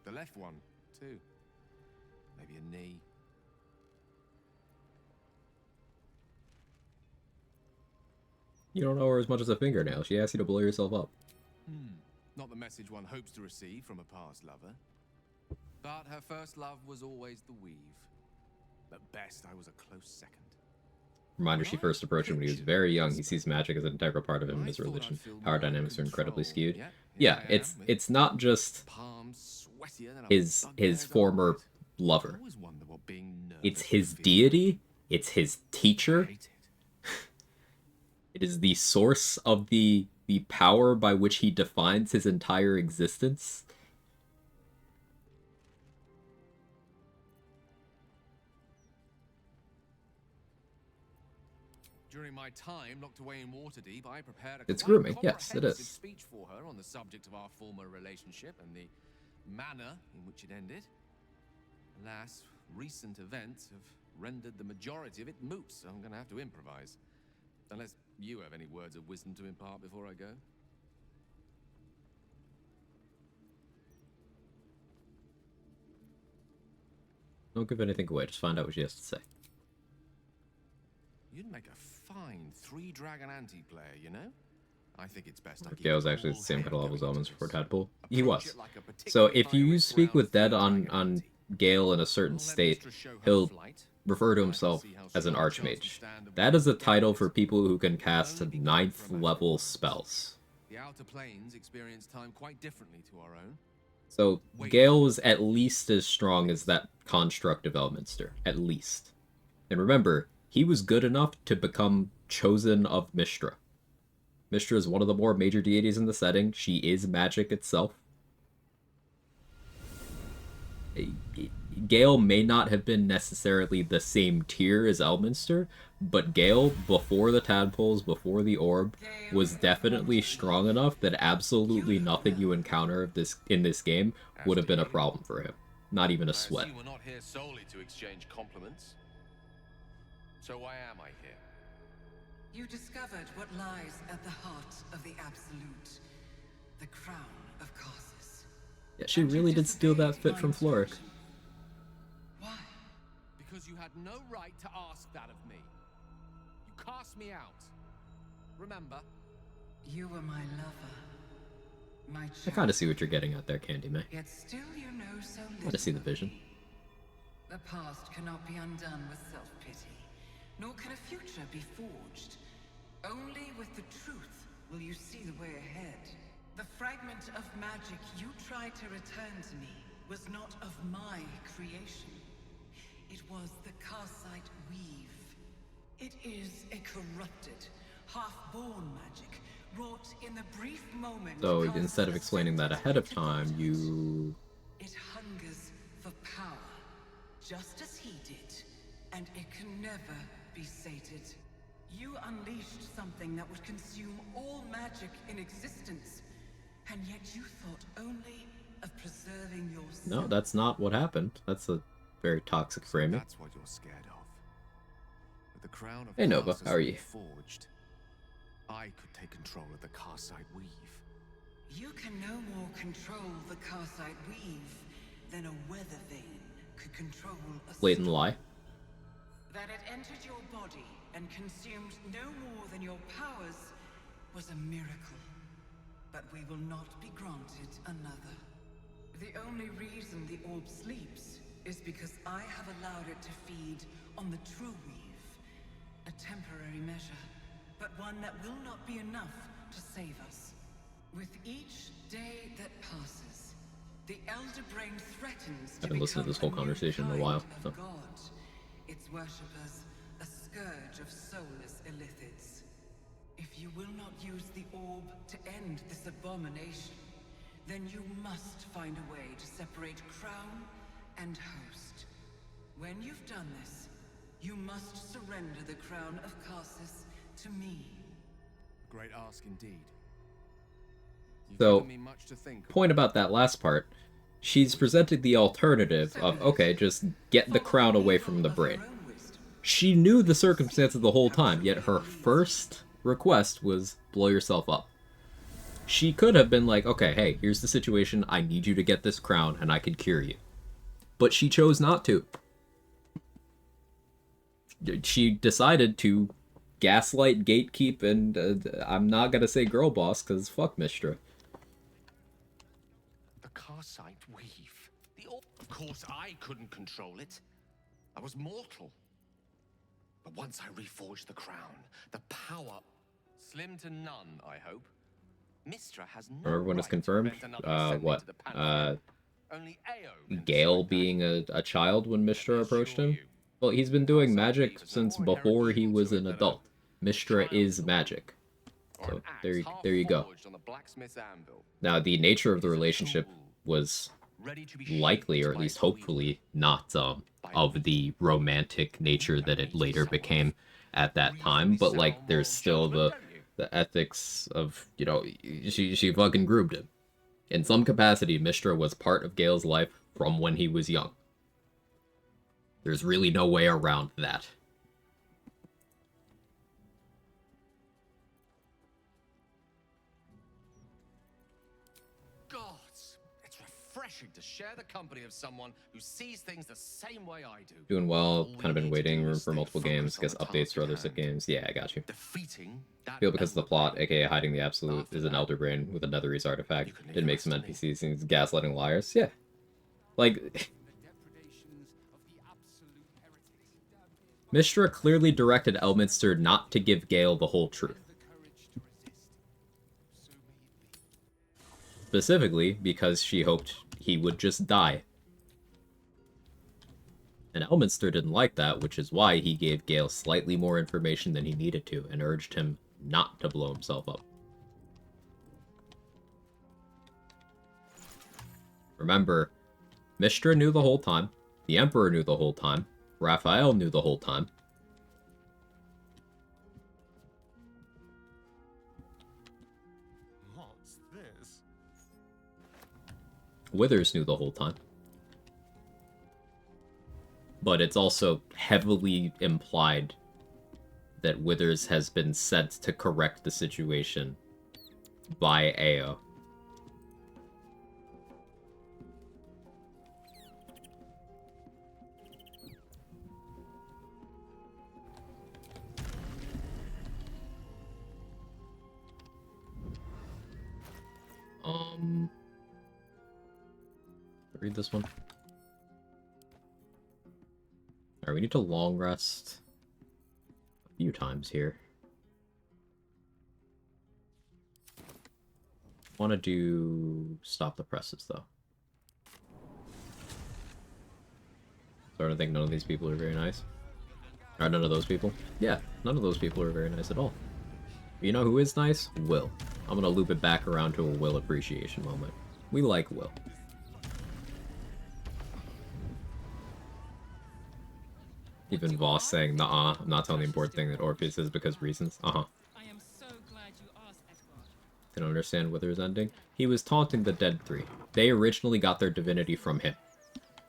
The left one, too. Maybe a knee. You don't know her as much as a fingernail. She asked you to blow yourself up. Not the message one hopes to receive from a past lover. But her first love was always the weave. At best, I was a close second. Reminder, she first approached him when he was very young. He sees magic as an integral part of him and his religion. Power dynamics are incredibly skewed. Yeah, it's not just his former lover. It's his deity. It's his teacher. It is the source of the power by which he defines his entire existence. During my time locked away in Waterdeep, I prepared a It's quite grooming, yes, it comprehensive is. speech for her on the subject of our former relationship and the manner in which it ended. Alas, recent events have rendered the majority of it moot, so I'm going to have to improvise. Unless you have any words of wisdom to impart before I go. Don't give anything away, just find out what she has to say. You'd make a fine three-dragon anti-player, you know? I think it's best I keep Gale's it actually the all same here kind of levels going elements into for this. Tadpole. He Approach was. it like a So particularly if you high-risk speak with round Dead on Gale in a certain state, he'll refer to himself as an Archmage. That is a title for people who can cast 9th level spells. The Outer Planes experience time quite differently to our own. So Gale was at least as strong as that construct of Elminster. At least. And remember, he was good enough to become chosen of Mystra. Mystra is one of the more major deities in the setting. She is magic itself. Gale may not have been necessarily the same tier as Elminster, but Gale, before the tadpoles, before the orb, was definitely strong enough that absolutely nothing you encounter in this game would have been a problem for him. Not even a sweat. I see we're not here solely to exchange compliments. So why am I here? You discovered what lies at the heart of the Absolute, the crown of Karsus. Yeah, she really did steal that fit from Floric. Why? Because you had no right to ask that of me. You cast me out. Remember? You were my lover. My child. I kind of see what you're getting at there, Candy May. Yet still you know so little. I want to see the vision. The past cannot be undone with self-pity, nor can a future be forged. Only with the truth will you see the way ahead. The fragment of magic you tried to return to me was not of my creation. It was the Karsite weave. It is a corrupted, half-born magic, wrought in the brief moment. So instead of explaining that ahead of time, you... It hungers for power, just as he did, and it can never be sated. You unleashed something that would consume all magic in existence, and yet you thought only of preserving yourself. No, that's not what happened. That's a very toxic framing. That's what you're scared of. With the crown of Hey Nova, Karsus how are you? forged, I could take control of the Karsite weave. You can no more control the Karsite weave than a weather vane could control a Blatant lie. That it entered your body and consumed no more than your powers was a miracle. But we will not be granted another. The only reason the orb sleeps is because I have allowed it to feed on the true weave. A temporary measure, but one that will not be enough to save us. With each day that passes, the Elder Brain threatens to I haven't listened to this whole conversation in a while. So. God, its worshippers a scourge of soulless illithids. If you will not use the orb to end this abomination, then you must find a way to separate crown and host. When you've done this, you must surrender the crown of Karsus to me. Great ask indeed. You've So, given me much to think of. point about that last part. She's presented the alternative of, okay, just get the crown away from the brain. She knew the circumstances the whole time, yet her first request was blow yourself up. She could have been like, okay, hey, here's the situation, I need you to get this crown and I could cure you. But she chose not to. She decided to gaslight, gatekeep, and I'm not gonna say girl boss, because fuck Mystra. The Karsite weave. Of course I couldn't control it. I was mortal. But once I reforged the crown, the power... Slim to none, I hope. Mystra has no Remember when it's right to confirmed? prevent another ascending to the pantheon. Only Ao can Gale being a child when Mystra approached him? Well, he's been doing magic since before he was an adult. Mystra is magic. So, there you go. on the blacksmith's anvil. Now, the nature of the relationship was likely, or at least hopefully, not of the romantic nature that it later became. at that time, but like there's still the ethics of, you know, she fucking grouped him. In some capacity, Mistra was part of Gale's life from when he was young. There's really no way around that. Gods, it's refreshing to share the company of someone who sees things the same way I do. Doing well, All kind of we been need to waiting do is for stay multiple games, focused guess on the updates task for at other hand. games. Yeah, I got you. Defeating that Feel because of the plot, aka hiding the Absolute, is an Elder Brain with a Netherese artifact. Did make some NPCs and gaslighting liars. Yeah. Like, Mistra clearly directed Elminster not to give Gale the whole truth. Specifically because she hoped he would just die. And Elminster didn't like that, which is why he gave Gale slightly more information than he needed to and urged him not to blow himself up. Remember, Mistra knew the whole time, the Emperor knew the whole time, Raphael knew the whole time. What's this? Withers knew the whole time. But it's also heavily implied that Withers has been sent to correct the situation by Ao. Read this one. Alright, we need to long rest a few times here. Want to do stop the presses though. Starting to think none of these people are very nice. Or none of those people? Yeah, none of those people are very nice at all. You know who is nice? Will. I'm gonna loop it back around to a Will appreciation moment. We like Will. Even Voss saying, "Nah, I'm not telling the important thing that Orpheus is because reasons." Uh-huh. Didn't understand Wither's ending. He was taunting the Dead Three. They originally got their divinity from him.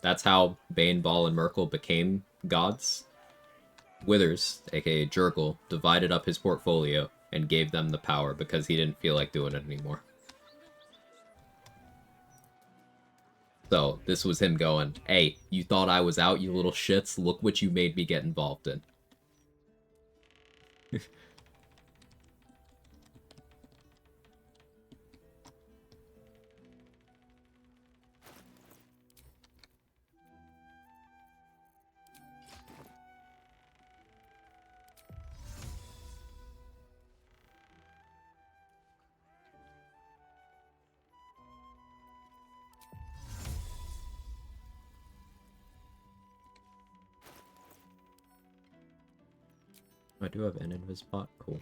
That's how Bane, Ball, and Merkel became gods. Withers, aka Jurgle, divided up his portfolio and gave them the power because he didn't feel like doing it anymore. So, this was him going, "Hey, you thought I was out, you little shits? Look what you made me get involved in." I do have an invis bot. Cool.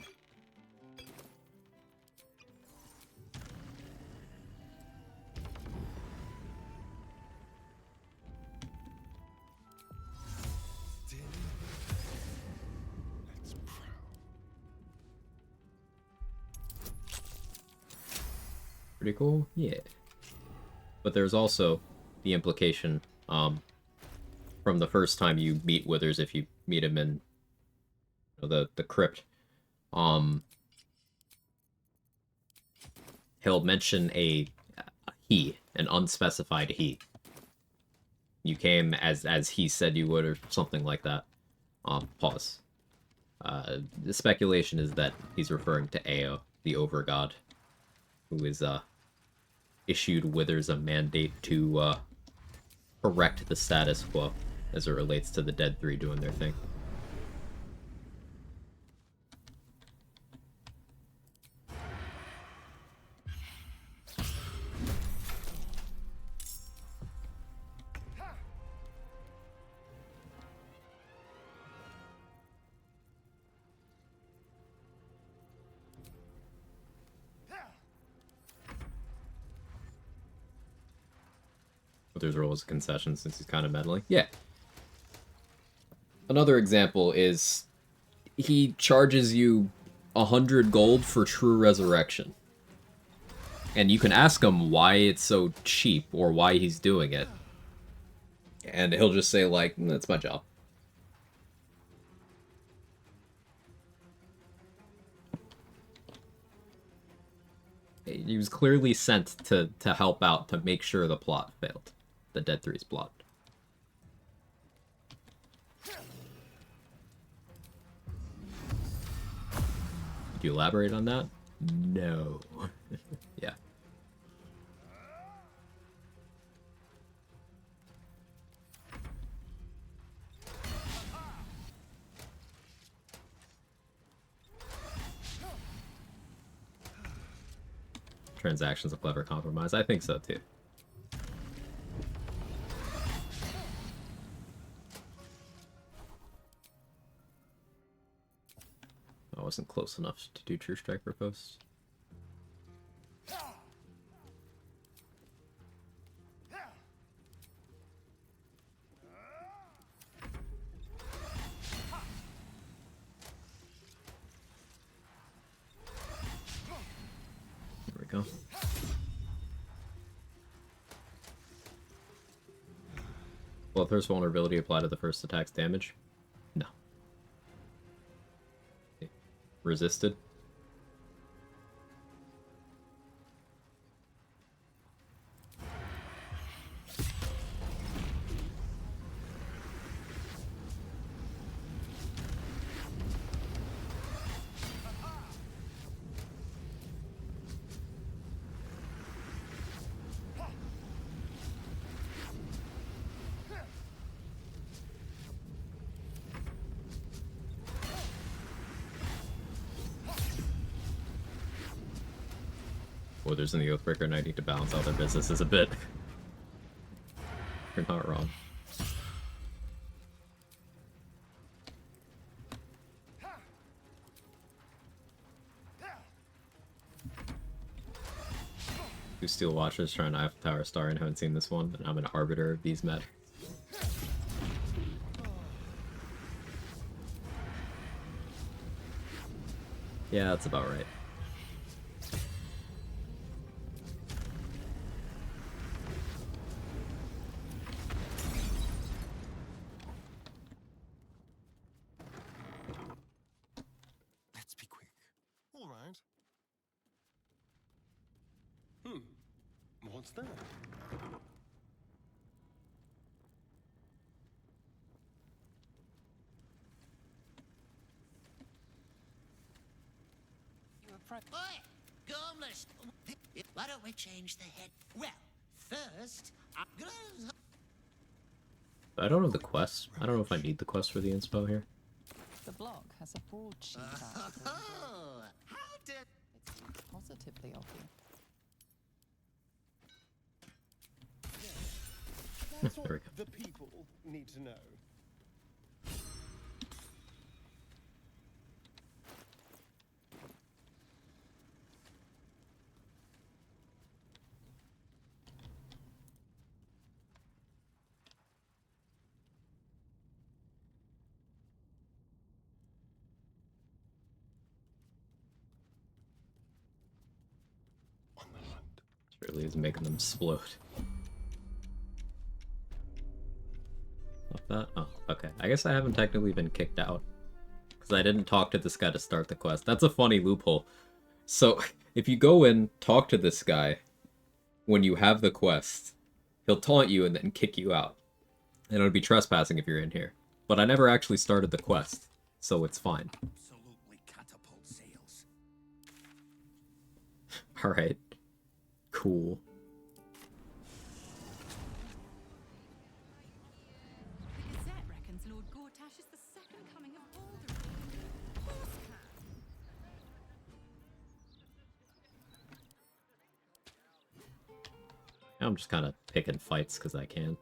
Pretty cool? Yeah. But there's also the implication, from the first time you meet Withers, if you meet him in the crypt, he'll mention a he, an unspecified he. You came as he said you would, or something like that. Pause. The speculation is that he's referring to Ao, the overgod, who is issued Withers a mandate to correct the status quo as it relates to the Dead Three doing their thing. Withers' role as a concession since he's kind of meddling. Yeah. Another example is he charges you 100 gold for true resurrection. And you can ask him why it's so cheap or why he's doing it. And he'll just say, like, that's my job. He was clearly sent to help out, to make sure the plot failed. The Dead 3's plot. Did you elaborate on that? No. Yeah. Transaction's a clever compromise. I think so, too. I wasn't close enough to do True Striker posts. There we go. Will the first vulnerability apply to the first attack's damage? No. Resisted? Withers in the Oathbreaker, and I need to balance out their businesses a bit. You're not wrong. Two Steel Watchers trying to Eiffel Tower Astarion. Haven't seen this one, and I'm an arbiter of these matters. Yeah, that's about right. Let's be quick. All right. What's that? Oi! Gormless! Why don't we change the head? Well, first, I'm gonna... I don't know the quest. I don't know if I need the quest for the inspo here. The block has a broadsheet article. Oh, how did... It's positively of you. That's what There we go. the people need to know. It really is making them explode. Not that? Oh, okay. I guess I haven't technically been kicked out. Because I didn't talk to this guy to start the quest. That's a funny loophole. So, if you go in, talk to this guy, when you have the quest, he'll taunt you and then kick you out. And it would be trespassing if you're in here. But I never actually started the quest, so it's fine. Absolutely catapult sales. Alright. Cool. The Gazette reckons Lord Gortash is the second coming of Alderaan. Horsecat. I'm just kind of picking fights because I can.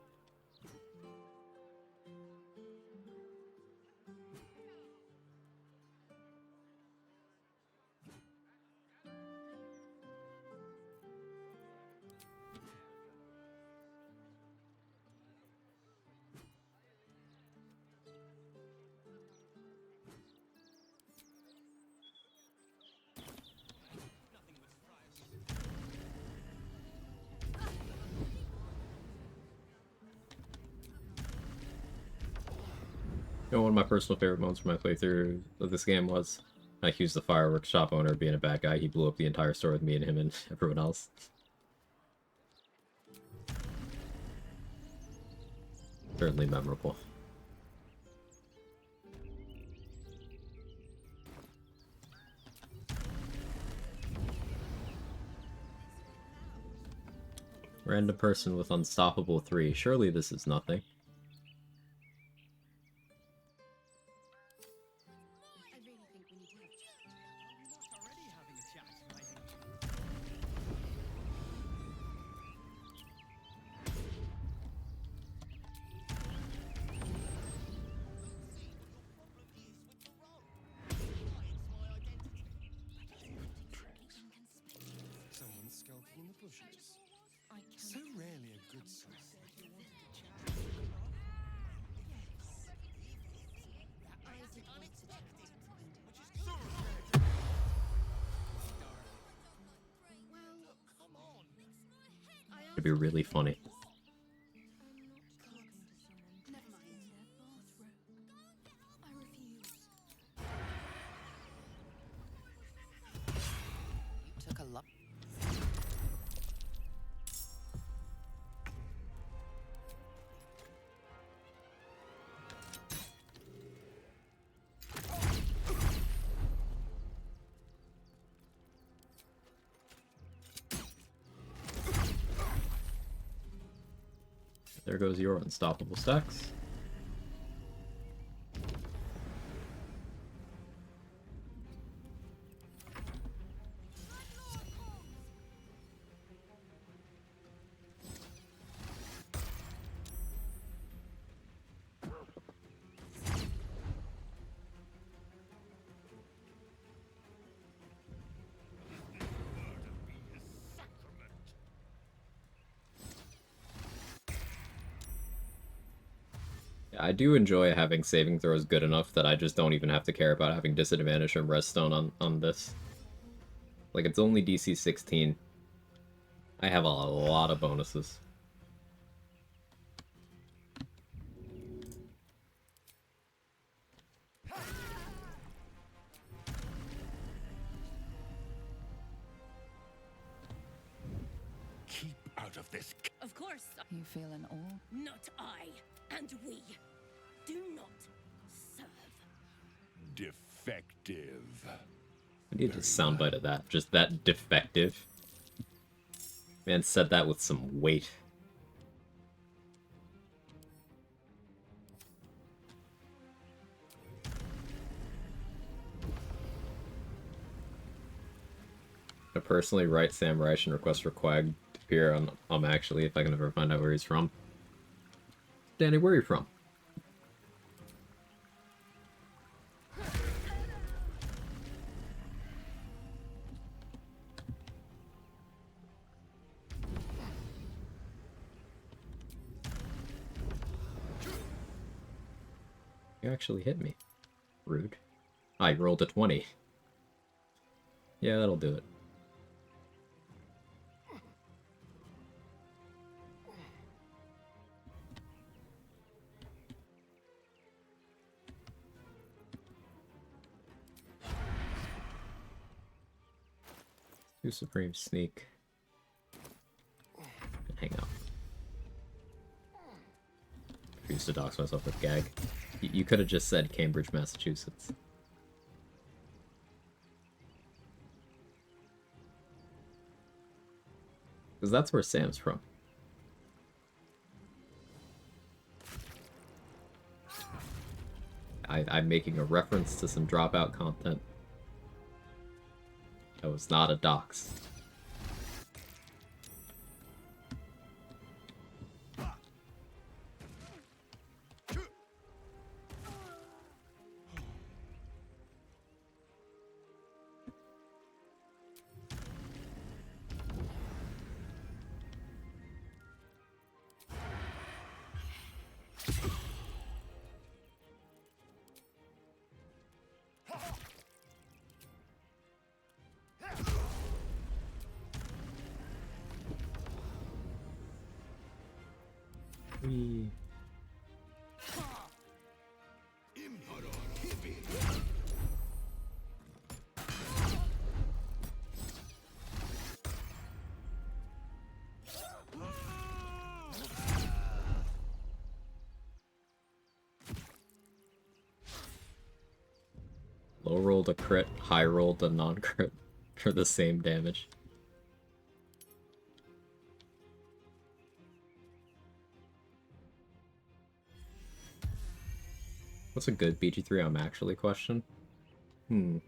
You know, one of my personal favorite moments from my playthrough of this game was I accused the fireworks shop owner of being a bad guy. He blew up the entire store with me and him and everyone else. Certainly memorable. Random person with Unstoppable 3. Surely this is nothing. Someone skulking in the bushes. So rarely a good sign. It'd be really funny. Took a lot. There goes your unstoppable stacks. I do enjoy having saving throws good enough that I just don't even have to care about having disadvantage from redstone on this. Like, it's only DC 16. I have a lot of bonuses. Keep out of this. Of course. You feel an awe? Not I. And we do not serve. Defective. I need a soundbite of that. Just that defective. Man said that with some weight. I personally write Sam Reich and request for Quag to appear on actually, if I can ever find out where he's from. Danny, where are you from? You actually hit me. Rude. I rolled a 20. Yeah, that'll do it. Do Supreme Sneak. And hang out. Refuse to dox myself with gag. You could have just said Cambridge, Massachusetts. Because that's where Sam's from. I'm making a reference to some dropout content. That was not a dox. Low rolled a crit, high rolled a non-crit for the same damage. What's a good BG3 actually question? It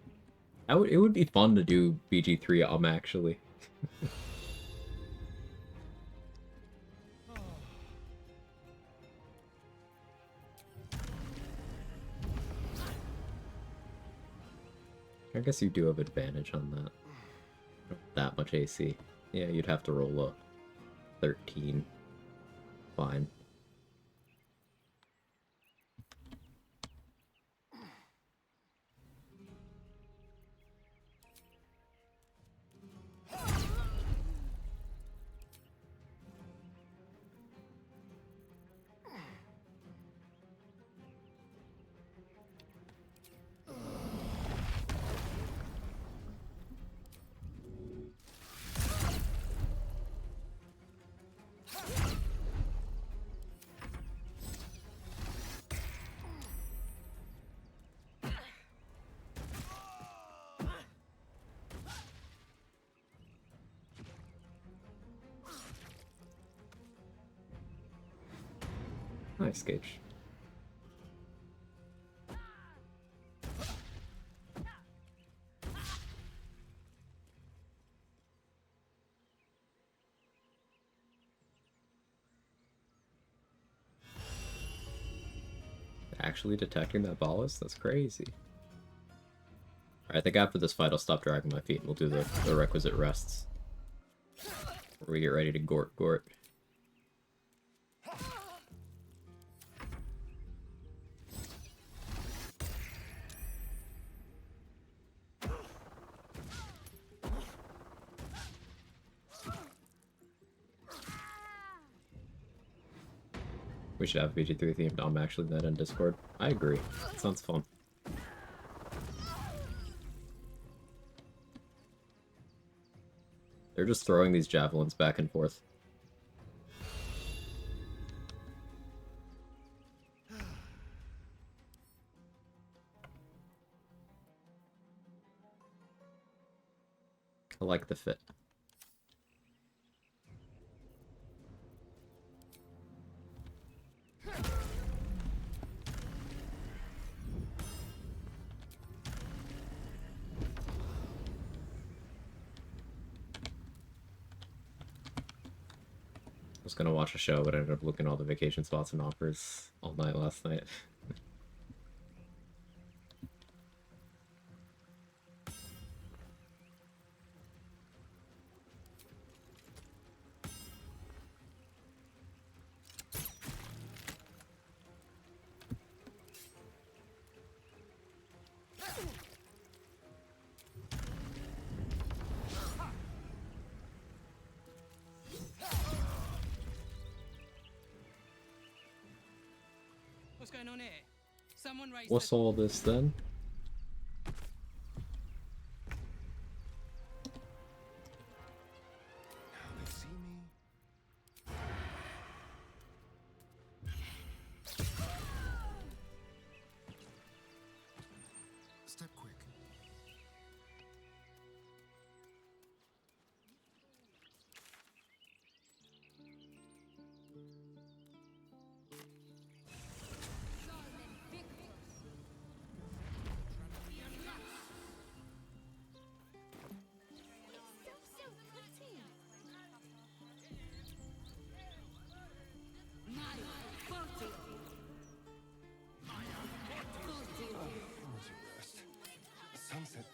would be fun to do BG3 actually. I guess you do have advantage on that. Not that much AC. Yeah, you'd have to roll a 13. Fine. Nice, Gage. Actually detecting that ballast? That's crazy. Alright, I think after this fight I'll stop dragging my feet and we'll do the requisite rests. Where we get ready to gort. We should have BG3 themed actually net in Discord. I agree. That sounds fun. They're just throwing these javelins back and forth. I like the fit. I was gonna watch a show, but I ended up looking at all the vacation spots and offers all night last night. What's going on here? Someone raised What's all this then? They see me. Step quick. Sunset.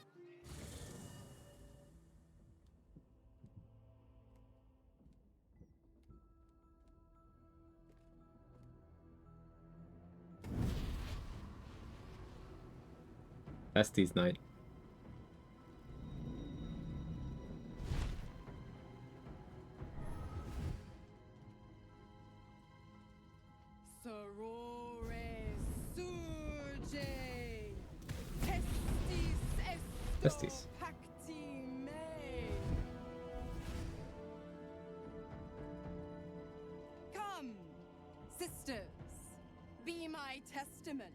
Estes night. Sorore surge. Testis esto Estes. pacti me. Come, sisters, be my testament.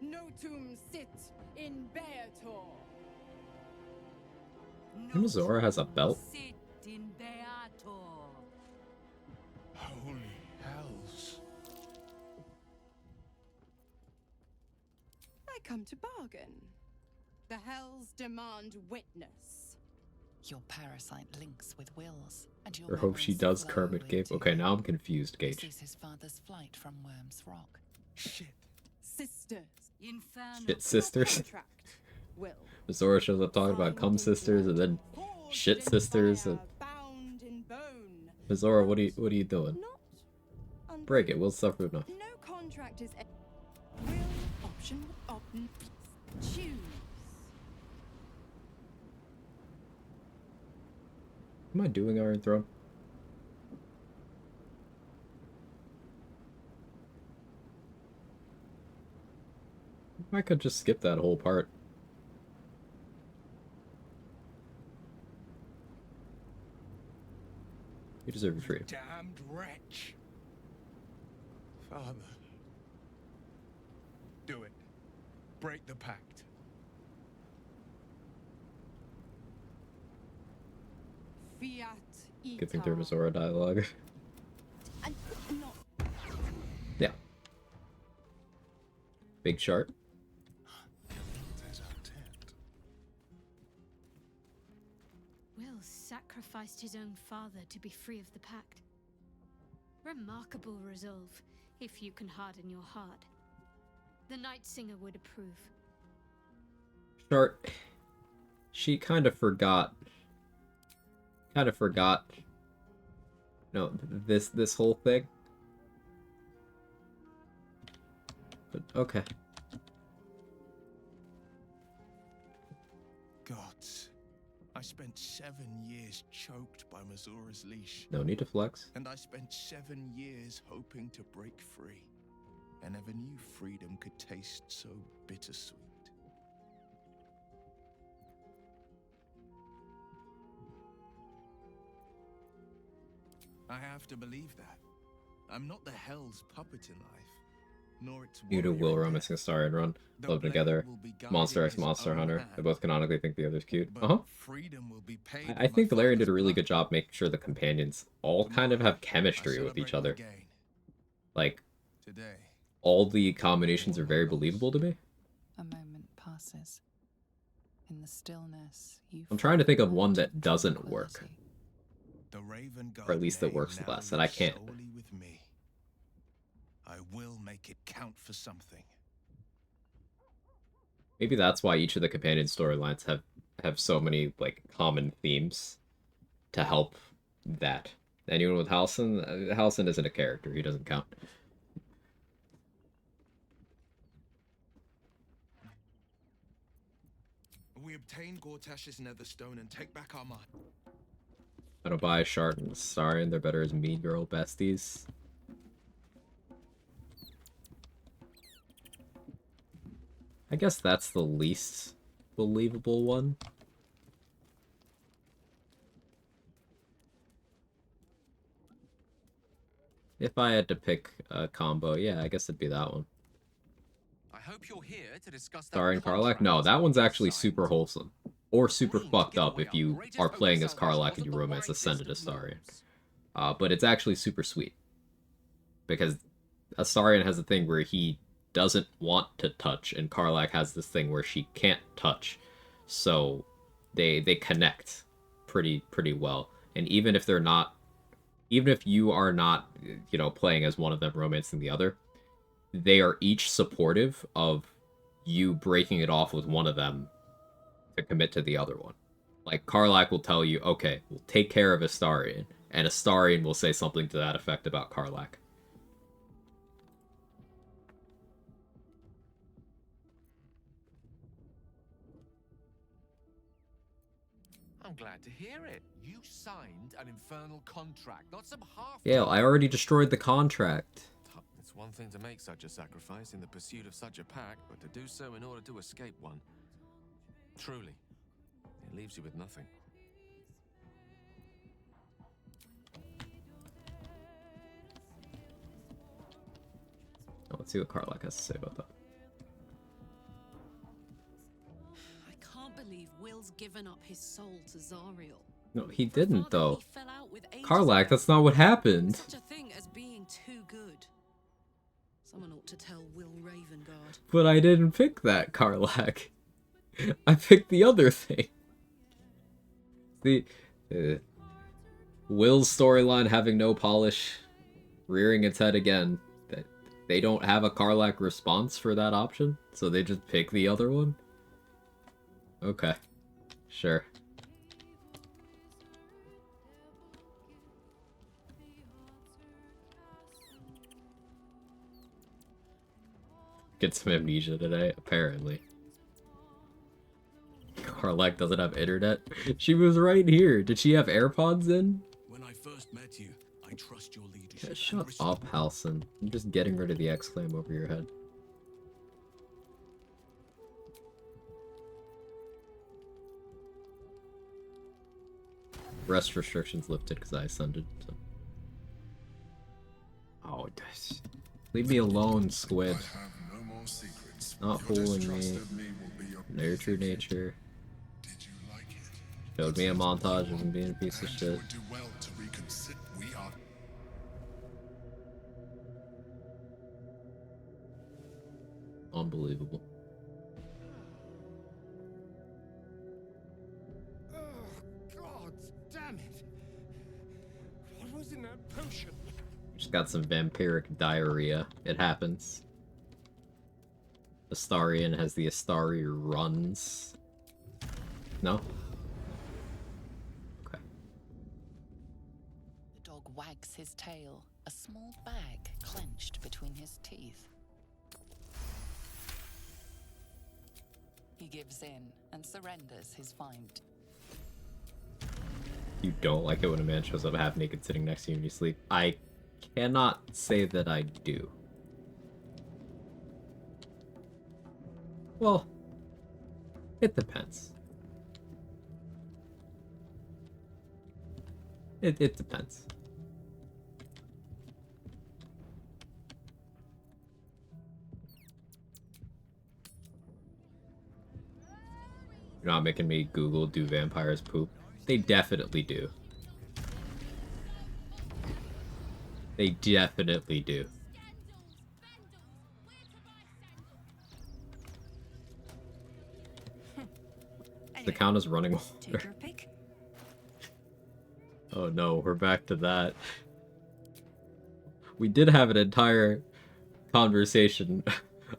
Notum sit in Beator. Zora has a belt? Sit in Beator. Holy hells. I come to bargain. The hells demand witness. Your parasite links with Will's, and your Or hope she memories does flow Kermit Gage. into Okay, him. now I'm confused, This Gage. is his father's flight from Worm's Rock. Shit. Sisters. Inferno. Shit sisters. Contract. Will. Zora shows up talking about cum sisters and then shit sisters. And... Bound in bone. Zora, what are you doing? Break it. We'll suffer enough. No contract is. Will option option. Choose. Am I doing Iron Throne? I could just skip that whole part. You deserve your freedom. Damned wretch. Father. Do it. Break the pact. Fiat. Skipping through Zora dialogue. Yeah. Big shark. Will sacrificed his own father to be free of the pact. Remarkable resolve, if you can harden your heart. The Night Singer would approve. Shark. She kind of forgot. No, this whole thing. But okay. Gods. I spent 7 years choked by Mazora's leash. No need to flex. And I spent 7 years hoping to break free. I never knew freedom could taste so bittersweet. I have to believe that. I'm not the Hell's puppet in life, nor its You to Will Romus and Astarion run. Love together. Monster X Monster Hunter. They both canonically think the other's cute. Freedom will be paid. I think Valerian did a really good job making sure the companions all kind of have chemistry with each other. Like, all the combinations are very believable to me. A moment passes. In the stillness, you I'm trying to think of one that doesn't work. The Raven Or at least that works less, and I can't. With me. I will make it count for something. Maybe that's why each of the companion storylines have so many like common themes to help that. Anyone with Halcyon? Halcyon isn't a character. He doesn't count. We obtain Gortash's Netherstone and take back our mind. I don't buy Shart and Astarion. They're better as mean girl besties. I guess that's the least believable one. If I had to pick a combo, yeah, I guess it'd be that one. I hope you're here to discuss Starring Karlach? No, that one's actually super wholesome. Or super fucked up if you are playing as Karlach and you romance Ascended Astarion. But it's actually super sweet. Because Astarion has a thing where he doesn't want to touch, and Karlach has this thing where she can't touch. So they connect pretty well. And even if they're not, even if you are not, you know, playing as one of them romancing the other, they are each supportive of you breaking it off with one of them to commit to the other one. Like, Karlach will tell you, okay, we'll take care of Astarion, and Astarion will say something to that effect about Karlach. I'm glad to hear it. You signed an infernal contract, not some half. Gale, I already destroyed the contract. It's one thing to make such a sacrifice in the pursuit of such a pact, but to do so in order to escape one. Truly, it leaves you with nothing. Let's see what Karlach has to say about that. can't believe Will's given up his soul to Zariel. No, he didn't, though. He fell out with ages Karlak, ago. that's not what happened. Such a thing as being too good. Someone ought to tell Will Ravengard. But I didn't pick that, Karlak. I picked the other thing. The Will's storyline having no polish, rearing its head again. They don't have a Karlak response for that option, so they just pick the other one? Okay. Sure. Get some amnesia today, apparently. Karlak doesn't have internet? She was right here. Did she have AirPods in? When I first met you, I trust your leadership. Yeah, shut up, Halson. I'm just getting rid of the exclaim over your head. Rest restrictions lifted because I ascended, so. Oh, leave me alone, Squid. Not fooling me. Know your true nature. Showed me a montage of him being a piece of shit. Unbelievable. Oh, God damn it! What was in that potion? Just got some vampiric diarrhea. It happens. Astarion has the Astari runs. No? Okay. The dog wags his tail, a small bag clenched between his teeth. He gives in and surrenders his find. You don't like it when a man shows up half naked sitting next to you when you sleep? I cannot say that I do. Well, it depends. It depends. You're not making me Google, do vampires poop? They definitely do. They definitely do. The count is running water. Oh no, we're back to that. We did have an entire conversation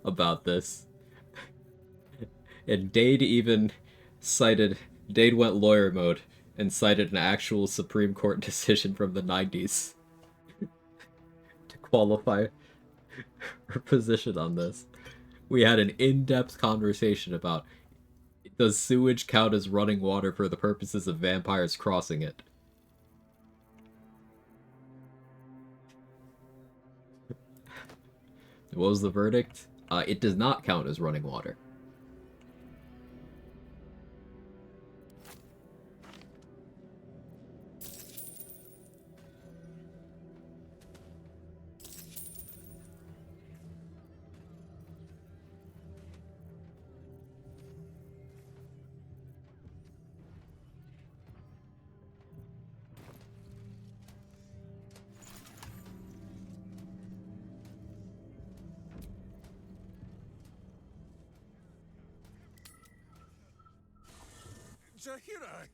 about this. And Dade even cited... Dade went lawyer mode and cited an actual Supreme Court decision from the 90s to qualify her position on this. We had an in-depth conversation about, does sewage count as running water for the purposes of vampires crossing it? What was the verdict? It does not count as running water. Zahira,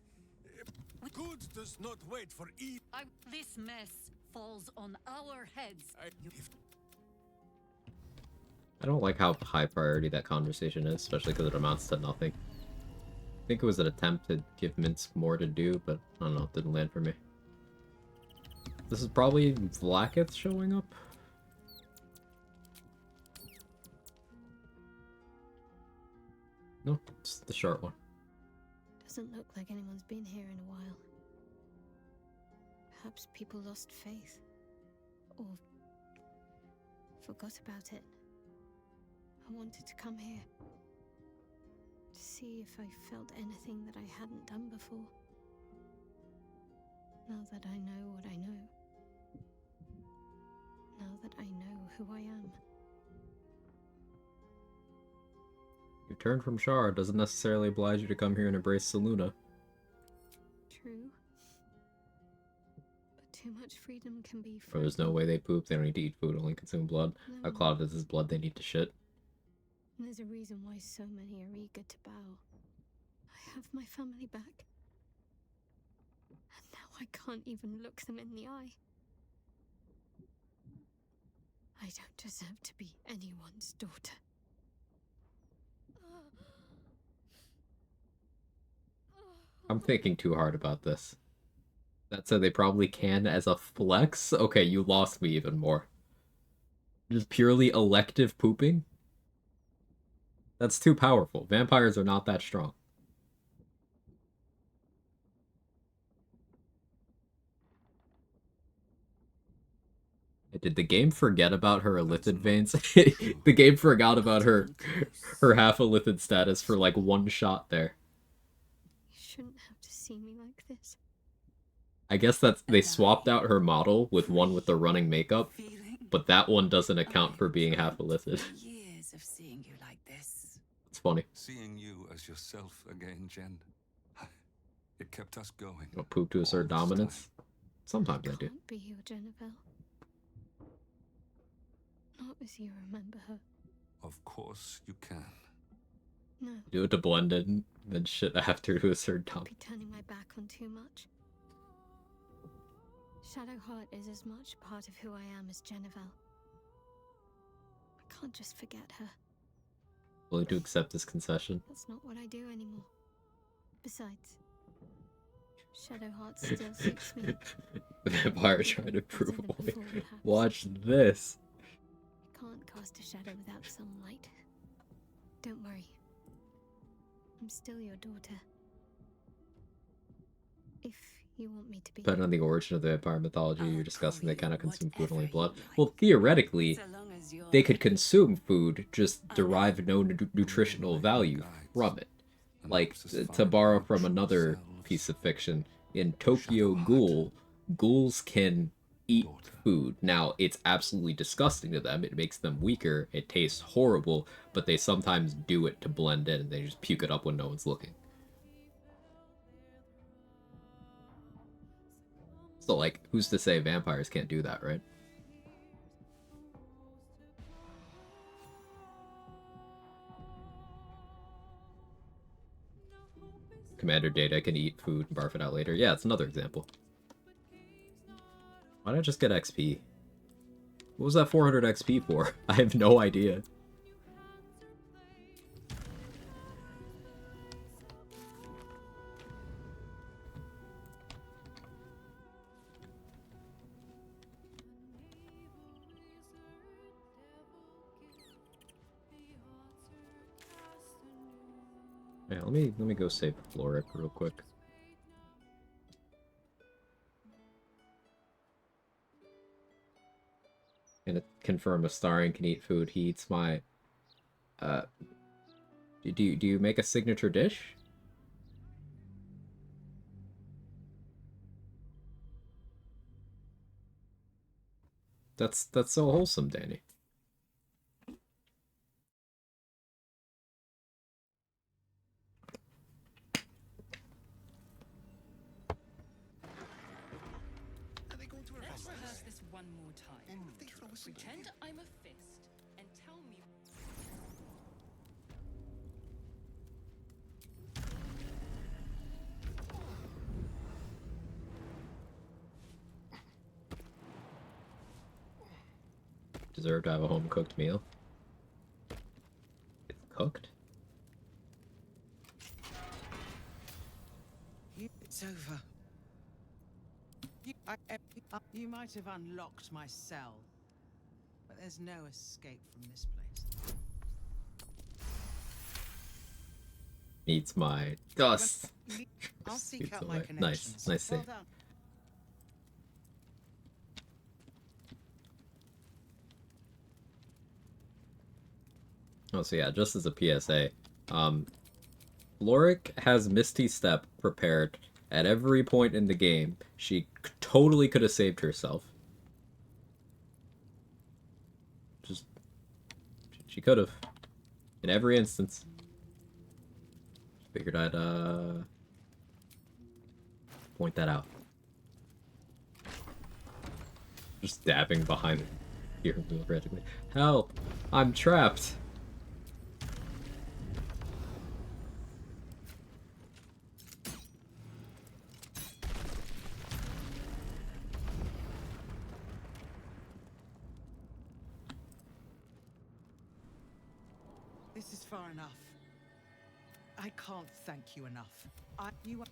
good does not wait for evil. This mess falls on our heads. I don't like how high priority that conversation is, especially because it amounts to nothing. I think it was an attempt to give Minsk more to do, but I don't know, it didn't land for me. This is probably Vlaakith showing up? No, it's the short one. Doesn't look like anyone's been here in a while. Perhaps people lost faith. Or forgot about it. I wanted to come here. To see if I felt anything that I hadn't done before. Now that I know what I know. Now that I know who I am. Your turn from Shar doesn't necessarily oblige you to come here and embrace Saluna. True. But too much freedom can be Or there's no way they poop, they don't need to eat food, only consume blood. How clouded is this blood they need to shit? And there's a reason why so many are eager to bow. I have my family back. And now I can't even look them in the eye. I don't deserve to be anyone's daughter. I'm thinking too hard about this. That said, they probably can as a flex? Okay, you lost me even more. Just purely elective pooping? That's too powerful. Vampires are not that strong. Did the game forget about her illithid veins? The game forgot about her half illithid status for like one shot there. You shouldn't have to see me like this. I guess that's they swapped out her model with one with the running makeup, but that one doesn't account for being half illithid. Years of seeing you like this. It's funny. Seeing you as yourself again, Jen. It kept us going. Don't poop to assert dominance. Sometimes I do. Can't be your Jennifer. Not as you remember her. Of course you can. No. Do it to blend in, then shit after to assert dominance. Be turning my back on too much. Shadowheart is as much part of who I am as Jennifer. I can't just forget her. Willing to accept this concession? That's not what I do anymore. Besides, Shadowheart still suits me. The vampire trying to prove a point. Watch this. You can't cast a shadow without some light. Don't worry. I'm still your daughter. If you want me to be. Depending on the origin of the vampire mythology you're discussing, they kind of consume food, only blood. Well, theoretically, they could consume food, just derive no nutritional value from it. Like, to borrow from another piece of fiction, in Tokyo Ghoul, ghouls can eat food. Now, it's absolutely disgusting to them. It makes them weaker. It tastes horrible, but they sometimes do it to blend in, and they just puke it up when no one's looking. So, like, who's to say vampires can't do that, right? Commander Data can eat food and barf it out later. Yeah, it's another example. Why did I just get XP? What was that 400 XP for? I have no idea. Yeah, let me go save Floric real quick. And to confirm Astarion can eat food. He eats my do you make a signature dish? That's so wholesome, Danny. Let's rehearse this one more time. Pretend I'm a fist and tell me. Deserve to have a home-cooked meal. It's cooked? It's over. You might have unlocked my cell, but there's no escape from this place. Eats my dust. I'll seek Eats out away. my connections. Nice Well save. done. Oh, so yeah, just as a PSA, Lorik has Misty Step prepared at every point in the game. She totally could have saved herself. Just, she could have. In every instance. Figured I'd point that out. Just dabbing behind here frantically. Help! I'm trapped! This is far enough. I can't thank you enough. You are...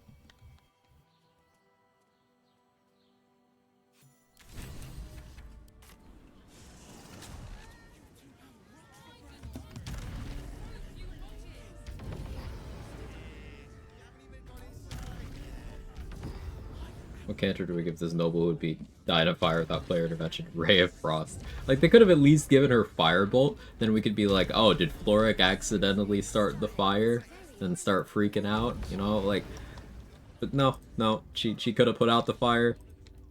What counter do we give this noble who would be died of fire without player intervention? Ray of Frost. Like, they could have at least given her Firebolt, then we could be like, oh, did Floric accidentally start the fire? Then start freaking out, you know, like... But no, she could have put out the fire.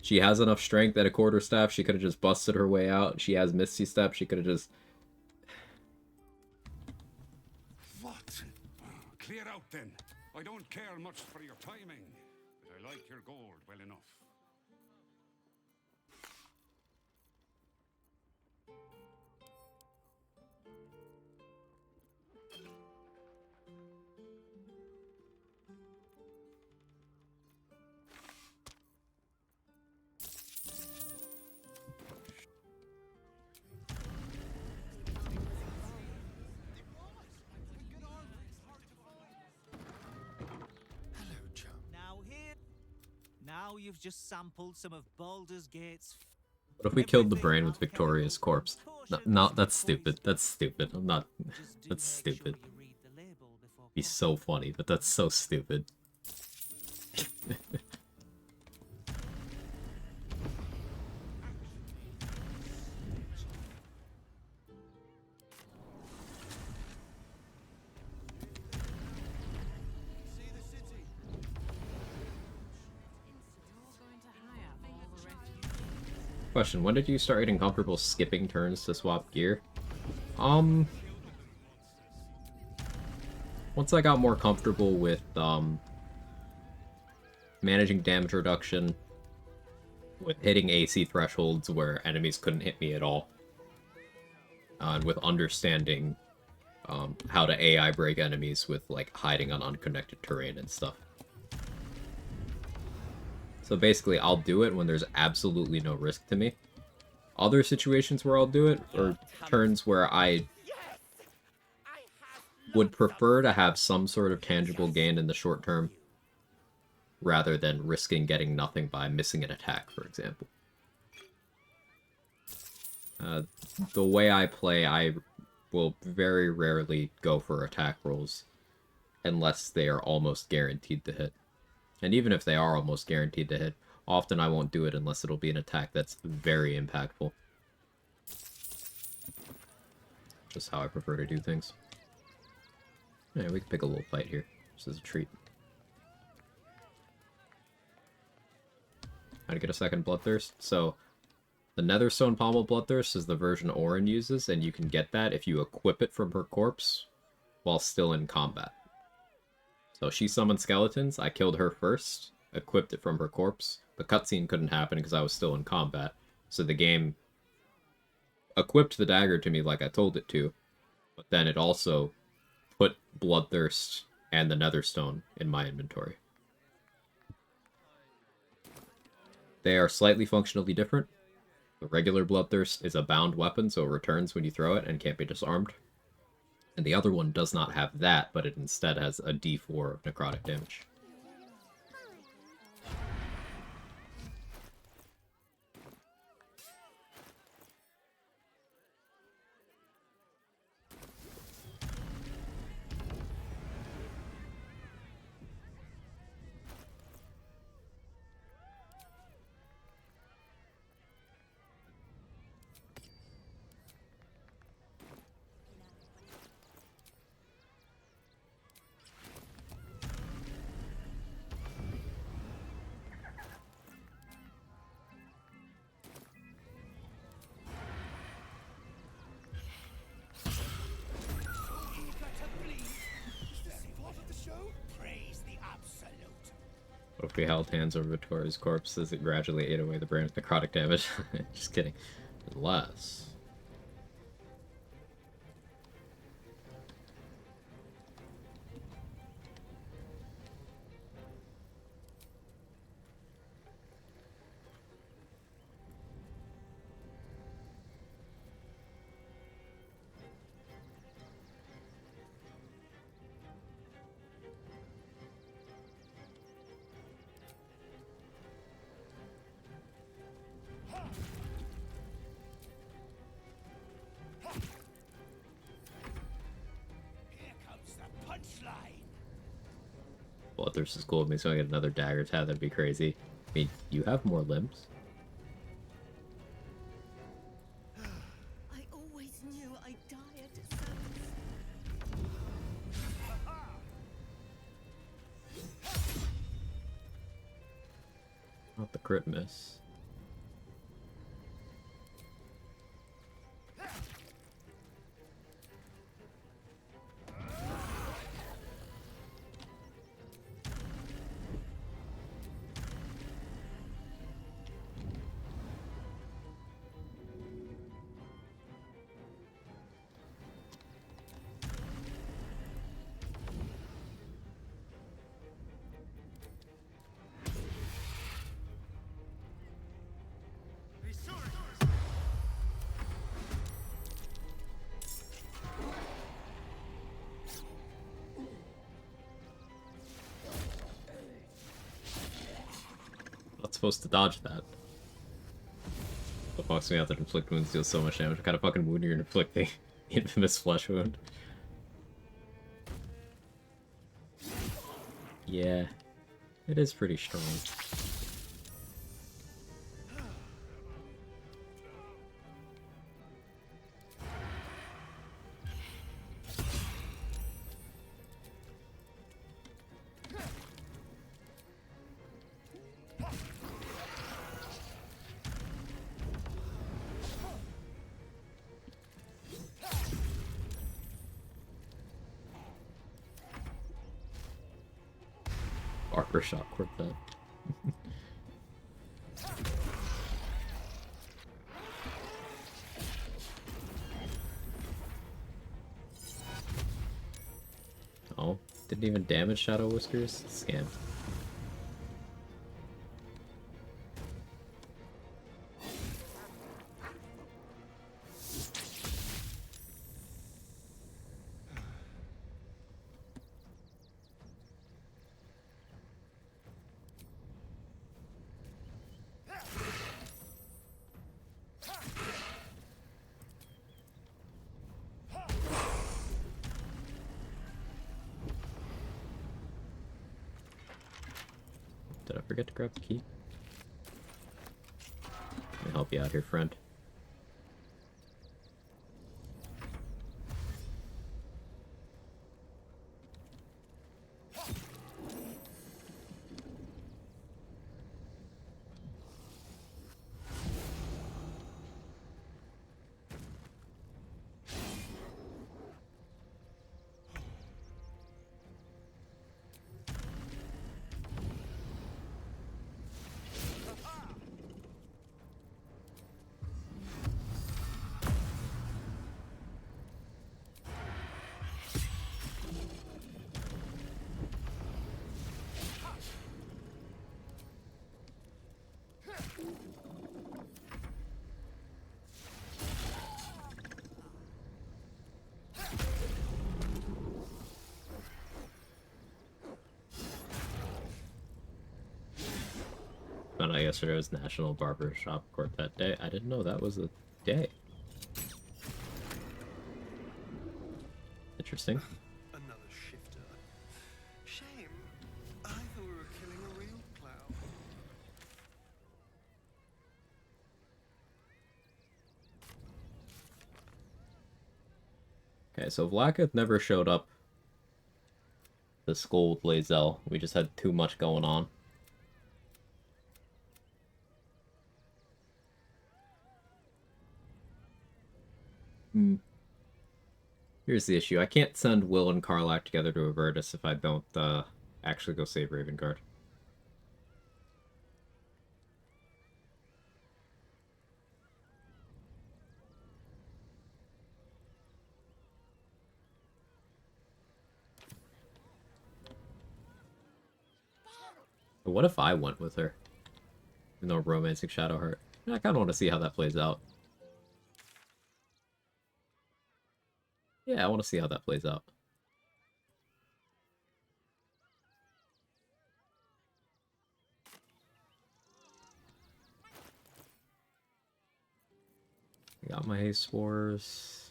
She has enough strength at a quarterstaff, she could have just busted her way out. She has Misty Step, she could have just... What? Clear out then. I don't care much for your timing, but I like your gold well enough. Now you've just sampled some of Baldur's Gate's... What if we killed the brain with Victoria's corpse? No, that's stupid. That's stupid. I'm not... That's stupid. Be so funny, but that's so stupid. Question, when did you start getting comfortable skipping turns to swap gear? Once I got more comfortable with, managing damage reduction, with hitting AC thresholds where enemies couldn't hit me at all, and with understanding, how to AI break enemies with, like, hiding on unconnected terrain and stuff. So basically, I'll do it when there's absolutely no risk to me. Other situations where I'll do it are turns where I would prefer to have some sort of tangible gain in the short term, rather than risking getting nothing by missing an attack, for example. The way I play, I will very rarely go for attack rolls unless they are almost guaranteed to hit. And even if they are almost guaranteed to hit, often I won't do it unless it'll be an attack that's very impactful. Just how I prefer to do things. Yeah, we can pick a little fight here, just as a treat. How to get a second Bloodthirst? So, the Netherstone Pommel Bloodthirst is the version Orin uses, and you can get that if you equip it from her corpse while still in combat. So she summoned skeletons, I killed her first, equipped it from her corpse. The cutscene couldn't happen because I was still in combat, so the game equipped the dagger to me like I told it to, but then it also put Bloodthirst and the Netherstone in my inventory. They are slightly functionally different. The regular Bloodthirst is a bound weapon, so it returns when you throw it and can't be disarmed. And the other one does not have that, but it instead has a d4 of necrotic damage. What if we held hands over Vittoria's corpse as it gradually ate away the brain's necrotic damage? Just kidding. Unless... Bloodthirst is cool with me, so I get another dagger tab, that'd be crazy. I mean, you have more limbs. I always knew I'd die at its Not the crit miss. Not supposed to dodge that. What fucks me out that inflict wounds deals so much damage. What kind of fucking wound you're inflicting? Infamous flesh wound. Yeah, it is pretty strong. Barbershop quartet. Oh, didn't even damage Shadow Whiskers? Scam. Did I forget to grab the key? Let me help you out here, friend. Found out yesterday was National Barbershop Quartet Day. I didn't know that was a day. Interesting. Another shifter. Shame. I thought we were killing a real clown. Okay, so Vlaakith never showed up the school with Lae'zel. We just had too much going on. Here's the issue. I can't send Will and Karlach together to Avertus if I don't actually go save Ravengard. But what if I went with her? Even though romancing Shadowheart. I kind of want to see how that plays out. Yeah, I want to see how that plays out. I got my haste spores.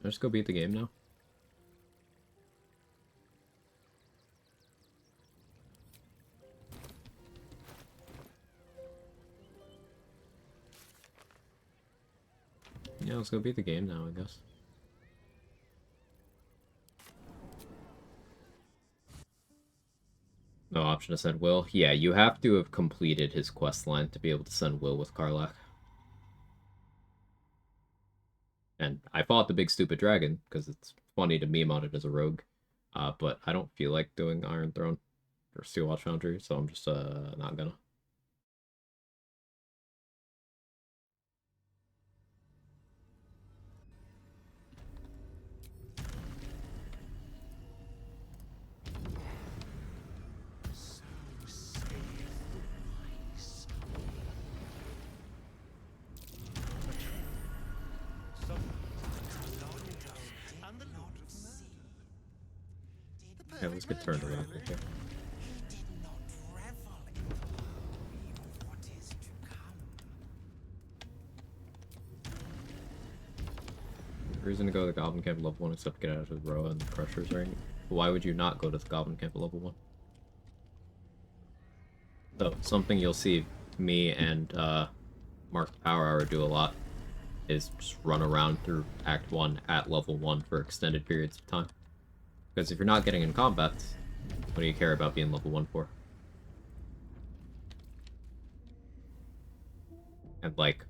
Let's go beat the game now. Yeah, let's go beat the game now, I guess. No option to send Will. Yeah, you have to have completed his quest line to be able to send Will with Karlach. And I fought the big stupid dragon, because it's funny to meme on it as a rogue. But I don't feel like doing Iron Throne or Steel Watch Foundry, so I'm just not gonna. Yeah, let's get turned around quick here. Reason to go to the Goblin Camp level 1 except to get out of the Roa and the Crusher's Ring. Why would you not go to the Goblin Camp level 1? So, something you'll see me and Mark the Power Hour do a lot is just run around through Act 1 at level 1 for extended periods of time. Because if you're not getting in combat, what do you care about being level 1 for? And like,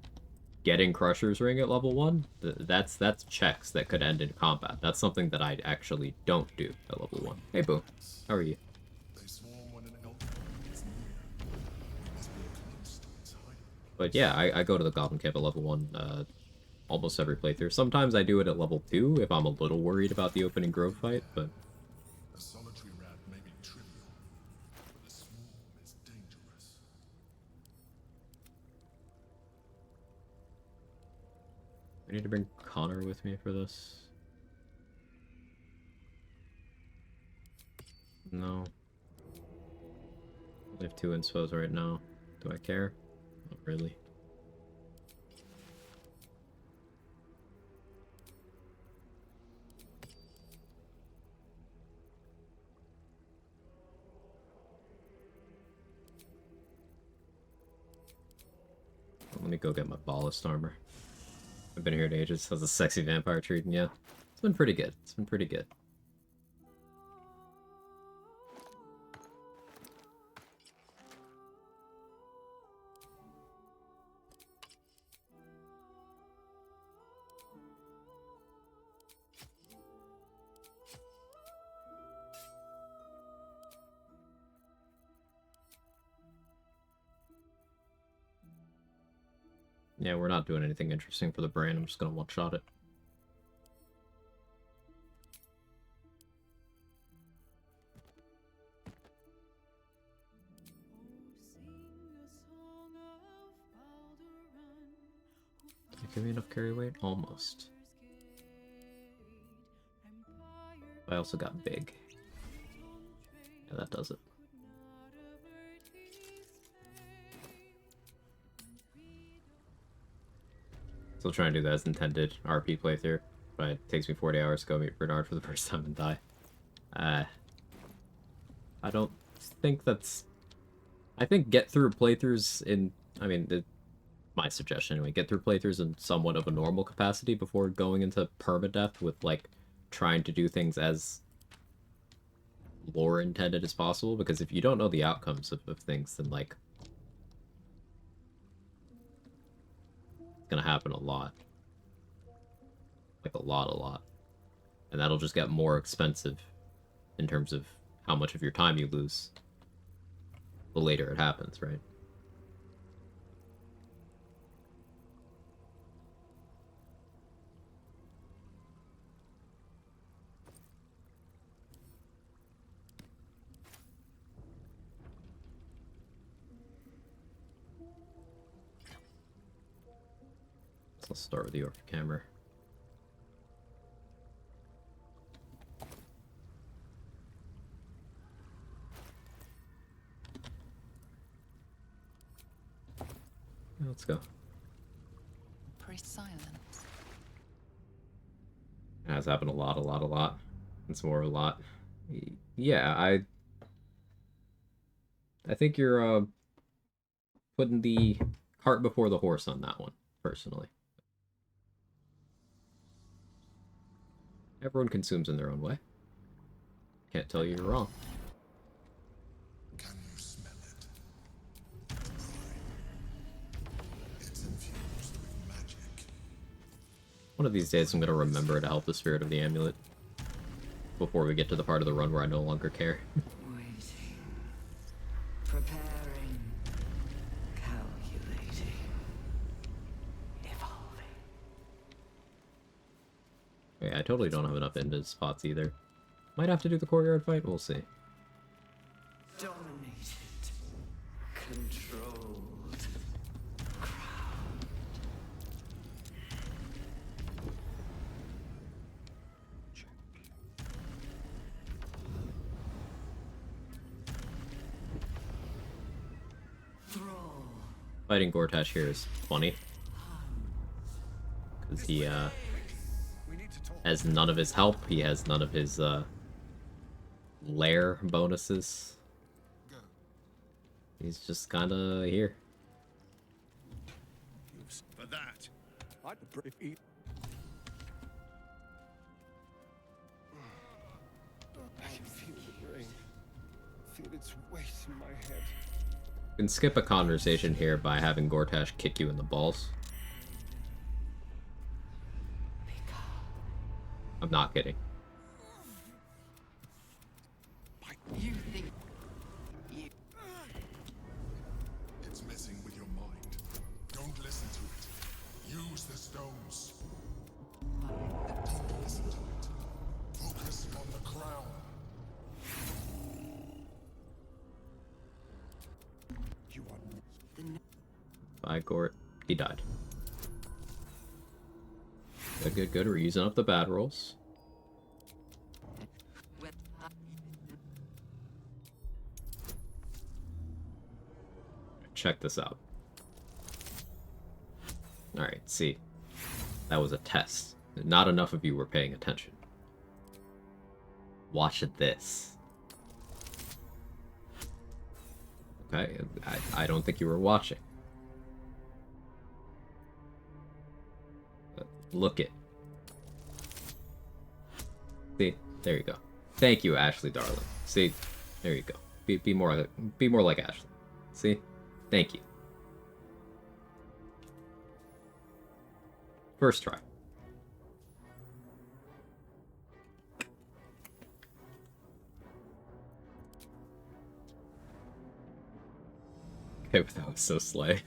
getting Crusher's Ring at level 1, that's checks that could end in combat. That's something that I actually don't do at level 1. Hey Boo, how are you? But yeah, I go to the Goblin Camp at level 1 almost every playthrough. Sometimes I do it at level 2 if I'm a little worried about the opening grove fight, but... A solitary rat may be trivial, but a swarm is dangerous. I need to bring Connor with me for this. No. I have 2 inspos right now. Do I care? Not really. Let me go get my ballast armor. I've been here in ages. How's the sexy vampire treating you? It's been pretty good. It's been pretty good. Yeah, we're not doing anything interesting for the brain. I'm just gonna one-shot it. Give me enough carry weight? Almost. I also got big. Yeah, that does it. Still trying to do that as intended RP playthrough, but it takes me 40 hours to go meet Bernard for the first time and die. I don't think that's... I think get through playthroughs in... I mean, my suggestion anyway, get through playthroughs in somewhat of a normal capacity before going into permadeath with, like, trying to do things as lore intended as possible, because if you don't know the outcomes of things, then, like, it's gonna happen a lot. Like, a lot. And that'll just get more expensive in terms of how much of your time you lose the later it happens, right? Let's start with the Orca camera. Let's go. Silence. It has happened a lot. It's more a lot. Yeah, I think you're putting the cart before the horse on that one, personally. Everyone consumes in their own way. Can't tell you you're wrong. Can you smell it? It's infused with magic. One of these days I'm going to remember to help the spirit of the amulet before we get to the part of the run where I no longer care. Waiting. Preparing. Calculating. Evolving. Yeah, I totally don't have enough into spots either. Might have to do the courtyard fight, we'll see. Dominated. Controlled. Crowned. Thrall. Fighting Gortash here is funny. Because he has none of his help, he has none of his lair bonuses. He's just kinda here. For that, I'd eat. I can feel the rain. Feel its weight in my head. You can skip a conversation here by having Gortash kick you in the balls. I'm not kidding. You think It's messing with your mind. Don't listen to it. Use the stones. Don't listen to it. Focus on the crown. You are Bye, Gort. He died. Good. We're using up the bad rolls. Check this out. Alright, see. That was a test. Not enough of you were paying attention. Watch this. Okay, I don't think you were watching. Look it. See, there you go. Thank you, Ashley, darling. See, there you go. Be more like Ashley. See, thank you. First try. Okay, but that was so slay.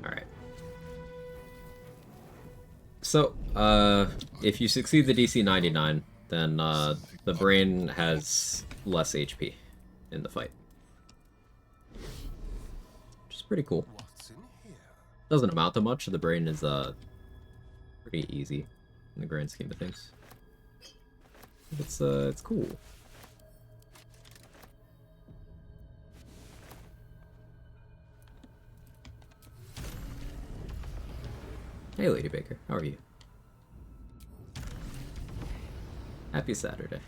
Alright. So, if you succeed the DC 99, then the brain has less HP in the fight. Which is pretty cool. Doesn't amount to much, the brain is pretty easy in the grand scheme of things. It's cool. Hey, Lady Baker, how are you? Happy Saturday.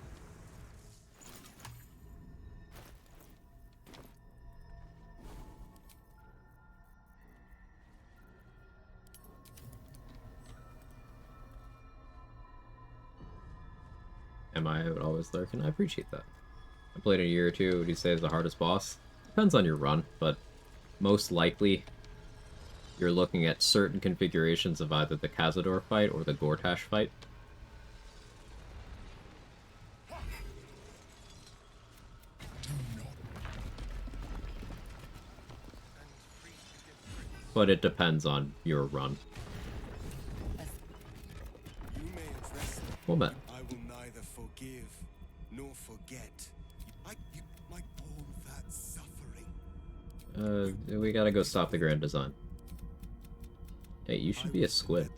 Am I always lurking? I appreciate that. I played a year or two. Would you say is the hardest boss? Depends on your run, but most likely you're looking at certain configurations of either the Cazador fight or the Gortash fight. But it depends on your run. Well met. I will neither forgive nor forget. You like all that suffering. We gotta go stop the grand design. Hey, you should be a squid.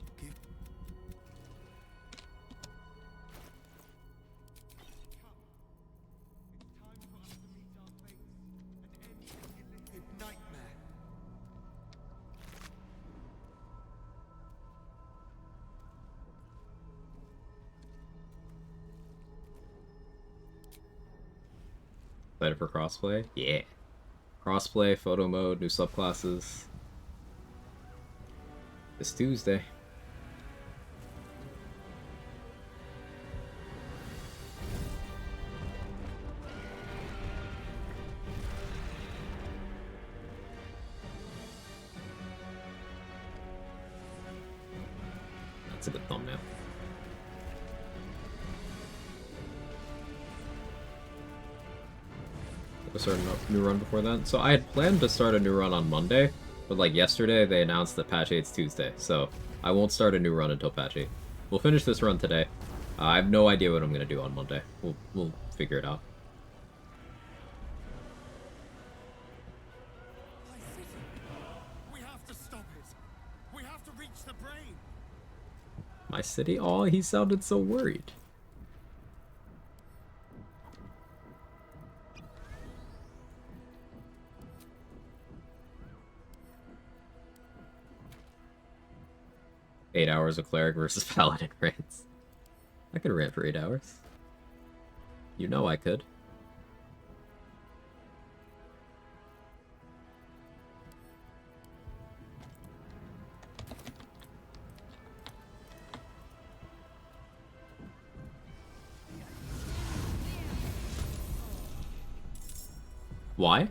Excited for crossplay? Yeah. Crossplay, photo mode, new subclasses. This Tuesday. That's a good thumbnail. Start a new run before then. So I had planned to start a new run on Monday, but like yesterday they announced that patch 8's Tuesday, so I won't start a new run until patch 8. We'll finish this run today. I have no idea what I'm gonna do on Monday. We'll figure it out. We have to stop it. We have to reach the brain. My city? Oh, he sounded so worried. Eight hours of cleric versus paladin rants. I could rant for 8 hours. You know I could. Why?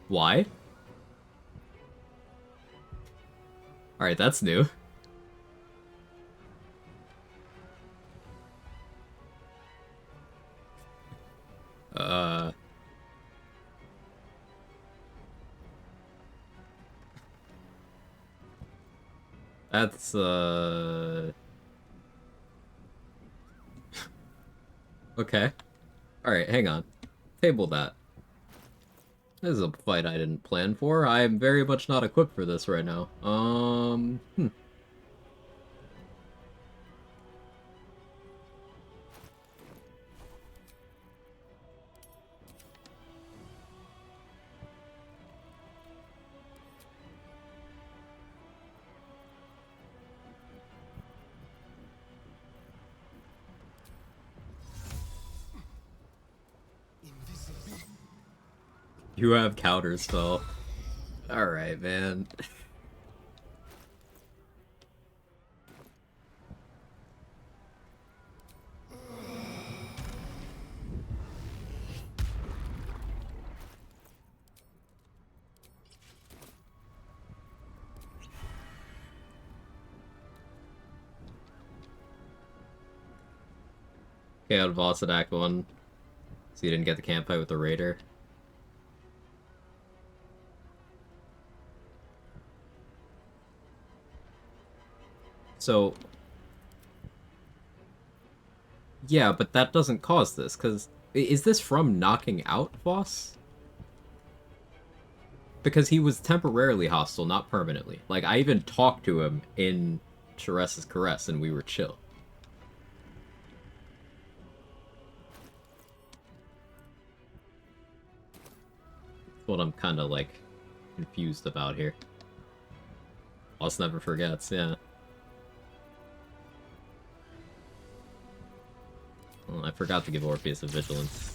Why? Alright, that's new. That's, Okay. Alright, hang on. Table that. This is a fight I didn't plan for. I am very much not equipped for this right now. You have counter spell. Alright, man. Okay, out of boss at Act 1. So you didn't get the camp fight with the Raider. So... yeah, but that doesn't cause this, because... is this from knocking out Voss? Because he was temporarily hostile, not permanently. Like, I even talked to him in Teresa's Caress, and we were chill. That's what I'm kind of, like, confused about here. Voss never forgets, yeah. Well, I forgot to give Orpheus a Vigilance.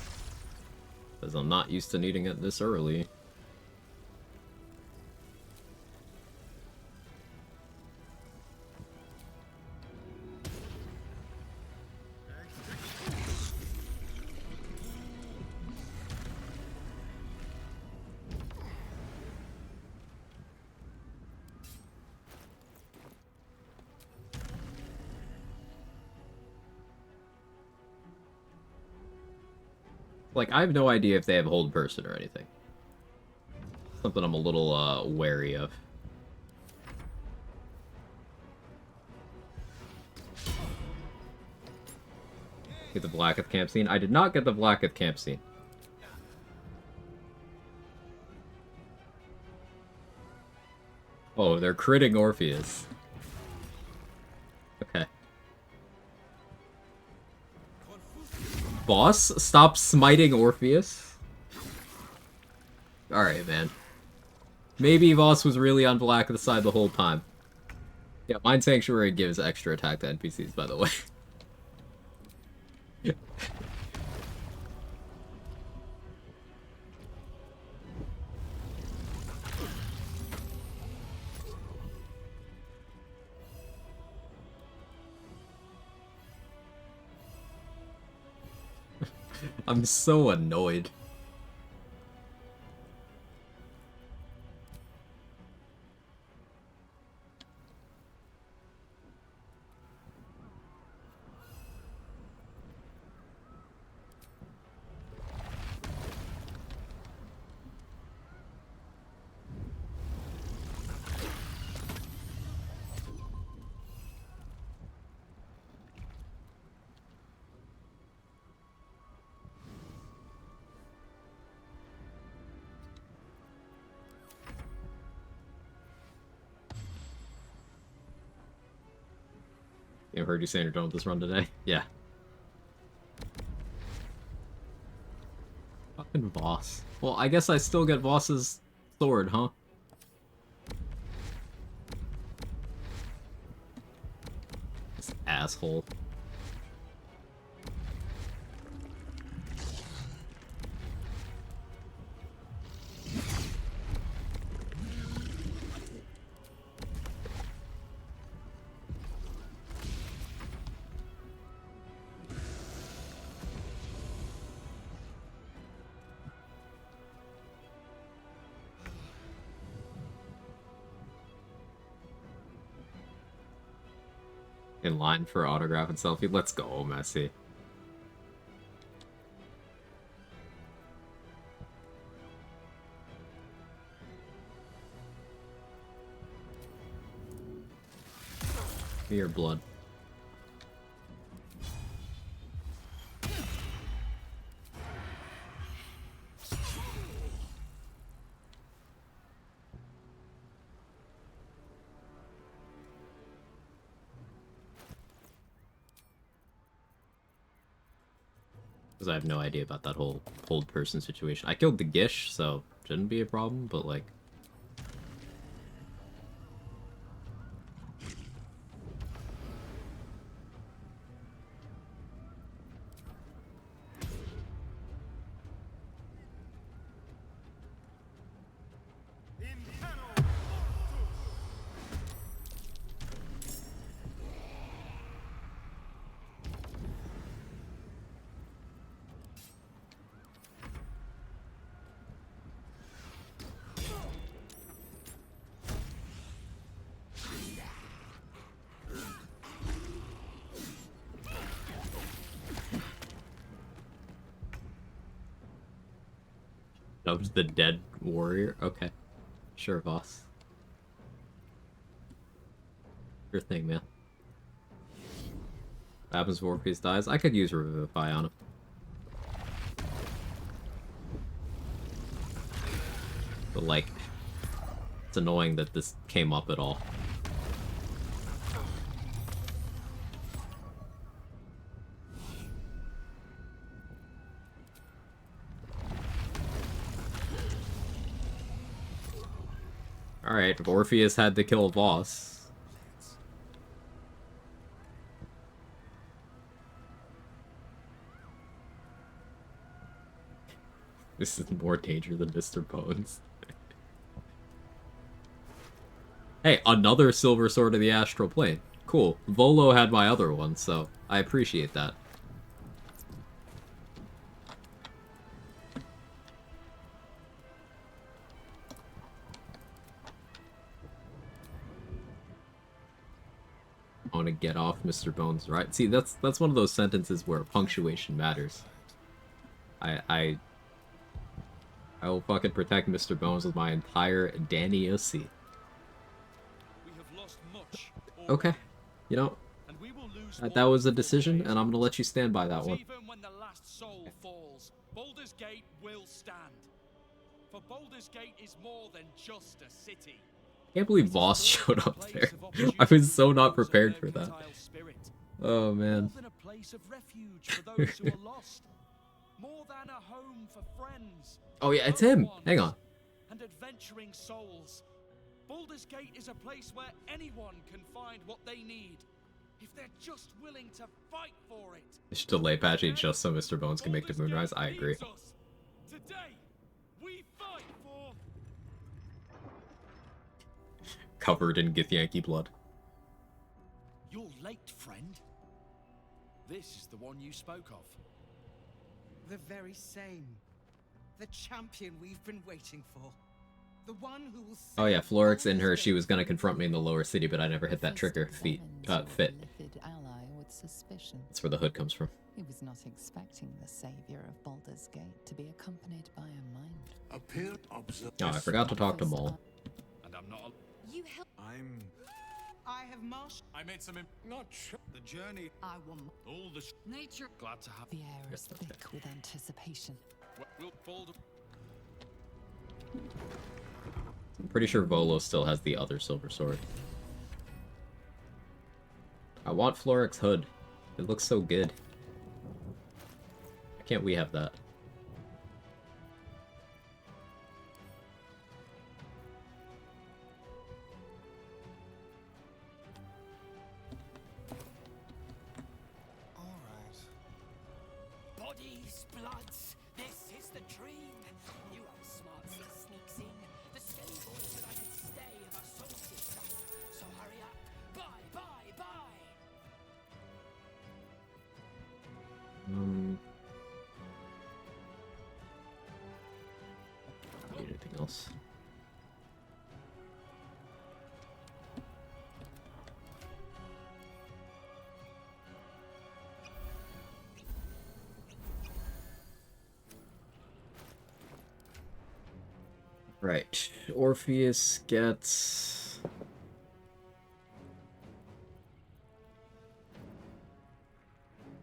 Because I'm not used to needing it this early. Like, I have no idea if they have hold person or anything. Something I'm a little, wary of. Get the Blacketh camp scene. I did not get the Blacketh camp scene. Oh, they're critting Orpheus. Okay. Boss, stop smiting Orpheus. Alright, man. Maybe Voss was really on Blacketh's side the whole time. Yeah, Mind Sanctuary gives extra attack to NPCs, by the way. I'm so annoyed. I heard you saying you're done with this run today. Yeah. Fucking Voss. Well, I guess I still get Voss's sword, huh? This asshole. In line for autograph and selfie. Let's go, Messi. Give me your blood. Because I have no idea about that whole hold person situation. I killed the Gish, so shouldn't be a problem, but like... That was the dead warrior? Okay. Sure, boss. Sure thing, man. What happens if Orpheus dies? I could use Revivify on him. But, like, it's annoying that this came up at all. Alright, if Orpheus had to kill a boss. This is more danger than Mr. Bones. Hey, another Silver Sword of the Astral Plane. Cool. Volo had my other one, so I appreciate that. I want to get off Mr. Bones, right? See, that's one of those sentences where punctuation matters. I will fucking protect Mr. Bones with my entire Danny Ussi. Okay, you know, That was a decision, and I'm gonna let you stand by that But one. even when the last soul falls, Baldur's Gate will stand. For Baldur's Gate is more than just a city. I can't believe Voss showed up there. I was so not prepared for that. Oh man. More than a place of refuge for those who are lost. More than a home for friends. Oh yeah, it's him. loved Hang ones, on. And adventuring souls. Baldur's Gate is a place where anyone can find what they need. If they're just willing to fight for it. They should delay patch 8 just so Mr. Bones can make the Moonrise. I agree. Today, we fight for... Covered in Githyanki blood. You're late, friend. This is the one you spoke of. The very same. The champion we've been waiting for. The one who will Oh yeah, Florix in her, she was gonna confront me in the lower city, but I never hit that trigger. Fit. Ally with suspicion. That's where the hood comes from. He was not expecting the savior of Baldur's Gate to be accompanied by a mind. Appear, observe. Oh, I forgot to talk to Maul. And I'm not... You help... I have marched. I made some... Not sure. The journey. I will... All the... Nature... Glad to have... The air is thick with anticipation. We'll Baldur... I'm pretty sure Volo still has the other silver sword. I want Florix hood. It looks so good. Why can't we have that? Bodies, bloods, this is the dream. You outsmart six sneaks in. The same voice that I could stay if I sold sister. So hurry up. Bye, bye, bye. Need anything else? Right, Orpheus gets...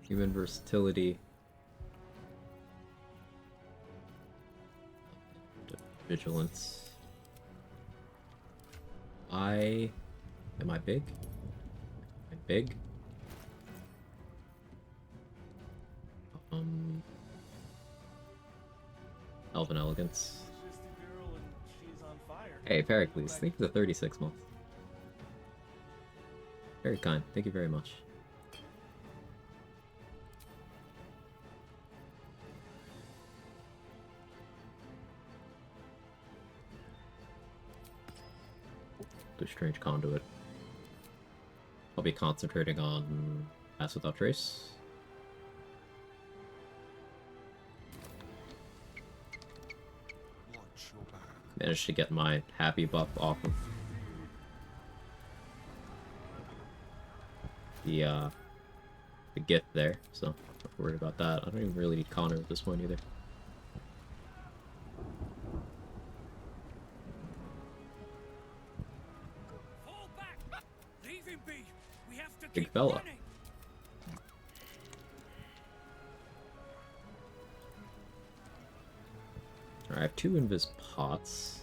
human versatility. Vigilance. Am I big? Am I big? Elven Elegance. Hey, Pericles, thank you for the 36 months. Very kind. Thank you very much. The Strange Conduit. I'll be concentrating on Pass Without Trace. Managed to get my happy buff off of the gift there, so not worried about that. I don't even really need Connor at this point either. Fall back. Leave him be. We have to Big keep fella. running. Alright, I have 2 invis pots.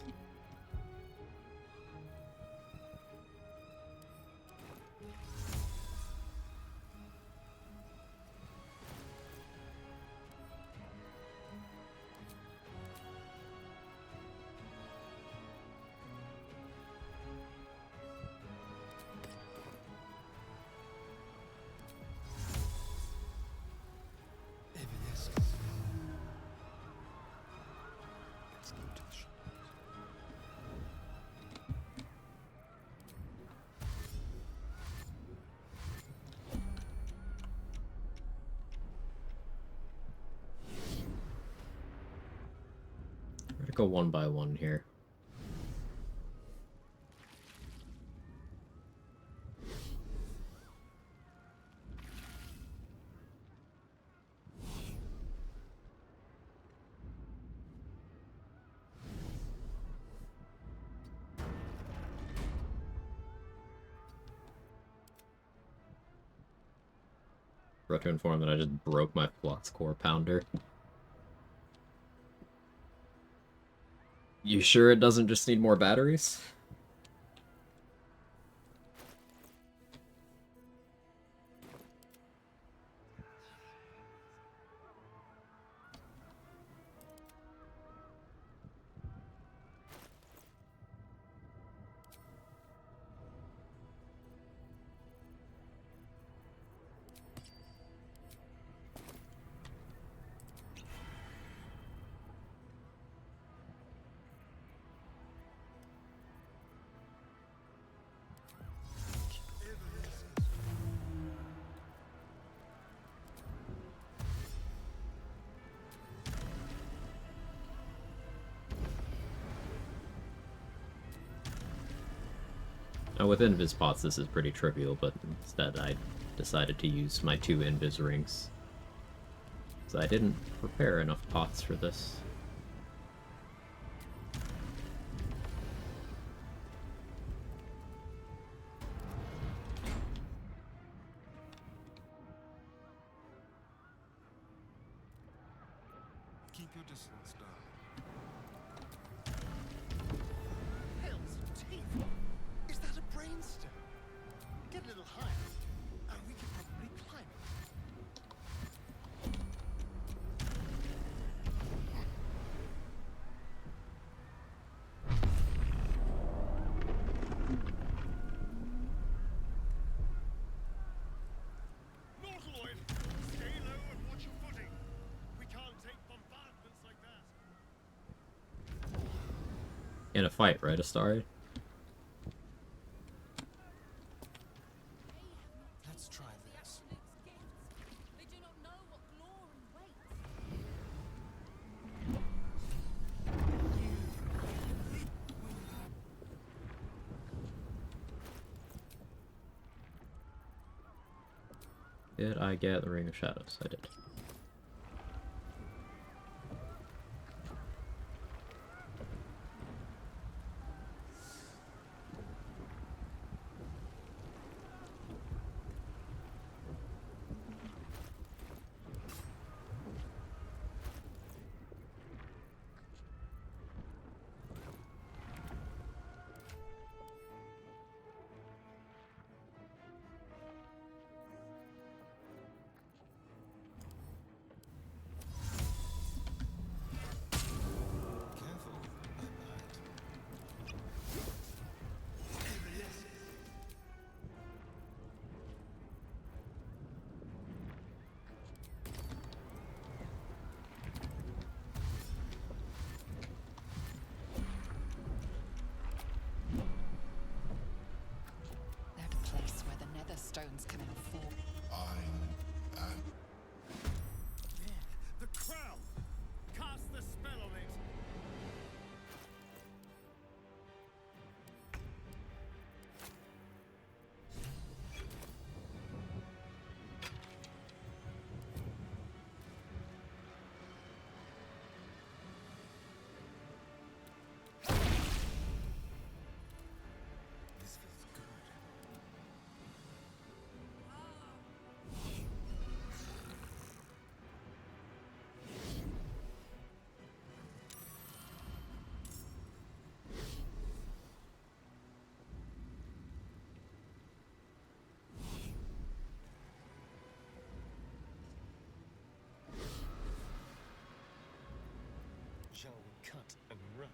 We're gonna go one by one here. forgot to inform that I just broke my flux core pounder. You sure it doesn't just need more batteries? Now with invis pots this is pretty trivial, but instead I decided to use my 2 invis rings. So I didn't prepare enough pots for this. Keep your distance, darling. Hell's teeth! Is that a brainstone? Get a little higher, and we can probably climb it. Nautiloid! Stay low and watch your footing. We can't take bombardments like that. In a fight, right, Astarion? Let's try this. They do not know what glory waits. Did I get the Ring of Shadows? I did. That place where the nether stones come out for. I am... The crown! Cast the spell on it! This feels good. Shall we cut and run?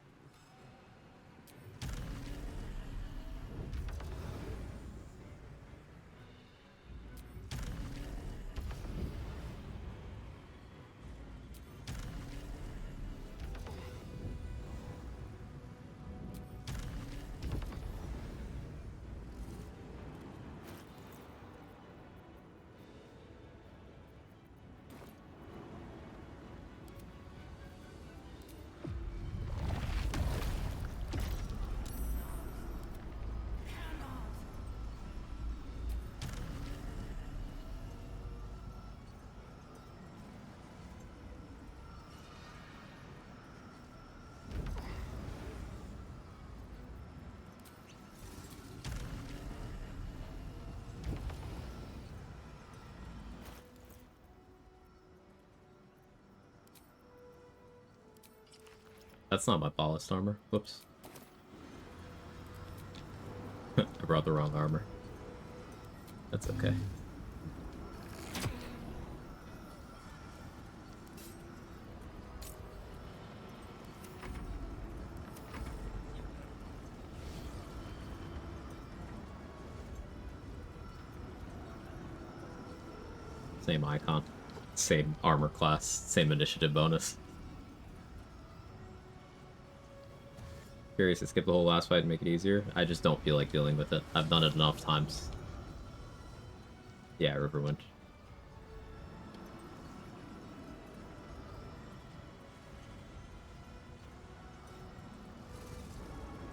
That's not my ballast armor. Whoops. I brought the wrong armor. That's okay. Same icon. Same armor class. Same initiative bonus. Curious to skip the whole last fight and make it easier. I just don't feel like dealing with it. I've done it enough times. Yeah, Riverwind.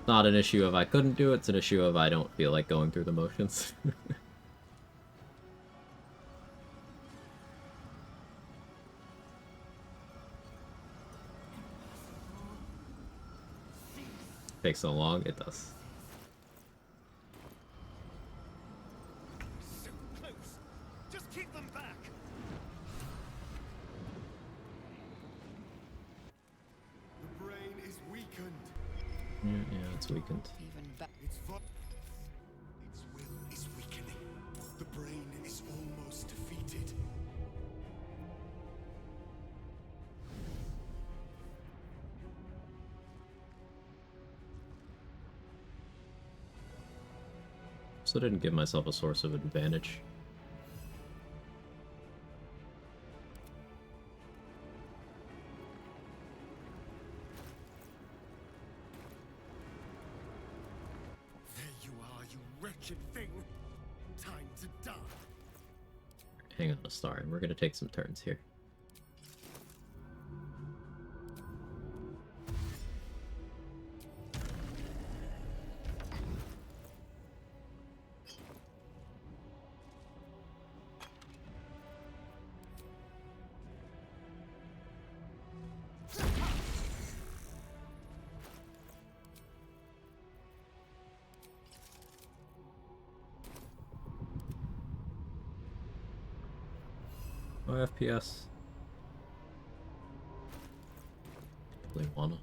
Not an issue of I couldn't do it, it's an issue of I don't feel like going through the motions. Takes so long, it does. So close. Just keep them back. The brain is weakened. Yeah, it's weakened. Its will is weakening. The brain is almost defeated. So I didn't give myself a source of advantage. There you are, you wretched thing. Time to die. Hang on, Astarion. We're gonna take some turns here. Oh, FPS. Really wanna.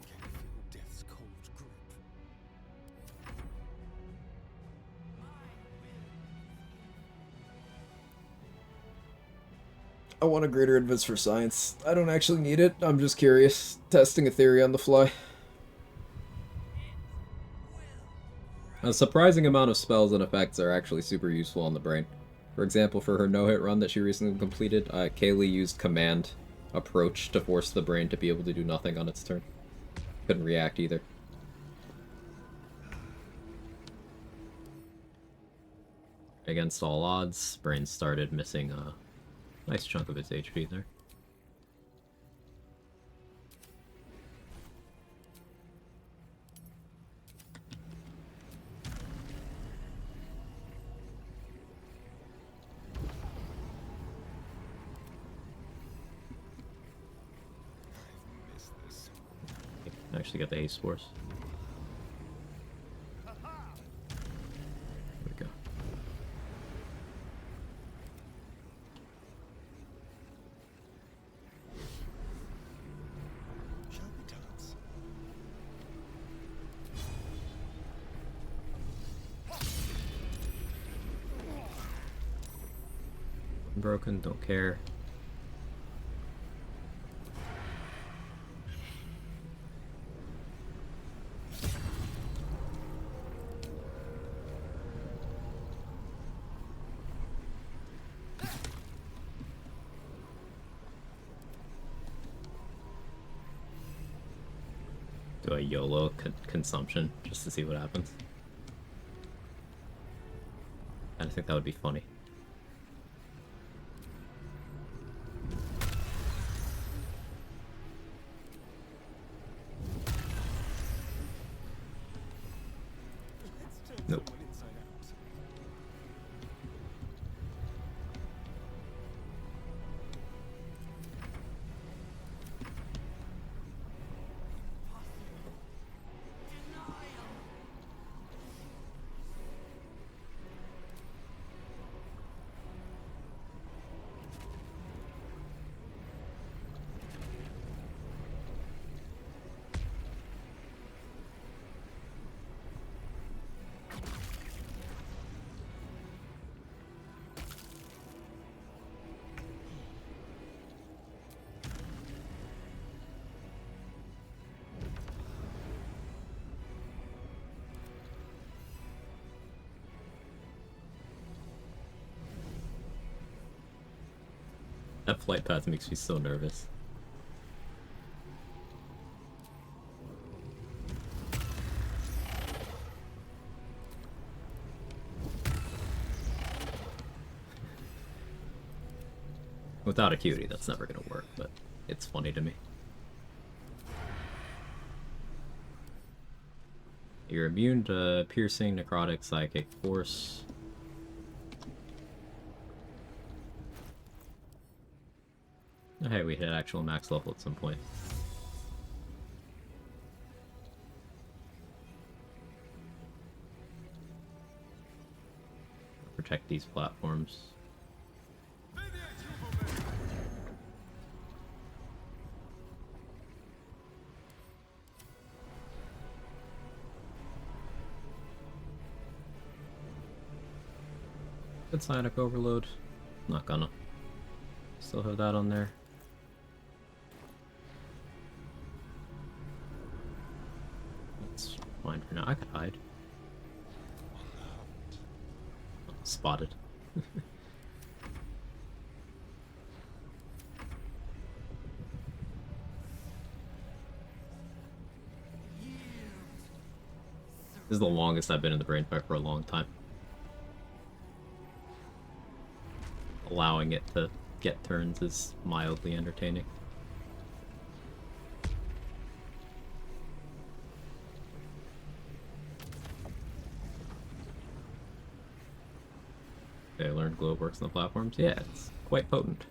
Can feel death's cold grip. I want a greater advance for science. I don't actually need it. I'm just curious. Testing a theory on the fly. A surprising amount of spells and effects are actually super useful on the brain. For example, for her no-hit run that she recently completed, Kaylee used command approach to force the brain to be able to do nothing on its turn. Couldn't react either. Against all odds, brain started missing a nice chunk of its HP there. Miss this. Actually got the haste force. There we go. Shall we dance? Broken, don't care. Do a YOLO consumption just to see what happens. I think that would be funny. Let's turn Nope. someone inside out. That flight path makes me so nervous. Without acuity, that's never gonna work, but it's funny to me. You're immune to piercing, necrotic, psychic, force. Oh, hey, we hit actual max level at some point. Protect these platforms. Good Psionic Overload. Not gonna. Still have that on there. That's fine for now. I could hide. Spotted. This is the longest I've been in the brain fight for a long time. Allowing it to get turns is mildly entertaining. I learned glow works on the platforms. Yeah, it's quite potent.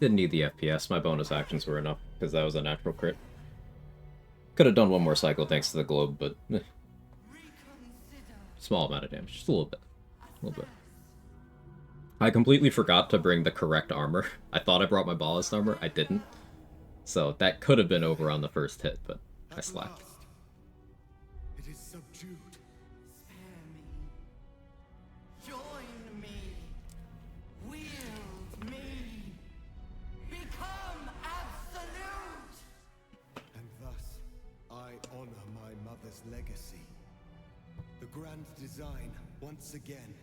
Didn't need the FPS, my bonus actions were enough, because that was a natural crit. Could have done one more cycle thanks to the globe, but small amount of damage, just a little bit. A little bit. I completely forgot to bring the correct armor. I thought I brought my ballast armor, I didn't. So that could have been over on the first hit, but I slacked. It is subdued. Spare me. Join me. Wield me. Become absolute. And thus, I honor my mother's legacy. The grand design, once again,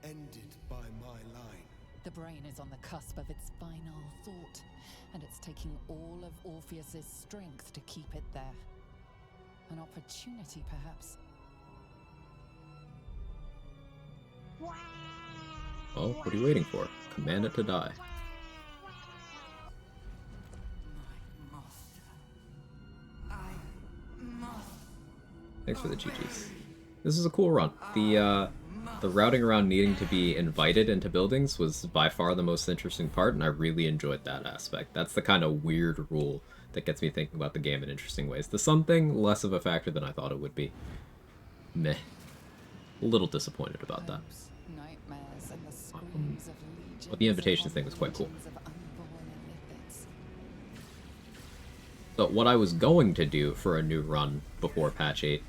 ended by my line. The brain is on the cusp of its final thought, and it's taking all of Orpheus's strength to keep it there. An opportunity, perhaps. Well, what are you waiting for? Command it to die. Thanks for the GGs. This is a cool run. The routing around needing to be invited into buildings was by far the most interesting part, and I really enjoyed that aspect. That's the kind of weird rule that gets me thinking about the game in interesting ways. The sun thing, less of a factor than I thought it would be. Meh. A little disappointed about that. Nightmares and the screams of legions But the invitations thing was quite cool. of unborn illithids. But what I was going to do for a new run before patch 8,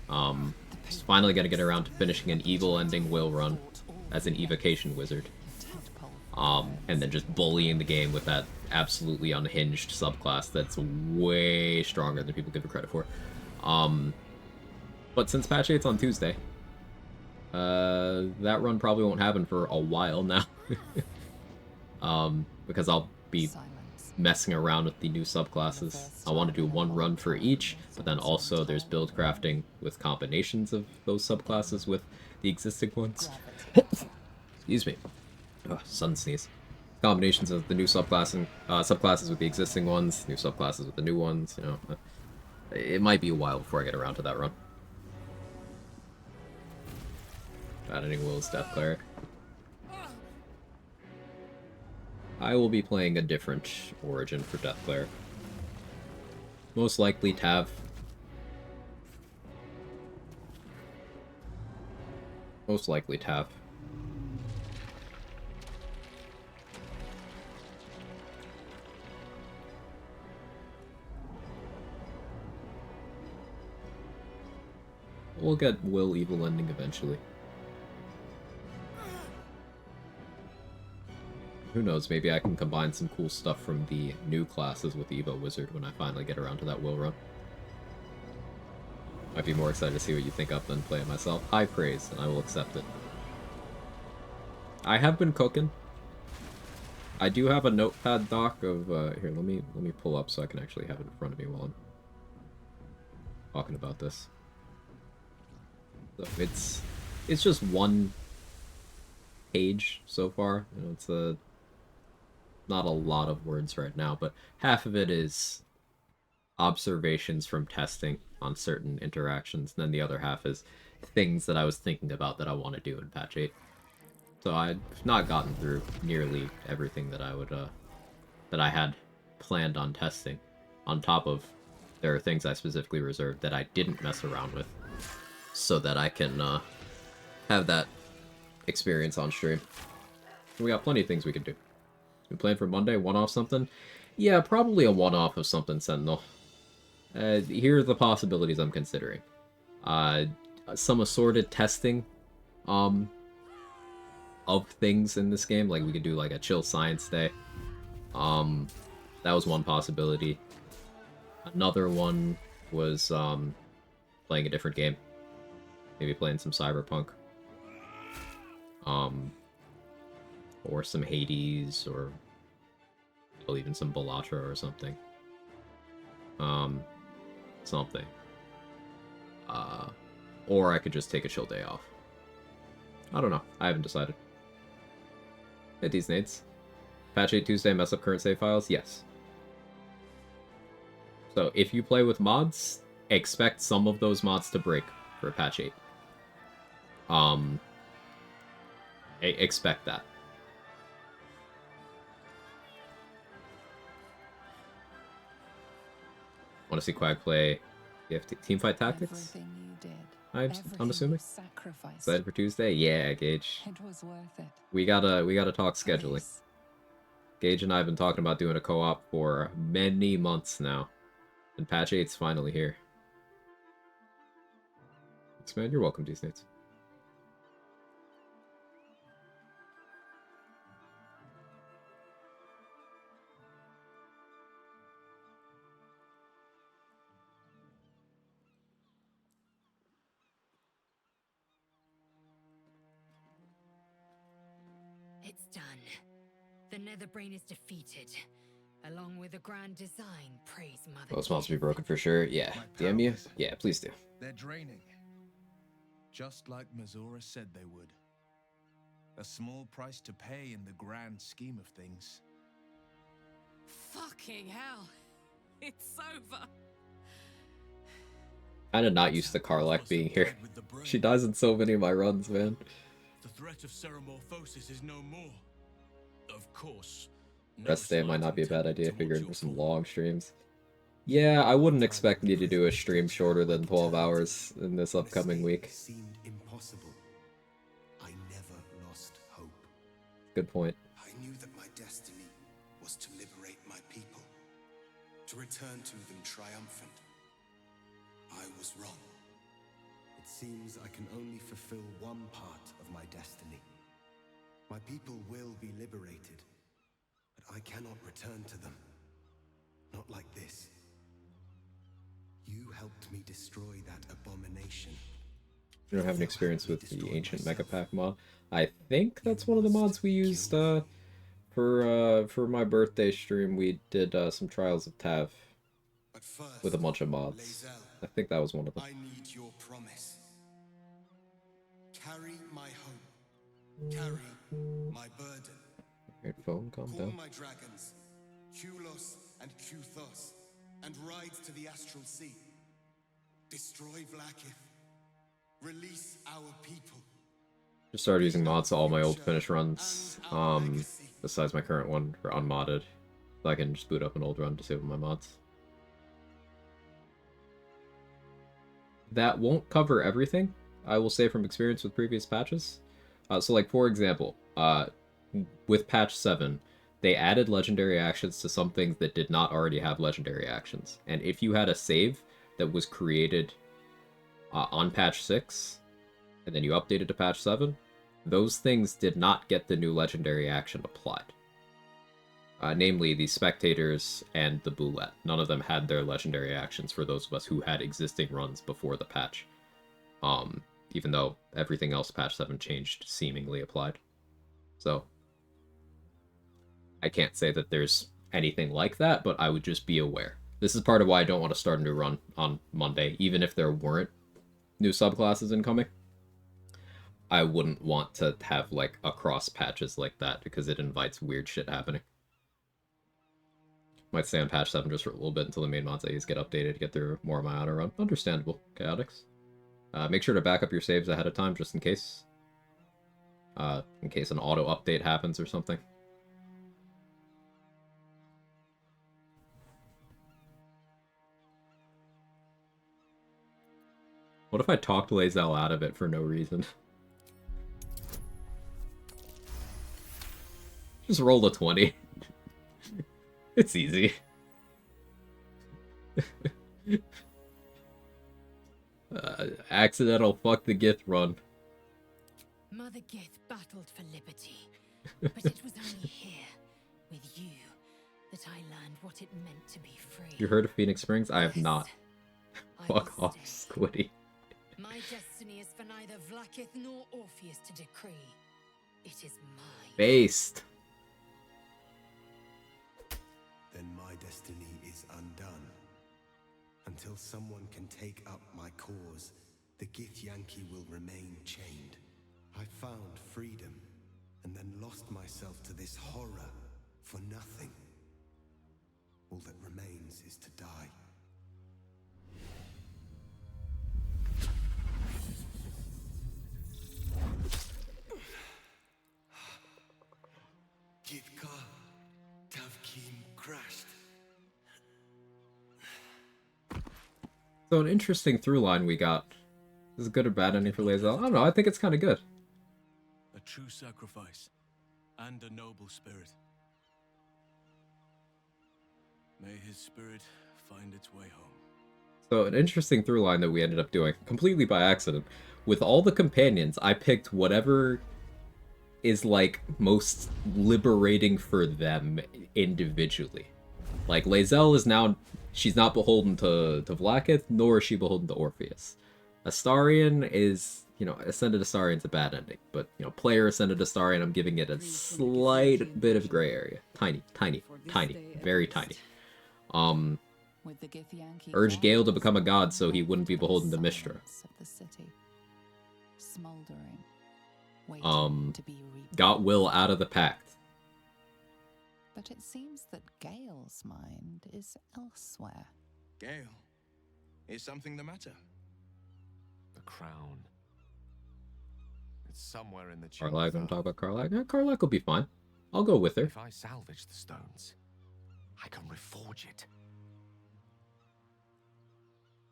was finally going to get around to finishing an evil ending will run as an evocation wizard. And then just bullying the game with that absolutely unhinged subclass that's way stronger than people give it credit for. But since patch 8's on Tuesday, that run probably won't happen for a while now. Because I'll be messing around with the new subclasses. I want to do one run for each, but then also there's build crafting with combinations of those subclasses with the existing ones. Excuse me. Oh, sun sneeze. Combinations of the new subclasses with the existing ones, new subclasses with the new ones, you know. It might be a while before I get around to that run. Battening Will's Death Cleric. I will be playing a different origin for Death Cleric. Most likely Tav. Most likely Tav. We'll get Will evil ending eventually. Who knows, maybe I can combine some cool stuff from the new classes with the Evo Wizard when I finally get around to that Will run. I'd be more excited to see what you think of than play it myself. High praise, and I will accept it. I have been cooking. I do have a notepad doc of here. Let me pull up so I can actually have it in front of me while I'm talking about this. So it's just one page so far. You know, it's not a lot of words right now, but half of it is observations from testing on certain interactions, and then the other half is things that I was thinking about that I want to do in patch 8. So I've not gotten through nearly everything that I would that I had planned on testing. On top of, there are things I specifically reserved that I didn't mess around with, so that I can have that experience on stream. We got plenty of things we could do. We plan for Monday, one-off something? Yeah, probably a one-off of something Sentinel. Here are the possibilities I'm considering. Some assorted testing of things in this game. Like, we could do like a chill science day. That was one possibility. Another one was playing a different game. Maybe playing some Cyberpunk. Or some Hades, or even some Bellatra or something. Something. Or I could just take a chill day off. I don't know. I haven't decided. Hit these nades. Patch 8 Tuesday, mess up current save files? Yes. So if you play with mods, expect some of those mods to break for patch 8. Expect that. Want to see Quag play Teamfight Tactics? I'm assuming. Excited for Tuesday? Yeah, Gage. It was worth it. We gotta talk scheduling. Gage and I have been talking about doing a co-op for many months now, and patch 8's finally here. Thanks, man. You're welcome, D-Snates. It's done. The Netherbrain is defeated. Along with the grand design, praise Mother. Those mods will be broken for sure. Yeah. DM you? Yeah, please do. They're draining. Just like Mazora said they would. A small price to pay in the grand scheme of things. Fucking hell. It's over. Kinda not used to Karlach being here. She dies in so many of my runs, man. The threat of Ceramorphosis is no more. Of course. Rest day might not be a bad idea, figuring for some long streams. Yeah, I wouldn't expect me to do a stream shorter than 12 hours in this upcoming week. Seemed impossible. I never lost hope. Good point. I knew that my destiny was to liberate my people, to return to them triumphant. I was wrong. It seems I can only fulfill one part of my destiny. My people will be liberated, but I cannot return to them. Not like this. You helped me destroy that abomination. You don't have an experience with the Ancient Mega Pack mod? I think that's one of the mods we used for my birthday stream. We did some Trials of Tav with a bunch of mods. I think that was one of them. I need your promise. Carry my hope. Carry my burden. Alright, phone, calm Call down. my dragons, Kulos and Kuthos, and ride to the Astral Sea. Destroy Vlaakith. Release our people. Just started using mods to all my old finish runs, besides my current one for unmodded. So I can just boot up an old run, disable my mods. That won't cover everything, I will say from experience with previous patches. So like, for example, with patch 7, they added legendary actions to some things that did not already have legendary actions. And if you had a save that was created on patch 6, and then you updated to patch 7, those things did not get the new legendary action applied. Namely, the spectators and the boulette. None of them had their legendary actions for those of us who had existing runs before the patch. Even though everything else patch 7 changed seemingly applied. So, I can't say that there's anything like that, but I would just be aware. This is part of why I don't want to start a new run on Monday, even if there weren't new subclasses incoming. I wouldn't want to have, like, across patches like that, because it invites weird shit happening. Might stay on patch 7 just for a little bit until the main mods I use get updated to get through more of my auto run. Understandable, Chaotix. Make sure to back up your saves ahead of time, just in case. In case an auto update happens or something. What if I talked Lae'zel out of it for no reason? Just roll a 20. It's easy. Accidental fuck the Gith run. Mother Gith battled for liberty, but it was only here, with you, that I learned what it meant to be free. You heard of Phoenix Springs? I have not. Fuck off, Squiddy. My destiny is for neither Vlaakith nor Orpheus to decree. It is mine. Based. Then my destiny is undone. Until someone can take up my cause, the Githyanki will remain chained. I found freedom, and then lost myself to this horror for nothing. All that remains is to die. Githka Tavkim crashed. So an interesting through line we got. Is it good or bad ending for Lae'zel? I don't know, I think it's kind of good. A true sacrifice, and a noble spirit. May his spirit find its way home. So an interesting through line that we ended up doing, completely by accident. With all the companions, I picked whatever is, like, most liberating for them individually. Like, Lae'zel is now, she's not beholden to Vlaakith, nor is she beholden to Orpheus. Astarion is, you know, Ascended Astarion's a bad ending, but, you know, player Ascended Astarion, I'm giving it a slight bit of gray area. Tiny, very tiny. Urged Gale to become a god so he wouldn't be beholden to Mistra. Got Will out of the pact. But it seems that Gale's mind is elsewhere. Gale, is something the matter? The crown. It's somewhere in the chamber. Karlach, gonna talk about Karlach? Yeah, Karlach will be fine. I'll go with her. If I salvage the stones, I can reforge it.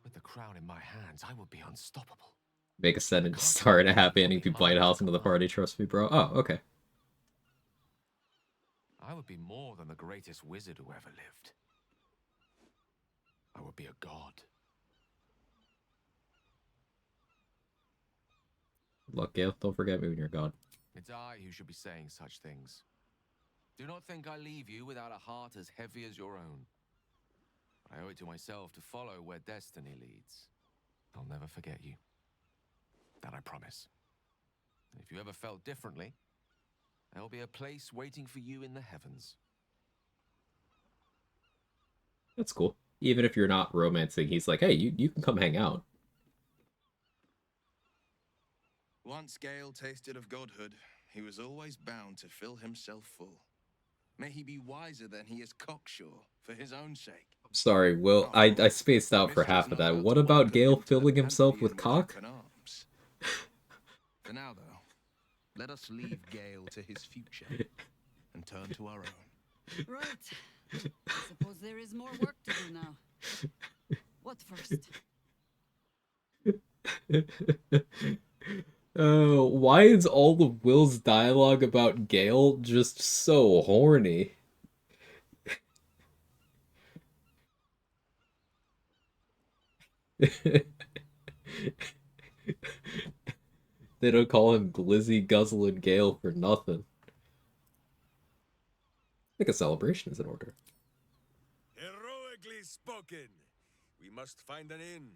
With the crown in my hands, I will be unstoppable. Make Ascended Astarion a happy ending to bite house into the party, trust me, bro. Oh, okay. I would be more than the greatest wizard who ever lived. I would be a god. Look, Gale, don't forget me when you're a god. It's I who should be saying such things. Do not think I leave you without a heart as heavy as your own. I owe it to myself to follow where destiny leads. I'll never forget you. That I promise. And if you ever felt differently, there'll be a place waiting for you in the heavens. That's cool. Even if you're not romancing, he's like, hey, you can come hang out. Once Gale tasted of godhood, he was always bound to fill himself full. May he be wiser than he is cocksure, for his own sake. I'm sorry, Will, I spaced out for half of that. What about Gale filling himself with cock? For now, though, let us leave Gale to his future and turn to our own. Right. I suppose there is more work to do now. What first? Why is all of Will's dialogue about Gale just so horny? They don't call him Glizzy Guzzlin Gale for nothing. I think a celebration is in order. Heroically spoken. We must find an inn.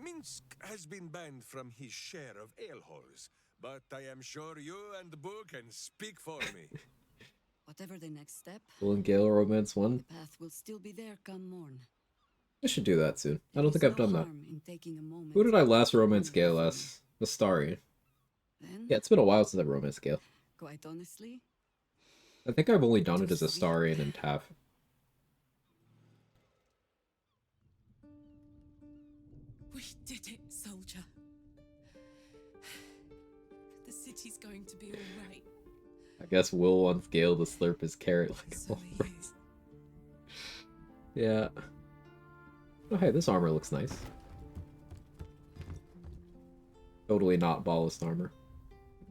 Minsk has been banned from his share of aleholes, but I am sure you and the book can speak for me. Whatever the next step, Will and Gale Romance 1? the path will still be there come morn. I should do that soon. I don't think I've done that. In taking a moment Who did I last romance Gale as? Astarion. Then, Yeah, it's been a while since I've romance Gale. quite honestly, I think I've only done it as Astarion and Taff. We did it, soldier. The city's going to be all right. I guess Will wants Gale to slurp his carrot like always. Yeah. Oh hey, this armor looks nice. Totally not ballast armor.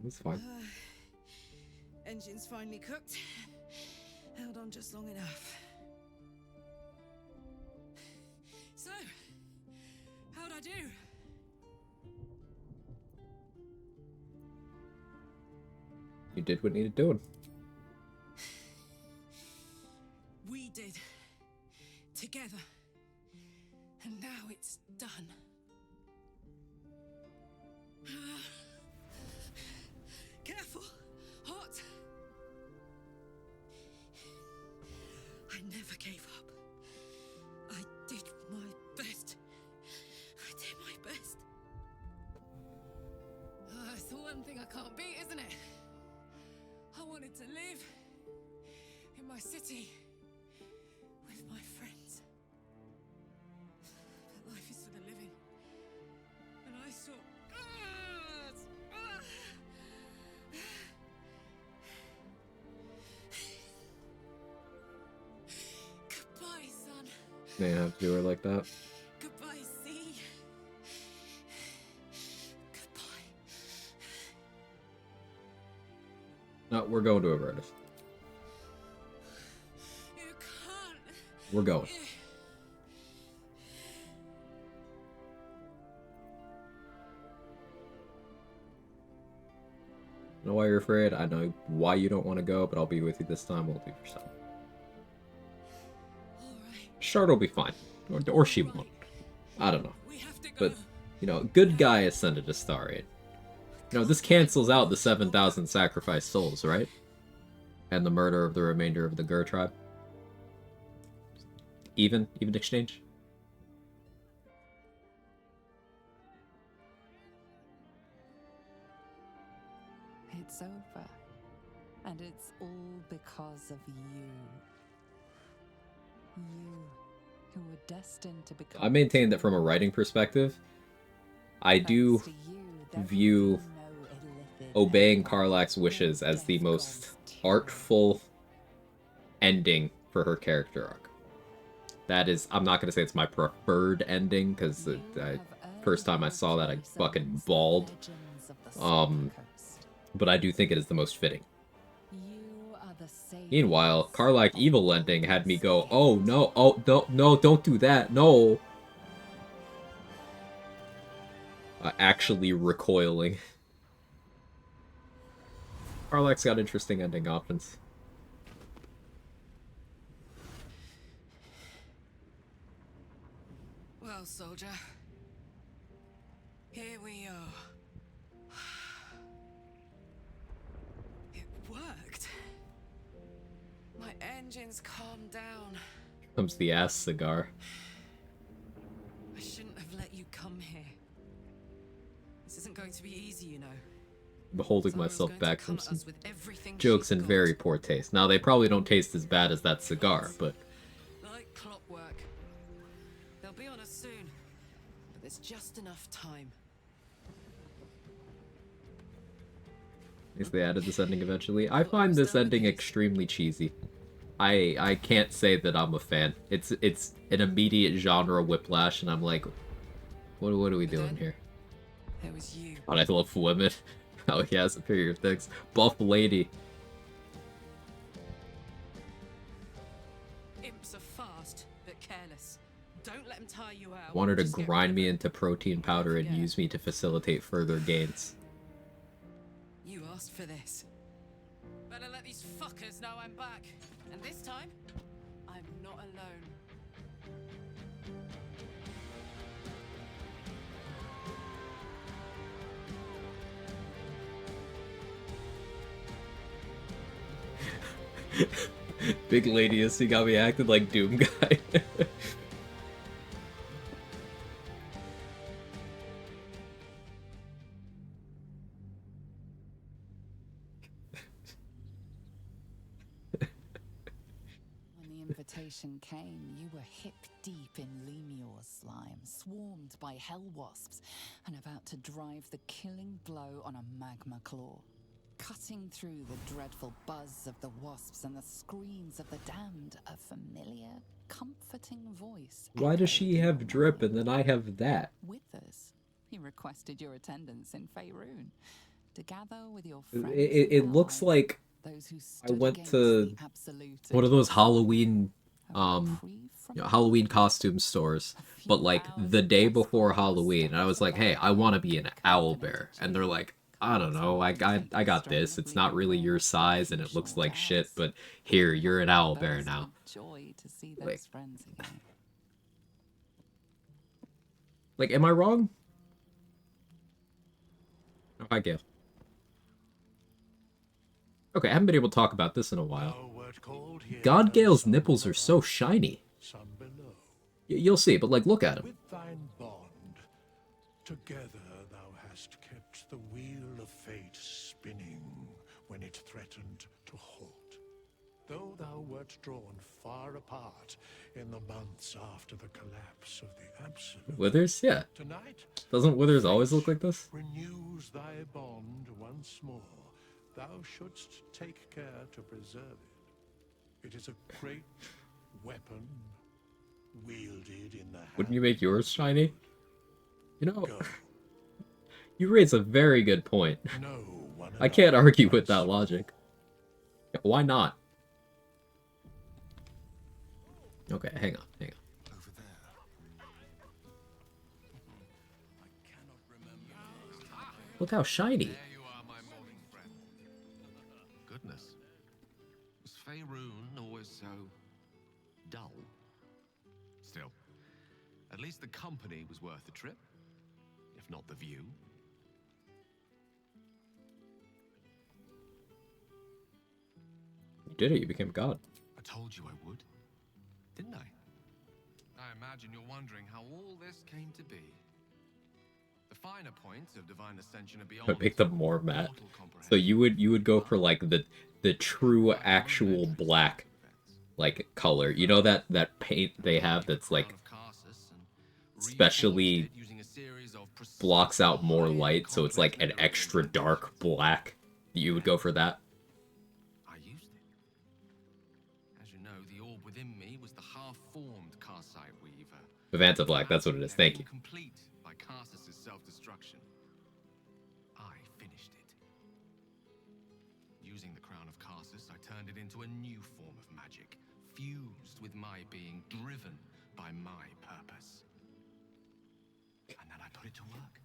It's fine. Engine's finally cooked. Held on just long enough. So, how'd I do? You did what needed doing. We did. Together. And now it's done. Careful! Hot! I never gave up. I did my best. I did my best. It's the one thing I can't beat, isn't it? I wanted to live in my city with my friends. But life is for the living. And I saw... Goodbye, son. May have to do her like that. Goodbye, sea. No, we're going to Avertis. You can't. We're going. I know why you're afraid. I know why you don't want to go, but I'll be with you this time. We'll do your son. Shard will be fine. Or she won't. I don't know. But, you know, good guy ascended Astarion. You know, this cancels out the 7,000 sacrificed souls, right? And the murder of the remainder of the Gur tribe. Even exchange? It's over. And it's all because of you. You, who were destined to become... I maintain that from a writing perspective, I do view obeying Karlach's wishes as the most artful ending for her character arc. That is, I'm not going to say it's my preferred ending, because the first time I saw that I fucking bawled. But I do think it is the most fitting. Meanwhile, Karlach evil ending had me go, oh no, no, don't do that, no. Actually recoiling. Karlach's got interesting ending options. Well, soldier. Here we are. It worked. My engines calmed down. Here comes the ass cigar. I shouldn't have let you come here. This isn't going to be easy, you know. I'm holding myself back from some jokes in very poor taste. Now, they probably don't taste as bad as that cigar, but... Like clockwork. They'll be on us soon. But there's just enough time. At least they added this ending eventually. I find this ending extremely cheesy. I can't say that I'm a fan. It's an immediate genre whiplash, and I'm like, what are we doing here? There was you. God, I love women. Oh yeah, superior things. Buff lady. Imps are fast, but careless. Don't let him tire you out. Want her to Just get grind rid me of him. into protein powder and use me to facilitate further gains. You asked for this. Better let these fuckers know I'm back. And this time, I'm not alone. Big lady is, he got me acting like Doom guy. When the invitation came, you were hip deep in Lemur's slime, swarmed by hell wasps, and about to drive the killing blow on a magma claw. Cutting through the dreadful buzz of the wasps and the screams of the damned, a familiar, comforting voice. Why does she have drip and then I have that? Withers, he requested your attendance in Faerun to gather with your friends. It looks like I went to one of those Halloween Halloween costume stores, but like the day before Halloween, I was like, hey, I want to be an owlbear, and they're like, I don't know, I got this. It's not really your size and it looks like shit, but here, you're an owlbear now. Like, am I wrong? Oh, hi, Gale. Okay, I haven't been able to talk about this in a while. God Gale's nipples are so shiny. You'll see, but like, look at him. With thine bond, together thou hast kept the wheel of fate spinning when it threatened to halt. Though thou wert drawn far apart in the months after the collapse of the Absolute. Withers? Yeah. Tonight, Doesn't Withers always look like this? renews thy bond once more. Thou shouldst take care to preserve it. It is a great weapon wielded in the hand. Wouldn't you make yours shiny? You know, you raise a very good point. I can't argue with that logic. Why not? Okay, hang on. Look how shiny. Goodness. Was Faerun always so dull? Still, at least the company was worth the trip, if not the view. You did it, you became God. I told you I would, didn't I? I imagine you're wondering how all this came to be. The finer points of divine ascension are beyond. But make them more matte. So you would go for like the true actual black like color. You know that paint they have that's like specially blocks out more light, so it's like an extra dark black. You would go for that. I used it. As you know, the orb within me was the half-formed Karsite Weaver. Vivanta Black, that's what it is. Thank you. Complete by Karsus's self-destruction. I finished it. Using the crown of Karsus, I turned it into a new form of magic, fused with my being, driven by my purpose. And then I put it to work.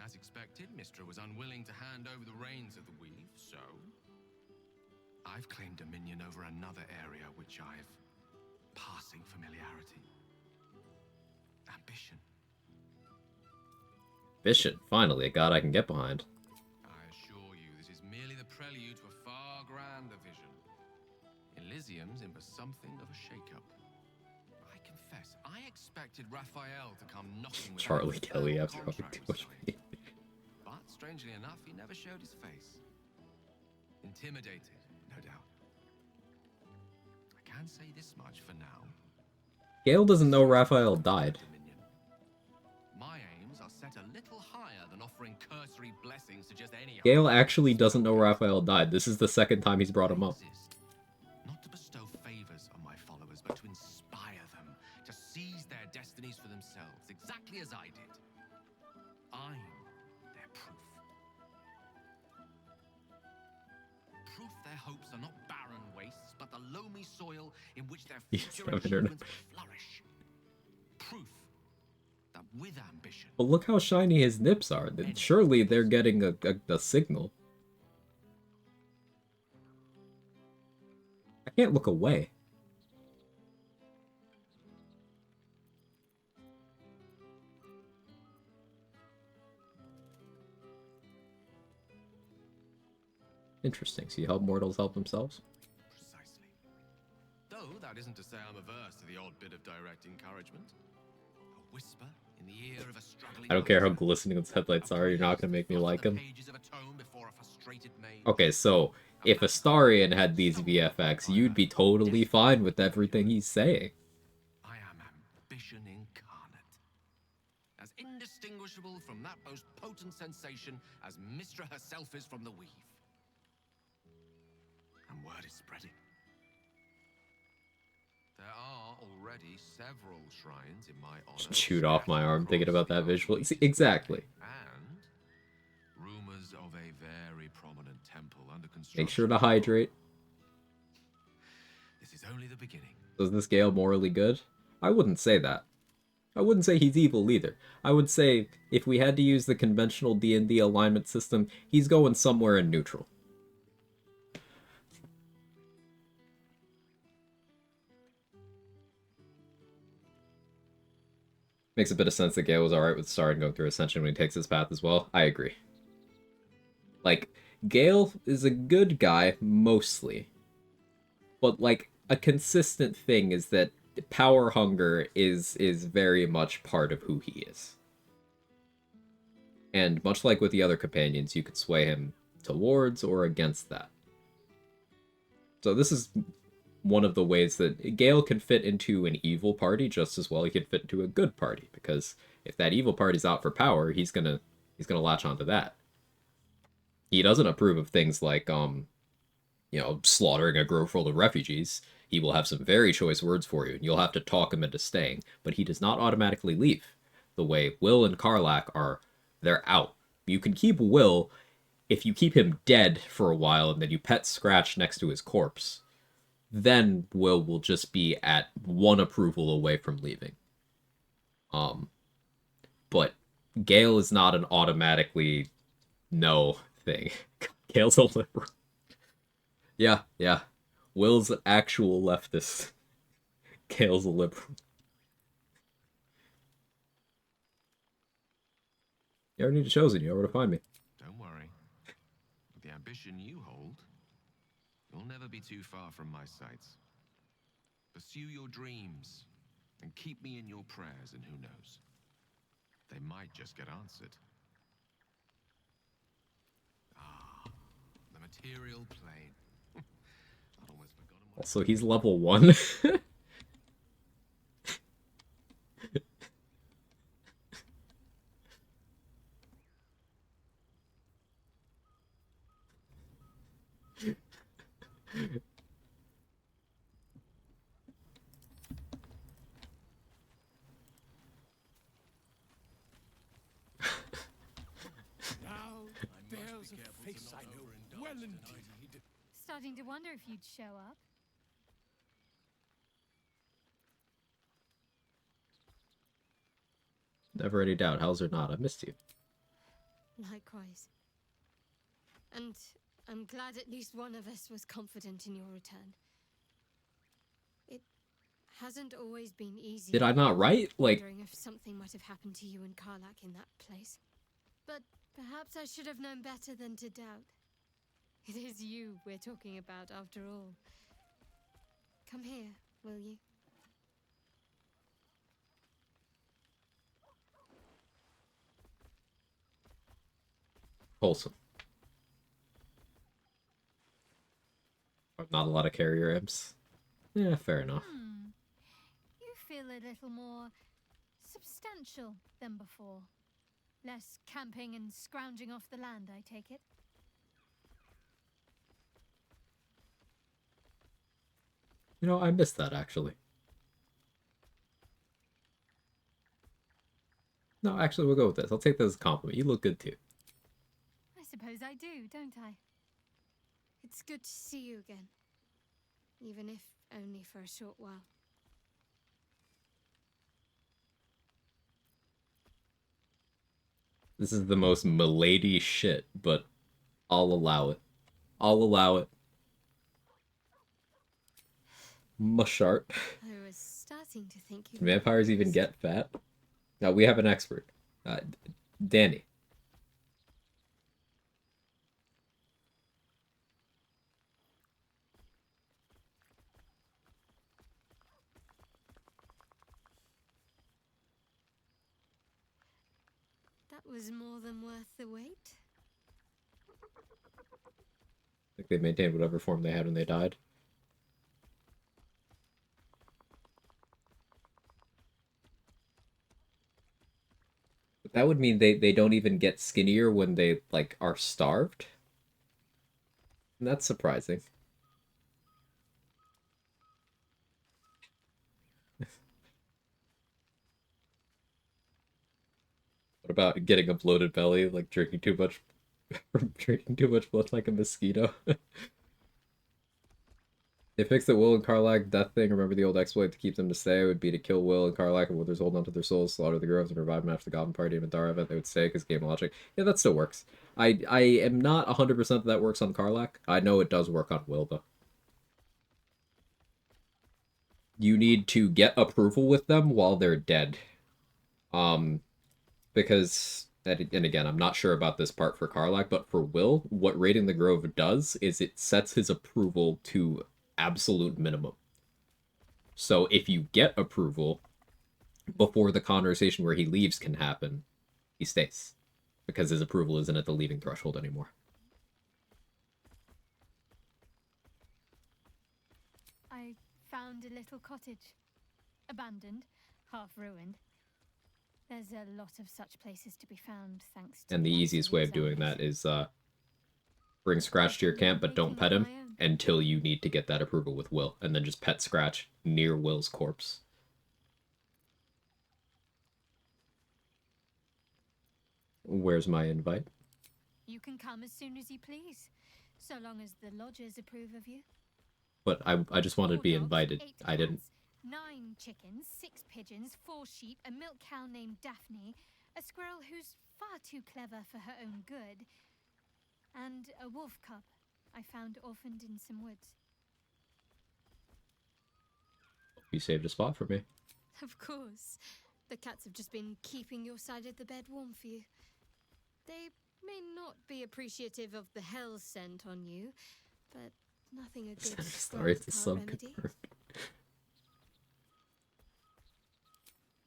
As expected, Mistra was unwilling to hand over the reins of the weave, so I've claimed dominion over another area which I've passing familiarity. Ambition. Vision, finally, a god I can get behind. I assure you, this is merely the prelude to a far grander vision. Elysium's in for something of a shake-up. I confess, I expected Raphael to come knocking with Charlie Kelly after having too much pain. But strangely enough, he never showed his face. Intimidated, no doubt. I can say this much for now. Gale doesn't know Raphael died. My aims are set a little higher than offering cursory blessings to just any. Gale actually doesn't know Raphael died. This is the second time he's brought him up. Not to bestow favors on my followers, but to inspire them to seize their destinies for themselves, exactly as I did. I'm their proof. proof their hopes are not barren wastes, but the loamy soil in which their Yes, future I've heard it. achievements will flourish. Proof that with ambition, But look how shiny his nips are. Surely they're getting a signal. I can't look away. Interesting. So you help mortals help themselves? precisely. Though that isn't to say I'm averse to the odd bit of direct encouragement. A whisper in the ear of a struggling I don't care how glistening his headlights are, you're not gonna make me like him. pages of a tome before a frustrated maid. Okay, so if Astarion had these VFX, you'd be totally fine with everything he's saying. I am ambition incarnate. As indistinguishable from that most potent sensation as Mistra herself is from the weave. And word is spreading. There are already several shrines in my honor. Chewed off my arm thinking about that visual. See, exactly. And rumors of a very prominent temple under construction. Make sure to hydrate. This is only the beginning. Does this Gale morally good? I wouldn't say that. I wouldn't say he's evil either. I would say, if we had to use the conventional D&D alignment system, he's going somewhere in neutral. Makes a bit of sense that Gale was alright with Astarion going through Ascension when he takes his path as well. I agree. Like, Gale is a good guy, mostly. But, like, a consistent thing is that power hunger is very much part of who he is. And much like with the other companions, you could sway him towards or against that. So this is one of the ways that Gale can fit into an evil party just as well he can fit into a good party, because if that evil party's out for power, he's gonna latch onto that. He doesn't approve of things like slaughtering a grove full of refugees. He will have some very choice words for you, and you'll have to talk him into staying, but he does not automatically leave. The way Will and Karlach are, they're out. You can keep Will if you keep him dead for a while and then you pet Scratch next to his corpse. Then will just be at one approval away from leaving. But Gale is not an automatically no thing. Gale's a liberal. Yeah. Will's an actual leftist. Gale's a liberal. You already need a chosen, you know where to find me. Don't worry. With the ambition you hold, you'll never be too far from my sights. Pursue your dreams, and keep me in your prayers, and who knows? They might just get answered. Ah, the material plane. I'd almost forgotten what... Also, he's level 1. Now there's a face I know well indeed. Starting to wonder if you'd show up. Never any doubt, how's there not? I missed you. Likewise. And I'm glad at least one of us was confident in your return. It hasn't always been easy. Did I not write? Like, wondering if something might have happened to you and Karlach in that place. But perhaps I should have known better than to doubt. It is you we're talking about after all. Come here, will you? wholesome. Not a lot of carrier imps. Yeah, fair enough. You feel a little more substantial than before. Less camping and scrounging off the land, I take it. You know, I missed that, actually. No, actually, we'll go with this. I'll take that as a compliment. You look good, too. I suppose I do, don't I? It's good to see you again. Even if only for a short while. This is the most milady shit, but I'll allow it. I'll allow it. Mushart. I was starting to think you Can vampires even get fat? Now we have an expert. Danny. That was more than worth the wait. I think they maintained whatever form they had when they died. But that would mean they don't even get skinnier when they, like, are starved? And that's surprising. What about getting a bloated belly, like drinking too much drinking too much blood like a mosquito? They fixed the Will and Karlach death thing. Remember the old exploit to keep them to stay would be to kill Will and Karlach and Withers hold onto their souls, slaughter the groves, and revive them after the Goblin Party and Madara event. They would stay because game logic. Yeah, that still works. I am not 100% that works on Karlach. I know it does work on Will, though. You need to get approval with them while they're dead. Because, and again, I'm not sure about this part for Karlach, but for Will, what Raiding the Grove does is it sets his approval to absolute minimum. So if you get approval before the conversation where he leaves can happen, he stays. Because his approval isn't at the leaving threshold anymore. I found a little cottage. Abandoned, half ruined. There's a lot of such places to be found, thanks to... And the easiest way of doing that is bring Scratch to your camp, but don't pet him until you need to get that approval with Will. And then just pet Scratch near Will's corpse. Where's my invite? You can come as soon as you please, so long as the lodgers approve of you. But I just wanted to be invited. I didn't... 9 chickens, 6 pigeons, 4 sheep, a milk cow named Daphne, a squirrel who's far too clever for her own good, and a wolf cub I found orphaned in some woods. You saved a spot for me. Of course. The cats have just been keeping your side of the bed warm for you. They may not be appreciative of the hell scent on you, but nothing a good Sorry, it's a scrub sub can't remedy. confirmed.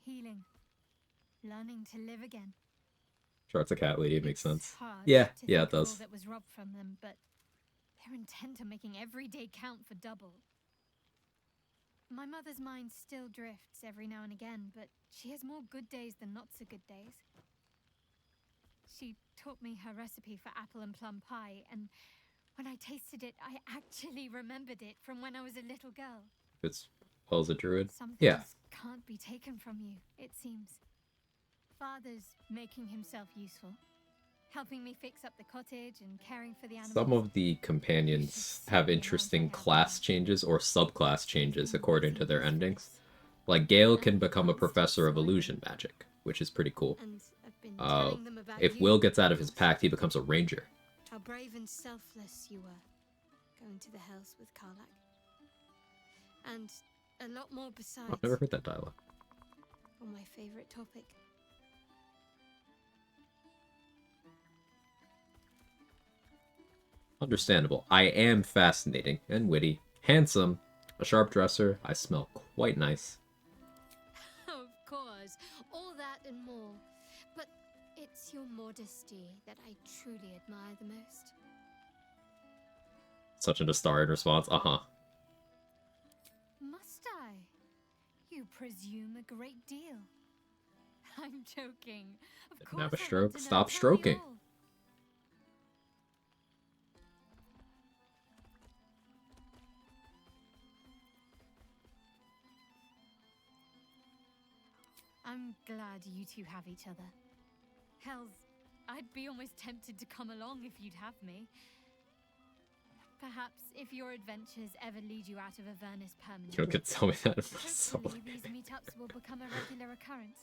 Healing. Learning to live again. Chart's a cat lady, it makes sense. Hard Yeah, to yeah, think it of all does. that was robbed from them, but they're intent on making every day count for double. My mother's mind still drifts every now and again, but she has more good days than not so good days. She taught me her recipe for apple and plum pie, and when I tasted it, I actually remembered it from when I was a little girl. It's well as a druid. Some Yeah. things can't be taken from you, it seems. Father's making himself useful, helping me fix up the cottage and caring for the animals. Some of the companions have interesting class changes or subclass changes according to their endings. Like Gale can become a professor of illusion magic, which is pretty cool. If Will gets out of his pact, he becomes a ranger. How brave and selfless you were, going to the Hells with Karlach. And a lot more besides. I've never heard that dialogue. On my favorite topic. Understandable. I am fascinating and witty, handsome, a sharp dresser. I smell quite nice. Of course, all that and more. But it's your modesty that I truly admire the most. Such an Astarion response. Uh-huh. Must I? You presume a great deal. I'm joking. Of Didn't course have a I want stroke. to know. Stop Tell me stroking. all. I'm glad you two have each other. Hells, I'd be almost tempted to come along if you'd have me. Perhaps if your adventures ever lead you out of Avernus permanently, You don't get to tell me that in my soul. hopefully these meetups will become a regular occurrence.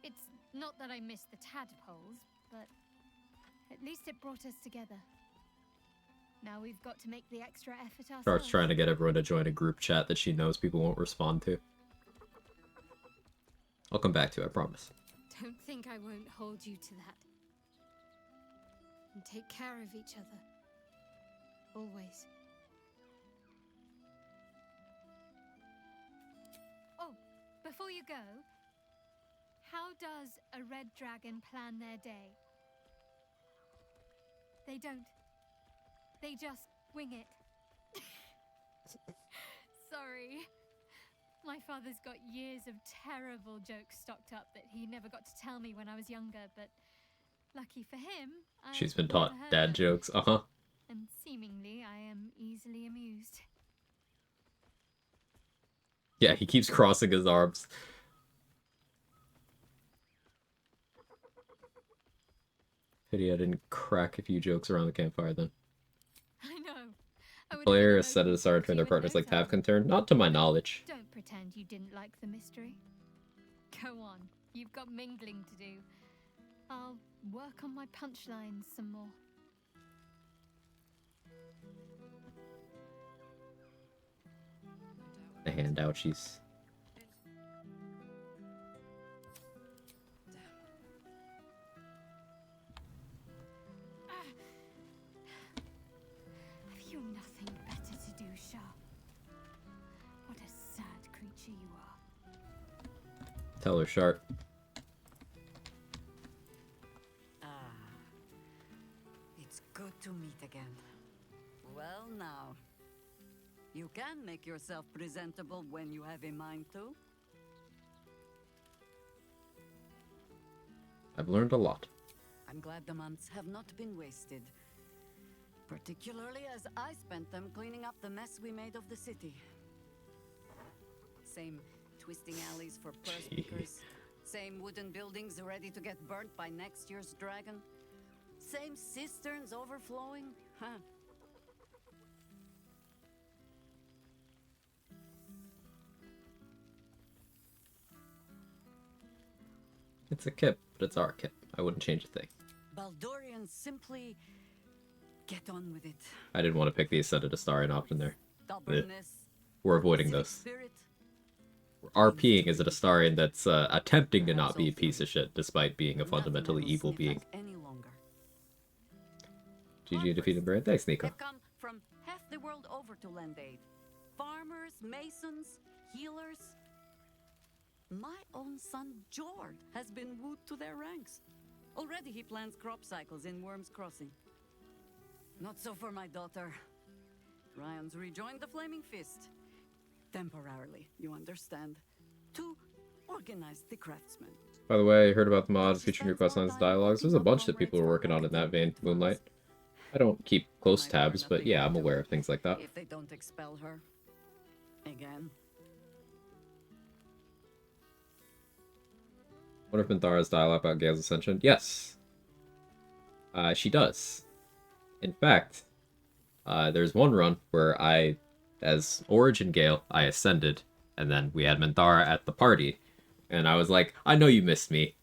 It's not that I miss the tadpoles, but at least it brought us together. Now we've got to make the extra effort ourselves. Starts trying to get everyone to join a group chat that she knows people won't respond to. I'll come back to it, I promise. Don't think I won't hold you to that. And take care of each other. Always. Oh, before you go, how does a red dragon plan their day? They don't. They just wing it. Sorry. My father's got years of terrible jokes stocked up that he never got to tell me when I was younger, but lucky for him, She's I've been taught never heard dad them. jokes, And seemingly I am easily amused. Yeah, he keeps crossing his arms. Pity I didn't crack a few jokes around the campfire then. I know. I would Players set it aside for their partners like Tav can turn? Not to my knowledge. Don't pretend you didn't like the mystery. Go on. You've got mingling to do. I'll work on my punchlines some more. The handouchies. Have you nothing better to do, Shah? What a sad creature you are. Tell her, Shark. It's good to meet again. Well, now. You can make yourself presentable when you have a mind to. I've learned a lot. I'm glad the months have not been wasted. Particularly as I spent them cleaning up the mess we made of the city. Same twisting alleys for purse pickers. Same wooden buildings ready to get burnt by next year's dragon. Same cisterns overflowing. Huh. It's a kip, but it's our kip. I wouldn't change a thing. Baldurians simply get on with it. I didn't want to pick the Ascended Astarion option there. Stubbornness, We're avoiding civic those. spirit. We're RPing as an Astarion that's attempting to not be a piece of shit, despite being a fundamentally evil being. Any longer. GG defeated Brand. Thanks, Nico. They've come from half the world over to lend aid. Farmers, masons, healers. My own son, Jord, has been wooed to their ranks. Already he plans crop cycles in Worm's Crossing. Not so for my daughter. Ryan's rejoined the Flaming Fist. Temporarily, you understand. To organize the craftsmen. By the way, I heard about the mod featuring new questlines and dialogues. There's a bunch that people are working on in that vein, Moonlight. I don't keep close tabs, but yeah, I'm aware of things like that. If they don't expel her. Again. Wonder if Minthara's dialogue about Gale's ascension? Yes. She does. In fact, there's one run where I, as Origin Gale, I ascended, and then we had Minthara at the party, and I was like, I know you missed me.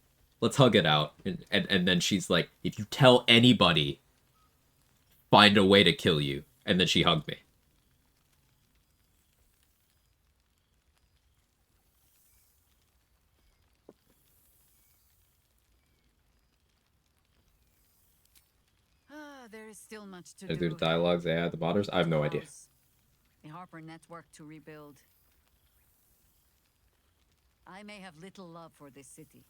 Let's hug it out. And then she's like, if you tell anybody, find a way to kill you. And then she hugged me. There is still much to Did I do. do the dialogues they had, the modders? I have no idea. A Harper network to rebuild. I may have little love for this city,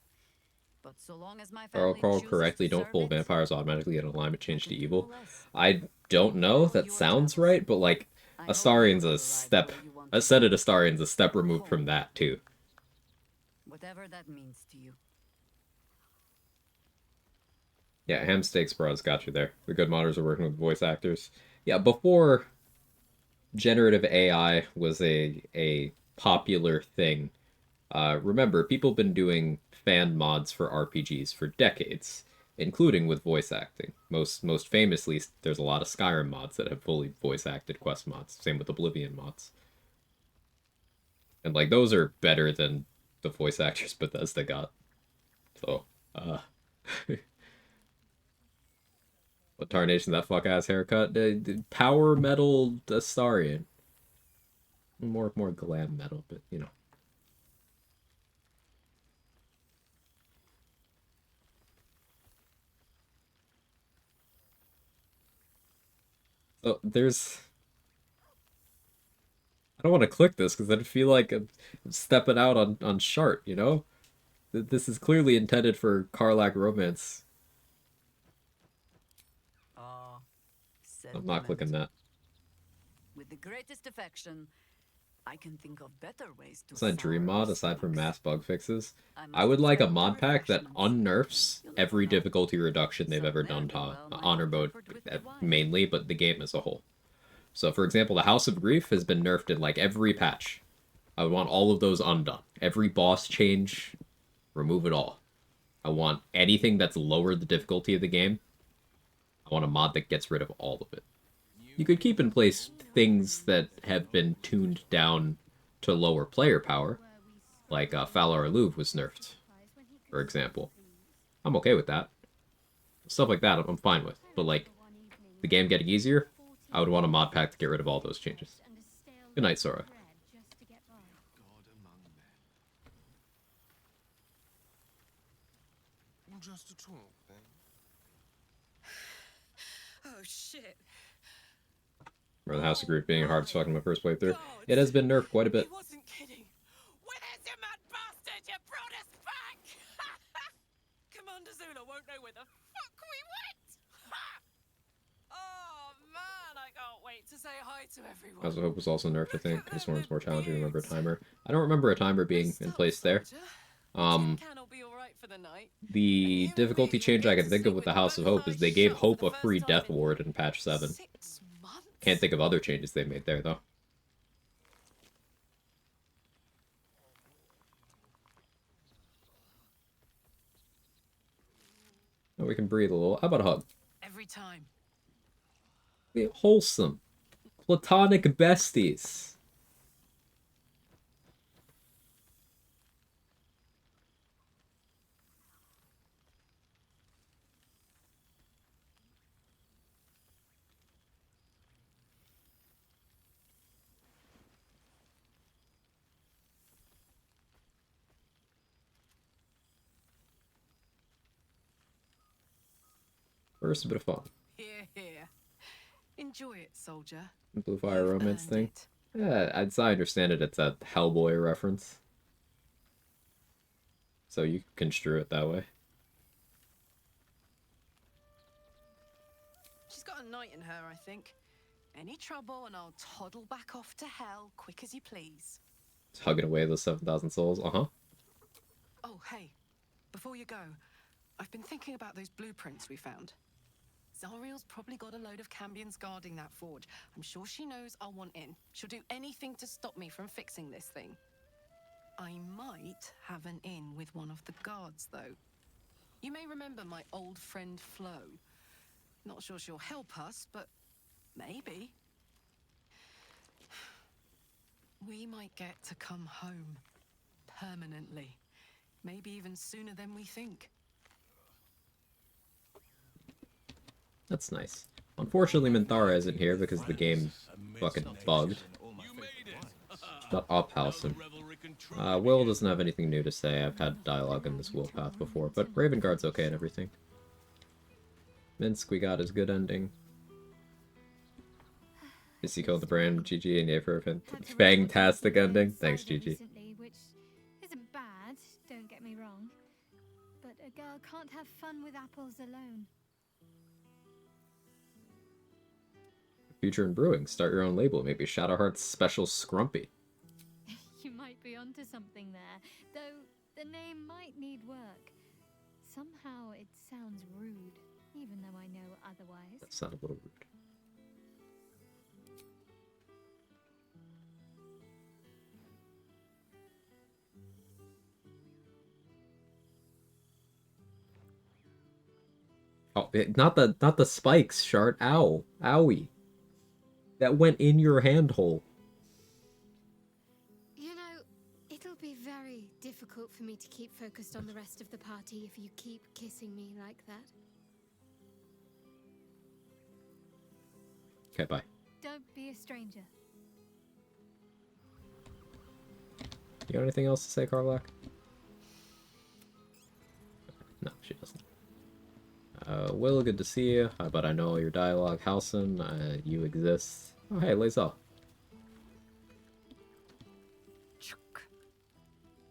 but so long as my If I family recall chooses correctly, to don't serve full it, vampires automatically get an alignment change to evil? I don't know, that sounds right, but like, Astarion's a step, Ascended Astarion's a step removed from that, too. whatever that means to you. Yeah, Ham Steaks Bros got you there. The good modders are working with voice actors. Yeah, before generative AI was a popular thing, remember, people have been doing fan mods for RPGs for decades. including with voice acting. Most famously, there's a lot of Skyrim mods that have fully voice acted quest mods. Same with Oblivion mods. And like those are better than the voice actors Bethesda got. So, what tarnation that fuck ass haircut? Power metal Astarion. More glam metal, but you know. So there's. I don't want to click this because I feel like I'm stepping out on Shart, you know? This is clearly intended for Karlak romance. I'm not clicking that. With the greatest affection, I can think of better ways to It's not a dream sour mod your aside from stomachs. mass bug fixes. I I would like a expect mod pack that unnerfs every know. difficulty reduction they've ever done to Honor Mode mainly, but the game as a whole. So for example, the House of Grief has been nerfed in like every patch. I would want all of those undone. Every boss change, remove it all. I want anything that's lowered the difficulty of the game. I want a mod that gets rid of all of it. You could keep in place things that have been tuned down to lower player power, like Falar Louvre was nerfed, for example. I'm okay with that. Stuff like that I'm fine with. But like, the game getting easier, I would want a mod pack to get rid of all those changes. Good night, Sora. Just a talk, then. Oh shit. Remember the House of Grief being hard as fuck in my first playthrough? It has been nerfed quite a bit. He wasn't kidding. Where's your mad bastard? You brought us back! Commander Zula won't know where the fuck we went! Oh man, I can't wait to say hi to everyone. House of Hope was also nerfed, I think. This one was more challenging to remember a timer. I don't remember a timer being in place there. The difficulty change I can think of with the House of Hope is they gave Hope a free death ward in patch 7. Can't think of other changes they made there, though. Oh, we can breathe a little. How about a hug? Every time. Be wholesome. Platonic besties. First, a bit of fun. Here. Enjoy it, soldier. Blue Fire romance thing. Yeah, as I understand it, it's a Hellboy reference. So you can construe it that way. She's got a knight in her, I think. Any trouble and I'll toddle back off to hell quick as you please. It's hugging away those 7,000 souls. Uh-huh. Oh, hey. Before you go, I've been thinking about those blueprints we found. Zariel's probably got a load of Cambions guarding that forge. I'm sure she knows I'll want in. She'll do anything to stop me from fixing this thing. I might have an in with one of the guards, though. You may remember my old friend Flo. Not sure she'll help us, but maybe. We might get to come home. Permanently. Maybe even sooner than we think. That's nice. Unfortunately, Minthara isn't here because the game fucking bugged. Shut up, Halson. Will doesn't have anything new to say. I've had dialogue in this Will path before, but Raven Guard's okay and everything. Minsk, we got his good ending. Missy killed the brand, GG, and yay for a fantastic ending. Thanks, GG. Which isn't bad, don't get me wrong. But a girl can't have fun with apples alone. Future in brewing. Start your own label. Maybe Shadowheart's Special Scrumpy. You might be onto something there, though the name might need work. Somehow it sounds rude, even though I know otherwise. That sounded a little rude. Oh, not the spikes, Shart. Ow. Owie. That went in your hand hole. You know, it'll be very difficult for me to keep focused on the rest of the party if you keep kissing me like that. Okay, bye. Don't be a stranger. You got anything else to say, Karlak? No, she doesn't. Will, good to see you. But I know all your dialogue. Halson, you exist. Oh, hey, Lae'zel.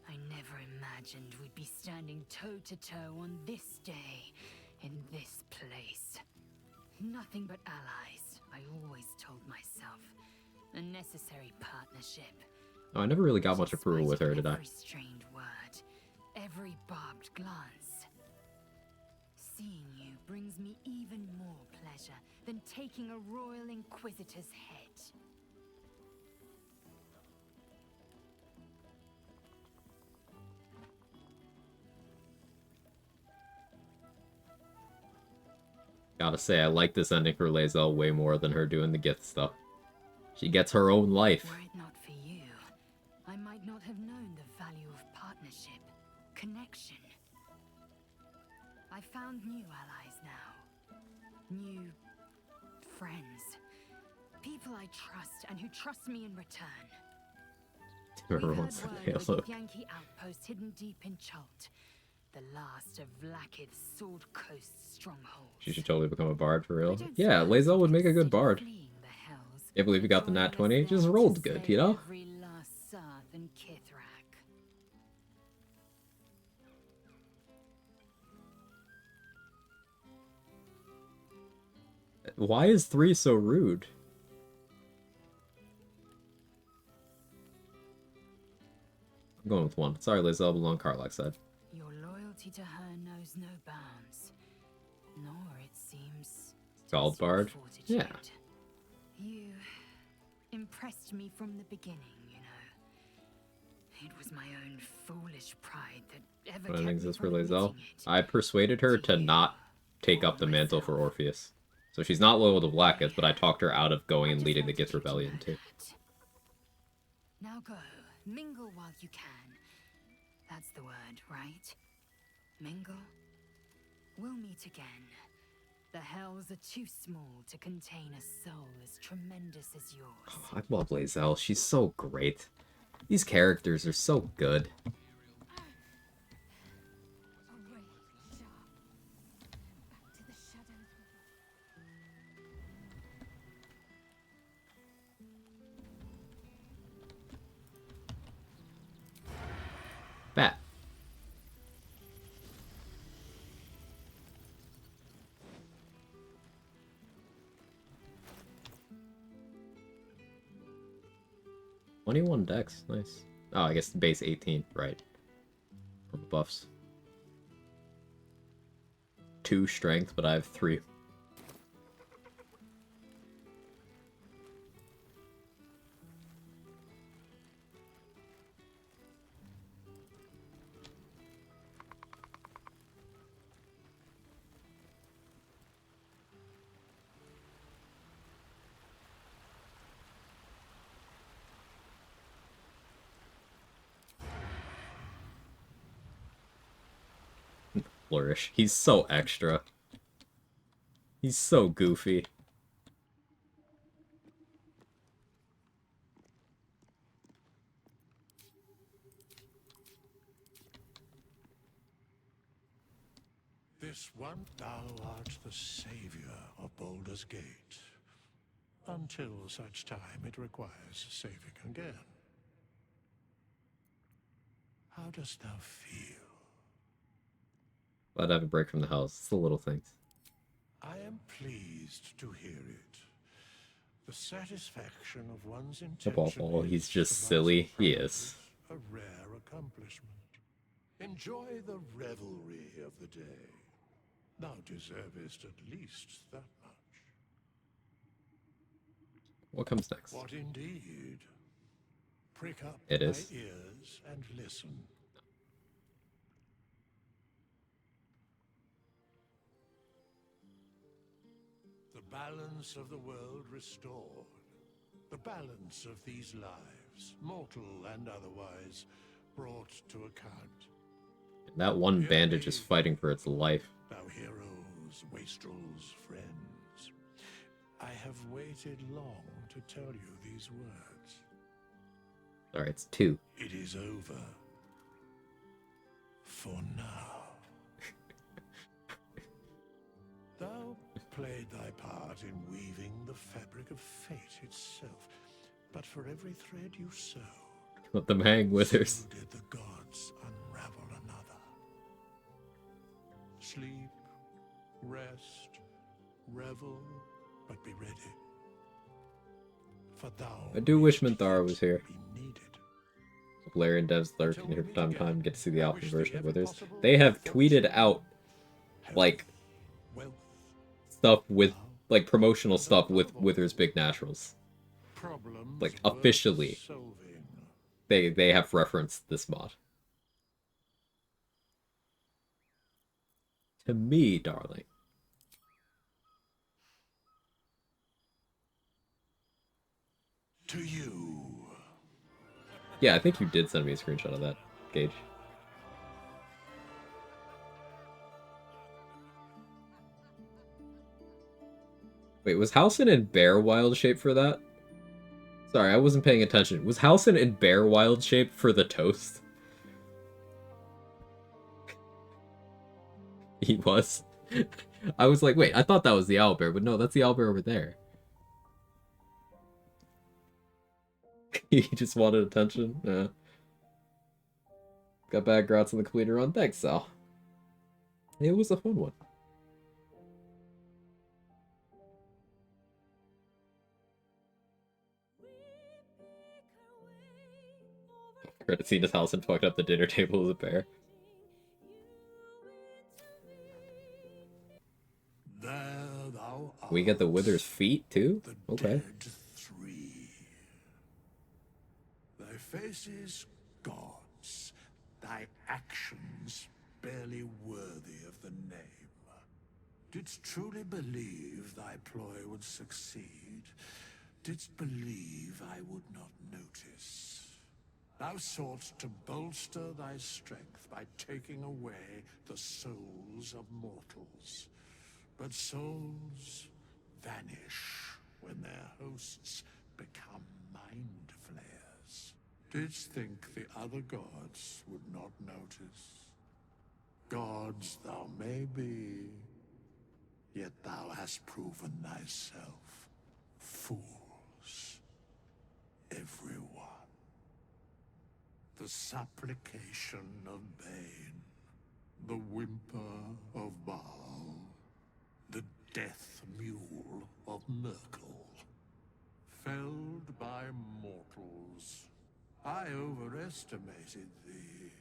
I never imagined we'd be standing toe-to-toe on this day, in this place. Nothing but allies, I always told myself. A necessary partnership. Oh, I never really got much approval with her, did I? Every strained word, every barbed glance. Seeing you brings me even more pleasure than taking a royal inquisitor's head. Gotta say, I like this ending for Lae'zel way more than her doing the Gith stuff. She gets her own life. Were it not for you, I might not have known the value of partnership, connection. I found new allies now. New friends. People I trust and who trust me in return. Everyone's We've heard Halo. word of a Yankee outpost hidden deep in Chult. The last of Vlaakith's Sword Coast stronghold. She should totally become a bard for real. Yeah, Lae'zel would make a good bard. Can't believe you got the nat 20. Just rolled good, you know? Every last Sarth and Kithrak. Why is 3 so rude? I'm going with 1. Sorry, Lae'zel, but on Karlak's side. Your loyalty to her knows no bounds. Nor, it seems, Scald bard? Yeah. you impressed me from the beginning, you know. It was my own foolish pride that ever What kept endings me is for from Lae'zel? admitting it. I persuaded her to not take up the mantle for Orpheus. So she's not loyal to Blacketh, but I talked her out of going and leading the Gith Rebellion too. Now go, mingle while you can. That's the word, right? Mingle? We'll meet again. The hells are too small to contain a soul as tremendous as yours. I love Lae'zel. She's so great. These characters are so good. Bat. $21 dex, nice. Oh, I guess base 18, right. From buffs. 2 strength, but I have 3. Flourish. He's so extra. He's so goofy. This one, thou art the savior of Baldur's Gate. Until such time it requires saving again. How dost thou feel? Glad I have a break from the house. It's the little things. I am pleased to hear it. The satisfaction of one's intention He's just silly. He is. a rare accomplishment. Enjoy the revelry of the day. Thou deservest at least that much. What comes next? What indeed? Prick up It thy is. ears and listen. balance of the world restored. The balance of these lives, mortal and otherwise, brought to account. That one bandage is fighting for its life. Thou heroes, wastrels, friends, I have waited long to tell you these words. Sorry, it's 2. It is over. For now. Thou played thy part in weaving the fabric of fate itself, but for every thread you sewed, Let them hang, Withers. so did the gods unravel another. Sleep, rest, revel, but be ready. For thou I do wish Minthara was here. Larry and Devs lurking here from time to time, get to see the alpha version of Withers. They have tweeted out, like, stuff with, like, promotional stuff with Withers Big Naturals. Like, officially. They have referenced this mod. To me, darling. To you. Yeah, I think you did send me a screenshot of that, Gage. Wait, was Halcyon in bear wild shape for that? Sorry, I wasn't paying attention. Was Halcyon in bear wild shape for the toast? He was. I was like, wait, I thought that was the owlbear, but no, that's the owlbear over there. He just wanted attention. Yeah. Got bad grats on the completer run. Thanks, Sal. It was a fun one. Credit scene as Halcyon fucking up the dinner table as a bear. There thou art. We get the Wither's feet too? Okay. Thy faces, gods, thy actions barely worthy of the name. Didst truly believe thy ploy would succeed? Didst believe I would not notice? Thou soughtst to bolster thy strength by taking away the souls of mortals. But souls vanish when their hosts become mind flayers. Didst think the other gods would not notice? Gods thou may be, yet thou hast proven thyself fools. Everyone. The supplication of Bane, the whimper of Baal, the death mule of Merkel. Felled by mortals, I overestimated thee.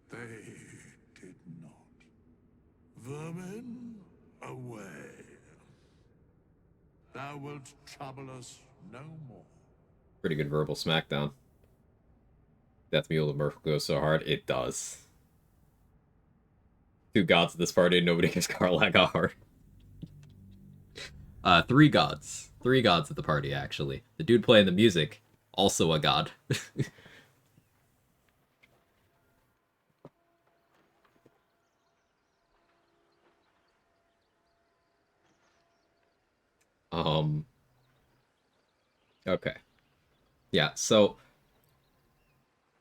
They did not. Vermin, away. Thou wilt trouble us no more. Pretty good verbal smackdown. Death Mule of Merkel goes so hard, it does. 2 gods at this party, nobody gives Karlach a heart. 3 gods. 3 gods at the party, actually. The dude playing the music, also a god. Okay. Yeah, so...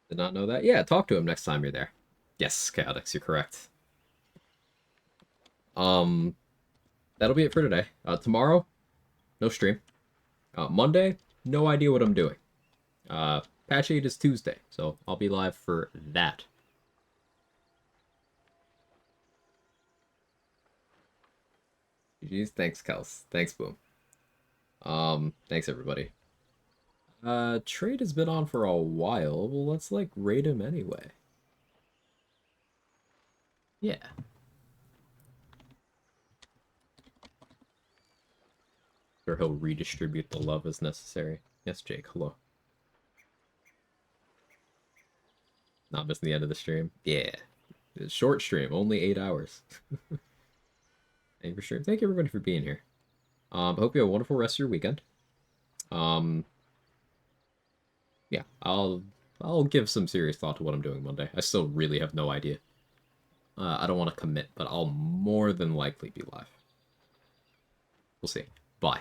Did not know that? Yeah, talk to him next time you're there. Yes, Chaotix, you're correct. That'll be it for today. Tomorrow, no stream. Monday, no idea what I'm doing. Patch 8 is Tuesday, so I'll be live for that. GG's, thanks, Kels. Thanks, Boom. Thanks, everybody. Trade has been on for a while. Well, let's, like, raid him anyway. Yeah. Or he'll redistribute the love as necessary. Yes, Jake, hello. Not missing the end of the stream? Yeah. It's a short stream, only 8 hours. Thank you for stream. Thank you everybody for being here. Hope you have a wonderful rest of your weekend. Yeah, I'll give some serious thought to what I'm doing Monday. I still really have no idea. I don't want to commit, but I'll more than likely be live. We'll see. Bye.